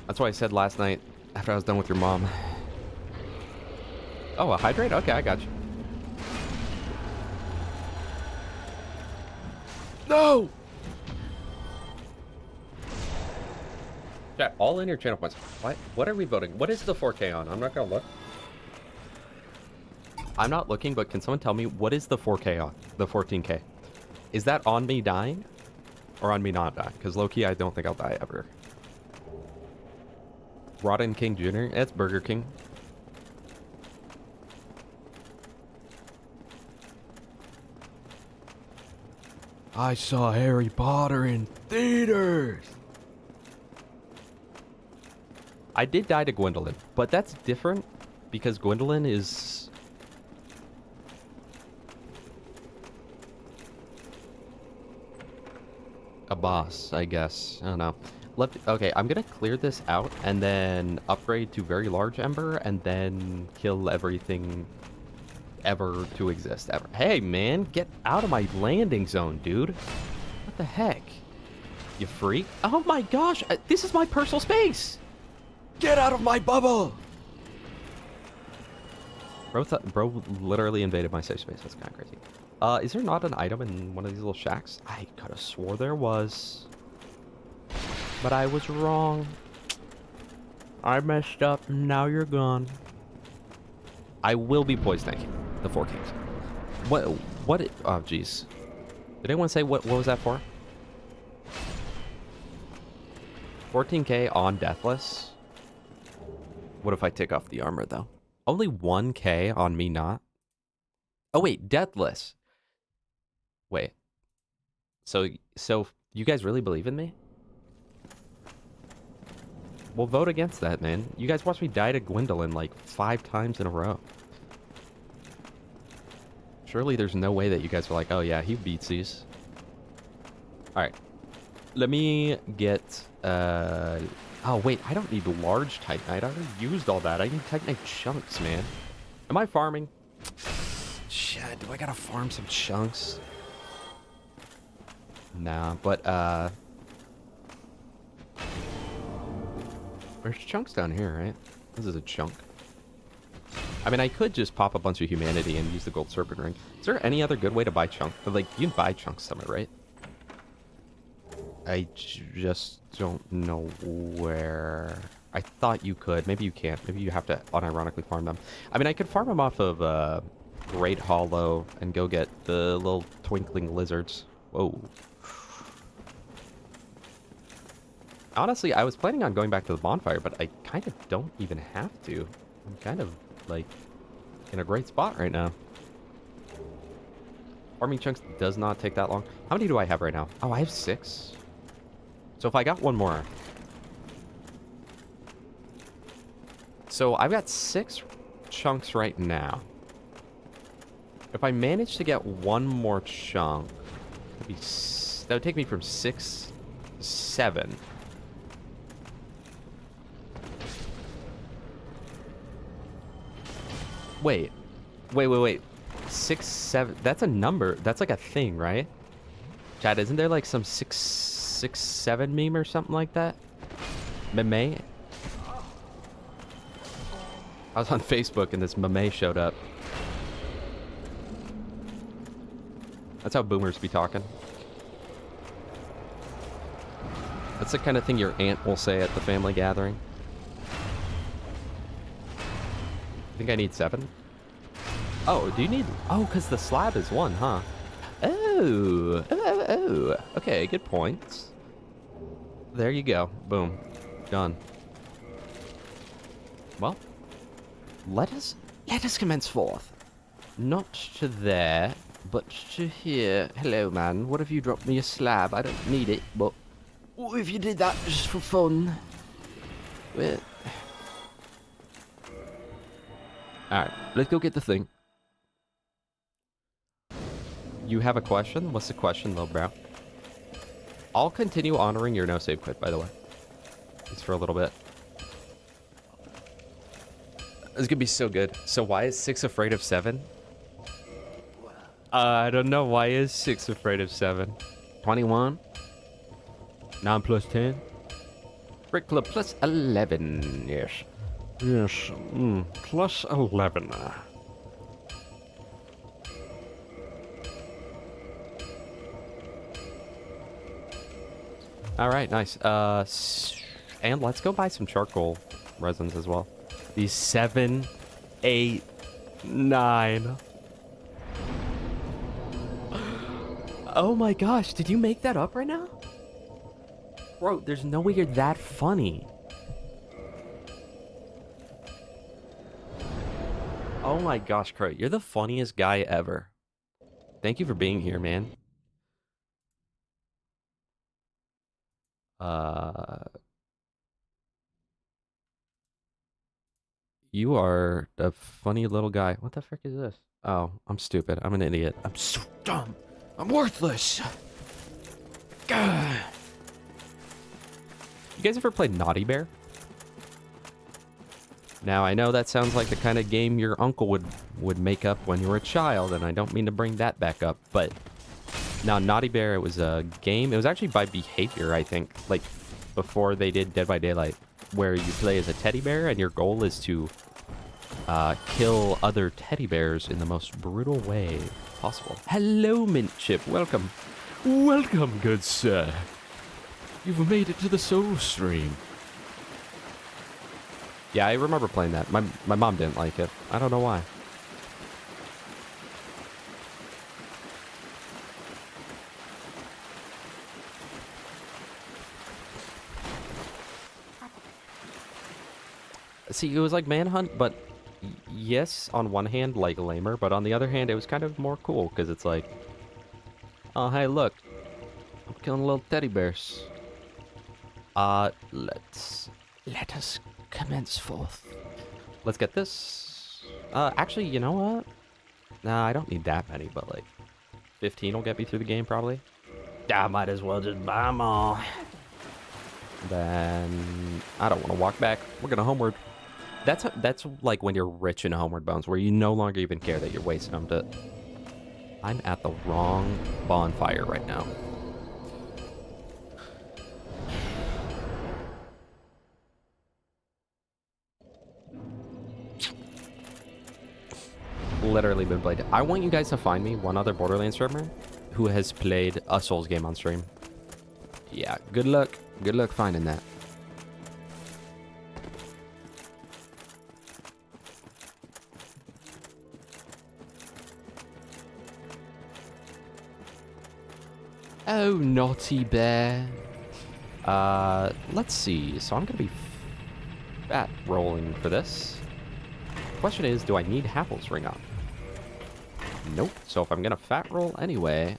That's why I said last night after I was done with your mom. Oh, a hydrate? Okay, I got you. No! Chat, all in your channel points. What are we voting? What is the 4K on? I'm not gonna look. I'm not looking, but can someone tell me what is the 4K on? The 14K. Is that on me dying? Or on me not dying? Because low-key, I don't think I'll die ever. Rotten King Jr.? It's Burger King. I saw Harry Potter in theaters. I did die to Gwendolyn, but that's different because Gwendolyn is... a boss, I guess. I don't know. Okay, I'm gonna clear this out and then upgrade to very large ember and then kill everything ever to exist ever. Hey, man, get out of my landing zone, dude. What the heck? You freak? Oh my gosh, this is my personal space. Get out of my bubble. Bro literally invaded my safe space. That's kind of crazy. Is there not an item in one of these little shacks? I could have swore there was. But I was wrong. I messed up. Now you're gone. I will be poisoning the 4 Kings. What? Oh, jeez. Did anyone say what was that for? 14K on Deathless? What if I take off the armor, though? Only 1K on me not? Oh, wait. Deathless. Wait. So you guys really believe in me? Well, vote against that, man. You guys watched me die to Gwendolyn like 5 times in a row. Surely there's no way that you guys were like, oh yeah, he beats these. Alright. Let me get, oh wait, I don't need large Titanite. I already used all that. I need Titanite chunks, man. Am I farming? Shit, do I gotta farm some chunks? Nah, but, there's chunks down here, right? This is a chunk. I mean, I could just pop a bunch of humanity and use the gold serpent ring. Is there any other good way to buy chunks? Like, you can buy chunks somewhere, right? I just don't know where. I thought you could. Maybe you can't. Maybe you have to unironically farm them. I mean, I could farm them off of Great Hollow and go get the little twinkling lizards. Whoa. Honestly, I was planning on going back to the bonfire, but I kind of don't even have to. I'm kind of, like, in a great spot right now. Farming chunks does not take that long. How many do I have right now? Oh, I have 6. So if I got one more... So I've got 6 chunks right now. If I manage to get one more chunk, that would take me from 6 to 7. Wait. 6, 7. That's a number. That's like a thing, right? Chad, isn't there like some 667 meme or something like that? Meme? I was on Facebook and this meme showed up. That's how boomers be talking. That's the kind of thing your aunt will say at the family gathering. I think I need 7. Oh, do you need... Oh, because the slab is 1, huh? Oh. Okay, good point. There you go. Boom. Done. Well, let us commence forth. Not to there, but to here. Hello, man. What if you dropped me a slab? I don't need it, but what if you did that just for fun? Well... Alright, let's go get the thing. You have a question? What's the question, little bro? I'll continue honoring your no-save quit, by the way. Just for a little bit. It's gonna be so good. So why is 6 afraid of 7? I don't know. Why is 6 afraid of 7? 21? 9 plus 10? Brick Club plus 11. Yes. Yes. Plus 11. Alright, nice. And let's go buy some charcoal resins as well. These 7, 8, 9. Oh my gosh, did you make that up right now? Bro, there's no way you're that funny. Oh my gosh, Crow, you're the funniest guy ever. Thank you for being here, man. You are a funny little guy. What the frick is this? Oh, I'm stupid. I'm an idiot. I'm so dumb. I'm worthless. Gah. You guys ever played Naughty Bear? Now, I know that sounds like the kind of game your uncle would make up when you were a child, and I don't mean to bring that back up, but... Now, Naughty Bear, it was a game. It was actually by Behavior, I think, like, before they did Dead by Daylight, where you play as a teddy bear, and your goal is to kill other teddy bears in the most brutal way possible. Hello, Mint Chip. Welcome. Welcome, good sir. You've made it to the Soul Stream. Yeah, I remember playing that. My mom didn't like it. I don't know why. See, it was like Manhunt, but yes, on one hand, like lamer, but on the other hand, it was kind of more cool, because it's like, oh, hey, look, I'm killing little teddy bears. Let us commence forth. Let's get this. Actually, you know what? Nah, I don't need that many, but like 15 will get me through the game, probably. I might as well just buy them all. Then I don't want to walk back. We're gonna homeward. That's like when you're rich in homeward bones, where you no longer even care that you're wasting them to... I'm at the wrong bonfire right now. Literally been played. I want you guys to find me one other Borderlands streamer who has played a Souls game on stream. Yeah, good luck. Good luck finding that. Oh, naughty bear. Let's see. So I'm gonna be fat rolling for this. Question is, do I need Happel's ring on? Nope. So if I'm gonna fat roll anyway,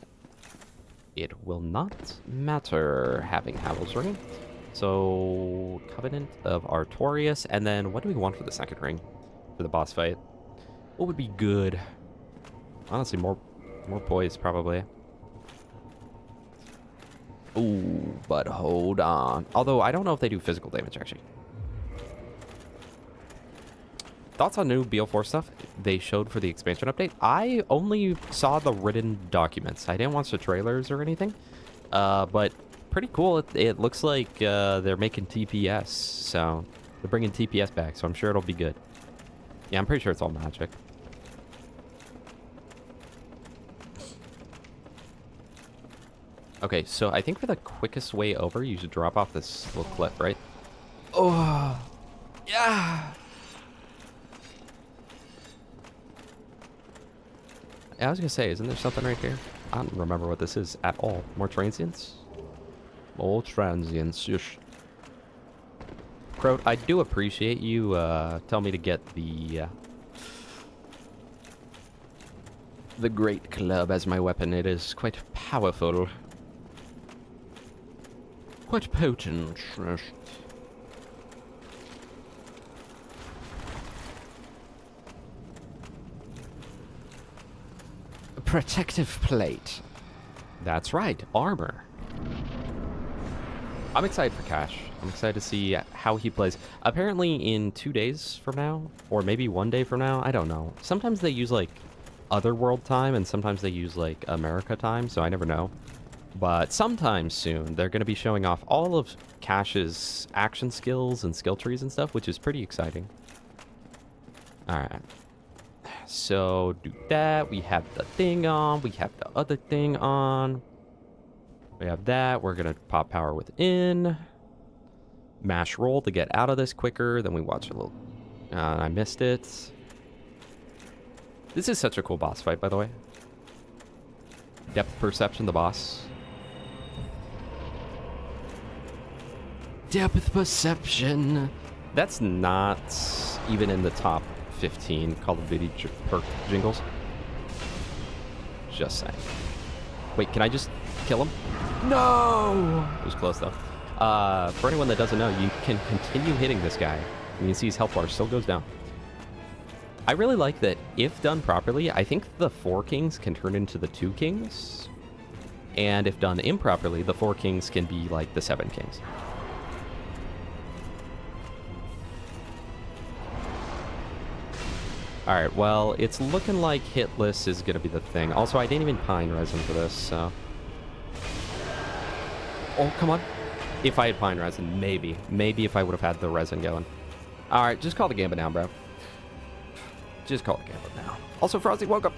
it will not matter having Happel's ring. So Covenant of Artorias, and then what do we want for the second ring for the boss fight? What would be good? Honestly, more poise probably. Ooh, but hold on. Although I don't know if they do physical damage actually. Thoughts on new BO4 stuff they showed for the expansion update? I only saw the written documents. I didn't watch the trailers or anything. But pretty cool. It looks like they're making TPS. So they're bringing TPS back. So I'm sure it'll be good. Yeah, I'm pretty sure it's all magic. Okay, so I think for the quickest way over, you should drop off this little cliff, right? Oh, yeah. I was gonna say, isn't there something right here? I don't remember what this is at all. More transients? More transients. Shush. Crowd, I do appreciate you tell me to get the Great Club as my weapon. It is quite powerful. Quite potent. Protective plate. That's right, armor. I'm excited for Cash. I'm excited to see how he plays. Apparently in 2 days from now, or maybe 1 day from now, I don't know. Sometimes they use like Otherworld time, and sometimes they use like America time, so I never know. But sometime soon, they're going to be showing off all of Cash's action skills and skill trees and stuff, which is pretty exciting. Alright. So, do that. We have the thing on. We have the other thing on. We have that. We're going to pop power within. Mash roll to get out of this quicker. Then we watch a little... I missed it. This is such a cool boss fight, by the way. Depth perception, the boss. Depth perception. That's not even in the top 15 Call of Duty perk jingles. Just saying. Wait, can I just kill him? No! It was close, though. For anyone that doesn't know, you can continue hitting this guy. You can see his health bar still goes down. I really like that if done properly, I think the 4 kings can turn into the 2 kings. And if done improperly, the 4 kings can be like the 7 kings. Alright, well, it's looking like hitless is going to be the thing. Also, I didn't even pine resin for this, so... Oh, come on. If I had pine resin, maybe. Maybe if I would have had the resin going. Alright, just call the gambit now, bro. Just call the gambit now. Also, Frosty, welcome.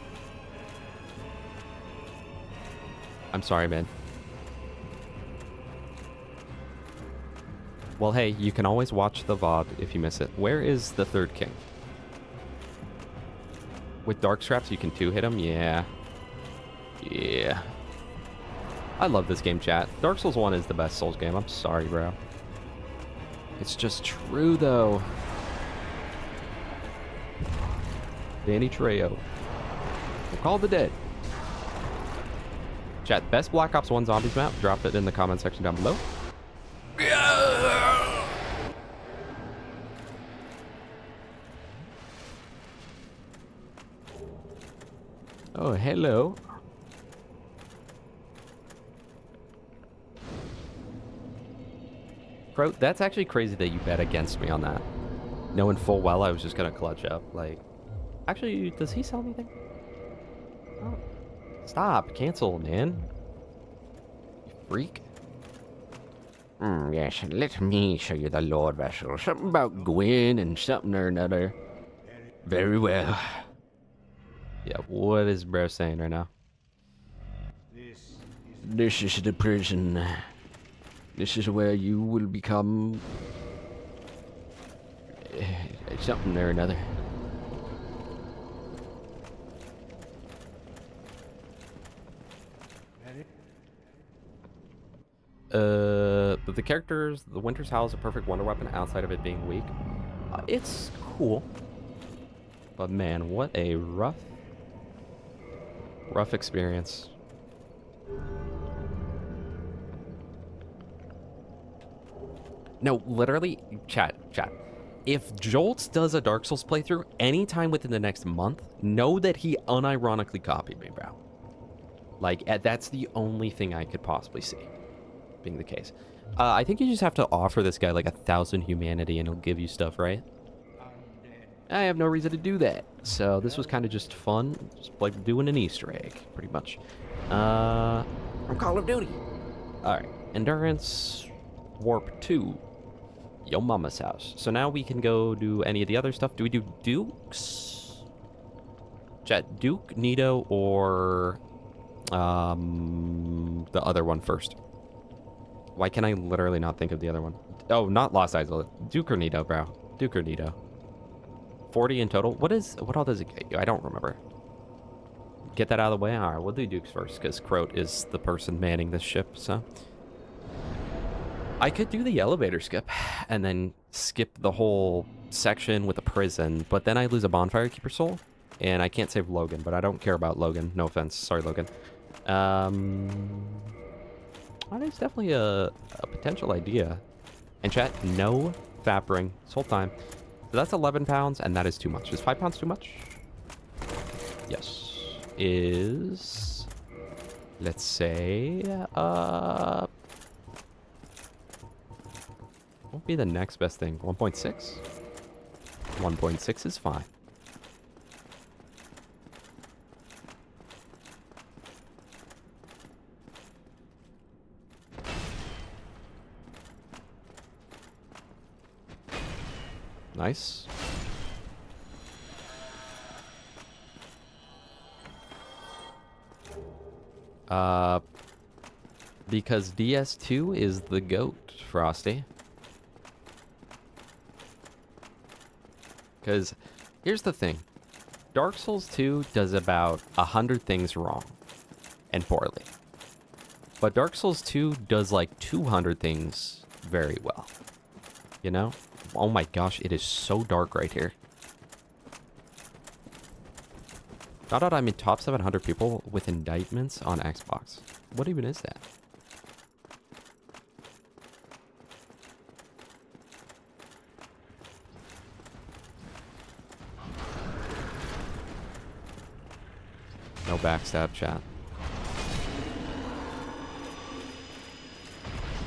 I'm sorry, man. Well, hey, you can always watch the VOD if you miss it. Where is the 3rd king? With dark straps, you can 2-hit him? Yeah. Yeah. I love this game, chat. Dark Souls 1 is the best Souls game. I'm sorry, bro. It's just true, though. Danny Trejo. We'll call the dead. Chat, best Black Ops 1 Zombies map? Drop it in the comment section down below. Oh, hello. Bro, that's actually crazy that you bet against me on that. Knowing full well I was just gonna clutch up. Like, actually, does he sell anything? Oh. Stop. Cancel, man. You freak. Yes, let me show you the Lord Vessel. Something about Gwyn and something or another. Very well. Yeah, what is bro saying right now? This is the prison. This is where you will become something or another. But the characters, the Winter's Howl is a perfect wonder weapon outside of it being weak. It's cool. But man, what a rough experience. No, literally, chat. If Jolts does a Dark Souls playthrough anytime within the next month, know that he unironically copied me, bro. Like, that's the only thing I could possibly see being the case. I think you just have to offer this guy like 1,000 humanity and he'll give you stuff, right? I have no reason to do that. So this was kind of just fun. Just like doing an Easter egg, pretty much. From Call of Duty. Alright. Endurance. Warp 2. Yo mama's house. So now we can go do any of the other stuff. Do we do Dukes? Chat, Duke, Nito, or the other one first? Why can I literally not think of the other one? Oh, not Lost Isle. Duke or Nito, bro. Duke or Nito. 40 in total. What all does it get you? I don't remember. Get that out of the way? Alright, we'll do Dukes first, because Croat is the person manning this ship, so. I could do the elevator skip, and then skip the whole section with the prison, but then I lose a Bonfire Keeper soul, and I can't save Logan, but I don't care about Logan. No offense. Sorry, Logan. That is definitely a potential idea. And chat, no fappering this whole time. So that's 11 pounds, and that is too much. Is 5 pounds too much? Yes. Is... Let's say... what would be the next best thing? 1.6? 1.6 is fine. Nice. Because DS2 is the GOAT, Frosty. Because here's the thing. Dark Souls 2 does about 100 things wrong and poorly. But Dark Souls 2 does like 200 things very well. You know? Oh my gosh, it is so dark right here. Shout out, I'm in top 700 people with indictments on Xbox. What even is that? No backstab, chat.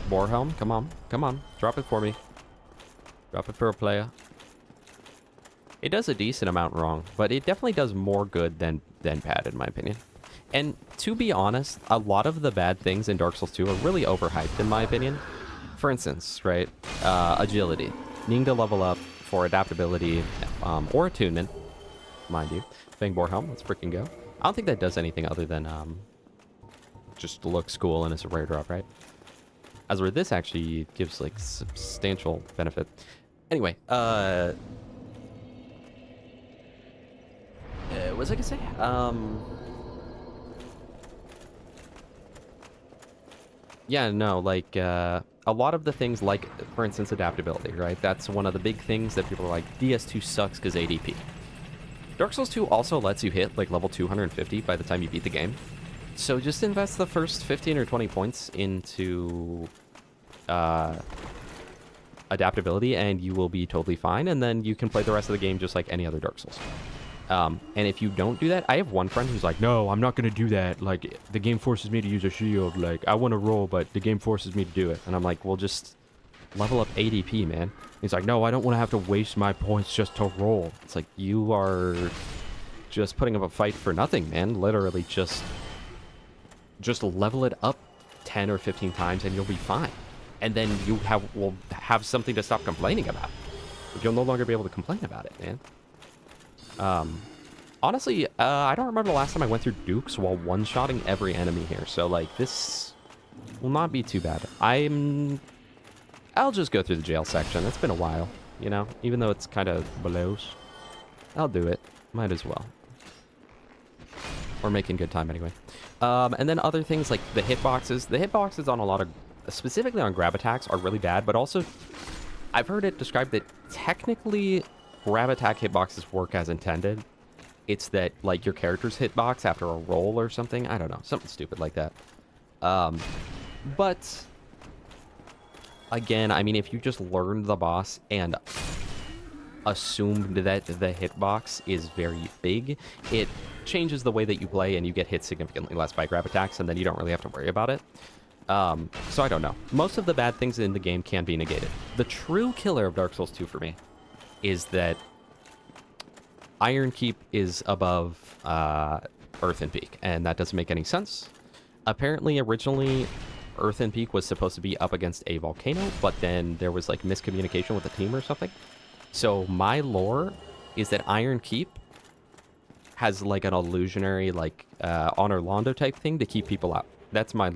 Borehelm, come on, come on, drop it for me. Drop it for a player. It does a decent amount wrong, but it definitely does more good than bad, in my opinion. And to be honest, a lot of the bad things in Dark Souls 2 are really overhyped, in my opinion. For instance, right, agility. Needing to level up for adaptability or attunement, mind you. Fang Borehelm, let's freaking go. I don't think that does anything other than just looks cool and it's a rare drop, right? As where this actually gives like substantial benefit. Anyway, what was I gonna say? Yeah, no, like a lot of the things, like for instance adaptability, right? That's one of the big things that people are like, DS2 sucks because ADP. Dark Souls 2 also lets you hit like level 250 by the time you beat the game. So just invest the first 15 or 20 points into adaptability and you will be totally fine, and then you can play the rest of the game just like any other Dark Souls. And if you don't do that, I have one friend who's like, no, I'm not going to do that. Like, the game forces me to use a shield. Like, I want to roll, but the game forces me to do it. And I'm like, well, just level up ADP, man. He's like, no, I don't want to have to waste my points just to roll. It's like, you are just putting up a fight for nothing, man. Literally just level it up 10 or 15 times and you'll be fine. And then you will have something to stop complaining about. You'll no longer be able to complain about it, man. Honestly, I don't remember the last time I went through Dukes while one-shotting every enemy here. So, like, this will not be too bad. I'll just go through the jail section. It's been a while, you know? Even though it's kind of blows. I'll do it. Might as well. We're making good time anyway. And then other things like the hitboxes. The hitboxes on a lot of, specifically on grab attacks, are really bad. But also, I've heard it described that technically grab attack hitboxes work as intended. It's that, like, your character's hitbox after a roll or something. I don't know. Something stupid like that. But, again, I mean, if you just learn the boss and assumed that the hitbox is very big, it changes the way that you play and you get hit significantly less by grab attacks, and then you don't really have to worry about it. So I don't know. Most of the bad things in the game can be negated. The true killer of Dark Souls 2 for me is that Iron Keep is above Earthen Peak, and that doesn't make any sense. Apparently, originally, Earthen Peak was supposed to be up against a volcano, but then there was, like, miscommunication with the team or something. So my lore is that Iron Keep has, like, an illusionary, like, Anor Londo type thing to keep people out. That's my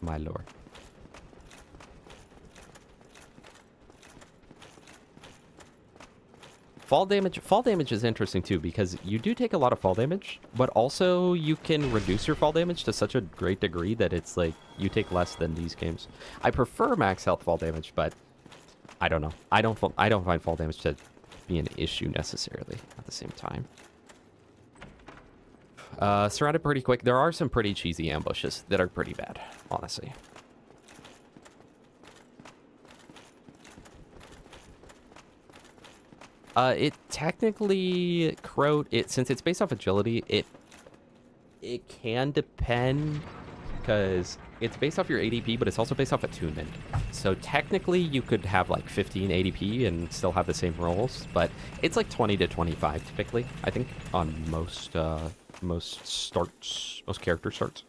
lore. Fall damage is interesting too, because you do take a lot of fall damage, but also you can reduce your fall damage to such a great degree that it's like you take less than these games. I prefer max health fall damage, but I don't know. I don't find fall damage to be an issue necessarily at the same time. Surrounded pretty quick. There are some pretty cheesy ambushes that are pretty bad, honestly. It technically, since it's based off agility, it can depend, because it's based off your ADP, but it's also based off attunement. So technically, you could have like 15 ADP and still have the same rolls, but it's like 20 to 25 typically, I think, on most character starts.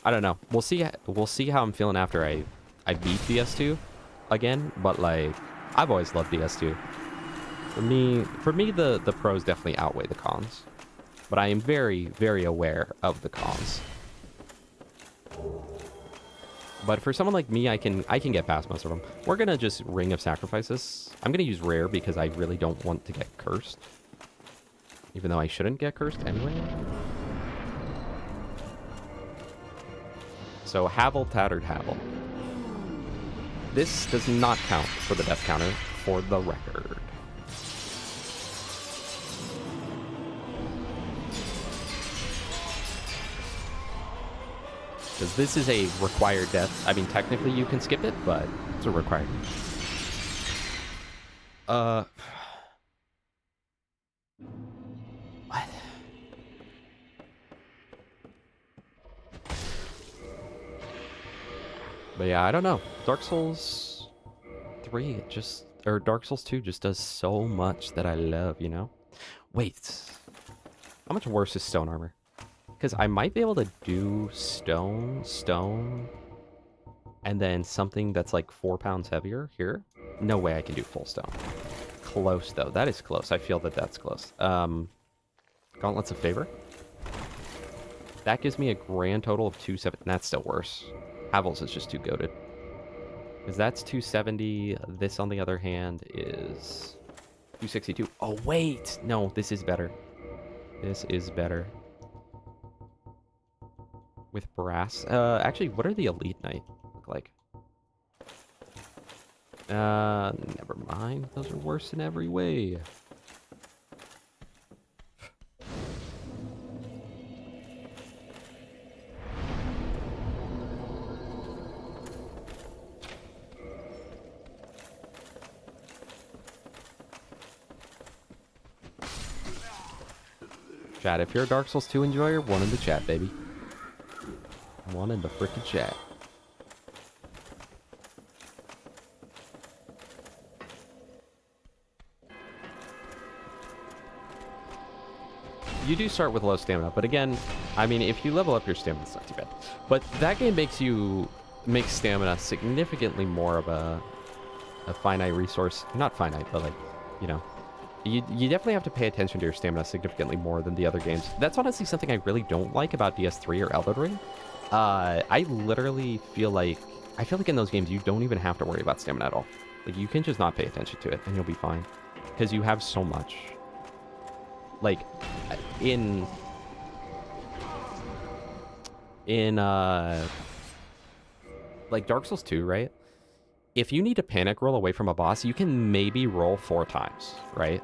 I don't know. We'll see how I'm feeling after I beat DS2 again, but like, I've always loved DS2. For me, the pros definitely outweigh the cons. But I am very, very aware of the cons. But for someone like me, I can get past most of them. We're gonna just Ring of Sacrifices. I'm gonna use Rare because I really don't want to get cursed. Even though I shouldn't get cursed anyway. So Havel, Tattered Havel. This does not count for the death counter, for the record. Because this is a required death. I mean, technically you can skip it, but it's a required. What? But yeah, I don't know. Dark Souls 3 or Dark Souls 2 just does so much that I love, you know? Wait. How much worse is stone armor? Because I might be able to do stone, and then something that's like 4 pounds heavier here. No way I can do full stone. Close, though. That is close. I feel that that's close. Gauntlets of Favor. That gives me a grand total of 270. That's still worse. Havel's is just too goated. Because that's 270. This, on the other hand, is 262. Oh, wait. No, this is better. This is better. With brass. Actually, what are the Elite Knight look like? Never mind. Those are worse in every way. Chat, if you're a Dark Souls 2 enjoyer, one in the chat, baby. One in the frickin' chat. you do start with low stamina, but again, I mean, if you level up your stamina, it's not too bad. But that game makes stamina significantly more of a finite resource. Not finite, but like, you know, you definitely have to pay attention to your stamina significantly more than the other games. That's honestly something I really don't like about DS3 or Elden Ring. I literally feel like in those games you don't even have to worry about stamina at all. Like, you can just not pay attention to it and you'll be fine, because you have so much. Like, in like Dark Souls 2, right? If you need to panic roll away from a boss, you can maybe roll 4 times, right?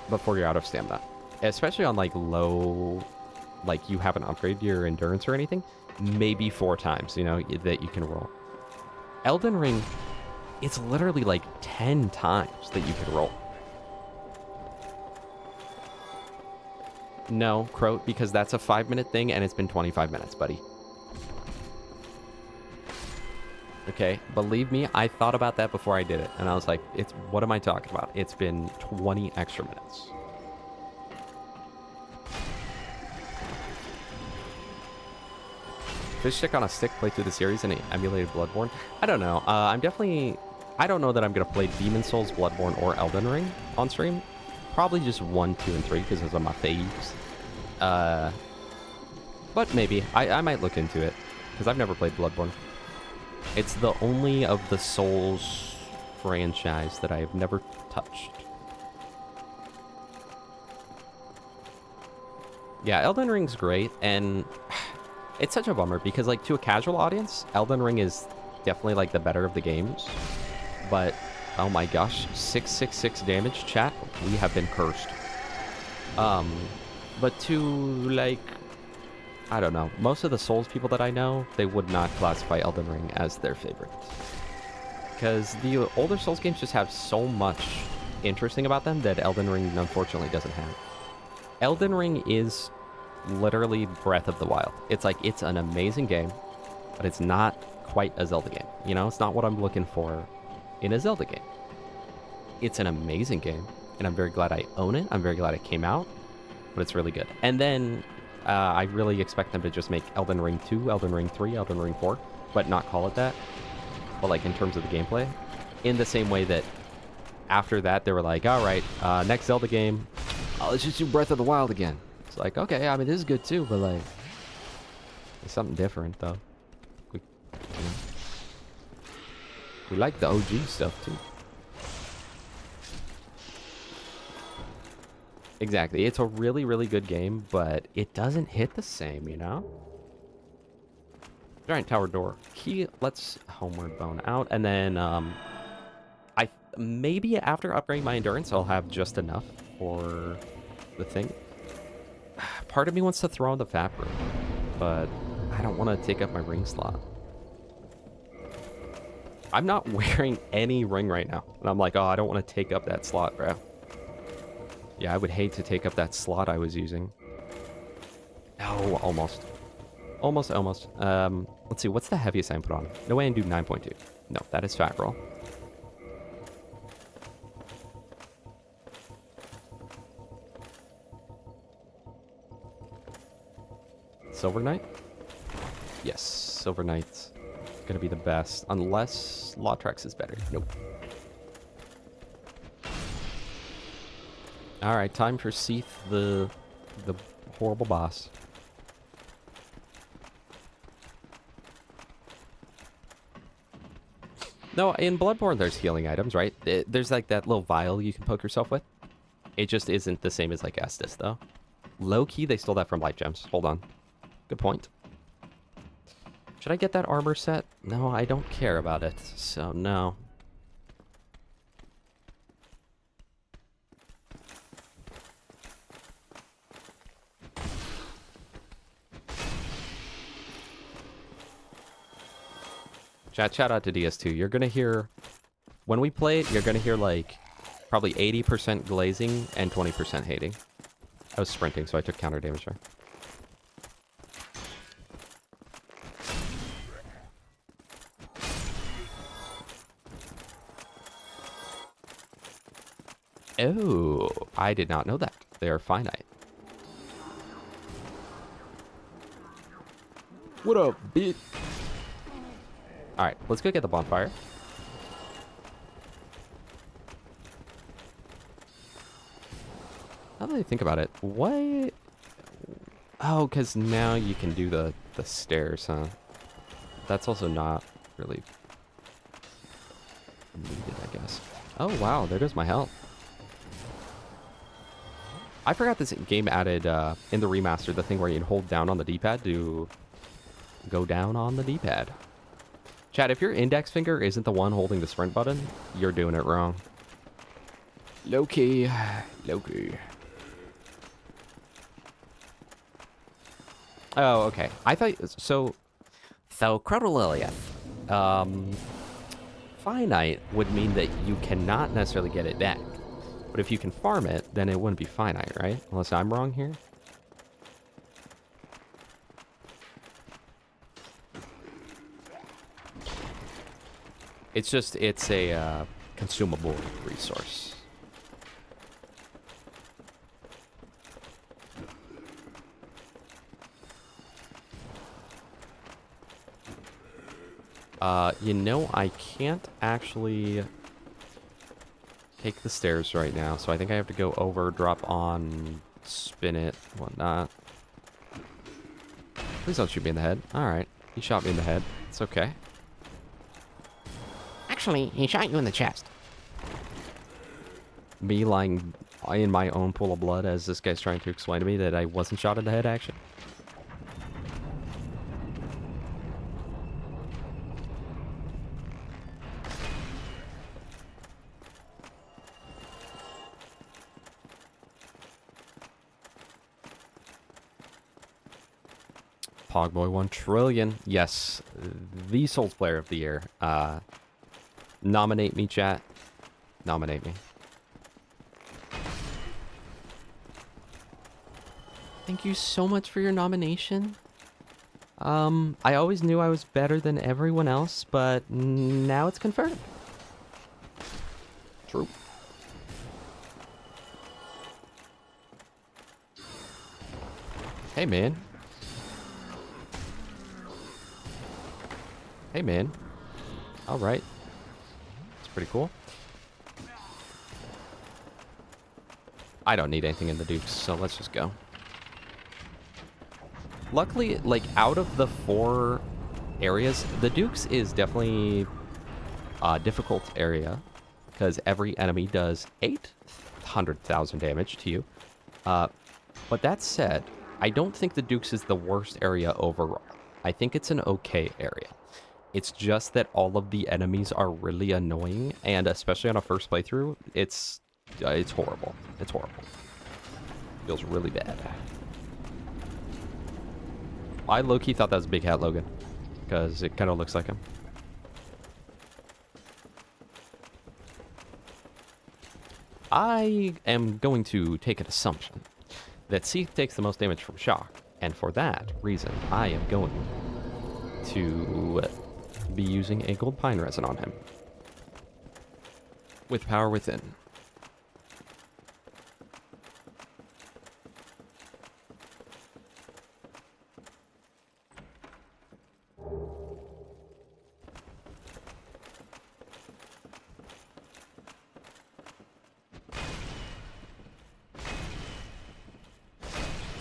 Before you're out of stamina. Especially on like low, like you haven't upgraded your endurance or anything, maybe 4 times, you know, that you can roll. Elden Ring, it's literally like 10 times that you can roll. No, Croat, because that's a 5-minute thing and it's been 25 minutes, buddy. Okay, believe me, I thought about that before I did it, and I was like, what am I talking about? It's been 20 extra minutes. Fish stick on a stick play through the series and it emulated Bloodborne? I don't know. I don't know that I'm going to play Demon Souls, Bloodborne, or Elden Ring on stream. Probably just 1, 2, and 3, because those are my faves. But maybe. I might look into it, because I've never played Bloodborne. It's the only of the Souls franchise that I have never touched. Yeah, Elden Ring's great, and it's such a bummer, because, like, to a casual audience, Elden Ring is definitely, like, the better of the games. But, oh my gosh, 666 damage, chat, we have been cursed. But to, like, I don't know, most of the Souls people that I know, they would not classify Elden Ring as their favorite. Because the older Souls games just have so much interesting about them that Elden Ring unfortunately doesn't have. Elden Ring is literally Breath of the Wild. It's like, it's an amazing game, but it's not quite a Zelda game. You know, it's not what I'm looking for in a Zelda game. It's an amazing game, and I'm very glad I own it. I'm very glad it came out, but it's really good. And then I really expect them to just make Elden Ring 2, Elden Ring 3, Elden Ring 4, but not call it that. But like in terms of the gameplay, in the same way that after that they were like, all right, next Zelda game, let's just do Breath of the Wild again. It's like, okay, I mean, this is good too, but like, it's something different though. We like the OG stuff too. Exactly. It's a really, really good game, but it doesn't hit the same, you know? Giant tower door. Key, let's homeward bone out. And then, maybe after upgrading my endurance, I'll have just enough for the thing. Part of me wants to throw in the fabric, but I don't want to take up my ring slot. I'm not wearing any ring right now. And I'm like, oh, I don't want to take up that slot, bro. Yeah, I would hate to take up that slot I was using. Oh, almost. Almost. Let's see, what's the heaviest I can put on? No way I can do 9.2. No, that is fat roll. Silver Knight? Yes, Silver Knight's gonna be the best. Unless Lawtrax is better. Nope. Alright, time for Seath, the horrible boss. No, in Bloodborne there's healing items, right? There's like that little vial you can poke yourself with. It just isn't the same as like Estus, though. Low-key, they stole that from Life Gems. Hold on. Good point. Should I get that armor set? No, I don't care about it, so no. Shout out to DS2. You're gonna hear, when we play it, you're gonna hear like probably 80% glazing and 20% hating. I was sprinting, so I took counter damage there. Oh, I did not know that. They are finite. What up, bitch? All right, let's go get the bonfire. Now that I think about it, what? Oh, because now you can do the stairs, huh? That's also not really needed, I guess. Oh, wow, there goes my health. I forgot this game added, in the remaster, the thing where you'd hold down on the D-pad to go down on the D-pad. Chat, if your index finger isn't the one holding the sprint button, you're doing it wrong. Low-key. Low-key. Oh, okay. I thought so. So Crotolilith, finite would mean that you cannot necessarily get it back, but if you can farm it, then it wouldn't be finite, right? Unless I'm wrong here. It's a consumable resource. You know, I can't actually take the stairs right now, so I think I have to go over, drop on, spin it, whatnot. Please don't shoot me in the head. Alright, he shot me in the head. It's okay. Actually, he shot you in the chest. Me lying in my own pool of blood as this guy's trying to explain to me that I wasn't shot in the head, actually. Pogboy 1 trillion. Yes, the Souls Player of the Year. Nominate me, chat. Nominate me. Thank you so much for your nomination. I always knew I was better than everyone else, but now it's confirmed. True. Hey, man. Hey, man. All right. It's pretty cool. I don't need anything in the Dukes, so let's just go. Luckily, like, out of the 4 areas, the Dukes is definitely a difficult area because every enemy does 800,000 damage to you. But that said, I don't think the Dukes is the worst area overall. I think it's an okay area. It's just that all of the enemies are really annoying, and especially on a first playthrough, it's horrible. It's horrible. Feels really bad. I low-key thought that was Big Hat Logan, because it kind of looks like him. I am going to take an assumption that Seath takes the most damage from shock, and for that reason, I am going to be using a gold pine resin on him with power within.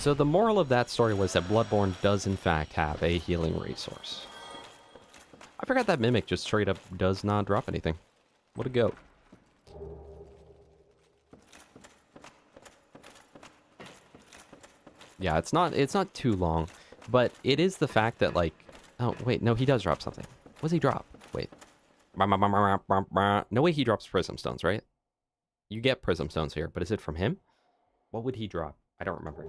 So the moral of that story was that Bloodborne does in fact have a healing resource. I forgot that Mimic just straight up does not drop anything. What a goat. Yeah, it's not too long, but it is the fact that, like, oh wait, no, he does drop something. What does he drop? Wait. No way he drops prism stones, right? You get prism stones here, but is it from him? What would he drop? I don't remember.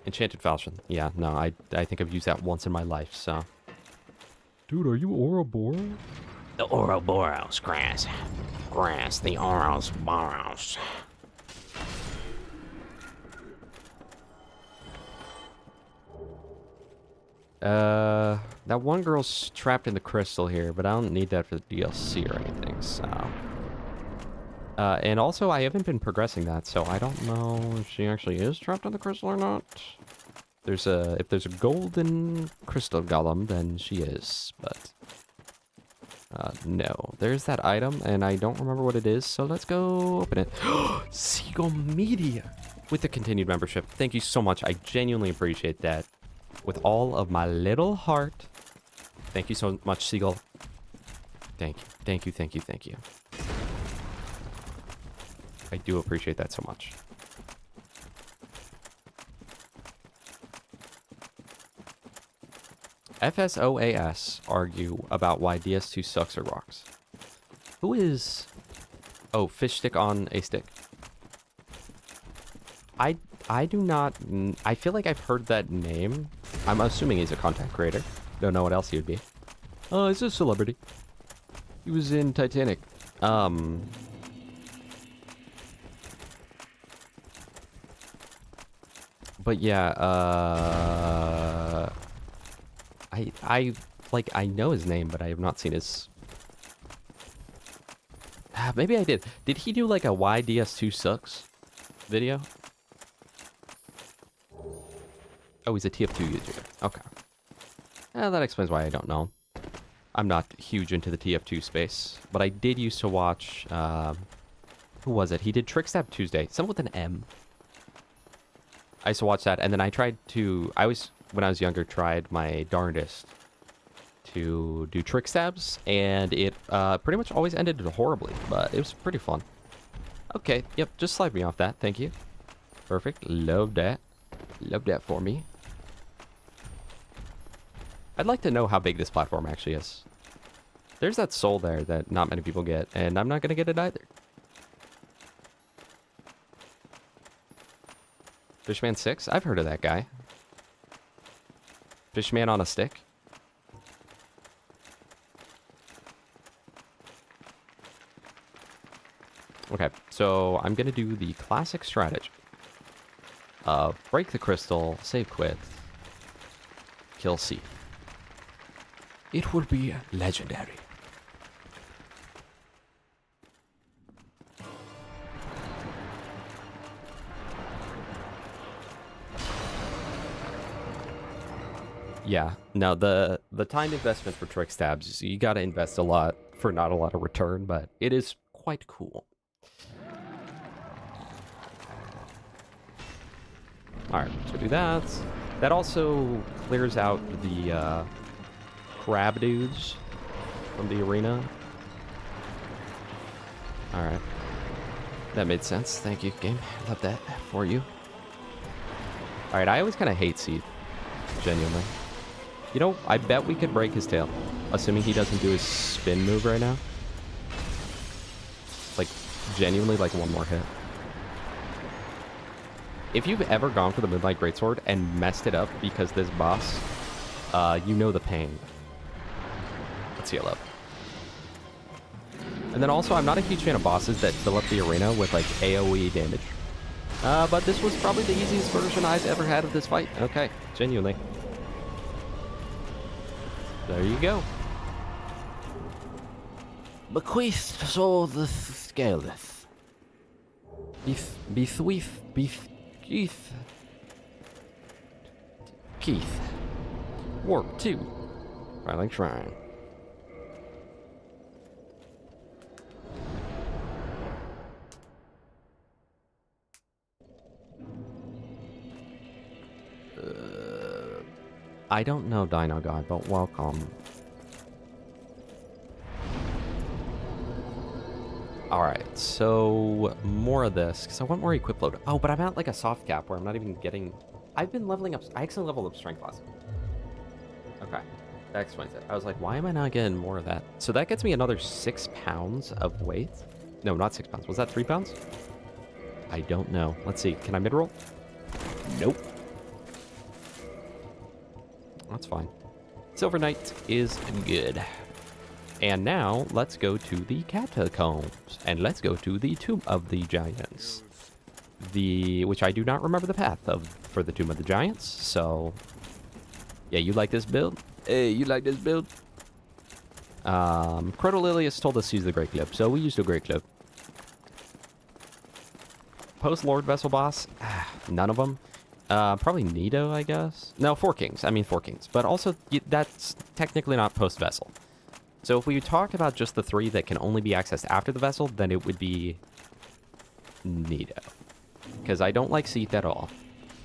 Enchanted Falchion. Yeah, no, I think I've used that once in my life, so. Dude, are you Ouroboros? The Ouroboros grass. Grass, the Ouroboros. That one girl's trapped in the crystal here, but I don't need that for the DLC or anything, so. And also, I haven't been progressing that, so I don't know if she actually is trapped in the crystal or not. If there's a golden crystal golem, then she is, but no. There's that item, and I don't remember what it is, so let's go open it. Seagull Media with the continued membership. Thank you so much. I genuinely appreciate that. With all of my little heart. Thank you so much, Seagull. Thank you. Thank you, thank you, thank you. I do appreciate that so much. FSOAS argue about why DS2 sucks or rocks. Who is... Oh, fish stick on a stick. I do not... I feel like I've heard that name. I'm assuming he's a content creator. Don't know what else he would be. Oh, he's a celebrity. He was in Titanic. But yeah, I know his name, but I have not seen his... Maybe I did. Did he do like a why DS2 sucks video? Oh, he's a TF2 YouTuber. Okay. That explains why I don't know. I'm not huge into the TF2 space, but I did used to watch, who was it? He did Trickstab Tuesday, something with an M. I used to watch that, and then I tried to, when I was younger, tried my darndest to do trick stabs, and it pretty much always ended horribly, but it was pretty fun. Okay, yep, just slide me off that, thank you. Perfect, love that. Love that for me. I'd like to know how big this platform actually is. There's that soul there that not many people get, and I'm not going to get it either. Fishman 6? I've heard of that guy. Fishman on a stick? Okay, so I'm going to do the classic strategy of break the crystal, save quit, kill C. It would be legendary. Yeah, no, the time investment for trick stabs, you gotta invest a lot for not a lot of return, but it is quite cool. Alright, so do that. That also clears out the crab dudes from the arena. Alright. That made sense. Thank you, game. Love that for you. Alright, I always kind of hate Seed. Genuinely. You know, I bet we could break his tail. Assuming he doesn't do his spin move right now. Like, genuinely, like one more hit. If you've ever gone for the Moonlight Greatsword and messed it up because this boss, you know the pain. Let's see, I love. And then also, I'm not a huge fan of bosses that fill up the arena with like AoE damage. But this was probably the easiest version I've ever had of this fight. Okay, genuinely. There you go. Bequeath so the scaleless. Keith. Warp 2. Filing Shrine. I don't know Dino God, but welcome. Alright, so more of this, because I want more equip load. Oh, but I'm at like a soft cap where I'm not even getting... I've been leveling up... I actually leveled up strength last. Okay, that explains it. I was like, why am I not getting more of that? So that gets me another 6 pounds of weight. No, not 6 pounds. Was that 3 pounds? I don't know. Let's see. Can I mid-roll? Nope. That's fine. Silver Knight is good. And now, let's go to the catacombs. And let's go to the Tomb of the Giants. Which I do not remember the path of for the Tomb of the Giants, so... Yeah, you like this build? Hey, you like this build? Crotolilius told us to use the Great Clip, so we used the Great Clip. Post-Lord Vessel boss? None of them. Probably Nido, I guess. No, Four Kings. I mean Four Kings. But also, that's technically not post-vessel. So if we talk about just the 3 that can only be accessed after the vessel, then it would be Nido. Because I don't like Seath at all.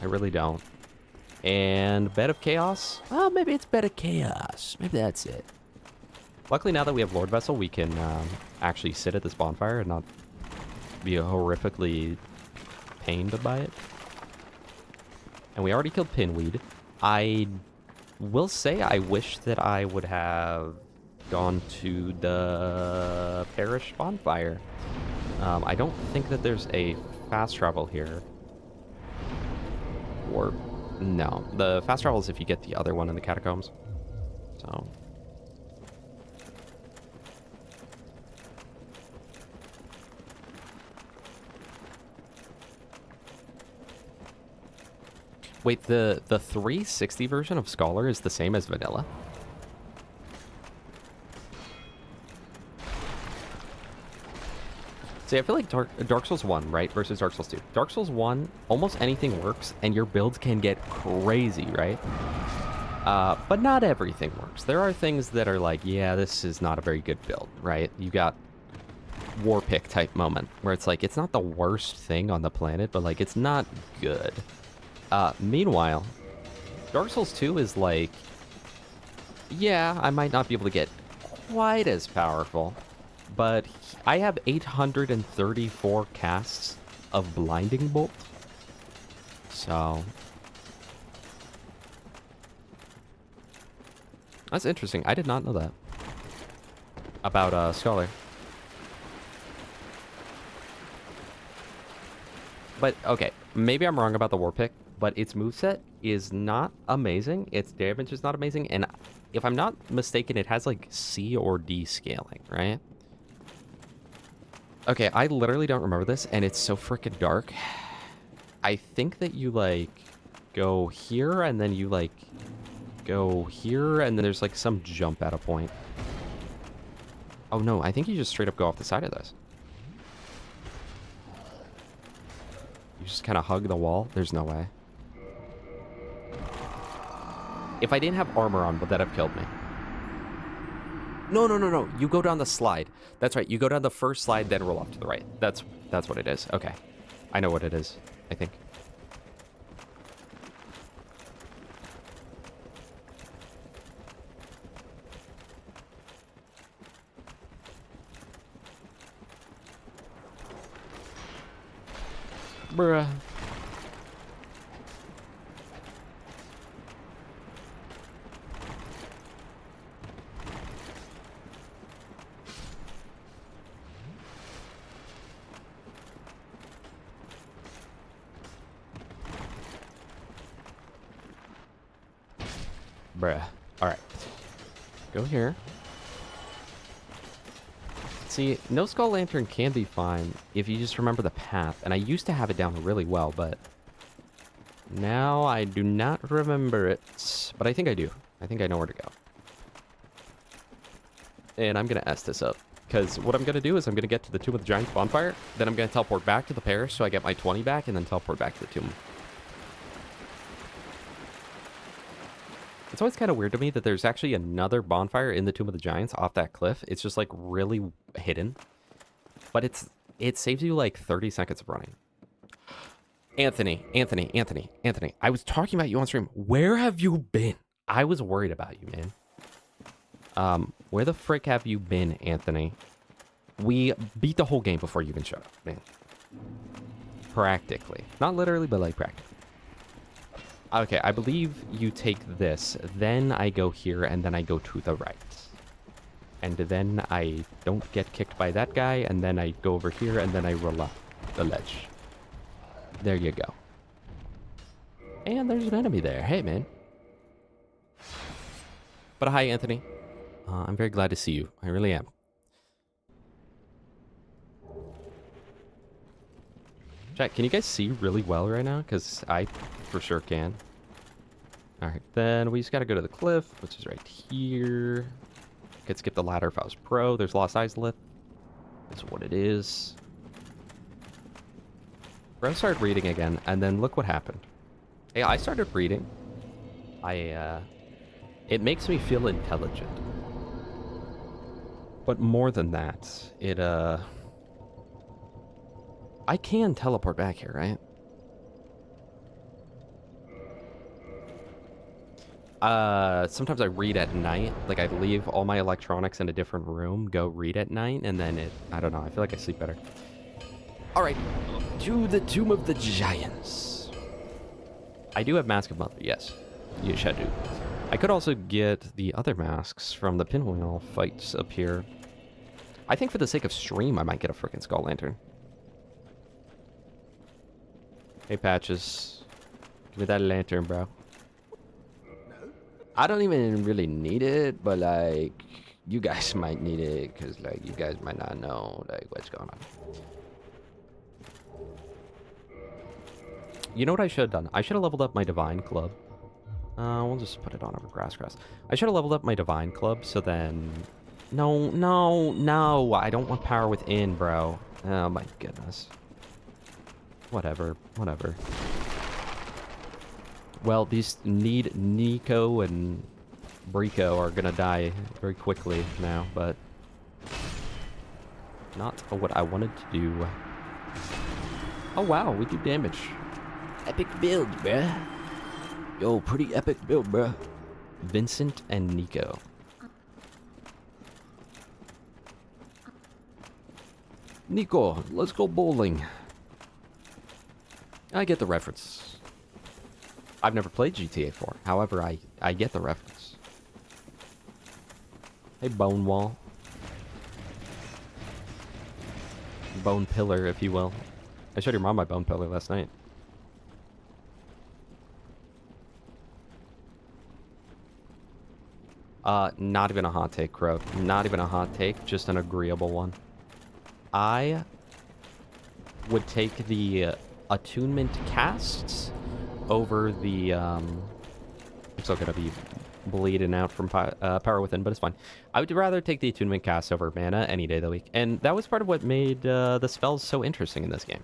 I really don't. And Bed of Chaos? Oh, maybe it's Bed of Chaos. Maybe that's it. Luckily, now that we have Lord Vessel, we can actually sit at this bonfire and not be horrifically pained by it. And we already killed Pinweed. I will say I wish that I would have gone to the Parish bonfire. I don't think that there's a fast travel here. Or, no. The fast travel is if you get the other one in the catacombs. So... Wait, the 360 version of Scholar is the same as vanilla? See, I feel like Dark Souls 1, right, versus Dark Souls 2. Dark Souls 1, almost anything works, and your builds can get crazy, right? But not everything works. There are things that are like, yeah, this is not a very good build, right? You got Warpick type moment, where it's like, it's not the worst thing on the planet, but like, it's not good. Meanwhile, Dark Souls 2 is like, yeah, I might not be able to get quite as powerful, but I have 834 casts of Blinding Bolt. So... that's interesting. I did not know that about Scholar. But, okay, maybe I'm wrong about the Warpick, but its moveset is not amazing. Its damage is not amazing, and if I'm not mistaken, it has, like, C or D scaling, right? Okay, I literally don't remember this, and it's so freaking dark. I think that you, like, go here, and then you, like, go here, and then there's, like, some jump at a point. Oh, no, I think you just straight up go off the side of this. You just kind of hug the wall? There's no way. If I didn't have armor on, would that have killed me? No, no, no, no. You go down the slide. That's right. You go down the first slide, then roll off to the right. That's what it is. Okay. I know what it is, I think. Bruh. Bruh. Alright. Go here. See, no Skull Lantern can be fine if you just remember the path. And I used to have it down really well, but now I do not remember it. But I think I do. I think I know where to go. And I'm going to S this up. Because what I'm going to do is I'm going to get to the Tomb of the Giants bonfire. Then I'm going to teleport back to the parish so I get my 20 back. And then teleport back to the tomb. It's always kind of weird to me that there's actually another bonfire in the Tomb of the Giants off that cliff. It's just, like, really hidden. But it saves you, like, 30 seconds of running. Anthony. I was talking about you on stream. Where have you been? I was worried about you, man. Where the frick have you been, Anthony? We beat the whole game before you even showed up, man. Practically. Not literally, but, like, practically. Okay, I believe you take this, then I go here, and then I go to the right. And then I don't get kicked by that guy, and then I go over here, and then I roll off the ledge. There you go. And there's an enemy there. Hey, man. But hi, Anthony. I'm very glad to see you. I really am. Chat, can you guys see really well right now? Because I for sure can. Alright, then we just gotta go to the cliff, which is right here. Could skip the ladder if I was pro. There's Lost Eyes Lith. That's what it is. Bro started reading again, and then look what happened. Hey, I started reading. It makes me feel intelligent. But more than that, I can teleport back here, right? Sometimes I read at night. Like, I leave all my electronics in a different room, go read at night, and then I don't know, I feel like I sleep better. Alright, to the Tomb of the Giants. I do have Mask of Mother, yes. Yes, I do. I could also get the other masks from the pinwheel fights up here. I think for the sake of stream, I might get a freaking Skull Lantern. Hey, Patches. Give me that lantern, bro. I don't even really need it, but like, you guys might need it, because like, you guys might not know like what's going on. You know what I should have done? I should have leveled up my Divine Club. We'll just put it on over grass. I should have leveled up my Divine Club, so then... No, I don't want power within, bro. Oh my goodness. Whatever. Well, these Nico and Brico are gonna die very quickly now, but... not what I wanted to do. Oh wow, we do damage. Epic build, bruh. Yo, pretty epic build, bruh. Vincent and Nico. Nico, let's go bowling. I get the reference. I've never played GTA 4. However, I get the reference. Hey, Bone Wall. Bone Pillar, if you will. I showed your mom my Bone Pillar last night. Not even a hot take, Crow. Not even a hot take, just an agreeable one. I would take the attunement casts over the it's still gonna be bleeding out from power within, but it's fine. I would rather take the attunement casts over mana any day of the week, and that was part of what made the spells so interesting in this game,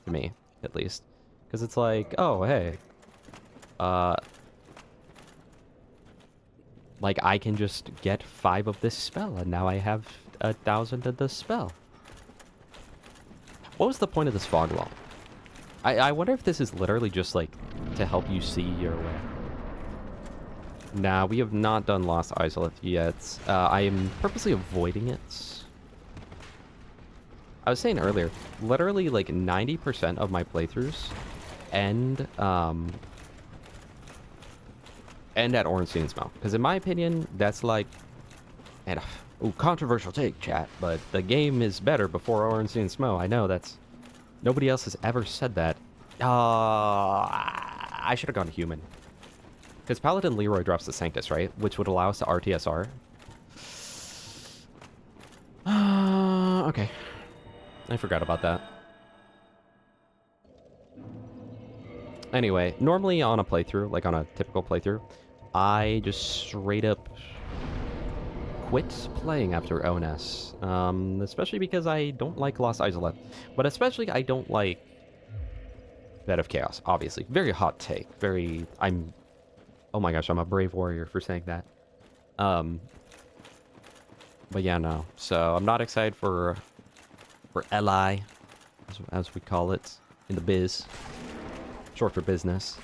to me at least, because it's like, oh hey, like I can just get 5 of this spell, and now I have 1,000 of this spell. What was the point of this fog wall? I wonder if this is literally just like to help you see your way. Nah, we have not done Lost Isolith yet. I am purposely avoiding it. I was saying earlier, literally like 90% of my playthroughs end at Ornstein and Smell. Because in my opinion, that's like... And, ooh, controversial take, chat, but the game is better before Ornstein and Smell. I know that's... Nobody else has ever said that. I should have gone human. Because Paladin Leroy drops the Sanctus, right? Which would allow us to RTSR. Okay. I forgot about that. Anyway, normally on a playthrough, like on a typical playthrough, I just straight up quit playing after ONS. Especially because I don't like Lost Isolith. But especially I don't like Bed of Chaos, obviously. Very hot take. Very... Oh my gosh, I'm a brave warrior for saying that. But yeah, no. So I'm not excited for LI, as we call it in the biz. Short for business.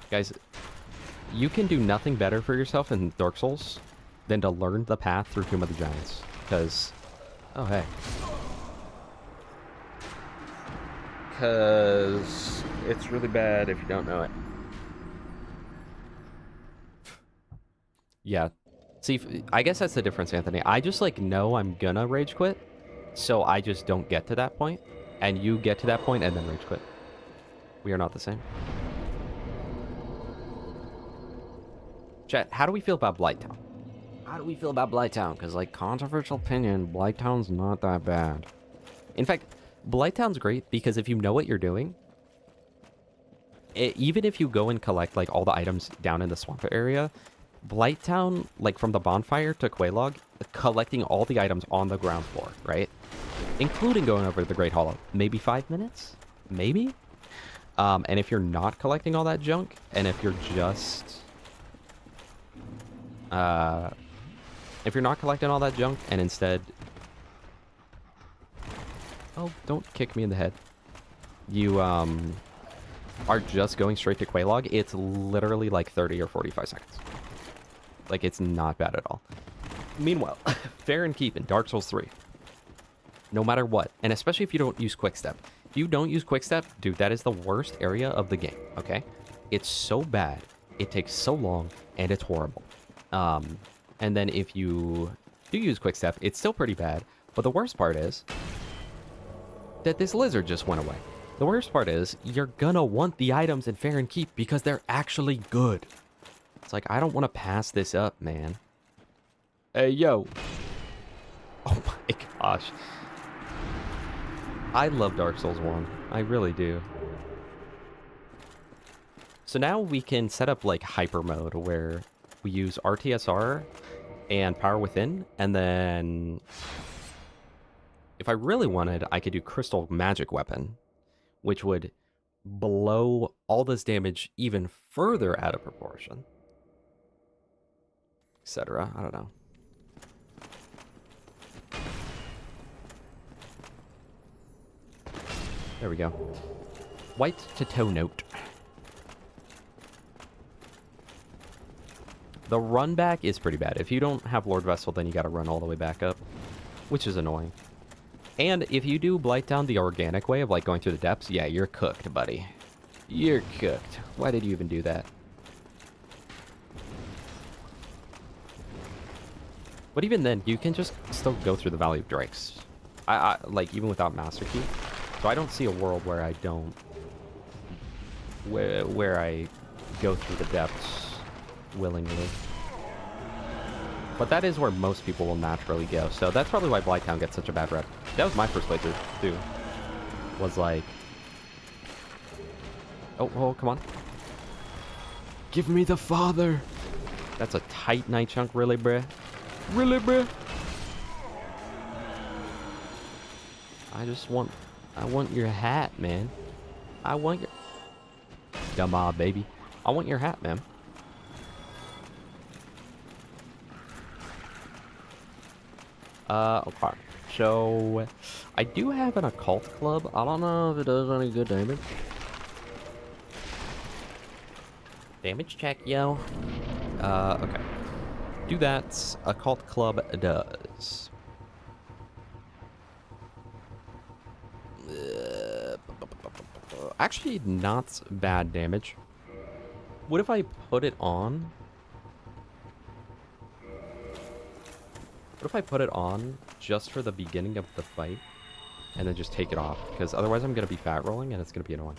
Guys, you can do nothing better for yourself in Dark Souls than to learn the path through Tomb of the Giants. Because... Oh, hey. Because it's really bad if you don't know it. Yeah. See, I guess that's the difference, Anthony. I just, like, know I'm gonna rage quit, so I just don't get to that point. And you get to that point and then rage quit. We are not the same. Chat, how do we feel about Blighttown? How do we feel about Blighttown? Because, like, controversial opinion, Blighttown's not that bad. In fact, Blighttown's great because if you know what you're doing, even if you go and collect, like, all the items down in the swamp area, Blighttown, like, from the bonfire to Quelaag, collecting all the items on the ground floor, right? including going over to the Great Hollow. Maybe 5 minutes? Maybe? And if you're not collecting all that junk, and if you're just... if you're not collecting all that junk, and instead... Oh, don't kick me in the head. You, are just going straight to Quelaag, it's literally like 30 or 45 seconds. Like, it's not bad at all. Meanwhile, fair and keep in Dark Souls 3. No matter what, and especially if you don't use Quickstep. If you don't use Quickstep, dude, that is the worst area of the game, okay? It's so bad, it takes so long, and it's horrible. And then if you do use Quickstep, it's still pretty bad, but the worst part is that this lizard just went away. The worst part is you're gonna want the items in Fair and Keep because they're actually good. It's like, I don't want to pass this up, man. Hey, yo. Oh my gosh. I love Dark Souls 1. I really do. So now we can set up like hyper mode where we use RTSR and Power Within, and then if I really wanted, I could do Crystal Magic Weapon, which would blow all this damage even further out of proportion. Etc. I don't know. There we go. White to toe note. The run back is pretty bad. If you don't have Lord Vessel, then you gotta run all the way back up, which is annoying. And if you do Blighttown the organic way of like going through the depths, yeah, you're cooked, buddy. You're cooked. Why did you even do that? But even then, you can just still go through the Valley of Drakes. I like, even without Master Key. So I don't see a world where I don't... Where I go through the depths willingly. But that is where most people will naturally go. So that's probably why Blighttown gets such a bad rep. That was my first playthrough, too. Was like... Oh, come on. Give me the father. That's a tight night chunk, really, bruh? Really, bruh? I want your hat, man. I want your... Dumb baby. I want your hat, man. Okay. So, I do have an occult club. I don't know if it does any good damage. Damage check, yo. Okay. Do that. Occult club does. Actually, not bad damage. What if I put it on? What if I put it on just for the beginning of the fight and then just take it off? Because otherwise I'm going to be fat rolling and it's going to be annoying.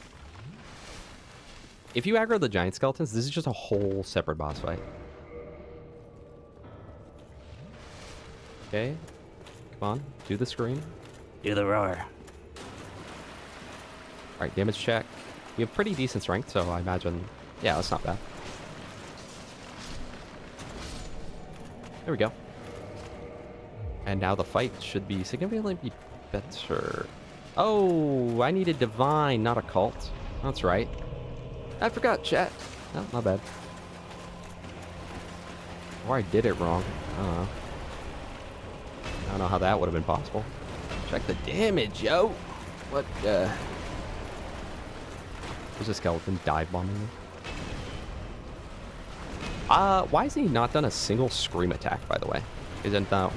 If you aggro the giant skeletons, this is just a whole separate boss fight. Okay. Come on. Do the scream. Do the roar. Alright, damage check. You have pretty decent strength, so I imagine... Yeah, that's not bad. There we go. And now the fight should be significantly better. Oh, I needed divine, not occult. That's right. I forgot, chat. No, my bad. Or I did it wrong. I don't know. I don't know how that would have been possible. Check the damage, yo! What, There's a skeleton dive bombing me. Why has he not done a single scream attack, by the way? Isn't that...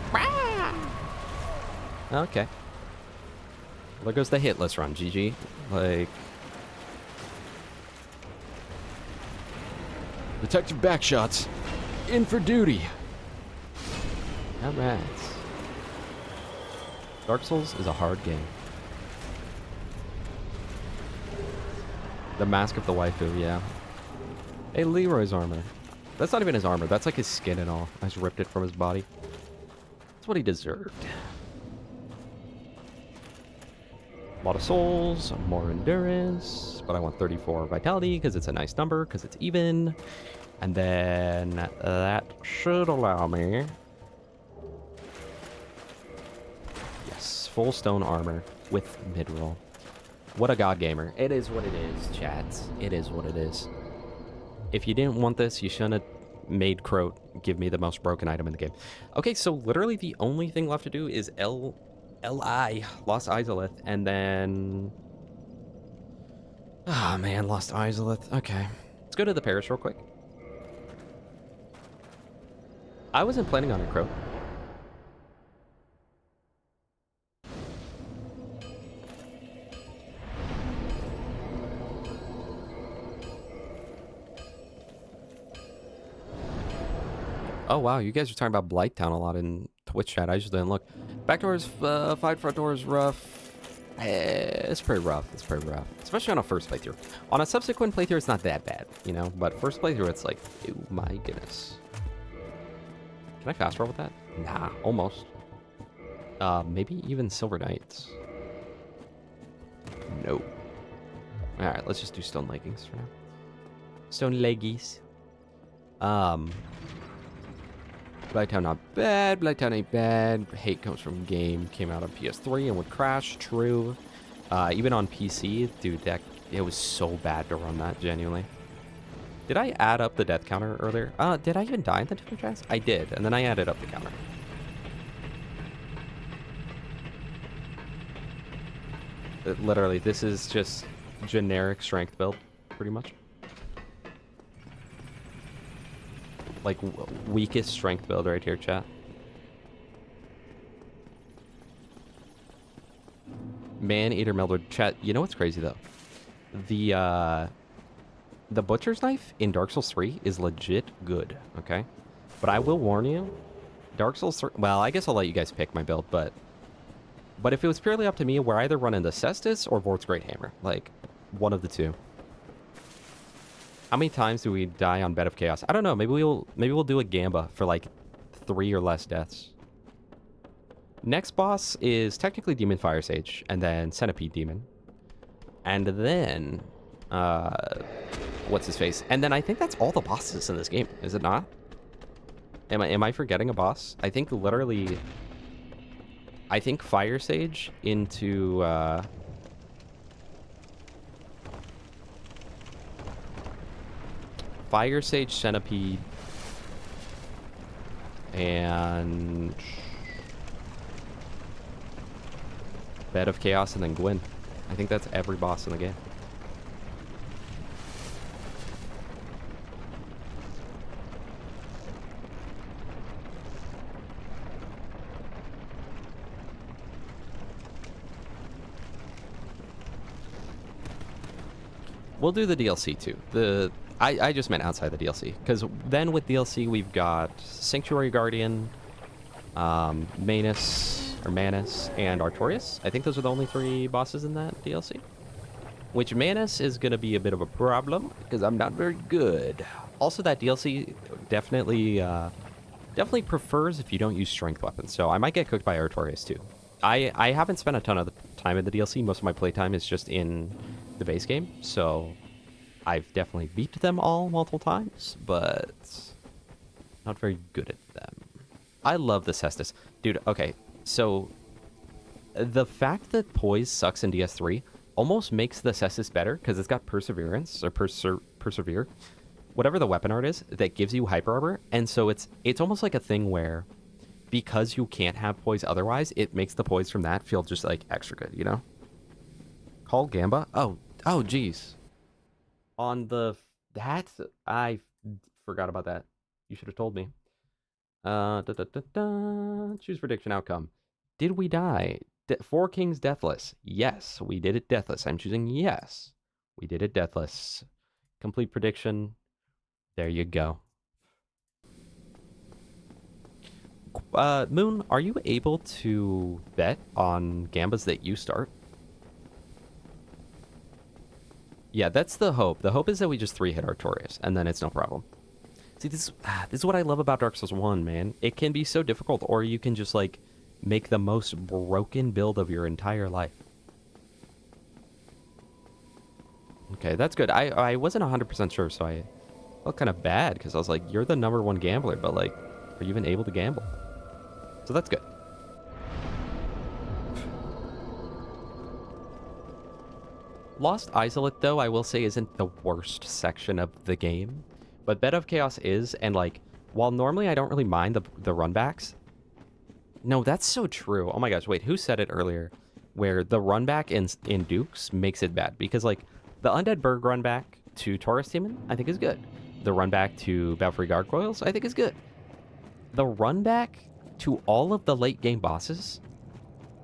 Okay. Well, there goes the hitless run, GG. Like... Detective Backshots. In for duty. Alright. Dark Souls is a hard game. The Mask of the Waifu, yeah. Hey, Leroy's armor. That's not even his armor. That's like his skin and all. I just ripped it from his body. That's what he deserved. A lot of souls, more endurance, but I want 34 vitality because it's a nice number, because it's even. And then that should allow me... Yes, full stone armor with mid-roll. What a god gamer. It is what it is, chats. It is what it is. If you didn't want this, you shouldn't have made Croat give me the most broken item in the game. Okay, so literally the only thing left to do is L.I. Lost Izalith, and then... Ah, man, Lost Izalith. Okay. Let's go to the parish real quick. I wasn't planning on it, Croat. Oh, wow, you guys are talking about Blighttown a lot in Twitch chat. I just didn't look. Back doors, fight front doors, rough. It's pretty rough. It's pretty rough. Especially on a first playthrough. On a subsequent playthrough, it's not that bad, you know? But first playthrough, it's like, oh my goodness. Can I fast roll with that? Nah, almost. Maybe even Silver Knights. No. Alright, let's just do Stone Leggings for now. Stone Leggies. Blighttown not bad. Blighttown ain't bad. Hate comes from game. Came out on PS3 and would crash. True. Even on PC, dude, it was so bad to run that, genuinely. Did I add up the death counter earlier? Did I even die in the different tracks? I did, and then I added up the counter. Literally, this is just generic strength build, pretty much. Like, weakest strength build right here, chat. Man-eater Mildred. Chat, you know what's crazy, though? The Butcher's Knife in Dark Souls 3 is legit good, okay? But I will warn you, Dark Souls 3... Well, I guess I'll let you guys pick my build, but if it was purely up to me, we're either running the Cestus or Vort's Great Hammer. Like, one of the two. How many times do we die on Bed of Chaos? I don't know. Maybe we'll do a Gamba for like 3 or less deaths. Next boss is technically Demon Fire Sage, and then Centipede Demon. And then what's his face? And then I think that's all the bosses in this game, is it not? Am I forgetting a boss? I think literally Fire Sage into Fire Sage, Centipede, and Bed of Chaos, and then Gwyn. I think that's every boss in the game. We'll do the DLC too. I just meant outside the DLC, because then with DLC we've got Sanctuary Guardian, Manus, and Artorias. I think those are the only 3 bosses in that DLC. Which Manus is going to be a bit of a problem, because I'm not very good. Also, that DLC definitely prefers if you don't use strength weapons, so I might get cooked by Artorias too. I haven't spent a ton of time in the DLC. Most of my playtime is just in the base game, so I've definitely beat them all multiple times, but not very good at them. I love the Cestus. Dude, okay, so the fact that Poise sucks in DS3 almost makes the Cestus better, because it's got Perseverance, or Persevere, whatever the weapon art is, that gives you Hyper Armor, and so it's almost like a thing where, because you can't have Poise otherwise, it makes the Poise from that feel just, like, extra good, you know? Call Gamba? Oh, jeez. On that, I forgot about that. You should have told me. Choose prediction outcome. Did we die? 4 Kings Deathless. Yes, we did it deathless. I'm choosing yes. We did it deathless. Complete prediction. There you go. Moon, are you able to bet on Gambas that you start? Yeah, that's the hope. The hope is that we just 3-hit Artorias, and then it's no problem. See, this is what I love about Dark Souls 1, man. It can be so difficult, or you can just, like, make the most broken build of your entire life. Okay, that's good. I wasn't 100% sure, so I felt kind of bad, because I was like, you're the #1 gambler, but, like, are you even able to gamble? So that's good. Lost Isolate, though, I will say isn't the worst section of the game. But Bed of Chaos is, and like, while normally I don't really mind the runbacks. No, that's so true. Oh my gosh, wait, who said it earlier? Where the runback in Dukes makes it bad. Because like, the Undead Burg runback to Taurus Demon, I think is good. The runback to Belfry Gargoyles, I think is good. The runback to all of the late game bosses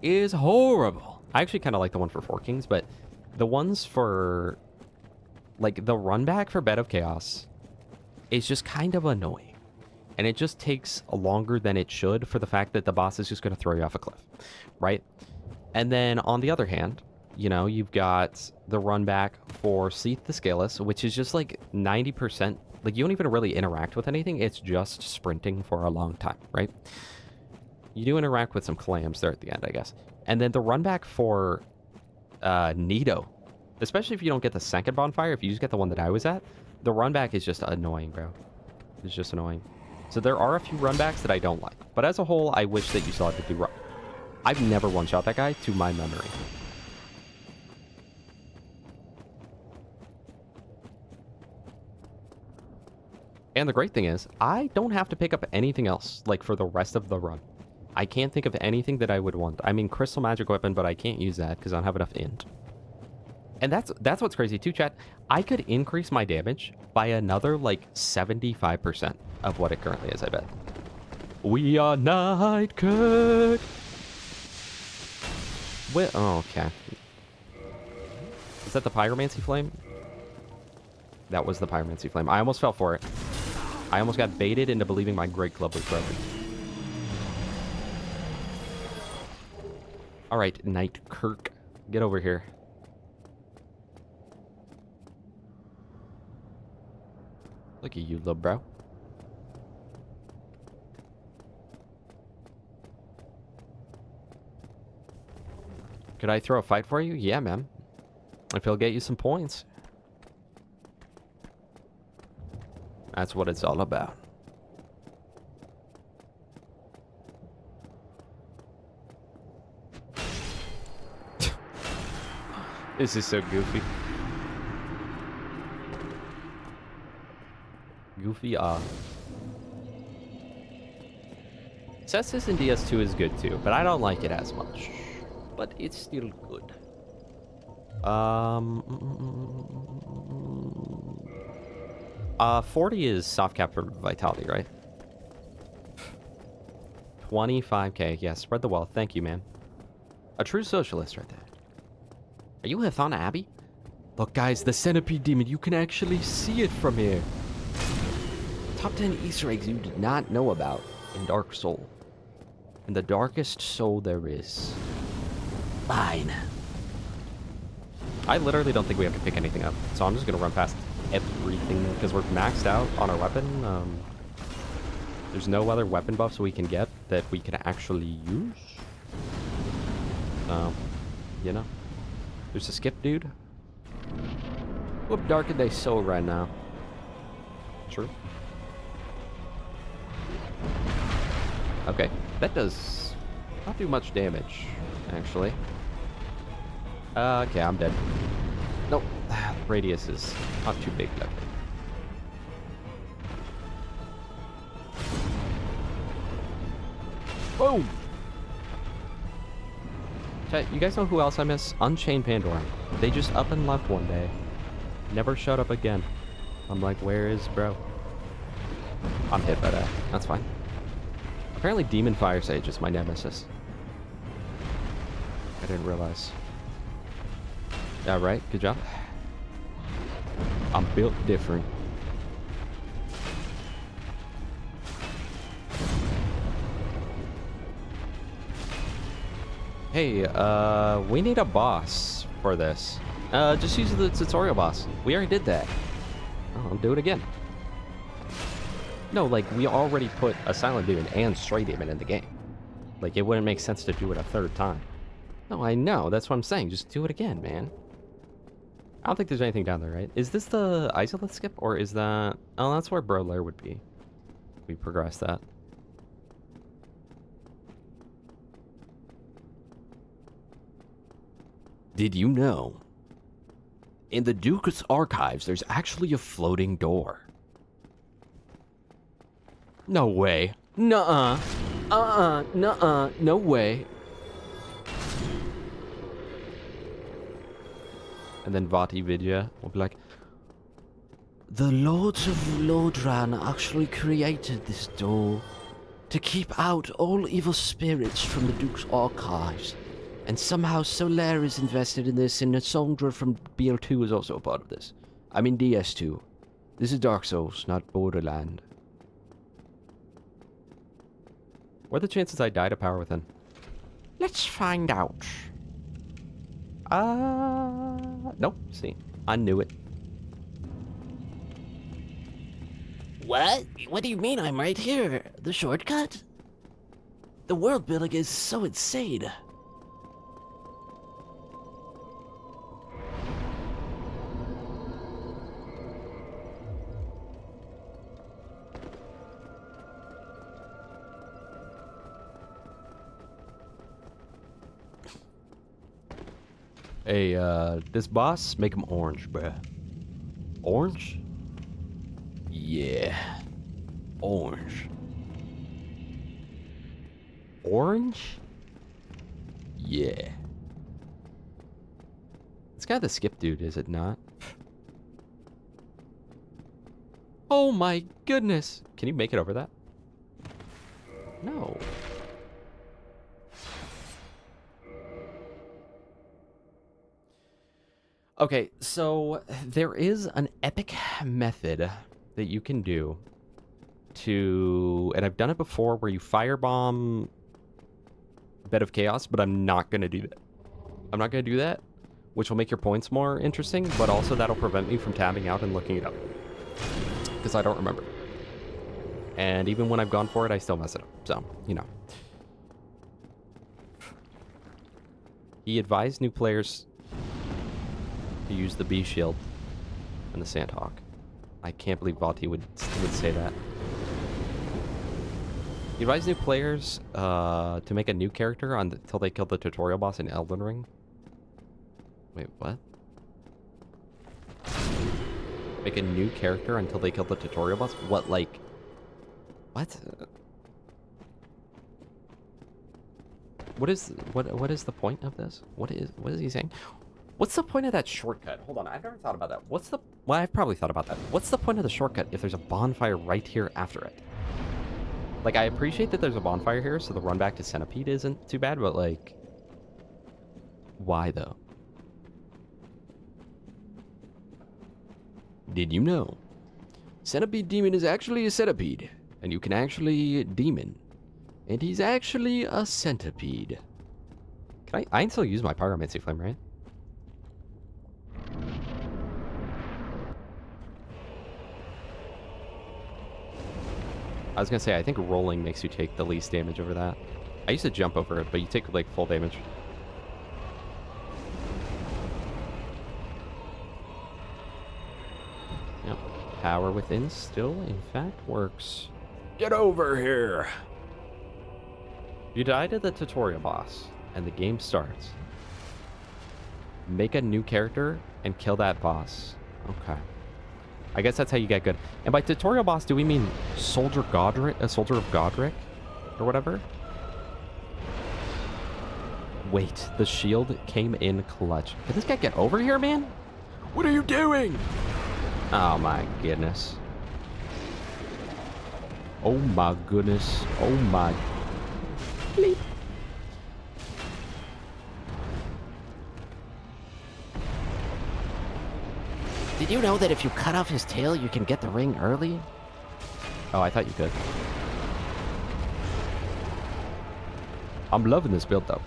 is horrible. I actually kind of like the one for Four Kings, but the ones for, like, the runback for Bed of Chaos is just kind of annoying. And it just takes longer than it should for the fact that the boss is just going to throw you off a cliff, right? And then on the other hand, you know, you've got the runback for Seath the Scaleless, which is just like 90%. Like, you don't even really interact with anything. It's just sprinting for a long time, right? You do interact with some clams there at the end, I guess. And then the runback for Nido, especially if you don't get the second bonfire, if you just get the one that I was at, the runback is just annoying, bro. It's just annoying. So there are a few runbacks that I don't like. But as a whole, I wish that you still had to do run. I've never one-shot that guy to my memory. And the great thing is, I don't have to pick up anything else, like, for the rest of the run. I can't think of anything that I would want. I mean, Crystal Magic Weapon, but I can't use that because I don't have enough int. And that's what's crazy too, chat. I could increase my damage by another, like, 75% of what it currently is, I bet. We are Night Kirk. Oh, okay. Is that the Pyromancy Flame? That was the Pyromancy Flame. I almost fell for it. I almost got baited into believing my Great Club was broken. Alright, Knight Kirk. Get over here. Look at you, little bro. Could I throw a fight for you? Yeah, man. If he'll get you some points. That's what it's all about. This is so goofy. Goofy, Cestus in DS2 is good too, but I don't like it as much. But it's still good. 40 is soft cap for vitality, right? 25k. Yeah, spread the wealth. Thank you, man. A true socialist right there. Are you Hithana Abbey? Look, guys, the Centipede Demon. You can actually see it from here. Top 10 Easter eggs you did not know about in Dark Soul. In the darkest soul there is. Fine. I literally don't think we have to pick anything up, so I'm just gonna run past everything because we're maxed out on our weapon. There's no other weapon buffs we can get that we can actually use. You know, there's a skip dude. What darkened they soul right now? True. Okay, that does not do much damage, actually. Okay, I'm dead. Nope. Radius is not too big, though. Boom! Chat, you guys know who else I miss? Unchained Pandora. They just up and left one day. Never showed up again. I'm like, where is bro? I'm hit by that. That's fine. Apparently Demon Fire Sage is my nemesis. I didn't realize. Yeah, right. Good job. I'm built different. Hey, we need a boss for this. Just use the tutorial boss. We already did that. Oh, I'll do it again. No, like, we already put a Silent Demon and Stray Demon in the game. Like, it wouldn't make sense to do it a third time. No, I know. That's what I'm saying. Just do it again, man. I don't think there's anything down there, right? Is this the Isolith skip, or is that... Oh, that's where Bro Lair would be. We progress that. Did you know In the Duke's archives, there's actually a floating door. No way. Nuh-uh. Nuh-uh. No way. And then Vati Vidya will be like, the Lords of Lordran actually created this door to keep out all evil spirits from the Duke's archives. And somehow Solaire is invested in this, and Sandra from BL2 is also a part of this. I mean DS2. This is Dark Souls, not Borderland. What are the chances I die to Power Within? Let's find out. Nope. See, I knew it. What? What do you mean I'm right here? The shortcut? The world building is so insane. Hey, this boss, make him orange, bruh. Orange? Yeah. Orange. Orange? Yeah. It's kind of the skip dude, is it not? Oh my goodness! Can you make it over that? No. Okay, so there is an epic method that you can do to, and I've done it before, where you firebomb Bed of Chaos, but I'm not going to do that. I'm not going to do that, which will make your points more interesting, but also that'll prevent me from tabbing out and looking it up, because I don't remember. And even when I've gone for it, I still mess it up, so, you know. He advised new players to use the bee shield and the Sandhawk. I can't believe Vati would say that. He advised new players to make a new character until they killed the tutorial boss in Elden Ring. Wait, what? Make a new character until they killed the tutorial boss? What, like... What? What is the point of this? What is he saying? What's the point of that shortcut? Hold on, I've never thought about that. Well, I've probably thought about that. What's the point of the shortcut if there's a bonfire right here after it? Like, I appreciate that there's a bonfire here, so the run back to Centipede isn't too bad, but, like... Why, though? Did you know? Centipede Demon is actually a centipede, and you can actually demon. And he's actually a centipede. I can still use my Pyromancy Flame, right? I was gonna say, I think rolling makes you take the least damage over that. I used to jump over it, but you take, like, full damage. Yep. Power Within still, in fact, works. Get over here! You die to the tutorial boss, and the game starts. Make a new character and kill that boss. Okay. I guess that's how you get good. And by tutorial boss, do we mean Soldier Godric, a Soldier of Godric? Or whatever? Wait, the shield came in clutch. Can this guy get over here, man? What are you doing? Oh my goodness. Oh my goodness. Oh my... Bleep. Did you know that if you cut off his tail, you can get the ring early? Oh, I thought you could. I'm loving this build, though.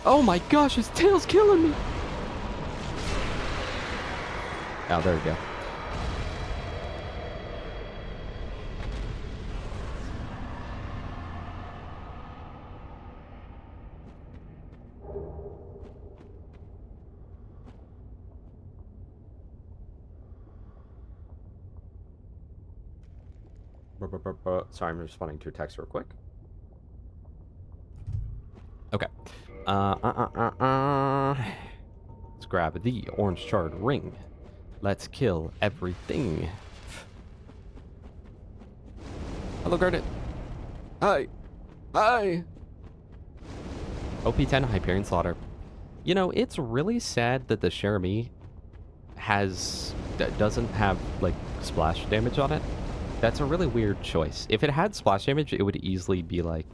Oh my gosh, his tail's killing me! Oh, there we go. Sorry, I'm responding to a text real quick. Okay. Let's grab the orange charred ring Let's kill everything. Hello, Garnet. Hi. Hi. OP10 Hyperion Slaughter. You know, it's really sad that the Cherami doesn't have, like, splash damage on it. That's a really weird choice. If it had splash damage, it would easily be like,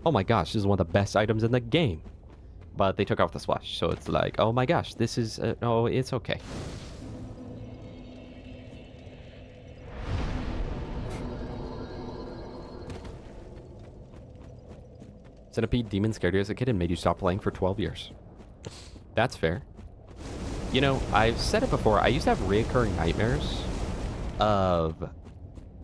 oh my gosh, this is one of the best items in the game. But they took off the splash, so it's like, oh my gosh, this is... no, it's okay. Centipede Demon scared you as a kid and made you stop playing for 12 years. That's fair. You know, I've said it before, I used to have reoccurring nightmares of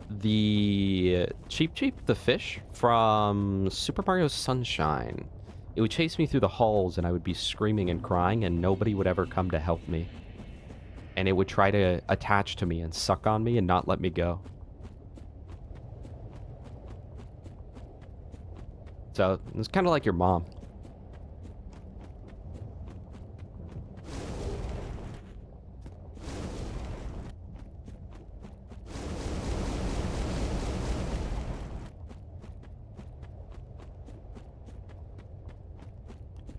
the Cheep Cheep the fish from Super Mario Sunshine. It would chase me through the halls and I would be screaming and crying and nobody would ever come to help me. And it would try to attach to me and suck on me and not let me go. So, it's kind of like your mom.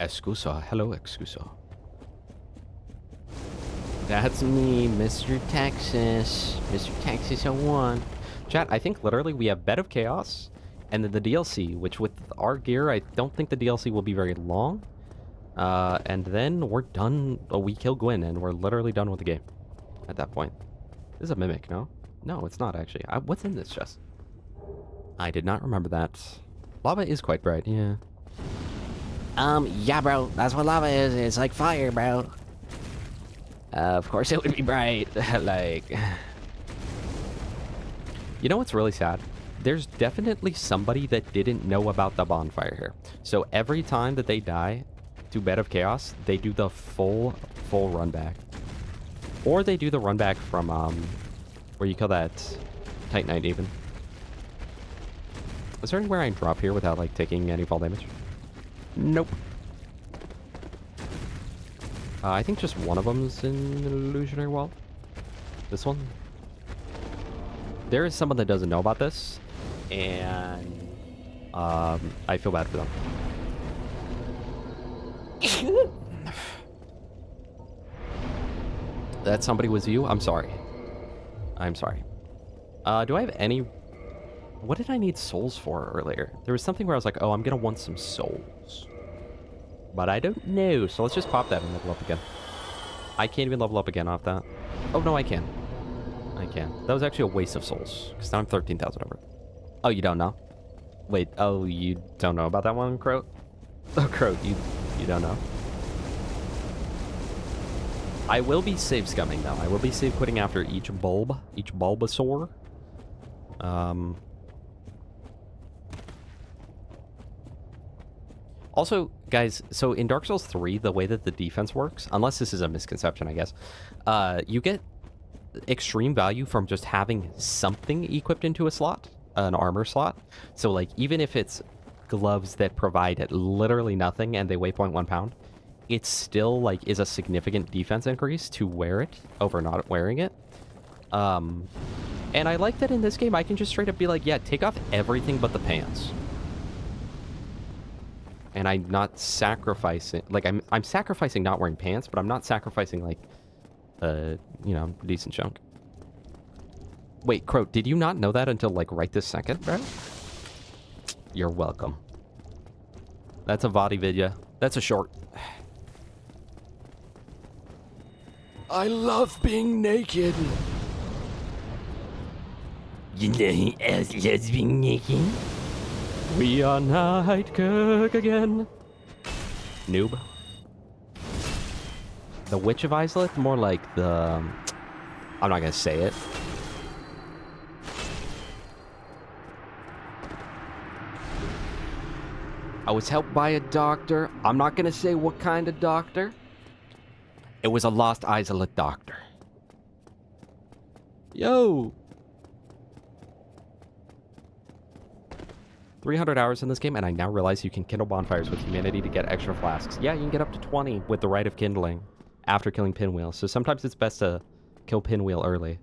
Excusa. Hello, Excusa. That's me, Mr. Texas. Mr. Texas 01. Chat, I think literally we have Bed of Chaos and then the DLC, which with our gear, I don't think the DLC will be very long. And then we're done. Oh, we kill Gwyn and we're literally done with the game at that point. This is a mimic, no? No, it's not actually. What's in this chest? I did not remember that. Lava is quite bright, yeah. Yeah, bro. That's what lava is. It's like fire, bro. Of course it would be bright. Like... You know what's really sad? There's definitely somebody that didn't know about the bonfire here. So every time that they die to Bed of Chaos, they do the full run back. Or they do the run back from, where you kill that Titanite even. Is there anywhere I can drop here without, like, taking any fall damage? Nope. I think just one of them's in an illusionary wall. This one. There is someone that doesn't know about this, and I feel bad for them. That somebody was you? I'm sorry. I'm sorry. Do I have any... What did I need souls for earlier? There was something where I was like, oh, I'm gonna want some souls. But I don't know, so let's just pop that and level up again. I can't even level up again off that. Oh, no, I can. I can. That was actually a waste of souls, because now I'm 13,000 over. Oh, you don't know? Wait, oh, you don't know about that one, Croat? Oh, Croat, you don't know? I will be save scumming, though. I will be save quitting after each Bulbasaur. Also, guys, so in Dark Souls 3, the way that the defense works, unless this is a misconception, I guess, you get extreme value from just having something equipped into a slot, an armor slot. So, like, even if it's gloves that provide literally nothing and they weigh 0.1 pound, it still, like, is a significant defense increase to wear it over not wearing it. And I like that in this game, I can just straight up be like, yeah, take off everything but the pants. And I'm not sacrificing, like, I'm sacrificing not wearing pants, but I'm not sacrificing, like, you know, decent chunk. Wait, Croat, did you not know that until, like, right this second, bro? You're welcome. That's a VOD video. That's a short. I love being naked. You know who else loves being naked? We are night cook again. Noob. The Witch of Islith? More like the... I'm not gonna say it. I was helped by a doctor. I'm not gonna say what kind of doctor. It was a Lost Islith doctor. Yo! 300 hours in this game, and I now realize you can kindle bonfires with humanity to get extra flasks. Yeah, you can get up to 20 with the rite of kindling after killing pinwheels. So sometimes it's best to kill Pinwheel early.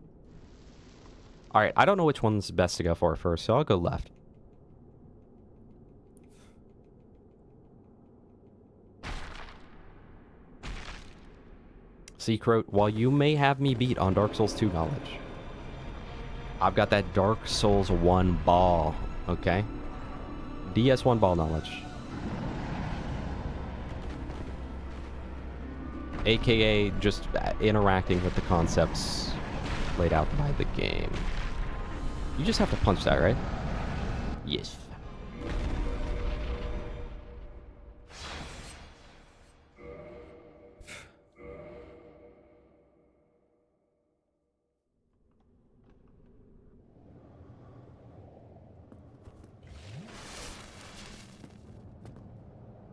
Alright, I don't know which one's best to go for first, so I'll go left. Secret, while you may have me beat on Dark Souls 2 knowledge, I've got that Dark Souls 1 ball, okay? DS1 ball knowledge. AKA just interacting with the concepts laid out by the game. You just have to punch that, right? Yes.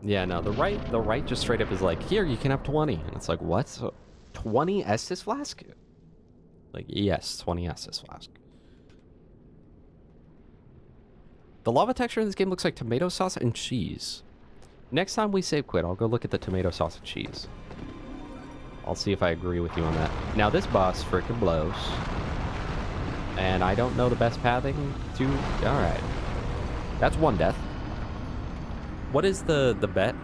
Yeah, no, the right just straight up is like, here, you can have 20. And it's like, what? So, 20 Estus Flask? Like, yes, 20 Estus Flask. The lava texture in this game looks like tomato sauce and cheese. Next time we save quit, I'll go look at the tomato sauce and cheese. I'll see if I agree with you on that. Now, this boss frickin' blows. And I don't know the best pathing to... Alright. That's one death. What is the bet?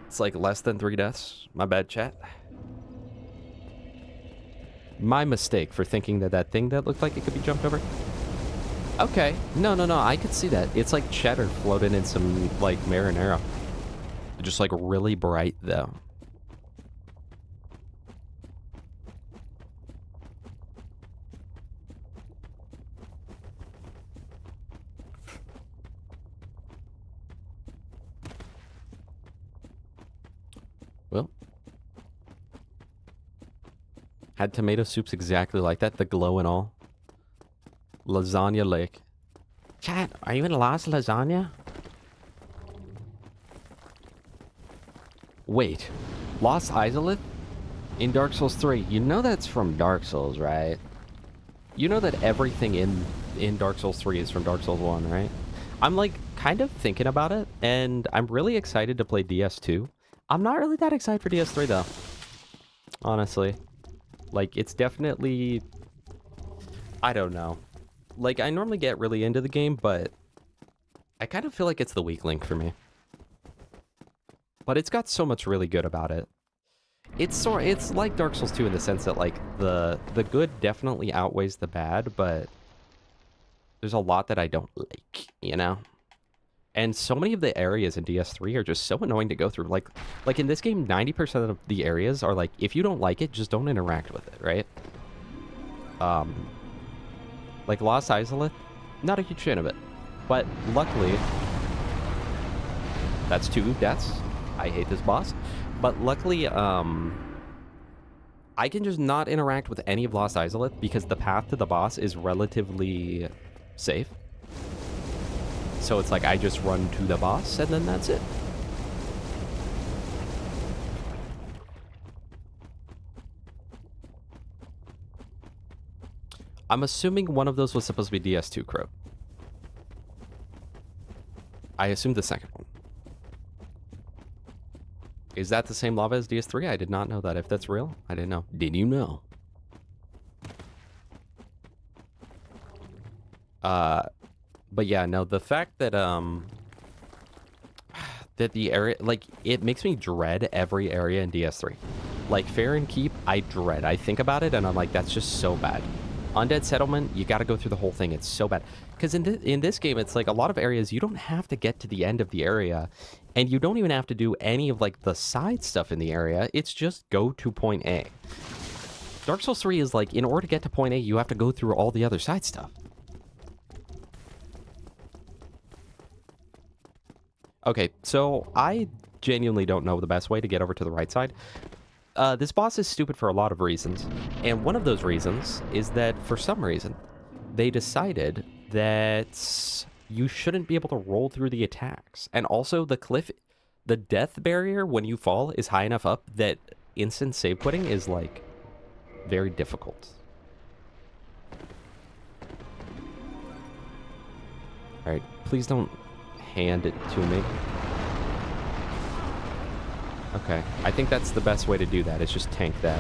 It's like less than 3 deaths. My bad, chat. My mistake for thinking that that thing that looked like it could be jumped over. Okay. No, I could see that. It's like cheddar floating in some, like, marinara. Just, like, really bright, though. Well, had tomato soups exactly like that, the glow and all. Lasagna Lake. Chat, are you in Lost Lasagna? Wait, Lost Izalith? In Dark Souls 3, you know that's from Dark Souls, right? You know that everything in Dark Souls 3 is from Dark Souls 1, right? I'm like kind of thinking about it, and I'm really excited to play DS2. I'm not really that excited for DS3 though. Honestly. Like, it's definitely... I don't know. Like, I normally get really into the game, but I kind of feel like it's the weak link for me. But it's got so much really good about it. It's like Dark Souls 2 in the sense that, like, the good definitely outweighs the bad, but there's a lot that I don't like, you know? And so many of the areas in DS3 are just so annoying to go through. Like in this game, 90% of the areas are like, if you don't like it, just don't interact with it, right? Like Lost Izalith, not a huge fan of it. But luckily, that's 2 deaths. I hate this boss. But luckily, I can just not interact with any of Lost Izalith because the path to the boss is relatively safe. So it's like I just run to the boss and then that's it. I'm assuming one of those was supposed to be DS2 Crow. I assumed the second one. Is that the same lava as DS3? I did not know that. If that's real, I didn't know. Did you know? But yeah, no, the fact that, that the area, like, it makes me dread every area in DS3. Like, Fair and Keep, I dread. I think about it, and I'm like, that's just so bad. Undead Settlement, you gotta go through the whole thing. It's so bad. Because in this game, it's like a lot of areas, you don't have to get to the end of the area, and you don't even have to do any of, like, the side stuff in the area. It's just go to point A. Dark Souls 3 is like, in order to get to point A, you have to go through all the other side stuff. Okay, so I genuinely don't know the best way to get over to the right side. This boss is stupid for a lot of reasons, and one of those reasons is that, for some reason, they decided that you shouldn't be able to roll through the attacks. And also, the cliff, the death barrier when you fall is high enough up that instant save quitting is, like, very difficult. Alright, please don't hand it to me. Okay, I think that's the best way to do that, is just tank that.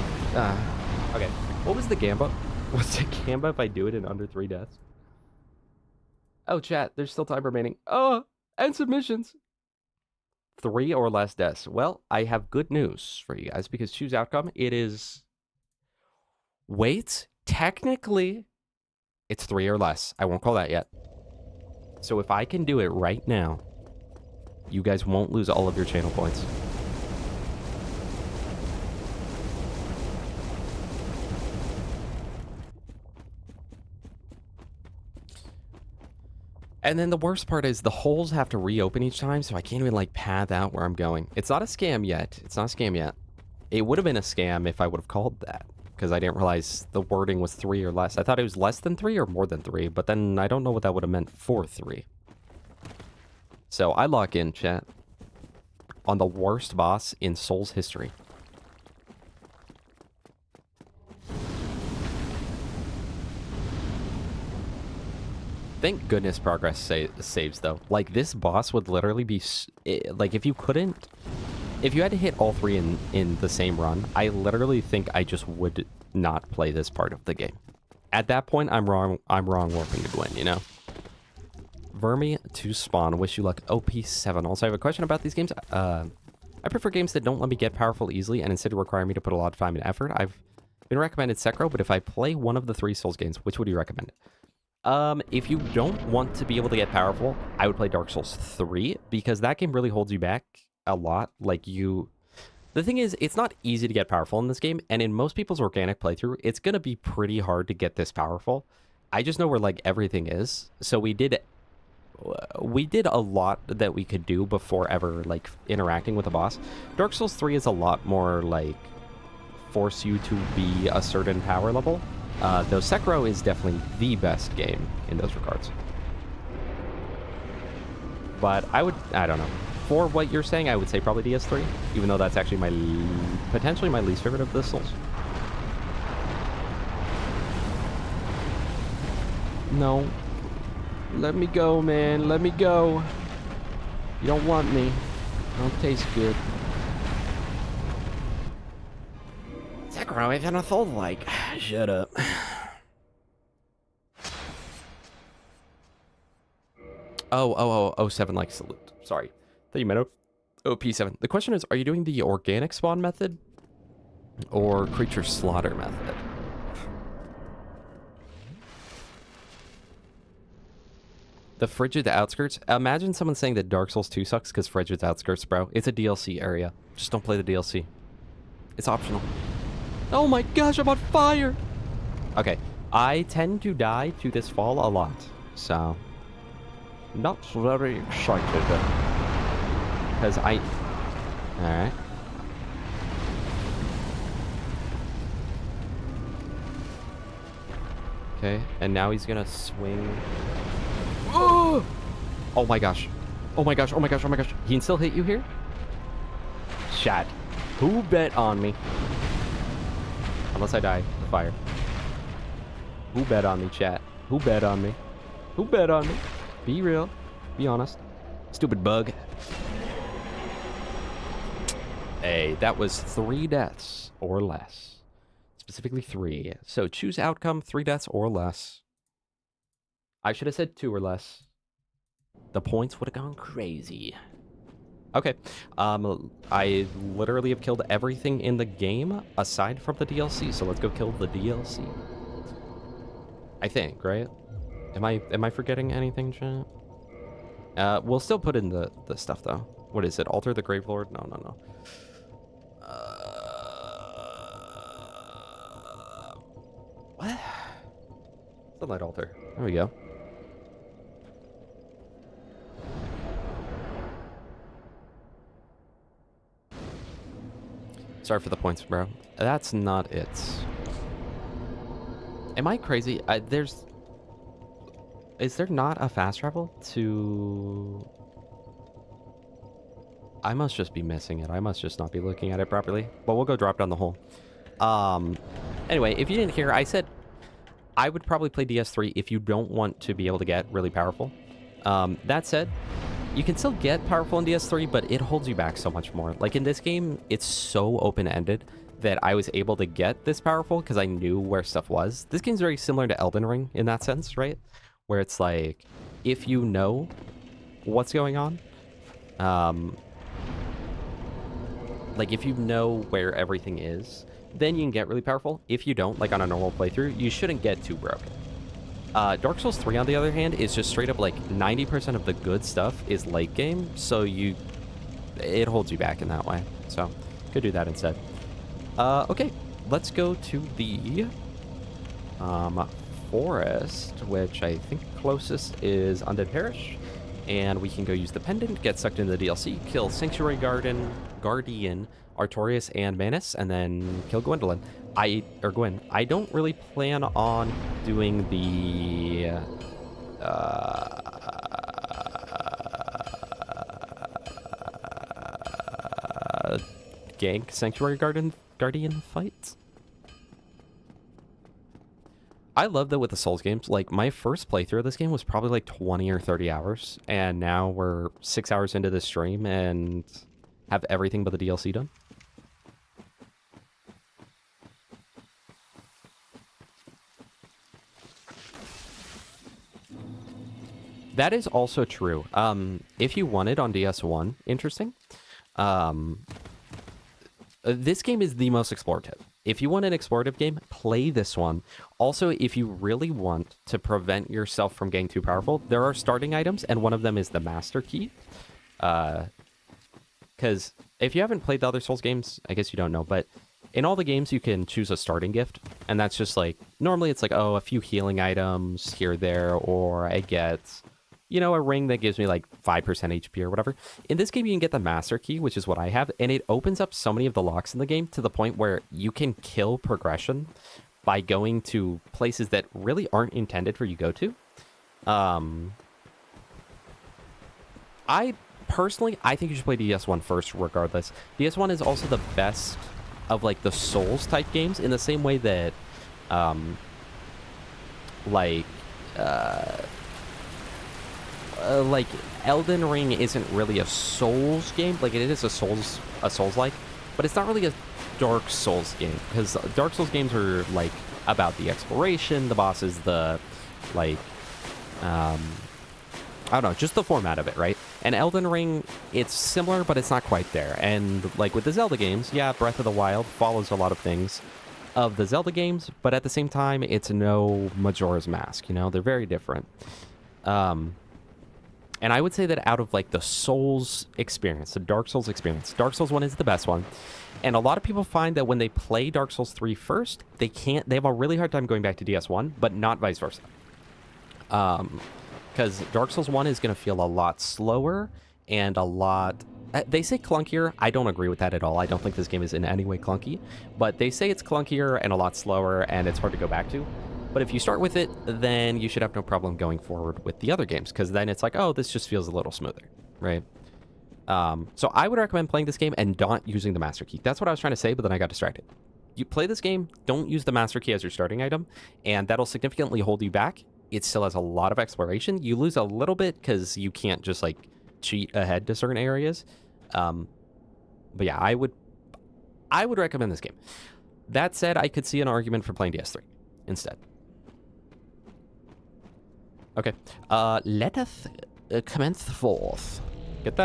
Okay. What was the gamba? What's the gamba if I do it in under 3 deaths? Oh, chat, there's still time remaining. Oh, and submissions. 3 or less deaths. Well, I have good news for you guys because choose outcome. It is... Wait, technically, it's 3 or less. I won't call that yet. So if I can do it right now, you guys won't lose all of your channel points. And then the worst part is the holes have to reopen each time, so I can't even, like, path out where I'm going. It's not a scam yet. It's not a scam yet. It would have been a scam if I would have called that, because I didn't realize the wording was 3 or less. I thought it was less than 3 or more than 3, but then I don't know what that would have meant for 3. So I lock in, chat, on the worst boss in Souls history. Thank goodness progress saves, though. Like, this boss would literally be... Like, if you couldn't... If you had to hit all 3 in the same run, I literally think I just would not play this part of the game. At that point, I'm wrong warping to Gwyn, you know? Vermi to spawn. Wish you luck. OP7. Also, I have a question about these games. I prefer games that don't let me get powerful easily and instead require me to put a lot of time and effort. I've been recommended Sekiro, but if I play one of the 3 Souls games, which would you recommend? If you don't want to be able to get powerful, I would play Dark Souls 3, because that game really holds you back a lot. Like, the thing is, it's not easy to get powerful in this game, and in most people's organic playthrough, it's gonna be pretty hard to get this powerful. I just know where, like, everything is, so we did a lot that we could do before ever, like, interacting with a boss. Dark Souls 3 is a lot more, like, force you to be a certain power level. Though Sekiro is definitely the best game in those regards. But I don't know. For what you're saying, I would say probably DS3, even though that's actually potentially my least favorite of the Souls. No. Let me go, man. Let me go. You don't want me. Don't taste good. Sekiro isn't a Souls-like. Shut up. Oh, 7 like salute. Sorry. Thought you meant OP7. The question is, are you doing the organic spawn method or creature slaughter method? The Frigid Outskirts? Imagine someone saying that Dark Souls 2 sucks because Frigid Outskirts, bro. It's a DLC area. Just don't play the DLC. It's optional. Oh my gosh, I'm on fire! Okay, I tend to die to this fall a lot, so... Not very excited. Because Alright. Okay, and now he's gonna swing... Oh! Oh my gosh. Oh my gosh, oh my gosh, oh my gosh. He can still hit you here? Chat. Who bet on me? Unless I die in the fire. Who bet on me, chat? Who bet on me? Who bet on me? Be real. Be honest. Stupid bug. Hey, that was 3 deaths or less. Specifically 3. So choose outcome, 3 deaths or less. I should have said 2 or less. The points would have gone crazy. Okay. I literally have killed everything in the game aside from the DLC, so let's go kill the DLC. I think, right? Am I forgetting anything, chat? We'll still put in the stuff though. What is it? Alter the Grave Lord? No. What? Sunlight Altar. There we go. Sorry for the points, bro. That's not it. Am I crazy? Is there not a fast travel to... I must just be missing it. I must just not be looking at it properly. But we'll go drop down the hole. Anyway, if you didn't hear, I said I would probably play DS3 if you don't want to be able to get really powerful. That said, you can still get powerful in DS3, but it holds you back so much more. Like in this game, it's so open-ended that I was able to get this powerful because I knew where stuff was. This game's very similar to Elden Ring in that sense, right? Where it's like, if you know what's going on, like if you know where everything is, then you can get really powerful. If you don't, like on a normal playthrough, you shouldn't get too broken. Dark Souls 3, on the other hand, is just straight up like 90% of the good stuff is late game, so it holds you back in that way. So, could do that instead. Okay, let's go to the forest, which I think closest is Undead Parish, and we can go use the pendant, get sucked into the DLC, kill Sanctuary Guardian, Artorias, and Manus, and then kill Gwyn. I don't really plan on doing the gank Sanctuary Guardian fights. I love that with the Souls games. Like, my first playthrough of this game was probably like 20 or 30 hours, and now we're 6 hours into this stream and have everything but the DLC done. That is also true. If you wanted on DS1, interesting. This game is the most explorative. If you want an explorative game, play this one. Also, if you really want to prevent yourself from getting too powerful, there are starting items, and one of them is the Master Key. Because if you haven't played the other Souls games, I guess you don't know, but in all the games, you can choose a starting gift, and that's just like, normally it's like, oh, a few healing items here, there, or I get, you know, a ring that gives me like 5% HP or whatever. In this game, you can get the Master Key, which is what I have, and it opens up so many of the locks in the game to the point where you can kill progression by going to places that really aren't intended for you to go to. I think you should play DS1 first, regardless. DS1 is also the best of like the Souls type games, in the same way that like Elden Ring isn't really a Souls game. Like, it is a Souls-like, but it's not really a Dark Souls game, because Dark Souls games are like about the exploration, the bosses, the like I don't know, just the format of it, right? And Elden Ring, it's similar, but it's not quite there. And like with the Zelda games, yeah, Breath of the Wild follows a lot of things of the Zelda games, but at the same time, it's no Majora's Mask, you know? They're very different. And I would say that out of like the Souls experience, the Dark Souls experience, Dark Souls 1 is the best one. And a lot of people find that when they play Dark Souls 3 first, they have a really hard time going back to DS1, but not vice versa. Because Dark Souls 1 is going to feel a lot slower and a lot... They say clunkier. I don't agree with that at all. I don't think this game is in any way clunky. But they say it's clunkier and a lot slower, and it's hard to go back to. But if you start with it, then you should have no problem going forward with the other games, because then it's like, oh, this just feels a little smoother, right? So I would recommend playing this game and not using the Master Key. That's what I was trying to say, but then I got distracted. You play this game, don't use the Master Key as your starting item, and that'll significantly hold you back. It still has a lot of exploration. You lose a little bit because you can't just like cheat ahead to certain areas. But yeah, I would recommend this game. That said, I could see an argument for playing DS3 instead. Okay, let us commence forth. Get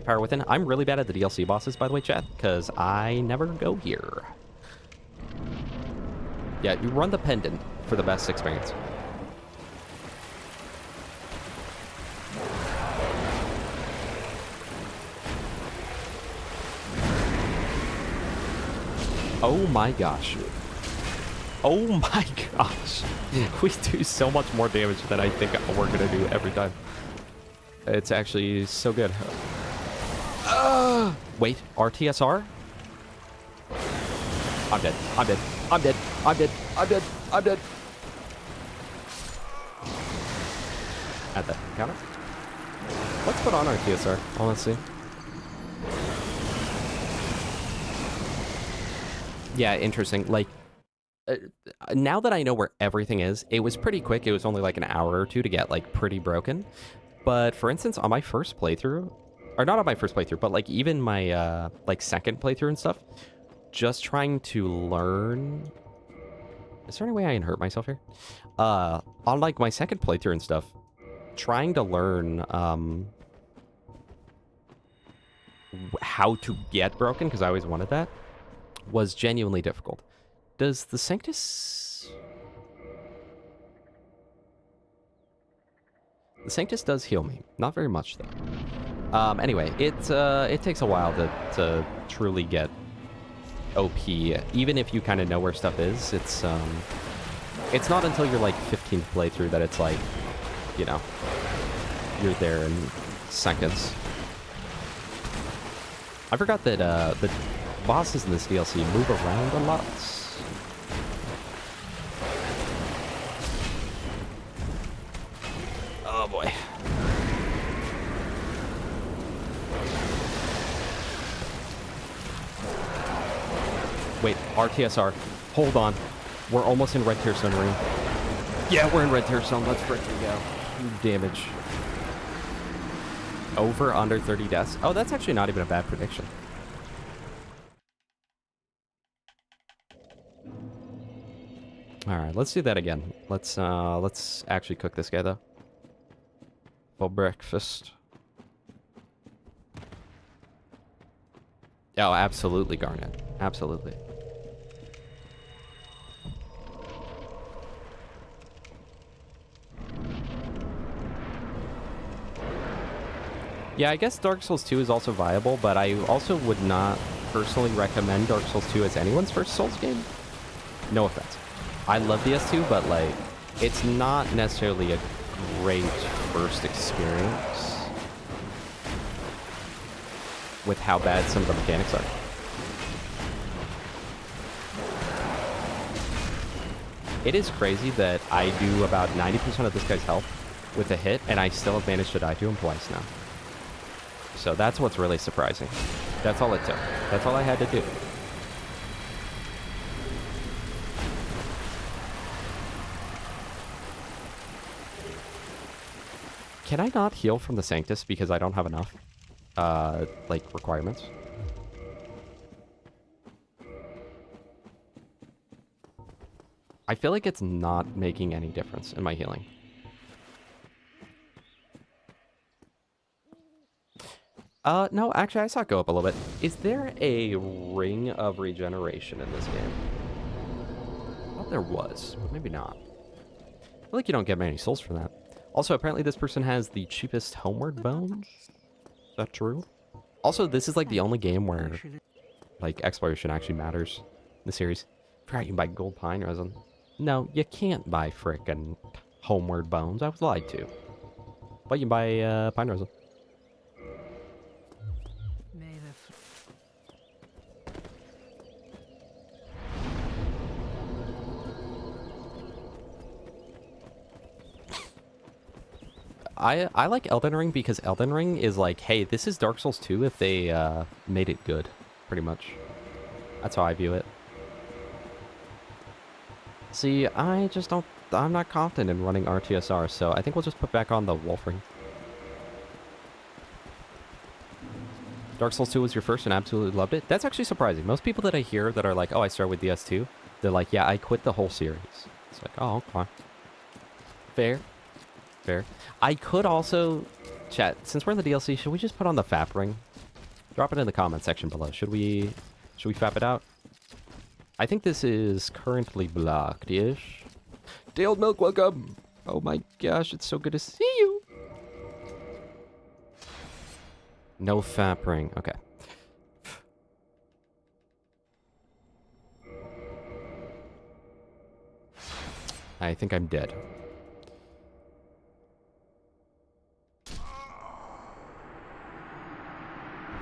power within. I'm really bad at the DLC bosses, by the way, chat, because I never go here. Yeah, you run the pendant for the best experience. Oh my gosh. Oh my gosh. We do so much more damage than I think we're going to do every time. It's actually so good. Wait, RTSR? I'm dead. I'm dead. I'm dead. I'm dead. I'm dead. I'm dead. At the counter? Let's put on RTSR, honestly. Yeah, interesting. Like, now that I know where everything is, it was pretty quick. It was only like an hour or two to get like pretty broken. But for instance, on my first playthrough, or not on my first playthrough, but like even my like second playthrough and stuff, just trying to learn. Is there any way I can hurt myself here? On like my second playthrough and stuff, trying to learn how to get broken, because I always wanted that, was genuinely difficult. Does the Sanctus... The Sanctus does heal me. Not very much, though. Anyway, it takes a while to truly get OP. Even if you kind of know where stuff is, it's not until you're like 15th playthrough that it's like, you know, you're there in seconds. I forgot that the bosses in this DLC move around a lot. Oh boy. Wait, RTSR. Hold on. We're almost in Red Tier Stone Ring. Yeah, we're in Red Tier Stone. Let's frickin' go. Damage. Over under 30 deaths. Oh, that's actually not even a bad prediction. All right, let's do that again. Let's actually cook this guy though. For breakfast. Oh, absolutely, Garnet. Absolutely. Yeah, I guess Dark Souls 2 is also viable, but I also would not personally recommend Dark Souls 2 as anyone's first Souls game. No offense. I love DS2, but like, it's not necessarily a great first experience with how bad some of the mechanics are. It is crazy that I do about 90% of this guy's health with a hit, and I still have managed to die to him twice now. So that's what's really surprising. That's all it took. That's all I had to do. Can I not heal from the Sanctus because I don't have enough, like, requirements? I feel like it's not making any difference in my healing. No, actually, I saw it go up a little bit. Is there a ring of regeneration in this game? I thought there was, but maybe not. I feel like you don't get many souls for that. Also, apparently this person has the cheapest homeward bones. Is that true? Also, this is like the only game where, like, exploration actually matters in the series. I forgot you can buy gold pine resin. No, you can't buy frickin' homeward bones. I was lied to. But you can buy pine resin. I like Elden Ring because Elden Ring is like, hey, this is Dark Souls 2 if they made it good, pretty much. That's how I view it. See, I'm not confident in running RTSR, so I think we'll just put back on the Wolf Ring. Dark Souls 2 was your first and absolutely loved it? That's actually surprising. Most people that I hear that are like, oh, I started with DS2, they're like, yeah, I quit the whole series. It's like, oh, okay. Fair. Fair. I could also, chat, since we're in the DLC, should we just put on the FAP ring? Drop it in the comment section below. Should we FAP it out? I think this is currently blocked-ish. Dale Milk, welcome! Oh my gosh, it's so good to see you! No FAP ring. Okay. I think I'm dead.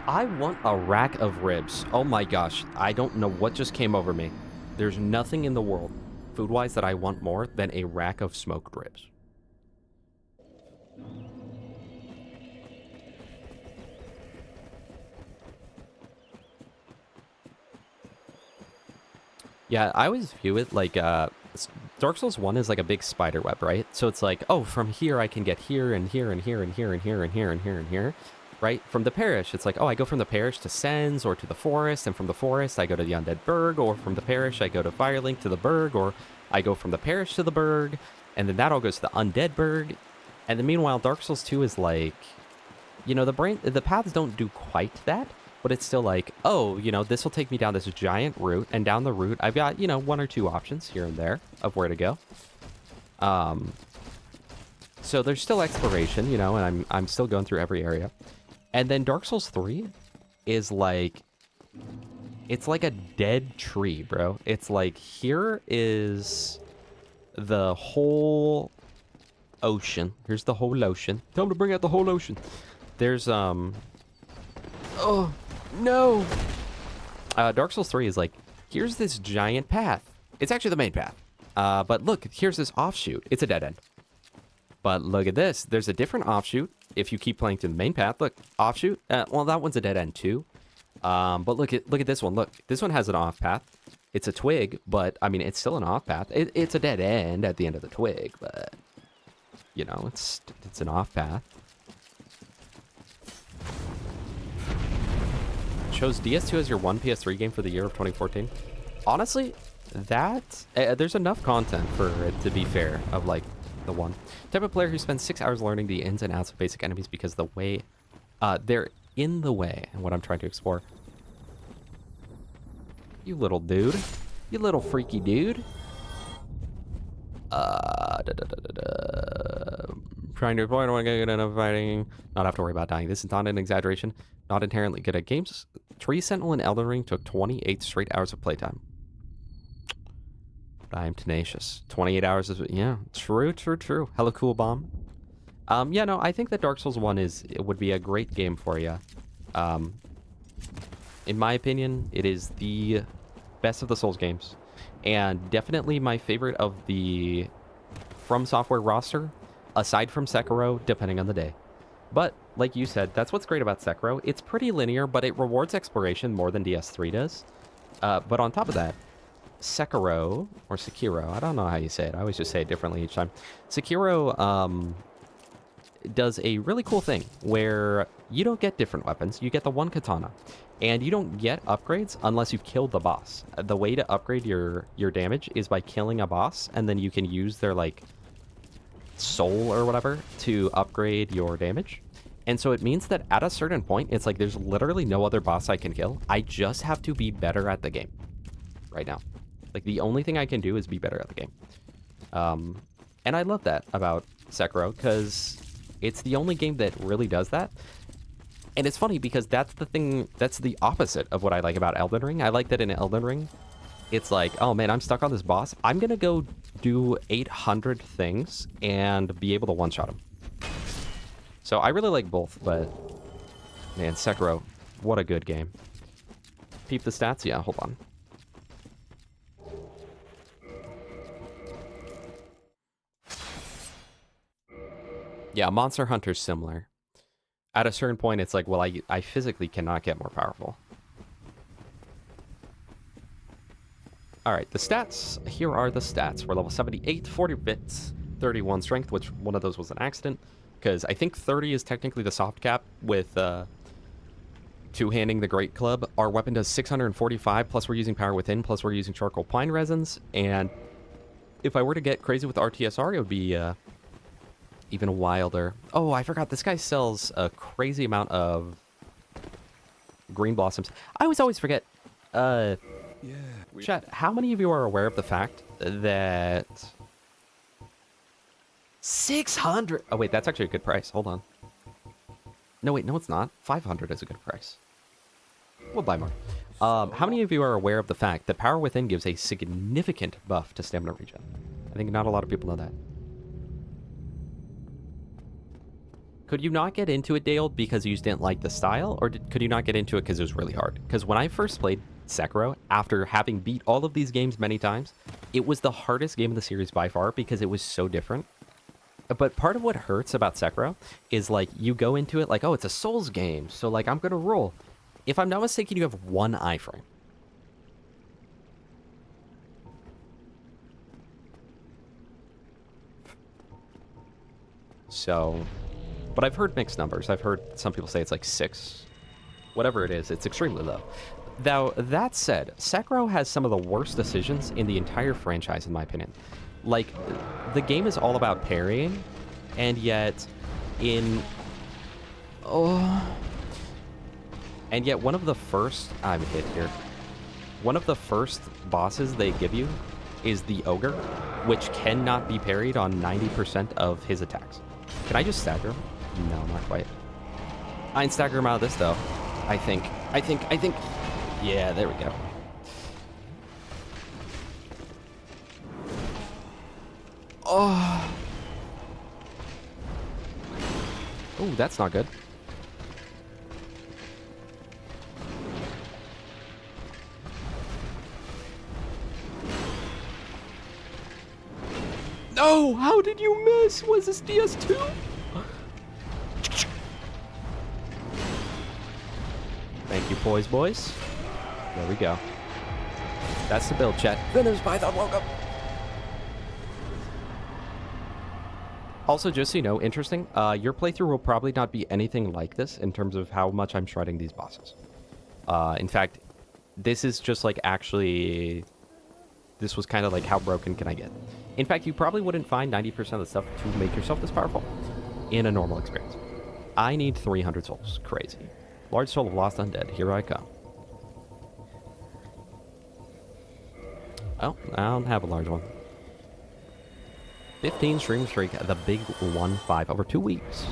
I want a rack of ribs. Oh my gosh. I don't know what just came over me. There's nothing in the world, food-wise, that I want more than a rack of smoked ribs. Yeah, I always view it like, Dark Souls 1 is like a big spider web, right? So it's like, oh, from here I can get here and here and here and here and here and here and here and here. right? From the parish, it's like, oh, I go from the parish to Sens or to the forest, and from the forest, I go to the Undead Burg, or from the parish, I go to Firelink to the Burg, or I go from the parish to the Burg, and then that all goes to the Undead Burg. And then meanwhile, Dark Souls 2 is like, you know, the paths don't do quite that, but it's still like, oh, you know, this will take me down this giant route, and down the route, I've got, you know, 1 or 2 options here and there of where to go. So there's still exploration, you know, and I'm still going through every area. And then Dark Souls 3 is like, it's like a dead tree, bro. It's like, here is the whole ocean. Here's the whole ocean. Tell him to bring out the whole ocean. There's, oh, no. Dark Souls 3 is like, here's this giant path. It's actually the main path. But look, here's this offshoot. It's a dead end. But look at this. There's a different offshoot if you keep playing to the main path. Look, offshoot. Well, that one's a dead end too. But look at this one. Look, this one has an off path. It's a twig, but I mean, it's still an off path. It's a dead end at the end of the twig, but you know, it's an off path. Chose DS2 as your one PS3 game for the year of 2014. Honestly, that there's enough content for it to be fair of like the one type of player who spends 6 hours learning the ins and outs of basic enemies because the way they're in the way and what I'm trying to explore. You little dude, you little freaky dude. Trying to avoid one get enough fighting, not have to worry about dying. This is not an exaggeration, not inherently good at games. Tree Sentinel and Elden Ring took 28 straight hours of playtime. I am tenacious. 28 hours is, yeah, true. Hello, Cool Bomb. Yeah, no, I think that Dark Souls 1 would be a great game for you. In my opinion, it is the best of the Souls games. And definitely my favorite of the From Software roster, aside from Sekiro, depending on the day. But, like you said, that's what's great about Sekiro. It's pretty linear, but it rewards exploration more than DS3 does. But on top of that, Sekiro, or Sekiro, I don't know how you say it. I always just say it differently each time. Sekiro does a really cool thing where you don't get different weapons. You get the one katana. And you don't get upgrades unless you kill the boss. The way to upgrade your damage is by killing a boss, and then you can use their, like, soul or whatever to upgrade your damage. And so it means that at a certain point, it's like there's literally no other boss I can kill. I just have to be better at the game right now. Like, the only thing I can do is be better at the game. And I love that about Sekiro, because it's the only game that really does that. And it's funny, because that's the thing, that's the opposite of what I like about Elden Ring. I like that in Elden Ring, it's like, oh man, I'm stuck on this boss. I'm going to go do 800 things and be able to one-shot him. So I really like both, but man, Sekiro, what a good game. Peep the stats? Yeah, hold on. Yeah, Monster Hunter's similar. At a certain point, it's like, well, I physically cannot get more powerful. All right, the stats. Here are the stats. We're level 78, 40 bits, 31 strength, which one of those was an accident, because I think 30 is technically the soft cap with two-handing the Great Club. Our weapon does 645, plus we're using Power Within, plus we're using Charcoal Pine Resins, and if I were to get crazy with RTSR, it would be even wilder. Oh, I forgot, this guy sells a crazy amount of green blossoms. I always forget. Chat, how many of you are aware of the fact that 600? Oh wait, that's actually a good price. Hold on. No, wait, no, it's not. 500 is a good price. We'll buy more. How many of you are aware of the fact that Power Within gives a significant buff to stamina regen? I think not a lot of people know that. Could you not get into it, Dale, because you just didn't like the style? Or could you not get into it because it was really hard? Because when I first played Sekiro, after having beat all of these games many times, it was the hardest game of the series by far because it was so different. But part of what hurts about Sekiro is, like, you go into it like, oh, it's a Souls game, so, like, I'm gonna roll. If I'm not mistaken, you have one iframe. So But I've heard mixed numbers. I've heard some people say it's like 6. Whatever it is, it's extremely low. Now, that said, Sekiro has some of the worst decisions in the entire franchise, in my opinion. Like, the game is all about parrying, and yet and yet one of the first... I'm hit here. One of the first bosses they give you is the Ogre, which cannot be parried on 90% of his attacks. Can I just stagger him? No, not quite. I can stagger him out of this, though. I think. Yeah, there we go. Oh, that's not good. No! How did you miss? Was this DS2? Thank you, boys. There we go. That's the build, chat. Venom's Python, welcome! Also, just so you know, interesting, your playthrough will probably not be anything like this in terms of how much I'm shredding these bosses. In fact, this is just like actually... This was kind of like, how broken can I get? In fact, you probably wouldn't find 90% of the stuff to make yourself this powerful in a normal experience. I need 300 souls. Crazy. Large soul of lost undead. Here I come. Oh, I don't have a large one. 15 stream streak, the big 1-5 over 2 weeks.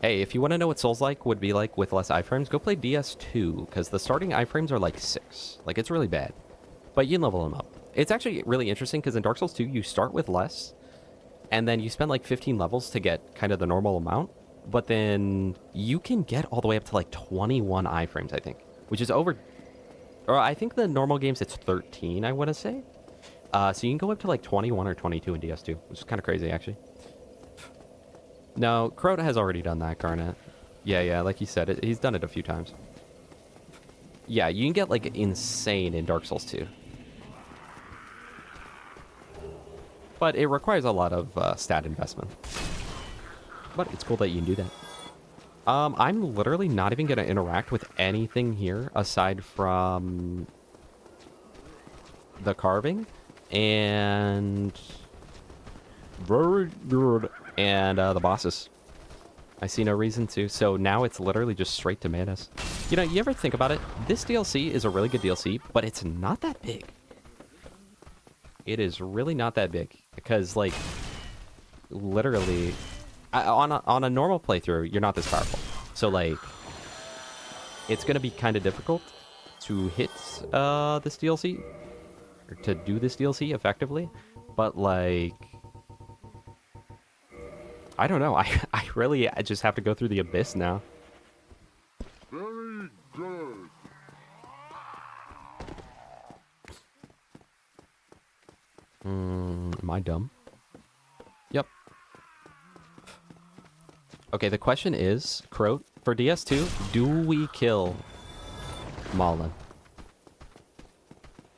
Hey, if you want to know what Souls-like would be like with less iframes, go play DS2, because the starting iframes are like 6. Like, it's really bad. But you can level them up. It's actually really interesting, because in Dark Souls 2, you start with less, and then you spend like 15 levels to get kind of the normal amount, but then you can get all the way up to like 21 iframes, I think, which is over... Or I think the normal games, it's 13, I want to say. So you can go up to like 21 or 22 in DS2, which is kind of crazy, actually. No, Crota has already done that, Garnet. Yeah, like you said, he's done it a few times. Yeah, you can get, like, insane in Dark Souls 2. But it requires a lot of stat investment. But it's cool that you can do that. I'm literally not even going to interact with anything here aside from the carving and... Very good. And the bosses. I see no reason to. So now it's literally just straight to Manus. You know, you ever think about it? This DLC is a really good DLC, but it's not that big. It is really not that big. Because, like, literally, on a normal playthrough, you're not this powerful. So, like, it's going to be kind of difficult to hit this DLC. Or to do this DLC effectively. But, like... I don't know. I just have to go through the abyss now. Very good. Am I dumb? Yep. Okay, the question is, Croat, for DS2, do we kill Malin?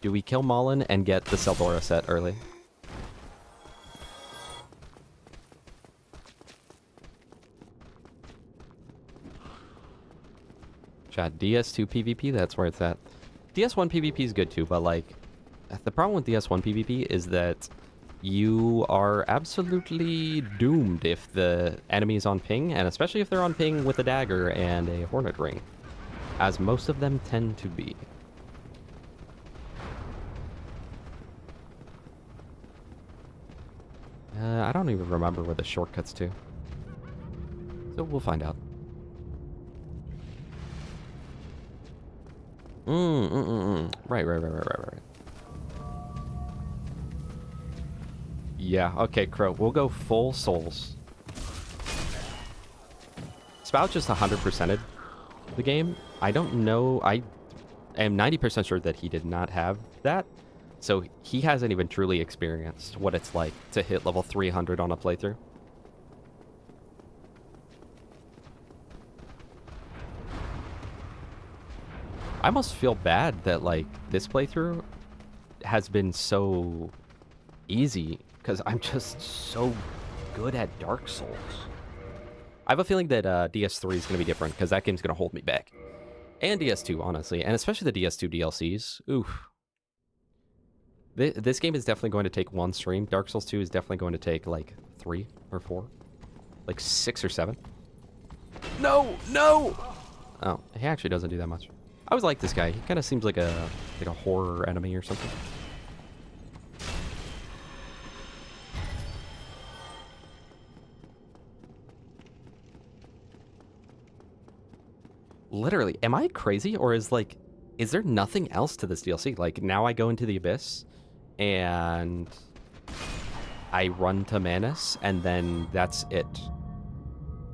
Do we kill Malin and get the Seldora set early? Chat, DS2 PvP, that's where it's at. DS1 PvP is good too, but like, the problem with DS1 PvP is that you are absolutely doomed if the enemy is on ping, and especially if they're on ping with a dagger and a hornet ring, as most of them tend to be. I don't even remember where the shortcuts to. So we'll find out. Right. Yeah, okay, Crow. We'll go full souls. Spout just 100%ed the game. I don't know. I am 90% sure that he did not have that. So he hasn't even truly experienced what it's like to hit level 300 on a playthrough. I almost feel bad that, like, this playthrough has been so easy because I'm just so good at Dark Souls. I have a feeling that DS3 is going to be different because that game's going to hold me back. And DS2, honestly. And especially the DS2 DLCs. Oof. This game is definitely going to take one stream. Dark Souls 2 is definitely going to take, like, 3 or 4. Like, 6 or 7. No! No! Oh, he actually doesn't do that much. I always like this guy. He kind of seems like a horror enemy or something. Literally, am I crazy? Or is there nothing else to this DLC? Like, now I go into the Abyss, and I run to Manus, and then that's it.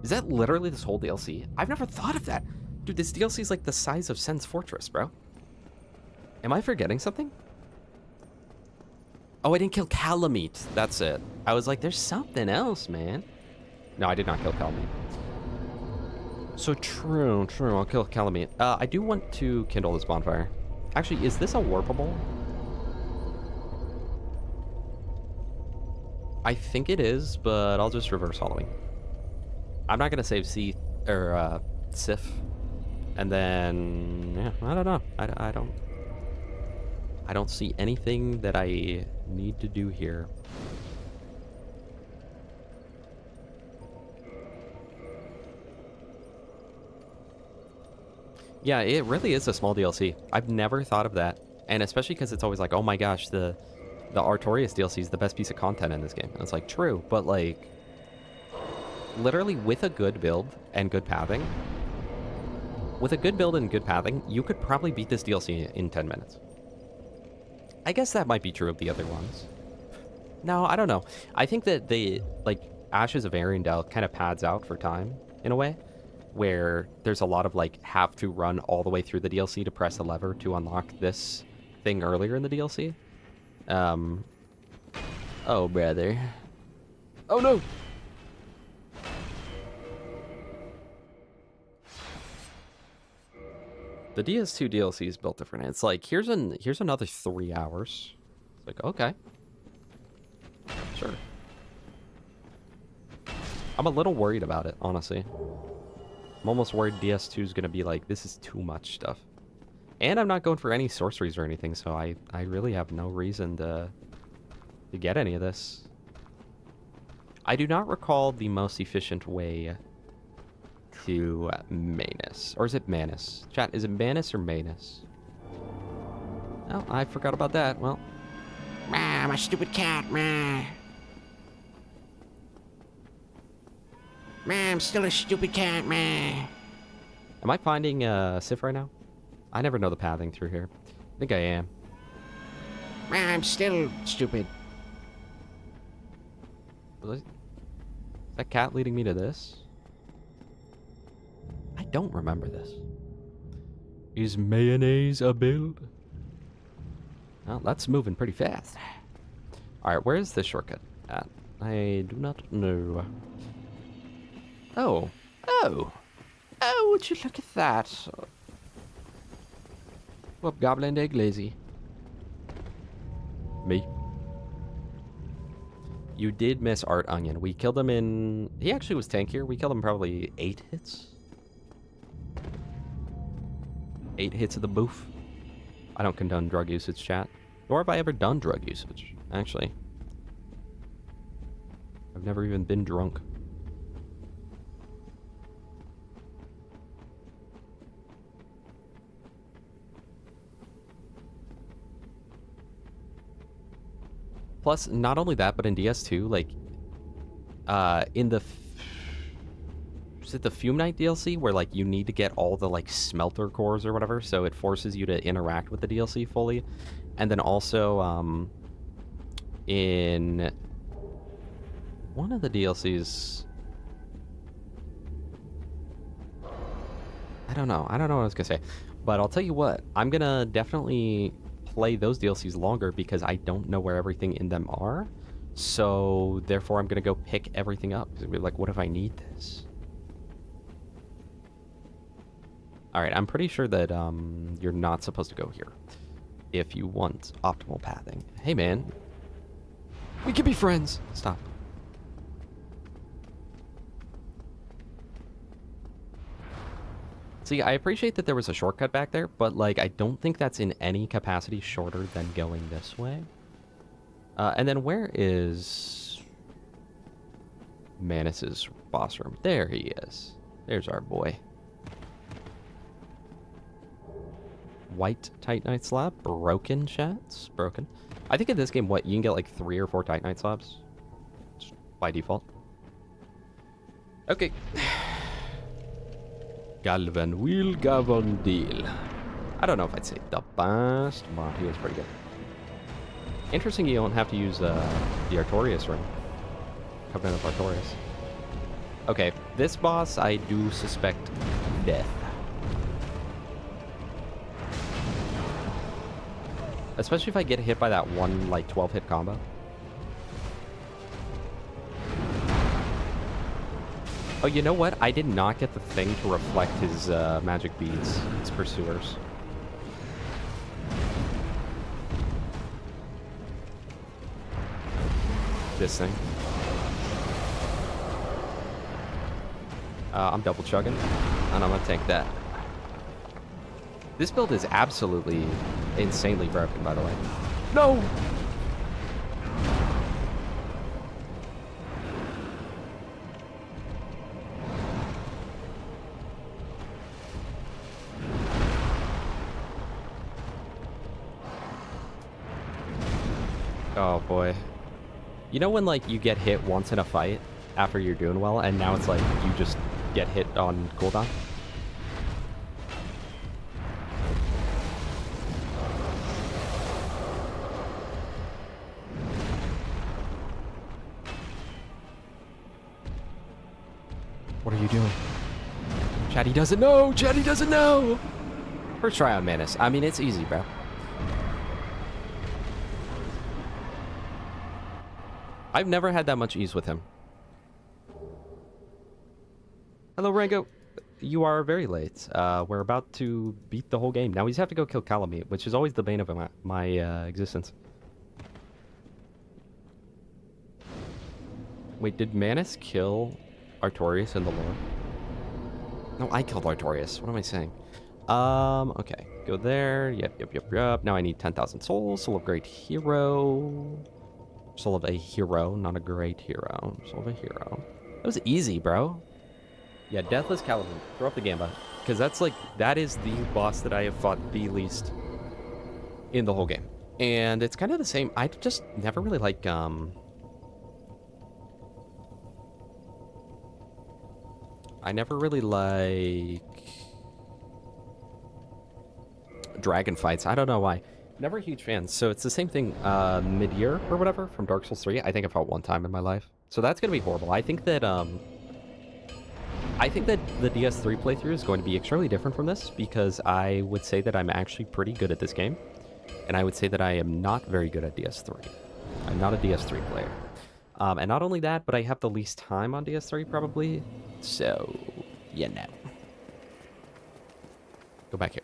Is that literally this whole DLC? I've never thought of that. Dude, this DLC is like the size of Sen's Fortress, bro. Am I forgetting something? Oh, I didn't kill Calamite. That's it. I was like, there's something else, man. No, I did not kill Calamite. So true. I'll kill Calamite. I do want to kindle this bonfire. Actually, is this a warpable? I think it is, but I'll just reverse hollowing. I'm not gonna save Sif, and then yeah, I don't know. I don't see anything that I need to do here. Yeah, it really is a small DLC. I've never thought of that. And especially because it's always like, oh my gosh, the Artorias DLC is the best piece of content in this game. And it's like, true, but like, literally with a good build and good pathing, you could probably beat this DLC in 10 minutes. I guess that might be true of the other ones. No, I don't know. I think that like, Ashes of Arendelle kind of pads out for time, in a way, where there's a lot of, like, have to run all the way through the DLC to press a lever to unlock this thing earlier in the DLC. Oh, brother. Oh, no! The DS2 DLC is built different. It's like, here's another 3 hours. It's like, okay. Sure. I'm a little worried about it, honestly. I'm almost worried DS2 is going to be like, this is too much stuff. And I'm not going for any sorceries or anything, so I really have no reason to get any of this. I do not recall the most efficient way to Manus. Or is it Manus? Chat, is it Manus or Manus? Oh, I forgot about that. Well. My stupid cat, I'm still a stupid cat, Am I finding Sif right now? I never know the pathing through here. I think I am. I'm still stupid. Is that cat leading me to this? I don't remember this. Is mayonnaise a build? Well, that's moving pretty fast. Alright, where is this shortcut at? I do not know. Oh. Would you look at that? What goblin egg lazy? Me. You did miss Art Onion. We killed him in... He actually was tankier. We killed him probably 8 hits. 8 hits of the boof. I don't condone drug usage, chat. Nor have I ever done drug usage, actually. I've never even been drunk. Plus, not only that, but in DS2, like, in the... Is it the Fume Night DLC? Where, like, you need to get all the, like, smelter cores or whatever, so it forces you to interact with the DLC fully. And then also, in one of the DLCs... I don't know what I was gonna say. But I'll tell you what, I'm gonna definitely play those DLCs longer because I don't know where everything in them are. So, therefore, I'm gonna go pick everything up. Because we're like, what if I need this? Alright, I'm pretty sure that you're not supposed to go here if you want optimal pathing. Hey, man. We can be friends. Stop. See, I appreciate that there was a shortcut back there, but, like, I don't think that's in any capacity shorter than going this way. And then where is Manus's boss room? There he is. There's our boy. White Titanite slab. Broken, chats. Broken. I think in this game, what, you can get like 3 or 4 Titanite slabs? Just by default. Okay. Galvan Wheel Gavon Deal. I don't know if I'd say the best, but he was pretty good. Interesting you don't have to use the Artorias ring. Covenant of Artorias. Okay, this boss I do suspect death. Especially if I get hit by that one, like, 12-hit combo. Oh, you know what? I did not get the thing to reflect his magic beads, his pursuers. This thing. I'm double chugging, and I'm gonna take that. This build is absolutely insanely broken, by the way. No! Oh boy. You know when, like, you get hit once in a fight after you're doing well, and now it's like you just get hit on cooldown? What are you doing? Chatty doesn't know! Chatty doesn't know! First try on Manus. I mean, it's easy, bro. I've never had that much ease with him. Hello, Rango. You are very late. We're about to beat the whole game. Now we just have to go kill Calamite, which is always the bane of my existence. Wait, did Manus kill Artorias in the lore? No, I killed Artorias. What am I saying? Okay. Go there. Yep. Now I need 10,000 souls. Soul of Great Hero. Soul of a hero, not a great hero. Soul of a hero. That was easy, bro. Yeah, Deathless Caliban. Throw up the Gamba. Because that is the boss that I have fought the least in the whole game. And it's kind of the same. I just never really like, I never really like dragon fights. I don't know why. Never a huge fan. So it's the same thing, mid-year or whatever from Dark Souls 3. I think I fought one time in my life. So that's going to be horrible. I think that the DS3 playthrough is going to be extremely different from this because I would say that I'm actually pretty good at this game. And I would say that I am not very good at DS3. I'm not a DS3 player. And not only that, but I have the least time on DS3 probably. So, you know. Go back here.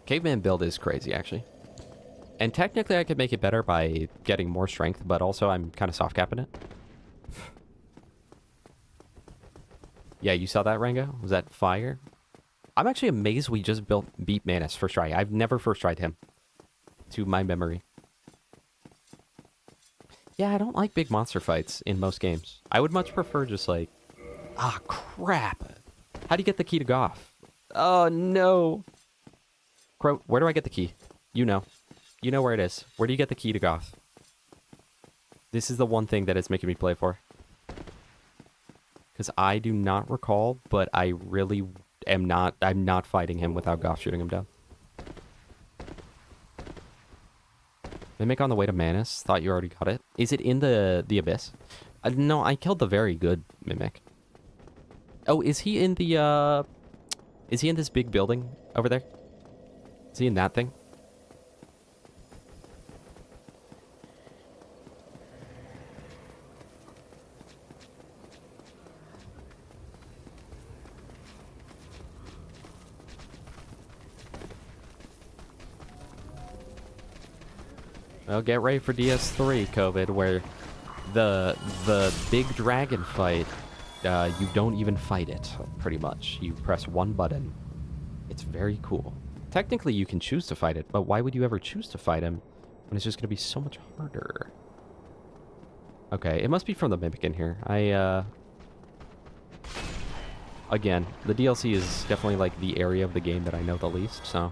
Caveman build is crazy, actually. And technically I could make it better by getting more strength, but also I'm kind of soft capping it. Yeah, you saw that, Rango? Was that fire? I'm actually amazed we just beat Manus first try. I've never first tried him. To my memory. Yeah, I don't like big monster fights in most games. I would much prefer just like... Ah, crap. How do you get the key to Goth? Oh, no. Crow, where do I get the key? You know. You know where it is. Where do you get the key to Goth? This is the one thing that it's making me play for. Because I do not recall, but I really am not... I'm not fighting him without Goth shooting him down. Mimic on the way to Manus. Thought you already got it. Is it in the Abyss? No, I killed the very good Mimic. Oh, is he in the, is he in this big building over there? Is he in that thing? Well, get ready for DS3, COVID, where the big dragon fight, you don't even fight it, pretty much. You press one button. It's very cool. Technically, you can choose to fight it, but why would you ever choose to fight him when it's just going to be so much harder? Okay, it must be from the Mimic in here. Again, the DLC is definitely, like, the area of the game that I know the least, so...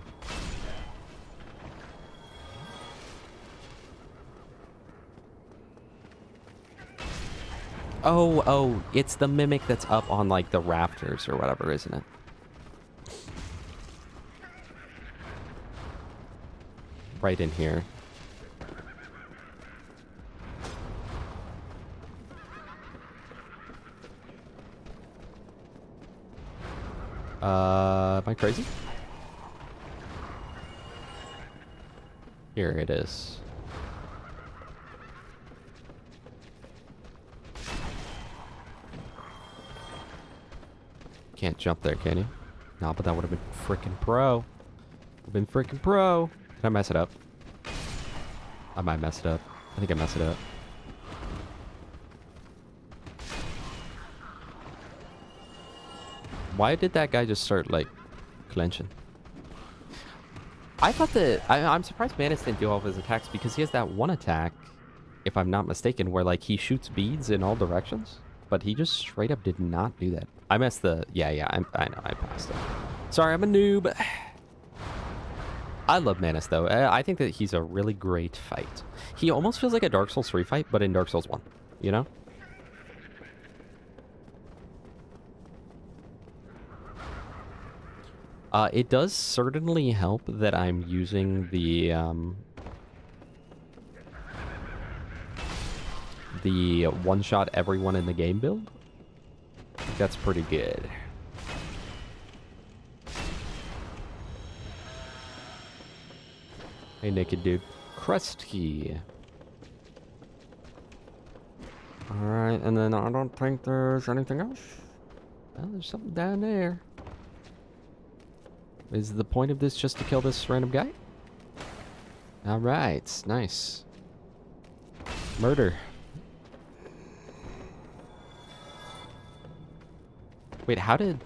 Oh, it's the Mimic that's up on, like, the rafters or whatever, isn't it? Right in here. Am I crazy? Here it is. Can't jump there, can you? No, but that would have been freaking pro. Would have been freaking pro. Did I mess it up? I might mess it up. I think I messed it up. Why did that guy just start, like, clenching? I thought that... I'm surprised Manus didn't do all of his attacks because he has that one attack, if I'm not mistaken, where, like, he shoots beads in all directions. But he just straight up did not do that. I messed the... Yeah, I know, I passed it. Sorry, I'm a noob. I love Manus, though. I think that he's a really great fight. He almost feels like a Dark Souls 3 fight, but in Dark Souls 1. You know? It does certainly help that I'm using the one-shot everyone in the game build. I think that's pretty good. Hey, naked dude. Crest key. Alright, and then I don't think there's anything else. Well, there's something down there. Is the point of this just to kill this random guy? Alright, nice. Murder. Wait, how did...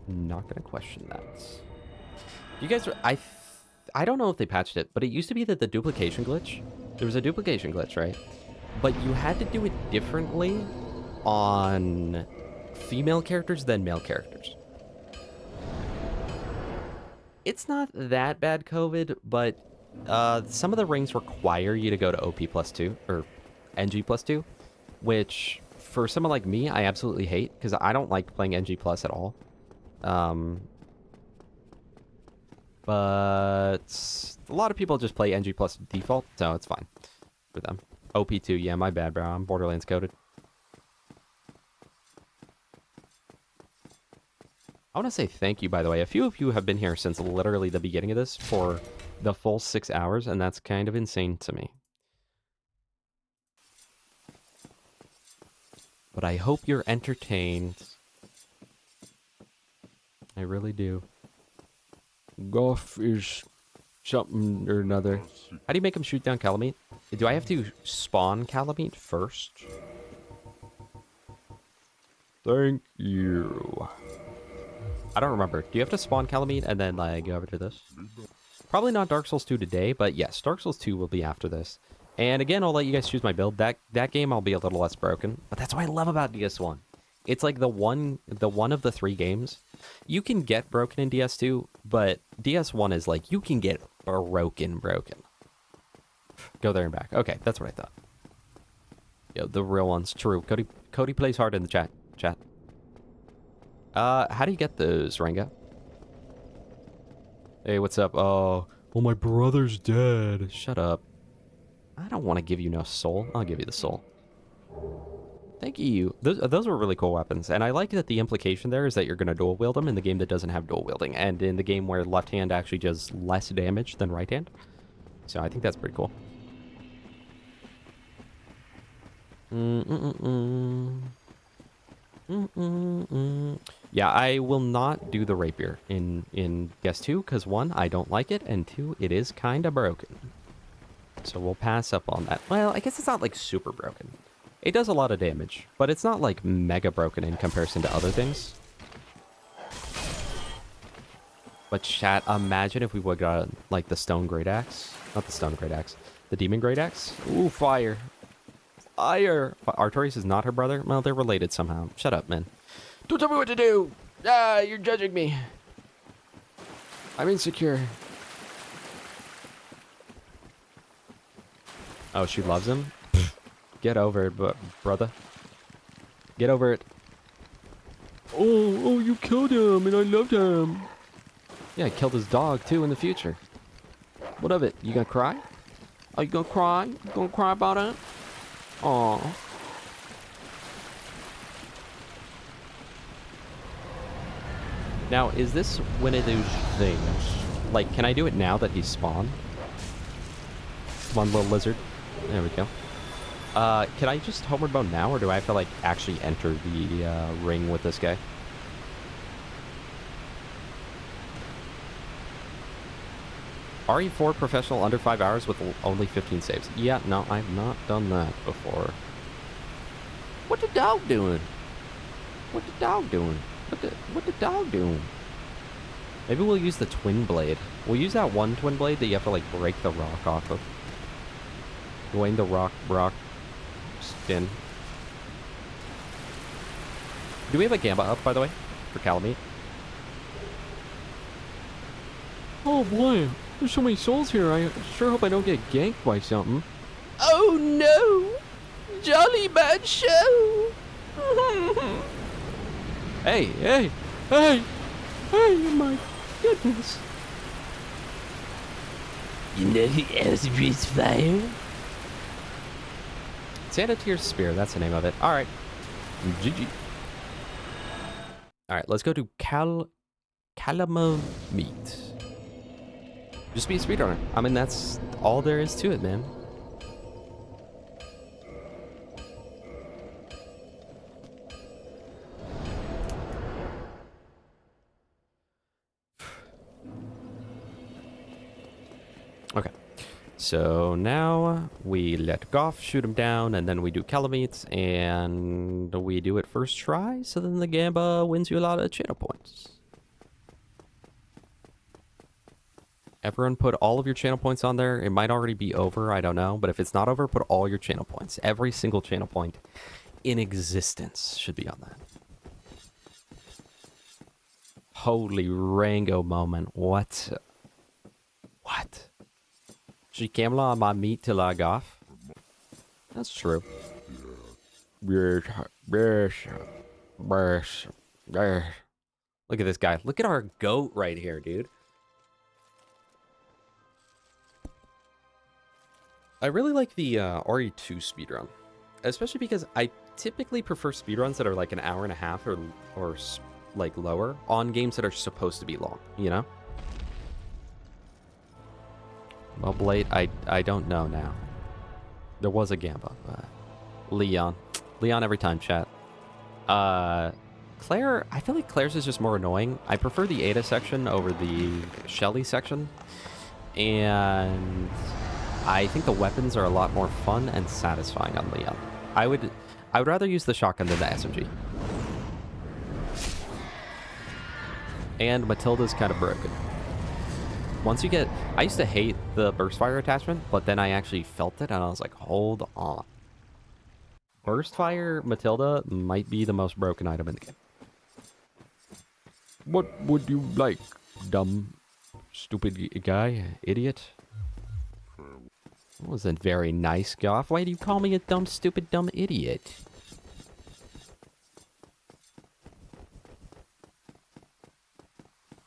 Not gonna question that. You guys are... I don't know if they patched it, but it used to be that the duplication glitch... There was a duplication glitch, right? But you had to do it differently on female characters than male characters. It's not that bad, COVID, but some of the rings require you to go to OP +2, or NG +2, which, for someone like me, I absolutely hate, because I don't like playing NG+ at all. But a lot of people just play NG+ default, so it's fine for them. OP2, yeah, my bad, bro. I'm Borderlands coded. I want to say thank you, by the way. A few of you have been here since literally the beginning of this for the full 6 hours, and that's kind of insane to me. But I hope you're entertained. I really do. Golf is something or another. How do you make him shoot down Calamite? Do I have to spawn Calamite first? Thank you. I don't remember. Do you have to spawn Calamite and then, like, go over to this? Probably not Dark Souls 2 today, but yes, Dark Souls 2 will be after this. And again, I'll let you guys choose my build. That game I'll be a little less broken, but that's what I love about DS1. It's like the one of the 3 games. You can get broken in DS2, but DS1 is like, you can get broken. Go there and back. Okay, that's what I thought. Yo, the real one's true. Cody plays hard in the chat. How do you get those, Ranga? Hey, what's up? Oh, well, my brother's dead. Shut up. I don't want to give you no soul. I'll give you the soul. Thank you. Those were really cool weapons, and I like that the implication there is that you're going to dual wield them in the game that doesn't have dual wielding, and in the game where left hand actually does less damage than right hand. So I think that's pretty cool. Yeah, I will not do the rapier in Guest 2, because 1, I don't like it, and 2, it is kind of broken. So we'll pass up on that. Well, I guess it's not, like, super broken. It does a lot of damage, but it's not, like, mega broken in comparison to other things. But chat, imagine if we would got, like, the stone great axe. Not the stone great axe. The demon great axe. Ooh, fire. Fire. Artorias is not her brother? Well, they're related somehow. Shut up, man. Don't tell me what to do! Ah, you're judging me. I'm insecure. Oh, she loves him? Get over it, brother. Get over it. Oh, you killed him, and I loved him. Yeah, I killed his dog, too, in the future. What of it? You gonna cry? Are you gonna cry? You gonna cry about it? Aw. Now, is this one of those things? Like, can I do it now that he's spawned? Come on, little lizard. There we go. Can I just homeward bow now, or do I have to, like, actually enter the ring with this guy? RE4 professional under 5 hours with only 15 saves. Yeah, no, I've not done that before. What the dog doing? What the dog doing? What the dog doing? Maybe we'll use the twin blade. We'll use that one twin blade that you have to, like, break the rock off of. Gwyn the rock skin. Do we have a Gamba up, by the way? For Calamite? Oh boy, there's so many souls here. I sure hope I don't get ganked by something. Oh no! Jolly bad show! Hey, oh my goodness. You know who else breathes fire? Sanitier's Spear, that's the name of it. Alright. GG. Alright, let's go to Calamite. Just be a speedrunner. I mean, that's all there is to it, man. Okay. So now we let Goff shoot him down, and then we do Calamites, and we do it first try, so then the Gamba wins you a lot of channel points. Everyone put all of your channel points on there. It might already be over, I don't know, but if it's not over, put all your channel points. Every single channel point in existence should be on that. Holy Rango moment. What? She came on my meat till I got off. That's true. Look at this guy. Look at our goat right here, dude. I really like the RE2 speedrun. Especially because I typically prefer speedruns that are like an hour and a half or like lower on games that are supposed to be long, you know? Well, Blade, I don't know now. There was a Gamba. Leon every time, chat. Claire, I feel like Claire's is just more annoying. I prefer the Ada section over the Shelly section. And I think the weapons are a lot more fun and satisfying on Leon. I would rather use the shotgun than the SMG. And Matilda's kind of broken. Once you get... I used to hate the burst fire attachment, but then I actually felt it, and I was like, hold on. Burst fire Matilda might be the most broken item in the game. What would you like, dumb, stupid guy, idiot? That wasn't very nice, Goff. Why do you call me a dumb, stupid, dumb idiot?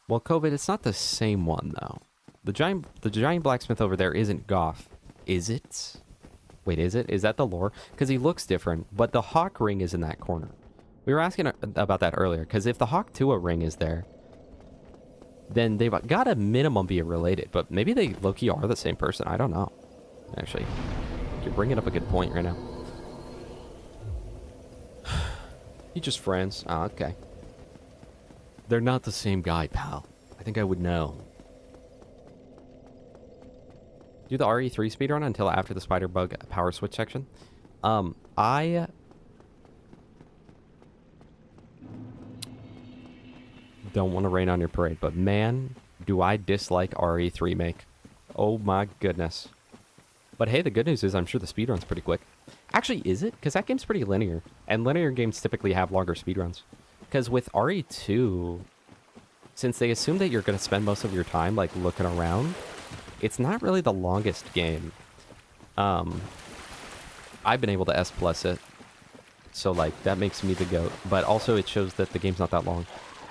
Well, COVID, it's not the same one, though. The giant blacksmith over there isn't Goff. Is it? Wait, is it? Is that the lore? Because he looks different, but the Hawk ring is in that corner. We were asking about that earlier, because if the Hawk Tua ring is there, then they've got to minimum be related, but maybe they low-key are the same person. I don't know. Actually, you're bringing up a good point right now. You just friends. Oh, okay. They're not the same guy, pal. I think I would know. Do the RE3 speedrun until after the spider bug power switch section. I don't want to rain on your parade, but man, do I dislike RE3 make. Oh my goodness. But hey, the good news is I'm sure the speedrun's pretty quick. Actually, is it? Because that game's pretty linear. And linear games typically have longer speedruns. Because with RE2, since they assume that you're going to spend most of your time, like, looking around, it's not really the longest game. I've been able to S+ it. So, like, that makes me the GOAT. But also it shows that the game's not that long.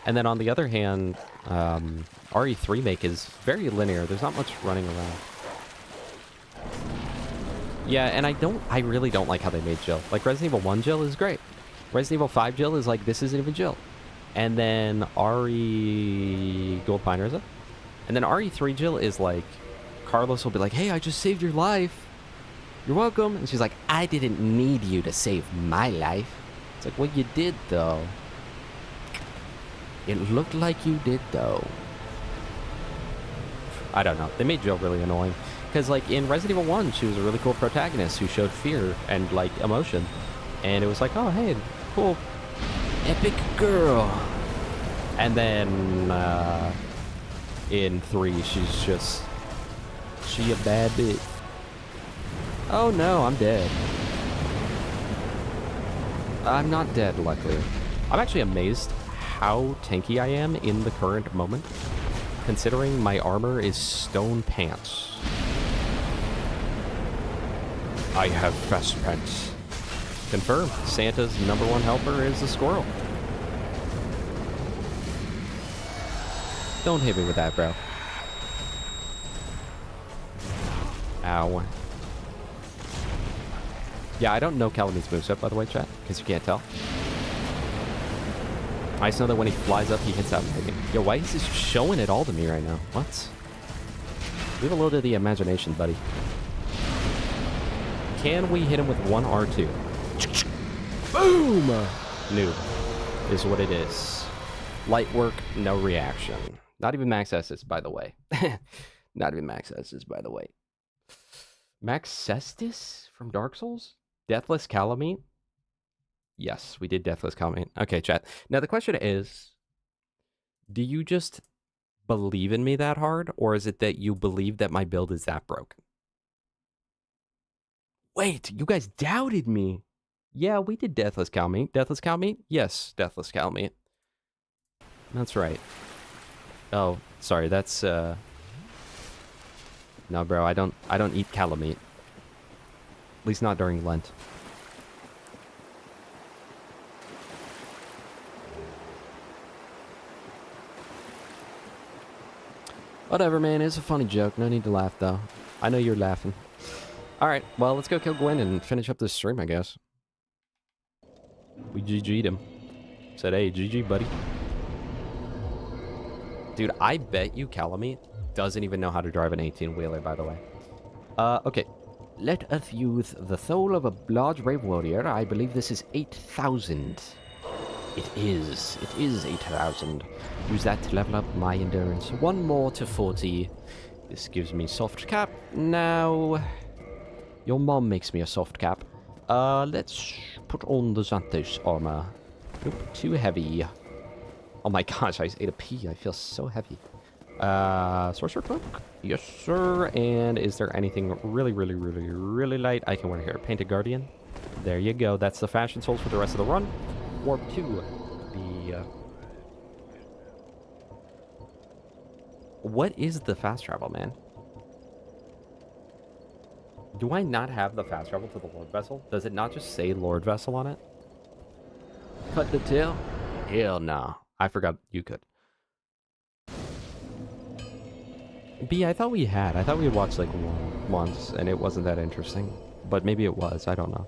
And then on the other hand, RE3 make is very linear. There's not much running around. Yeah, and I really don't like how they made Jill. Like, Resident Evil 1 Jill is great. Resident Evil 5 Jill is like, this isn't even Jill. And then RE Gold Pine, is it? And then RE3 Jill is like, Carlos will be like, hey, I just saved your life. You're welcome. And she's like, I didn't need you to save my life. It's like, well, you did, though. It looked like you did, though. I don't know. They made Jill really annoying. Because, like, in Resident Evil 1, she was a really cool protagonist who showed fear and, like, emotion. And it was like, oh, hey, cool. Epic girl. And then, in 3, she's just... She a bad bitch. Oh, no, I'm dead. I'm not dead, luckily. I'm actually amazed how tanky I am in the current moment, considering my armor is stone pants. I have fast pants. Confirmed. Santa's #1 helper is a squirrel. Don't hit me with that, bro. Ow. Yeah, I don't know Calamit's moveset, by the way, chat, because you can't tell. I just know that when he flies up, he hits that thing. Yo, why is he showing it all to me right now? What? Leave a little of the imagination, buddy. Can we hit him with one R2? Boom! Noob is what it is. Light work, no reaction. Not even Max Estes, by the way. Not even Max Estes, by the way. Max Cestus from Dark Souls? Deathless Calamite? Yes, we did Deathless Calamite. Okay, chat. Now the question is, do you just believe in me that hard, or is it that you believe that my build is that broken? Wait, you guys doubted me. Yeah, we did Deathless Calamite. Deathless Calamite? Yes, Deathless Calamite. That's right. Oh, sorry, that's no, bro, I don't eat calamite. At least not during Lent. Whatever, man, it's a funny joke. No need to laugh, though. I know you're laughing. Alright, well, let's go kill Gwyn and finish up this stream, I guess. We GG'd him. Said, hey, GG, buddy. Dude, I bet you Calamite doesn't even know how to drive an 18-wheeler, by the way. Okay. Let us use the soul of a large brave warrior. I believe this is 8,000. It is 8,000. Use that to level up my endurance. One more to 40. This gives me soft cap. Now, your mom makes me a soft cap. Let's put on the Xanthos armor. Nope, too heavy. Oh my gosh, I just ate a pea. I feel so heavy. Sorcerer Cloak? Yes, sir. And is there anything really light I can wear here? Painted Guardian. There you go. That's the fashion souls for the rest of the run. Warp 2. What is the fast travel, man? Do I not have the fast travel to the Lord Vessel? Does it not just say Lord Vessel on it? Cut the tail? Hell no. I forgot you could. B, I thought we had. I thought we had watched like once, and it wasn't that interesting. But maybe it was. I don't know.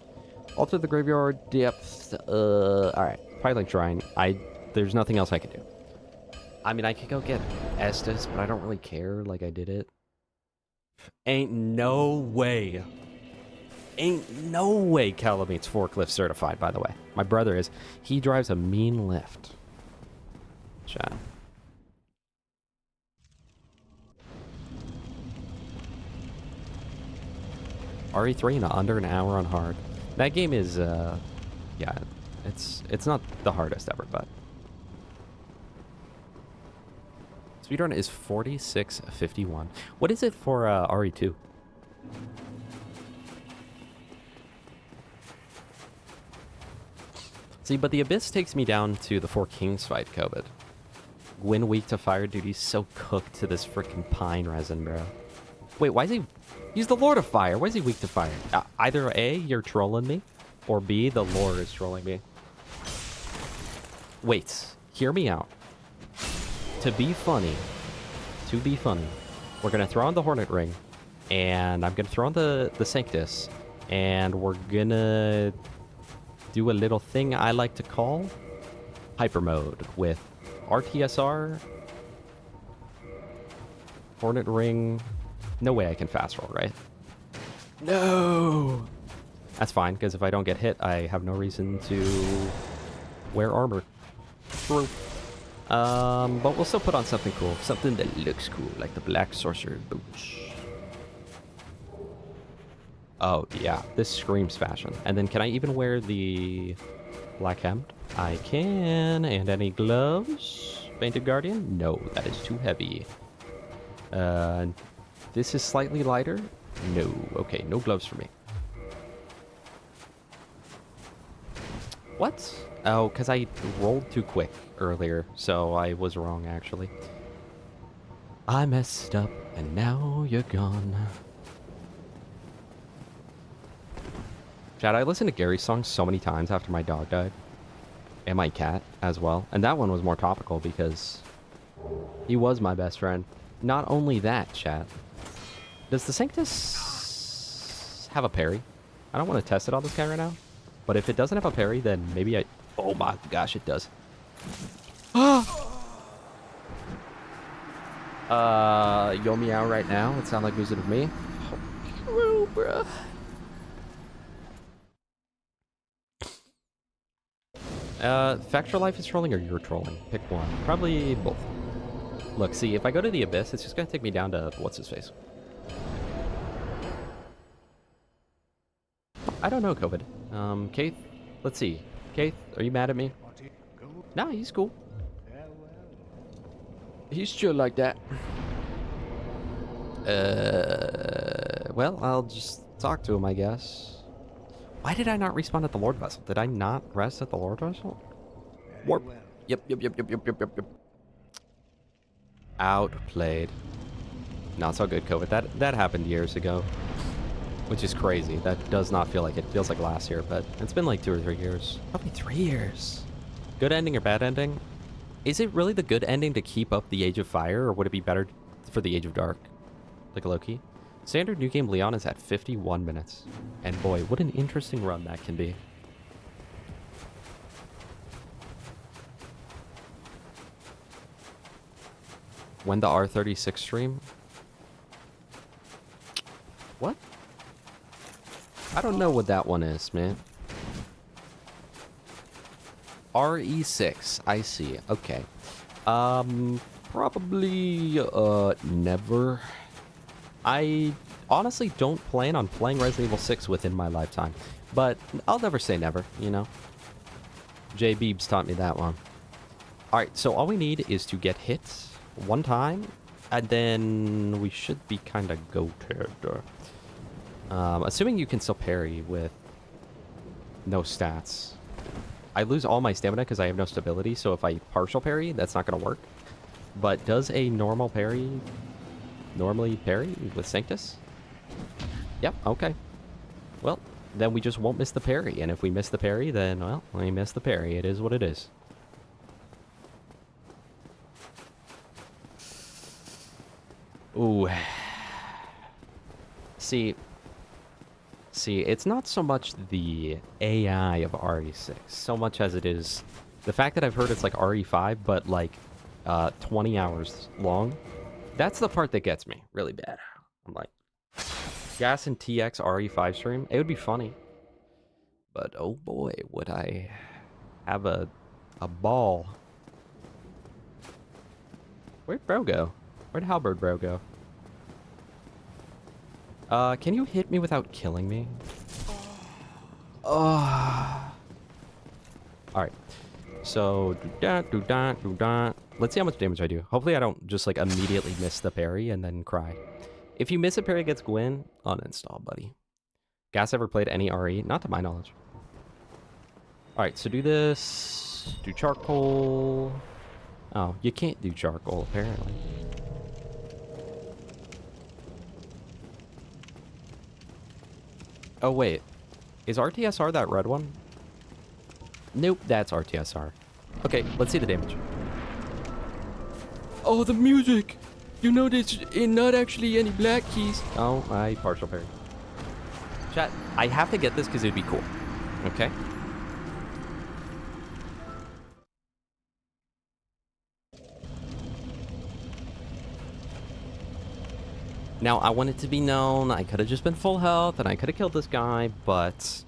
Alter the graveyard depth. Alright. Firelink Shrine. There's nothing else I can do. I mean, I could go get Estus, but I don't really care. Like, I did it. Ain't no way. Ain't no way Calamite's forklift certified, by the way. My brother is. He drives a mean lift. Chat. RE3 in under an hour on hard. That game is, yeah, it's not the hardest ever, but speedrun is 46:51. What is it for RE2? See, but the Abyss takes me down to the Four Kings fight, COVID. Gwyn weak to fire, dude. He's so cooked to this freaking pine resin, bro. Wait, why is he... He's the Lord of Fire. Why is he weak to fire? Either A, you're trolling me, or B, the lore is trolling me. Wait, hear me out. To be funny, we're going to throw on the Hornet Ring, and I'm going to throw on the Sanctus, and we're going to do a little thing I like to call Hyper Mode with RTSR, Hornet Ring. No way I can fast roll, right? No! That's fine, because if I don't get hit, I have no reason to wear armor. True. But we'll still put on something cool. Something that looks cool, like the Black Sorcerer boots. Oh, yeah. This screams fashion. And then can I even wear the black hem? I can. And any gloves? Painted Guardian? No, that is too heavy. This is slightly lighter? No. Okay, no gloves for me. What? Oh, because I rolled too quick earlier, so I was wrong, actually. I messed up, and now you're gone. Chad, I listened to Gary's song so many times after my dog died. And my cat, as well. And that one was more topical because he was my best friend. Not only that, Chad. Does the Sanctus have a parry? I don't want to test it on this guy right now. But if it doesn't have a parry, then maybe I... Oh my gosh, it does. Yo meow right now. It sounds like music to me. Oh, bruh. Factual Life is trolling or you're trolling? Pick one. Probably both. Look, see, if I go to the Abyss, it's just gonna take me down to what's-his-face. I don't know, COVID. Keith? Let's see. Keith, are you mad at me? Nah, he's cool. He's chill like that. Well, I'll just talk to him, I guess. Why did I not respawn at the Lord Vessel? Did I not rest at the Lord Vessel? Warp. Yep. Outplayed. Not so good, COVID. That happened years ago. Which is crazy. That does not feel like it. Feels like last year, but it's been like 2 or 3 years. Probably 3 years. Good ending or bad ending? Is it really the good ending to keep up the Age of Fire, or would it be better for the Age of Dark? Like Loki? Standard New Game Leon is at 51 minutes. And boy, what an interesting run that can be. When the R36 stream? What? I don't know what that one is, man. RE6, I see. Okay. Probably, never. I honestly don't plan on playing Resident Evil 6 within my lifetime. But I'll never say never, you know? J. Beebs taught me that one. Alright, so all we need is to get hit one time, and then we should be kind of goated. Assuming you can still parry with no stats. I lose all my stamina because I have no stability, so if I partial parry, that's not going to work. But does a normal parry normally parry with Sanctus? Yep, okay. Well, then we just won't miss the parry, and if we miss the parry, then, well, we miss the parry. It is what it is. Ooh. See, it's not so much the AI of RE6, so much as it is the fact that I've heard it's like RE5, but like 20 hours long. That's the part that gets me really bad. I'm like, Gas and TX RE5 stream, it would be funny. But oh boy, would I have a ball. Where'd bro go? Where'd Halberd bro go? Can you hit me without killing me? Oh. Alright. So, do-da. Let's see how much damage I do. Hopefully I don't just, like, immediately miss the parry and then cry. If you miss a parry against Gwyn, uninstall, buddy. Gas ever played any RE? Not to my knowledge. Alright, so do this. Do charcoal. Oh, you can't do charcoal, apparently. Oh, wait. Is RTSR that red one? Nope, that's RTSR. Okay, let's see the damage. Oh, the music! You know there's not actually any black keys. Oh, I partial parry. Chat, I have to get this because it'd be cool. Okay? Now, I want it to be known, I could have just been full health and I could have killed this guy, but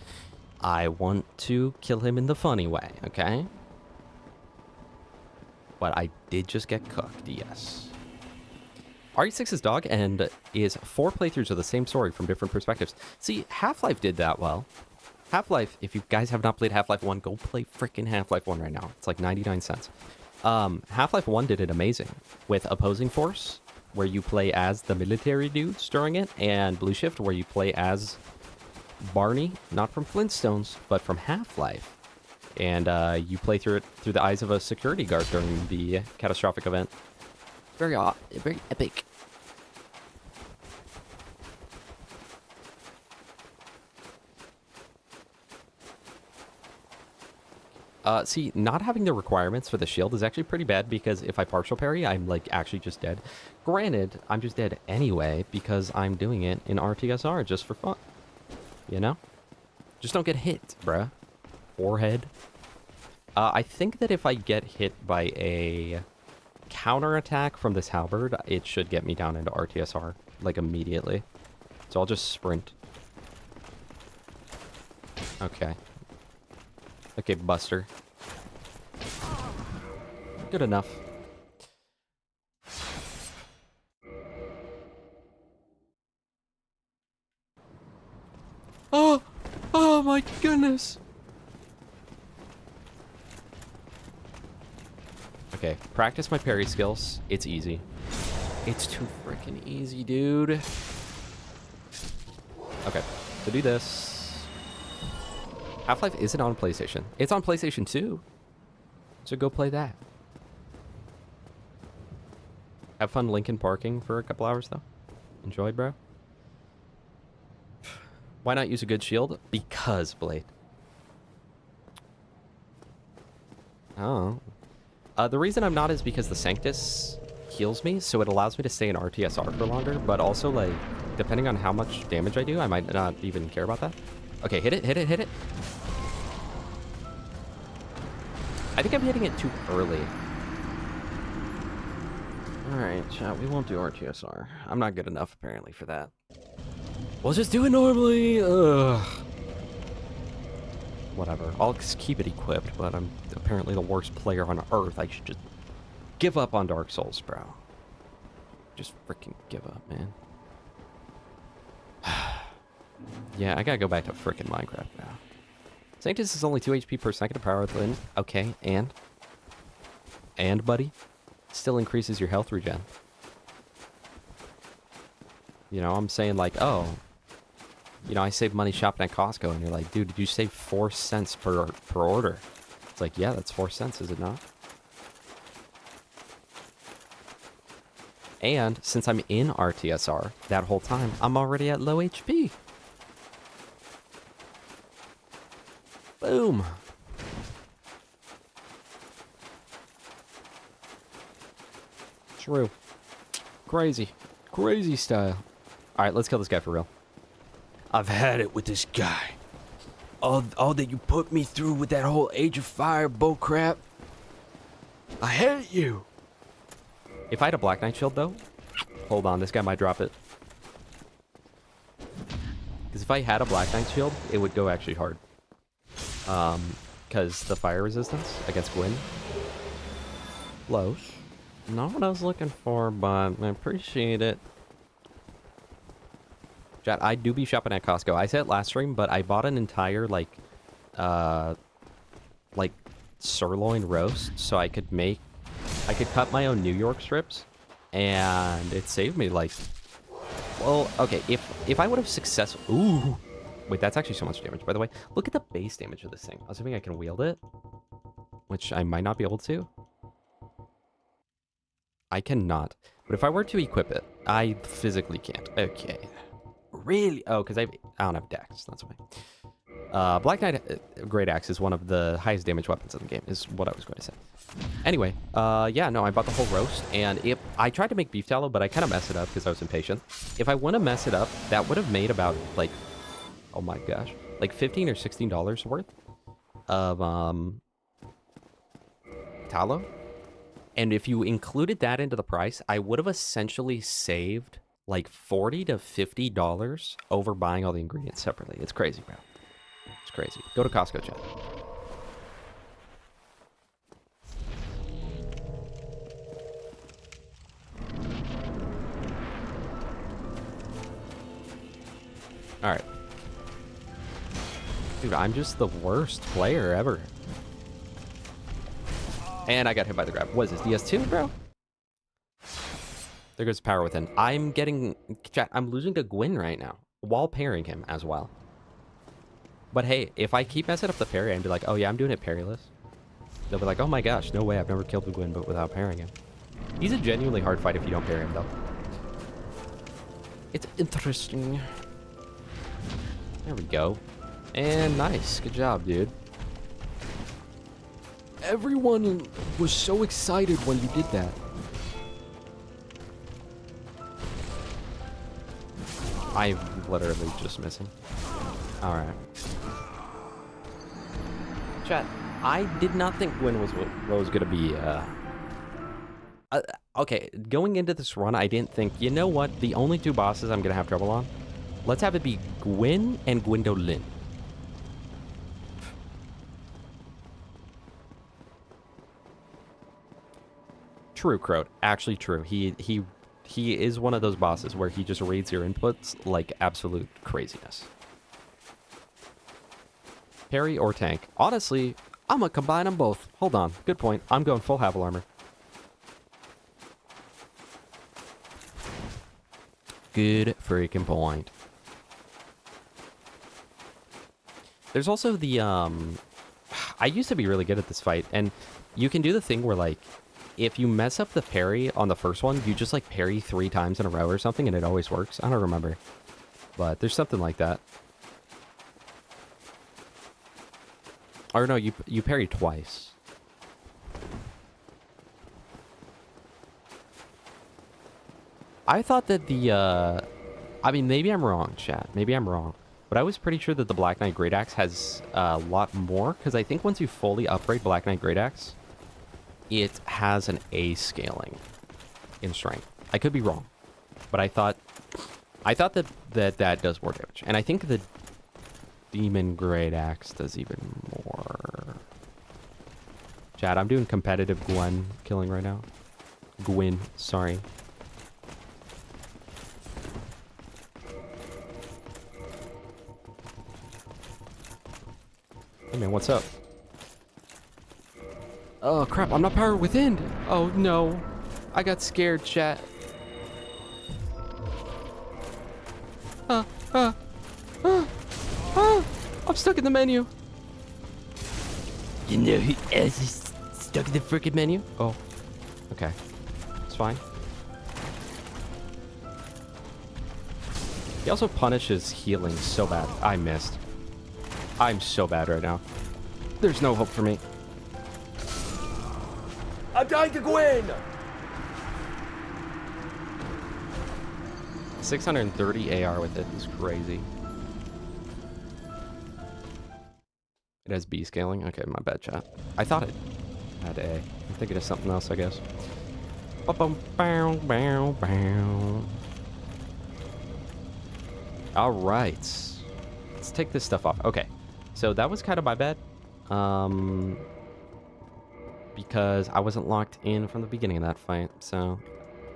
I want to kill him in the funny way, okay? But I did just get cooked, yes. RE6's dog and is 4 playthroughs of the same story from different perspectives. See, Half-Life did that well. Half-Life, if you guys have not played Half-Life 1, go play freaking Half-Life 1 right now. It's like 99 cents. Half-Life 1 did it amazing with Opposing Force, where you play as the military dudes during it, and Blue Shift, where you play as Barney, not from Flintstones, but from Half-Life. And you play through it through the eyes of a security guard during the catastrophic event. Very epic. See, not having the requirements for the shield is actually pretty bad because if I partial parry, I'm like actually just dead. Granted, I'm just dead anyway because I'm doing it in RTSR just for fun. You know? Just don't get hit, bruh. Forehead. I think that if I get hit by a counterattack from this halberd, it should get me down into RTSR, like immediately. So I'll just sprint. Okay. Okay, Buster. Good enough. Oh! Oh my goodness! Okay, practice my parry skills. It's easy. It's too freaking easy, dude. Okay, so do this. Half-Life isn't on PlayStation. It's on PlayStation 2. So go play that. Have fun Lincoln parking for a couple hours, though. Enjoy, bro. Why not use a good shield? Because, Blade. Oh. The reason I'm not is because the Sanctus heals me, so it allows me to stay in RTSR for longer, but also, like, depending on how much damage I do, I might not even care about that. Okay, hit it, hit it, hit it. I think I'm hitting it too early. Alright, chat, we won't do RTSR. I'm not good enough, apparently, for that. We'll just do it normally. Ugh. Whatever. I'll just keep it equipped, but I'm apparently the worst player on Earth. I should just give up on Dark Souls, bro. Just freaking give up, man. Yeah, I gotta go back to freaking Minecraft now. Sanctus is only 2 HP per second of power within. Okay, and, buddy, still increases your health regen. You know, I'm saying like, oh, you know, I save money shopping at Costco, and you're like, dude, did you save 4 cents per order? It's like, yeah, that's 4 cents, is it not? And since I'm in RTSR that whole time, I'm already at low HP. Boom. True. Crazy. Crazy style. Alright, let's kill this guy for real. I've had it with this guy. All that you put me through with that whole Age of Fire bull crap. I hate you. If I had a Black Knight shield, though, hold on, this guy might drop it. Because if I had a Black Knight shield, it would go actually hard. Because the fire resistance against Gwyn. Lows. Not what I was looking for, but I appreciate it. Chat, I do be shopping at Costco. I said it last stream, but I bought an entire, like sirloin roast so I could cut my own New York strips, and it saved me, like, well, okay, if I would have ooh, wait, that's actually so much damage, by the way. Look at the base damage of this thing. Assuming I can wield it, which I might not be able to. I cannot. But if I were to equip it, I physically can't. Okay. Really? Oh, because I don't have dex. That's why. Black Knight Great Axe is one of the highest damage weapons in the game, is what I was going to say. Anyway, yeah, no, I bought the whole roast, and I tried to make beef tallow, but I kind of messed it up because I was impatient. If I wouldn't have messed it up, that would have made about, like, oh my gosh, like $15 or $16 worth of tallow. And if you included that into the price, I would have essentially saved like $40 to $50 over buying all the ingredients separately. It's crazy, bro. It's crazy. Go to Costco, chat. All right. Dude, I'm just the worst player ever. And I got hit by the grab. What is this, DS2, bro? There goes Power Within. I'm losing to Gwyn right now while parrying him as well. But hey, if I keep messing up the parry and be like, oh yeah, I'm doing it parryless, they'll be like, oh my gosh, no way, I've never killed the Gwyn but without parrying him. He's a genuinely hard fight if you don't parry him, though. It's interesting. There we go. And nice. Good job, dude. Everyone was so excited when you did that. I'm literally just missing. Alright. Chat, I did not think Gwyn was what was going to be, okay, going into this run, I didn't think, you know what, the only two bosses I'm going to have trouble on, let's have it be Gwyn and Gwendolyn. True, Croat. Actually true. He is one of those bosses where he just reads your inputs like absolute craziness. Parry or tank? Honestly, I'm gonna combine them both. Hold on. Good point. I'm going full Havel armor. Good freaking point. There's also the, I used to be really good at this fight, and you can do the thing where, like, if you mess up the parry on the first one, you just, like, parry 3 times in a row or something, and it always works. I don't remember. But there's something like that. Or no, you parry twice. I thought that the, I mean, maybe I'm wrong, chat. Maybe I'm wrong. But I was pretty sure that the Black Knight Great Axe has a lot more, because I think once you fully upgrade Black Knight Great Axe, it has an A scaling in strength. I could be wrong, but I thought that does more damage, and I think the Demon Great Axe does even more. Chat, I'm doing competitive Gwyn killing right now. Gwyn, sorry. Hey man, what's up? Oh crap, I'm not Power Within. Oh no. I got scared, chat. I'm stuck in the menu. You know who else is stuck in the freaking menu? Oh. Okay. It's fine. He also punishes healing so bad. I missed. I'm so bad right now. There's no hope for me. I'm dying to Gwyn! 630 AR with it is crazy. It has B scaling? Okay, my bad, chat. I thought it had A. I'm thinking of something else, I guess. Alright. Let's take this stuff off. Okay. So that was kind of my bad. because I wasn't locked in from the beginning of that fight. So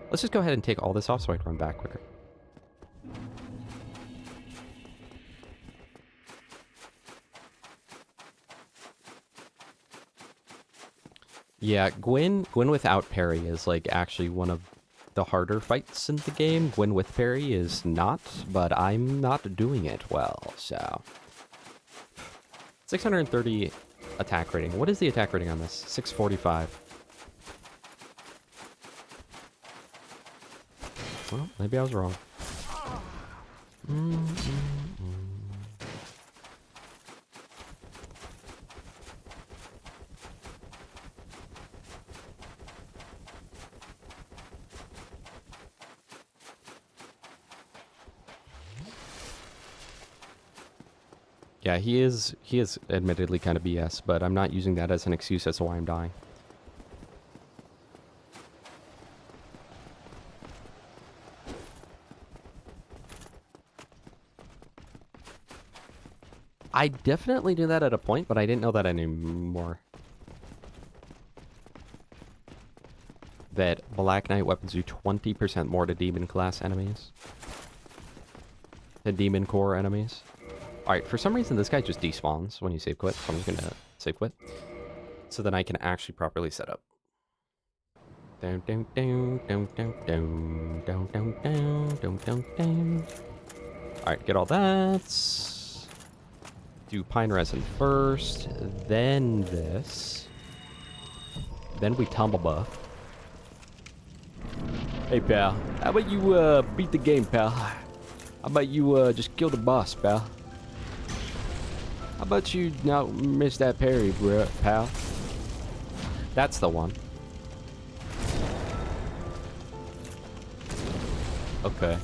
let's just go ahead and take all this off so I can run back quicker. Yeah, Gwyn without parry is like actually one of the harder fights in the game. Gwyn with parry is not, but I'm not doing it well, so. 630 attack rating. What is the attack rating on this? 645. Well, maybe I was wrong. Yeah, he is admittedly kind of BS, but I'm not using that as an excuse as to why I'm dying. I definitely knew that at a point, but I didn't know that anymore. That Black Knight weapons do 20% more to demon class enemies. To demon core enemies. Alright, for some reason this guy just despawns when you save quit, so I'm just gonna save quit. So then I can actually properly set up. Down, down, down, down, down, down, down, down, down, down, down, down. Alright, get all that. Do pine resin first, then this. Then we tumble buff. Hey, pal. How about you beat the game, pal? How about you just kill the boss, pal? How about you not miss that parry, bro, pal? That's the one. Okay.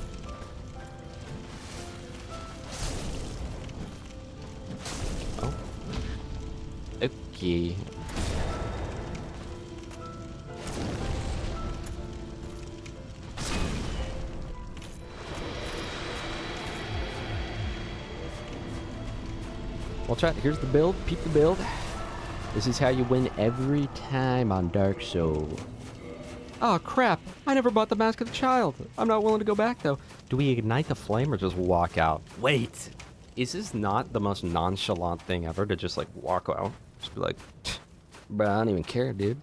Oh. Okay. Well, chat, here's the build. Peep the build. This is how you win every time on Dark Souls. Oh, crap. I never bought the Mask of the Child. I'm not willing to go back, though. Do we ignite the flame or just walk out? Wait. Is this not the most nonchalant thing ever to just, like, walk out? Just be like, bro, I don't even care, dude.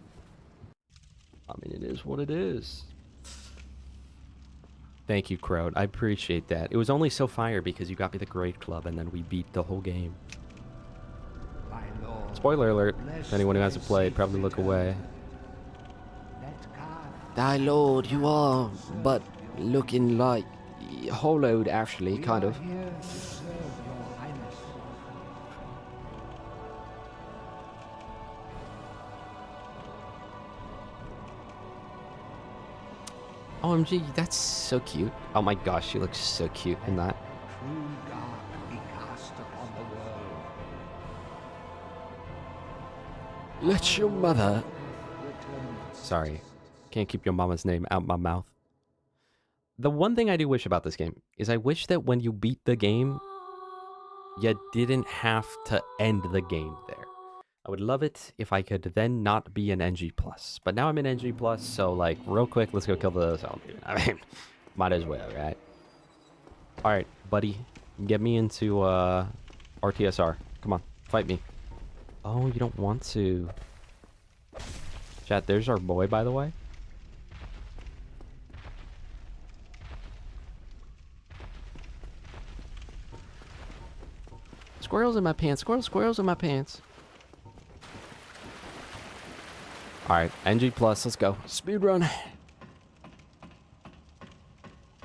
I mean, it is what it is. Thank you, Crowd. I appreciate that. It was only so fire because you got me the Great Club and then we beat the whole game. Spoiler alert. Anyone who hasn't played, probably look away. Thy lord, you are but looking like hollowed, actually, kind of. OMG, that's so cute. Oh my gosh, she looks so cute in that. Let your mother... Sorry. Can't keep your mama's name out my mouth. The one thing I do wish about this game is I wish that when you beat the game, you didn't have to end the game there. I would love it if I could then not be an NG+. But now I'm an NG+, so like, real quick, let's go kill the zombie. I mean, might as well, right? Alright, buddy. Get me into RTSR. Come on, fight me. Oh, you don't want to. Chat, there's our boy, by the way. Squirrels in my pants. Squirrels in my pants. Alright, NG+, let's go. Speed run.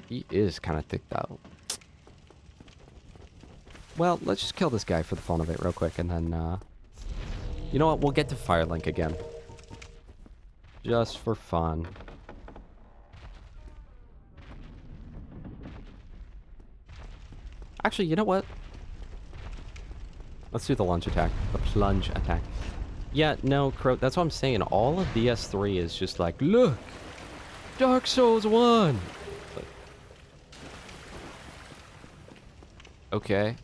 He is kind of thick, though. Well, let's just kill this guy for the fun of it real quick, and then, you know what? We'll get to Firelink again. Just for fun. Actually, you know what? Let's do the lunge attack. The plunge attack. Yeah, no, Crow, that's what I'm saying. All of DS3 is just like, look! Dark Souls 1! Like, okay.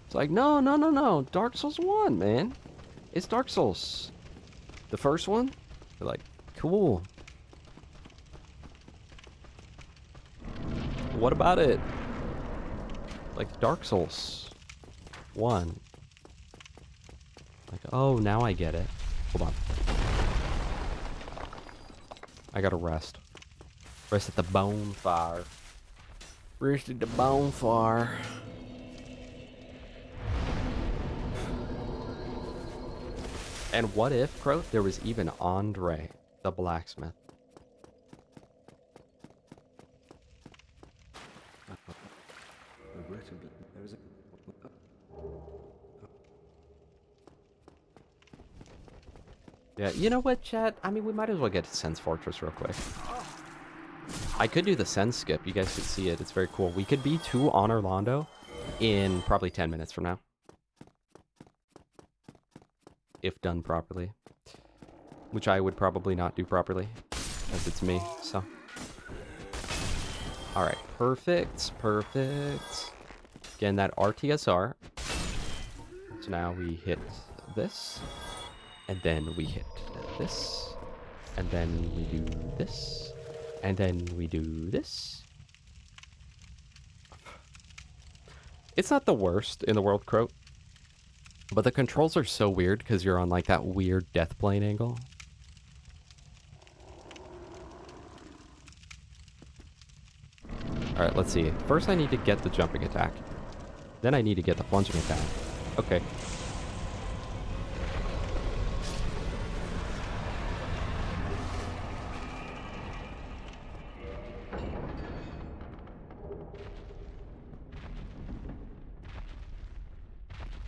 It's like, no. Dark Souls 1, man. It's Dark Souls. The first one? You're like, cool. What about it? Like Dark Souls 1. Like, oh, now I get it. Hold on. I gotta rest. Rest at the bonfire. Rest at the bonfire. And what if, Croat, there was even Andre, the blacksmith? Regrettably, there is a... Yeah, you know what, chat? I mean, we might as well get to Sen's Fortress real quick. I could do the Sen skip. You guys could see it. It's very cool. We could be to Anor Londo in probably 10 minutes from now. If done properly. Which I would probably not do properly, as it's me, so. Alright, perfect, perfect. Again, that RTSR. So now we hit this, and then we hit this, and then we do this, and then we do this. It's not the worst in the world, Croat. But the controls are so weird because you're on like that weird death plane angle. Alright, let's see. First I need to get the jumping attack. Then I need to get the plunging attack. Okay.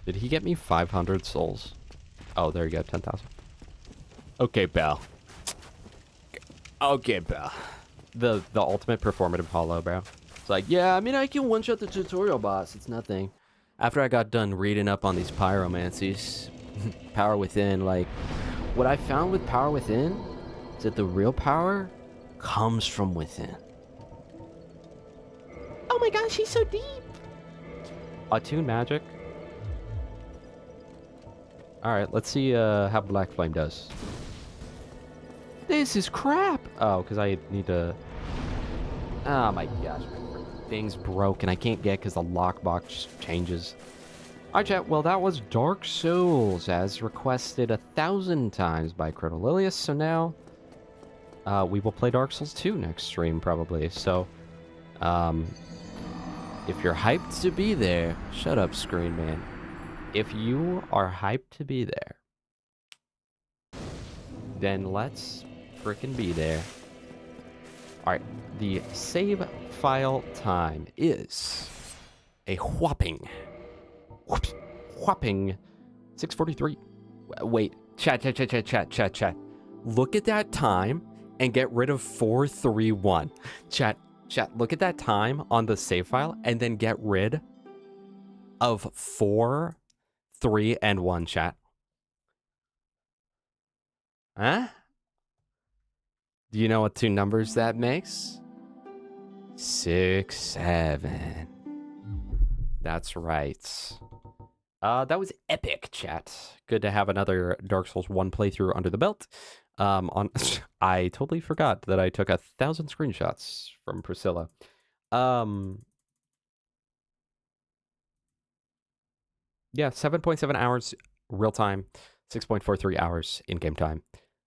Did he get me 500 souls? Oh, there you go, 10,000. Okay, pal. Okay, pal. The ultimate performative hollow, bro. It's like, yeah, I mean, I can one-shot the tutorial boss. It's nothing. After I got done reading up on these pyromancies, power within, like, what I found with power within is that the real power comes from within. Oh my gosh, he's so deep. Attune magic. Alright, let's see how Black Flame does. This is crap! Oh, because I need to... Oh my gosh, my thing's broken. I can't get because the lockbox changes. Alright, chat, well that was Dark Souls, as requested 1,000 times by Crotolilius. So now, we will play Dark Souls 2 next stream, probably. So, if you're hyped to be there... Shut up, Screen Man. If you are hyped to be there, then let's frickin' be there. Alright, the save file time is a whopping 6:43. Wait, chat. Look at that time and get rid of 431. Chat, look at that time on the save file and then get rid of 4, 3, and 1, chat. Huh? Do you know what two numbers that makes? 6, 7. That's right. That was epic, chat. Good to have another Dark Souls 1 playthrough under the belt. I totally forgot that I took 1,000 screenshots from Priscilla. Yeah, 7.7 hours real time, 6.43 hours in-game time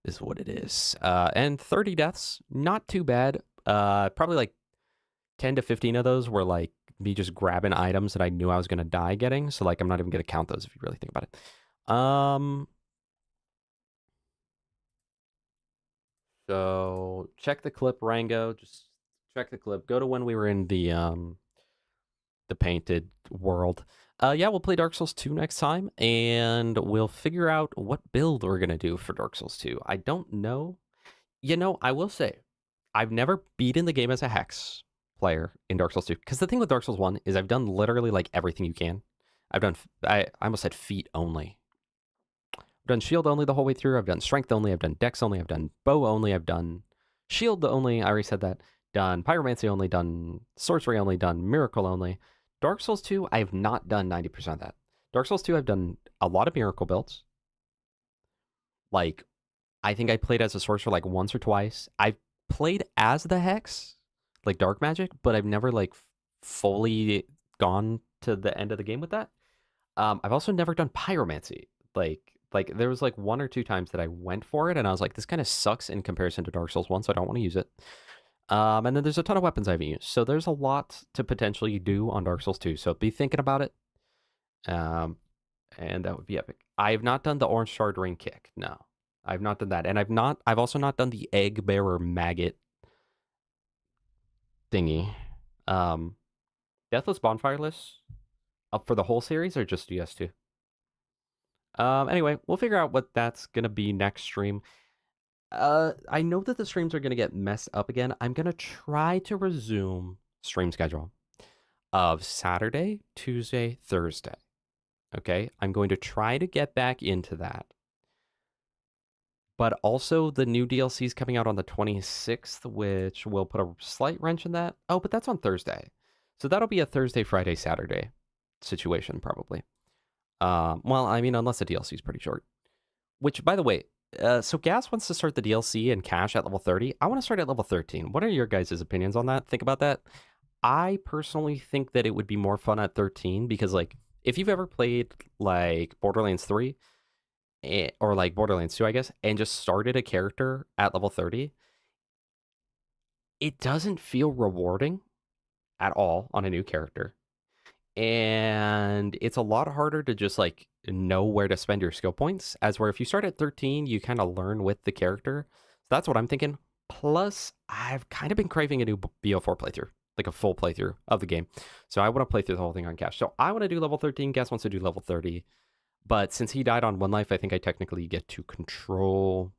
is what it is. And 30 deaths, not too bad. Probably like 10 to 15 of those were like me just grabbing items that I knew I was going to die getting. So like I'm not even going to count those if you really think about it. So check the clip, Rango. Just check the clip. Go to when we were in the painted world. Yeah, we'll play Dark Souls 2 next time, and we'll figure out what build we're going to do for Dark Souls 2. I don't know. You know, I will say, I've never beaten the game as a Hex player in Dark Souls 2, because the thing with Dark Souls 1 is I've done literally, like, everything you can. I almost said feet only. I've done shield only the whole way through. I've done strength only. I've done dex only. I've done bow only. I've done shield only. I already said that. Done pyromancy only. Done sorcery only. Done miracle only. Dark Souls 2, I have not done 90% of that. Dark Souls 2, I've done a lot of miracle builds. Like, I think I played as a sorcerer like once or twice. I've played as the Hex, like dark magic, but I've never like fully gone to the end of the game with that. I've also never done pyromancy. Like there was like one or two times that I went for it and I was like, this kind of sucks in comparison to Dark Souls 1, so I don't want to use it. And then there's a ton of weapons I haven't used. So there's a lot to potentially do on Dark Souls 2. So be thinking about it. And that would be epic. I have not done the orange shard ring kick. No. I've not done that. And I've also not done the egg bearer maggot thingy. Deathless Bonfireless up for the whole series or just DS2? Anyway, we'll figure out what that's gonna be next stream. I know that the streams are gonna get messed up again. I'm gonna try to resume stream schedule of Saturday, Tuesday, Thursday. Okay, I'm going to try to get back into that. But also the new DLC is coming out on the 26th, which will put a slight wrench in that. Oh, but that's on Thursday. So that'll be a Thursday, Friday, Saturday situation, probably. Well, I mean, unless the DLC is pretty short. Which, by the way, so Gas wants to start the DLC and cash at level 30. I want to start at level 13. What are your guys' opinions on that? Think about that. I personally think that it would be more fun at 13 because, like, if you've ever played, like, Borderlands 3, or, like, Borderlands 2, I guess, and just started a character at level 30, it doesn't feel rewarding at all on a new character. And it's a lot harder to just like know where to spend your skill points, as where if you start at 13, you kind of learn with the character. So that's what I'm thinking. Plus, I've kind of been craving a new BO4 playthrough, like a full playthrough of the game. So I want to play through the whole thing on cash. So I want to do level 13. Guess wants to do level 30. But since he died on One Life, I think I technically get to control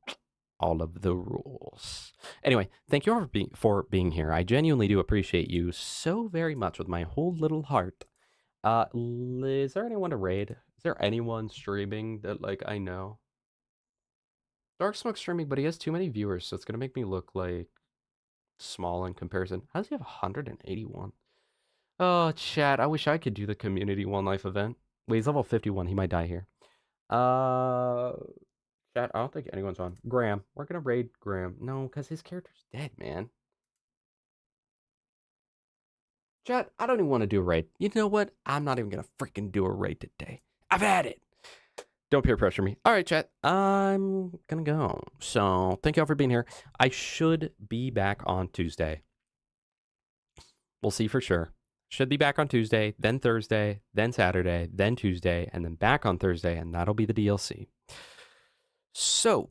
all of the rules. Anyway, thank you all for being here. I genuinely do appreciate you so very much with my whole little heart. Is there anyone to raid? Is there anyone streaming that, like, I know? Dark Smoke's streaming, but he has too many viewers, so it's gonna make me look, like, small in comparison. How does he have 181? Oh, chat, I wish I could do the Community One Life event. Wait, he's level 51. He might die here. Chat, I don't think anyone's on. Graham. We're gonna raid Graham. No, because his character's dead, man. Chat, I don't even want to do a raid. You know what? I'm not even gonna freaking do a raid today. I've had it. Don't peer pressure me. All right, chat. I'm gonna go. So thank you all for being here. I should be back on Tuesday. We'll see for sure. Should be back on Tuesday, then Thursday, then Saturday, then Tuesday, and then back on Thursday, and that'll be the DLC. So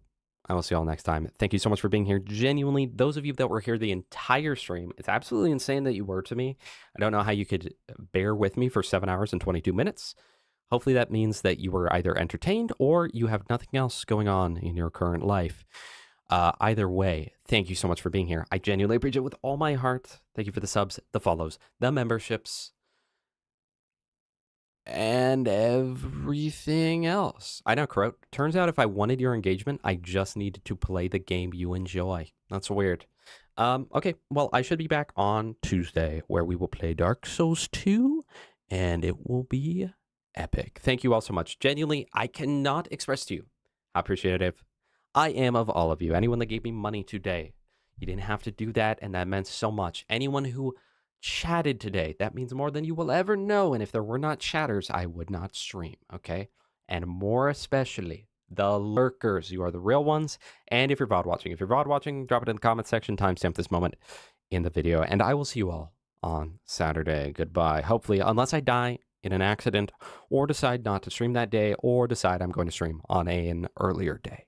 I will see y'all next time. Thank you so much for being here. Genuinely, those of you that were here the entire stream, it's absolutely insane that you were to me. I don't know how you could bear with me for 7 hours and 22 minutes. Hopefully that means that you were either entertained or you have nothing else going on in your current life. Either way, thank you so much for being here. I genuinely appreciate it with all my heart. Thank you for the subs, the follows, the memberships, and everything else. I know, Croat. Turns out if I wanted your engagement, I just needed to play the game you enjoy. That's weird. Okay, well, I should be back on Tuesday where we will play Dark Souls 2, and it will be epic. Thank you all so much. Genuinely, I cannot express to you how appreciative I am of all of you. Anyone that gave me money today, you didn't have to do that, and that meant so much. Anyone who chatted today, that means more than you will ever know. And if there were not chatters, I would not stream, okay? And more especially the lurkers. You are the real ones. And if you're VOD watching, drop it in the comment section, timestamp this moment in the video, and I will see you all on Saturday. Goodbye. Hopefully, unless I die in an accident or decide not to stream that day or decide I'm going to stream on an earlier day.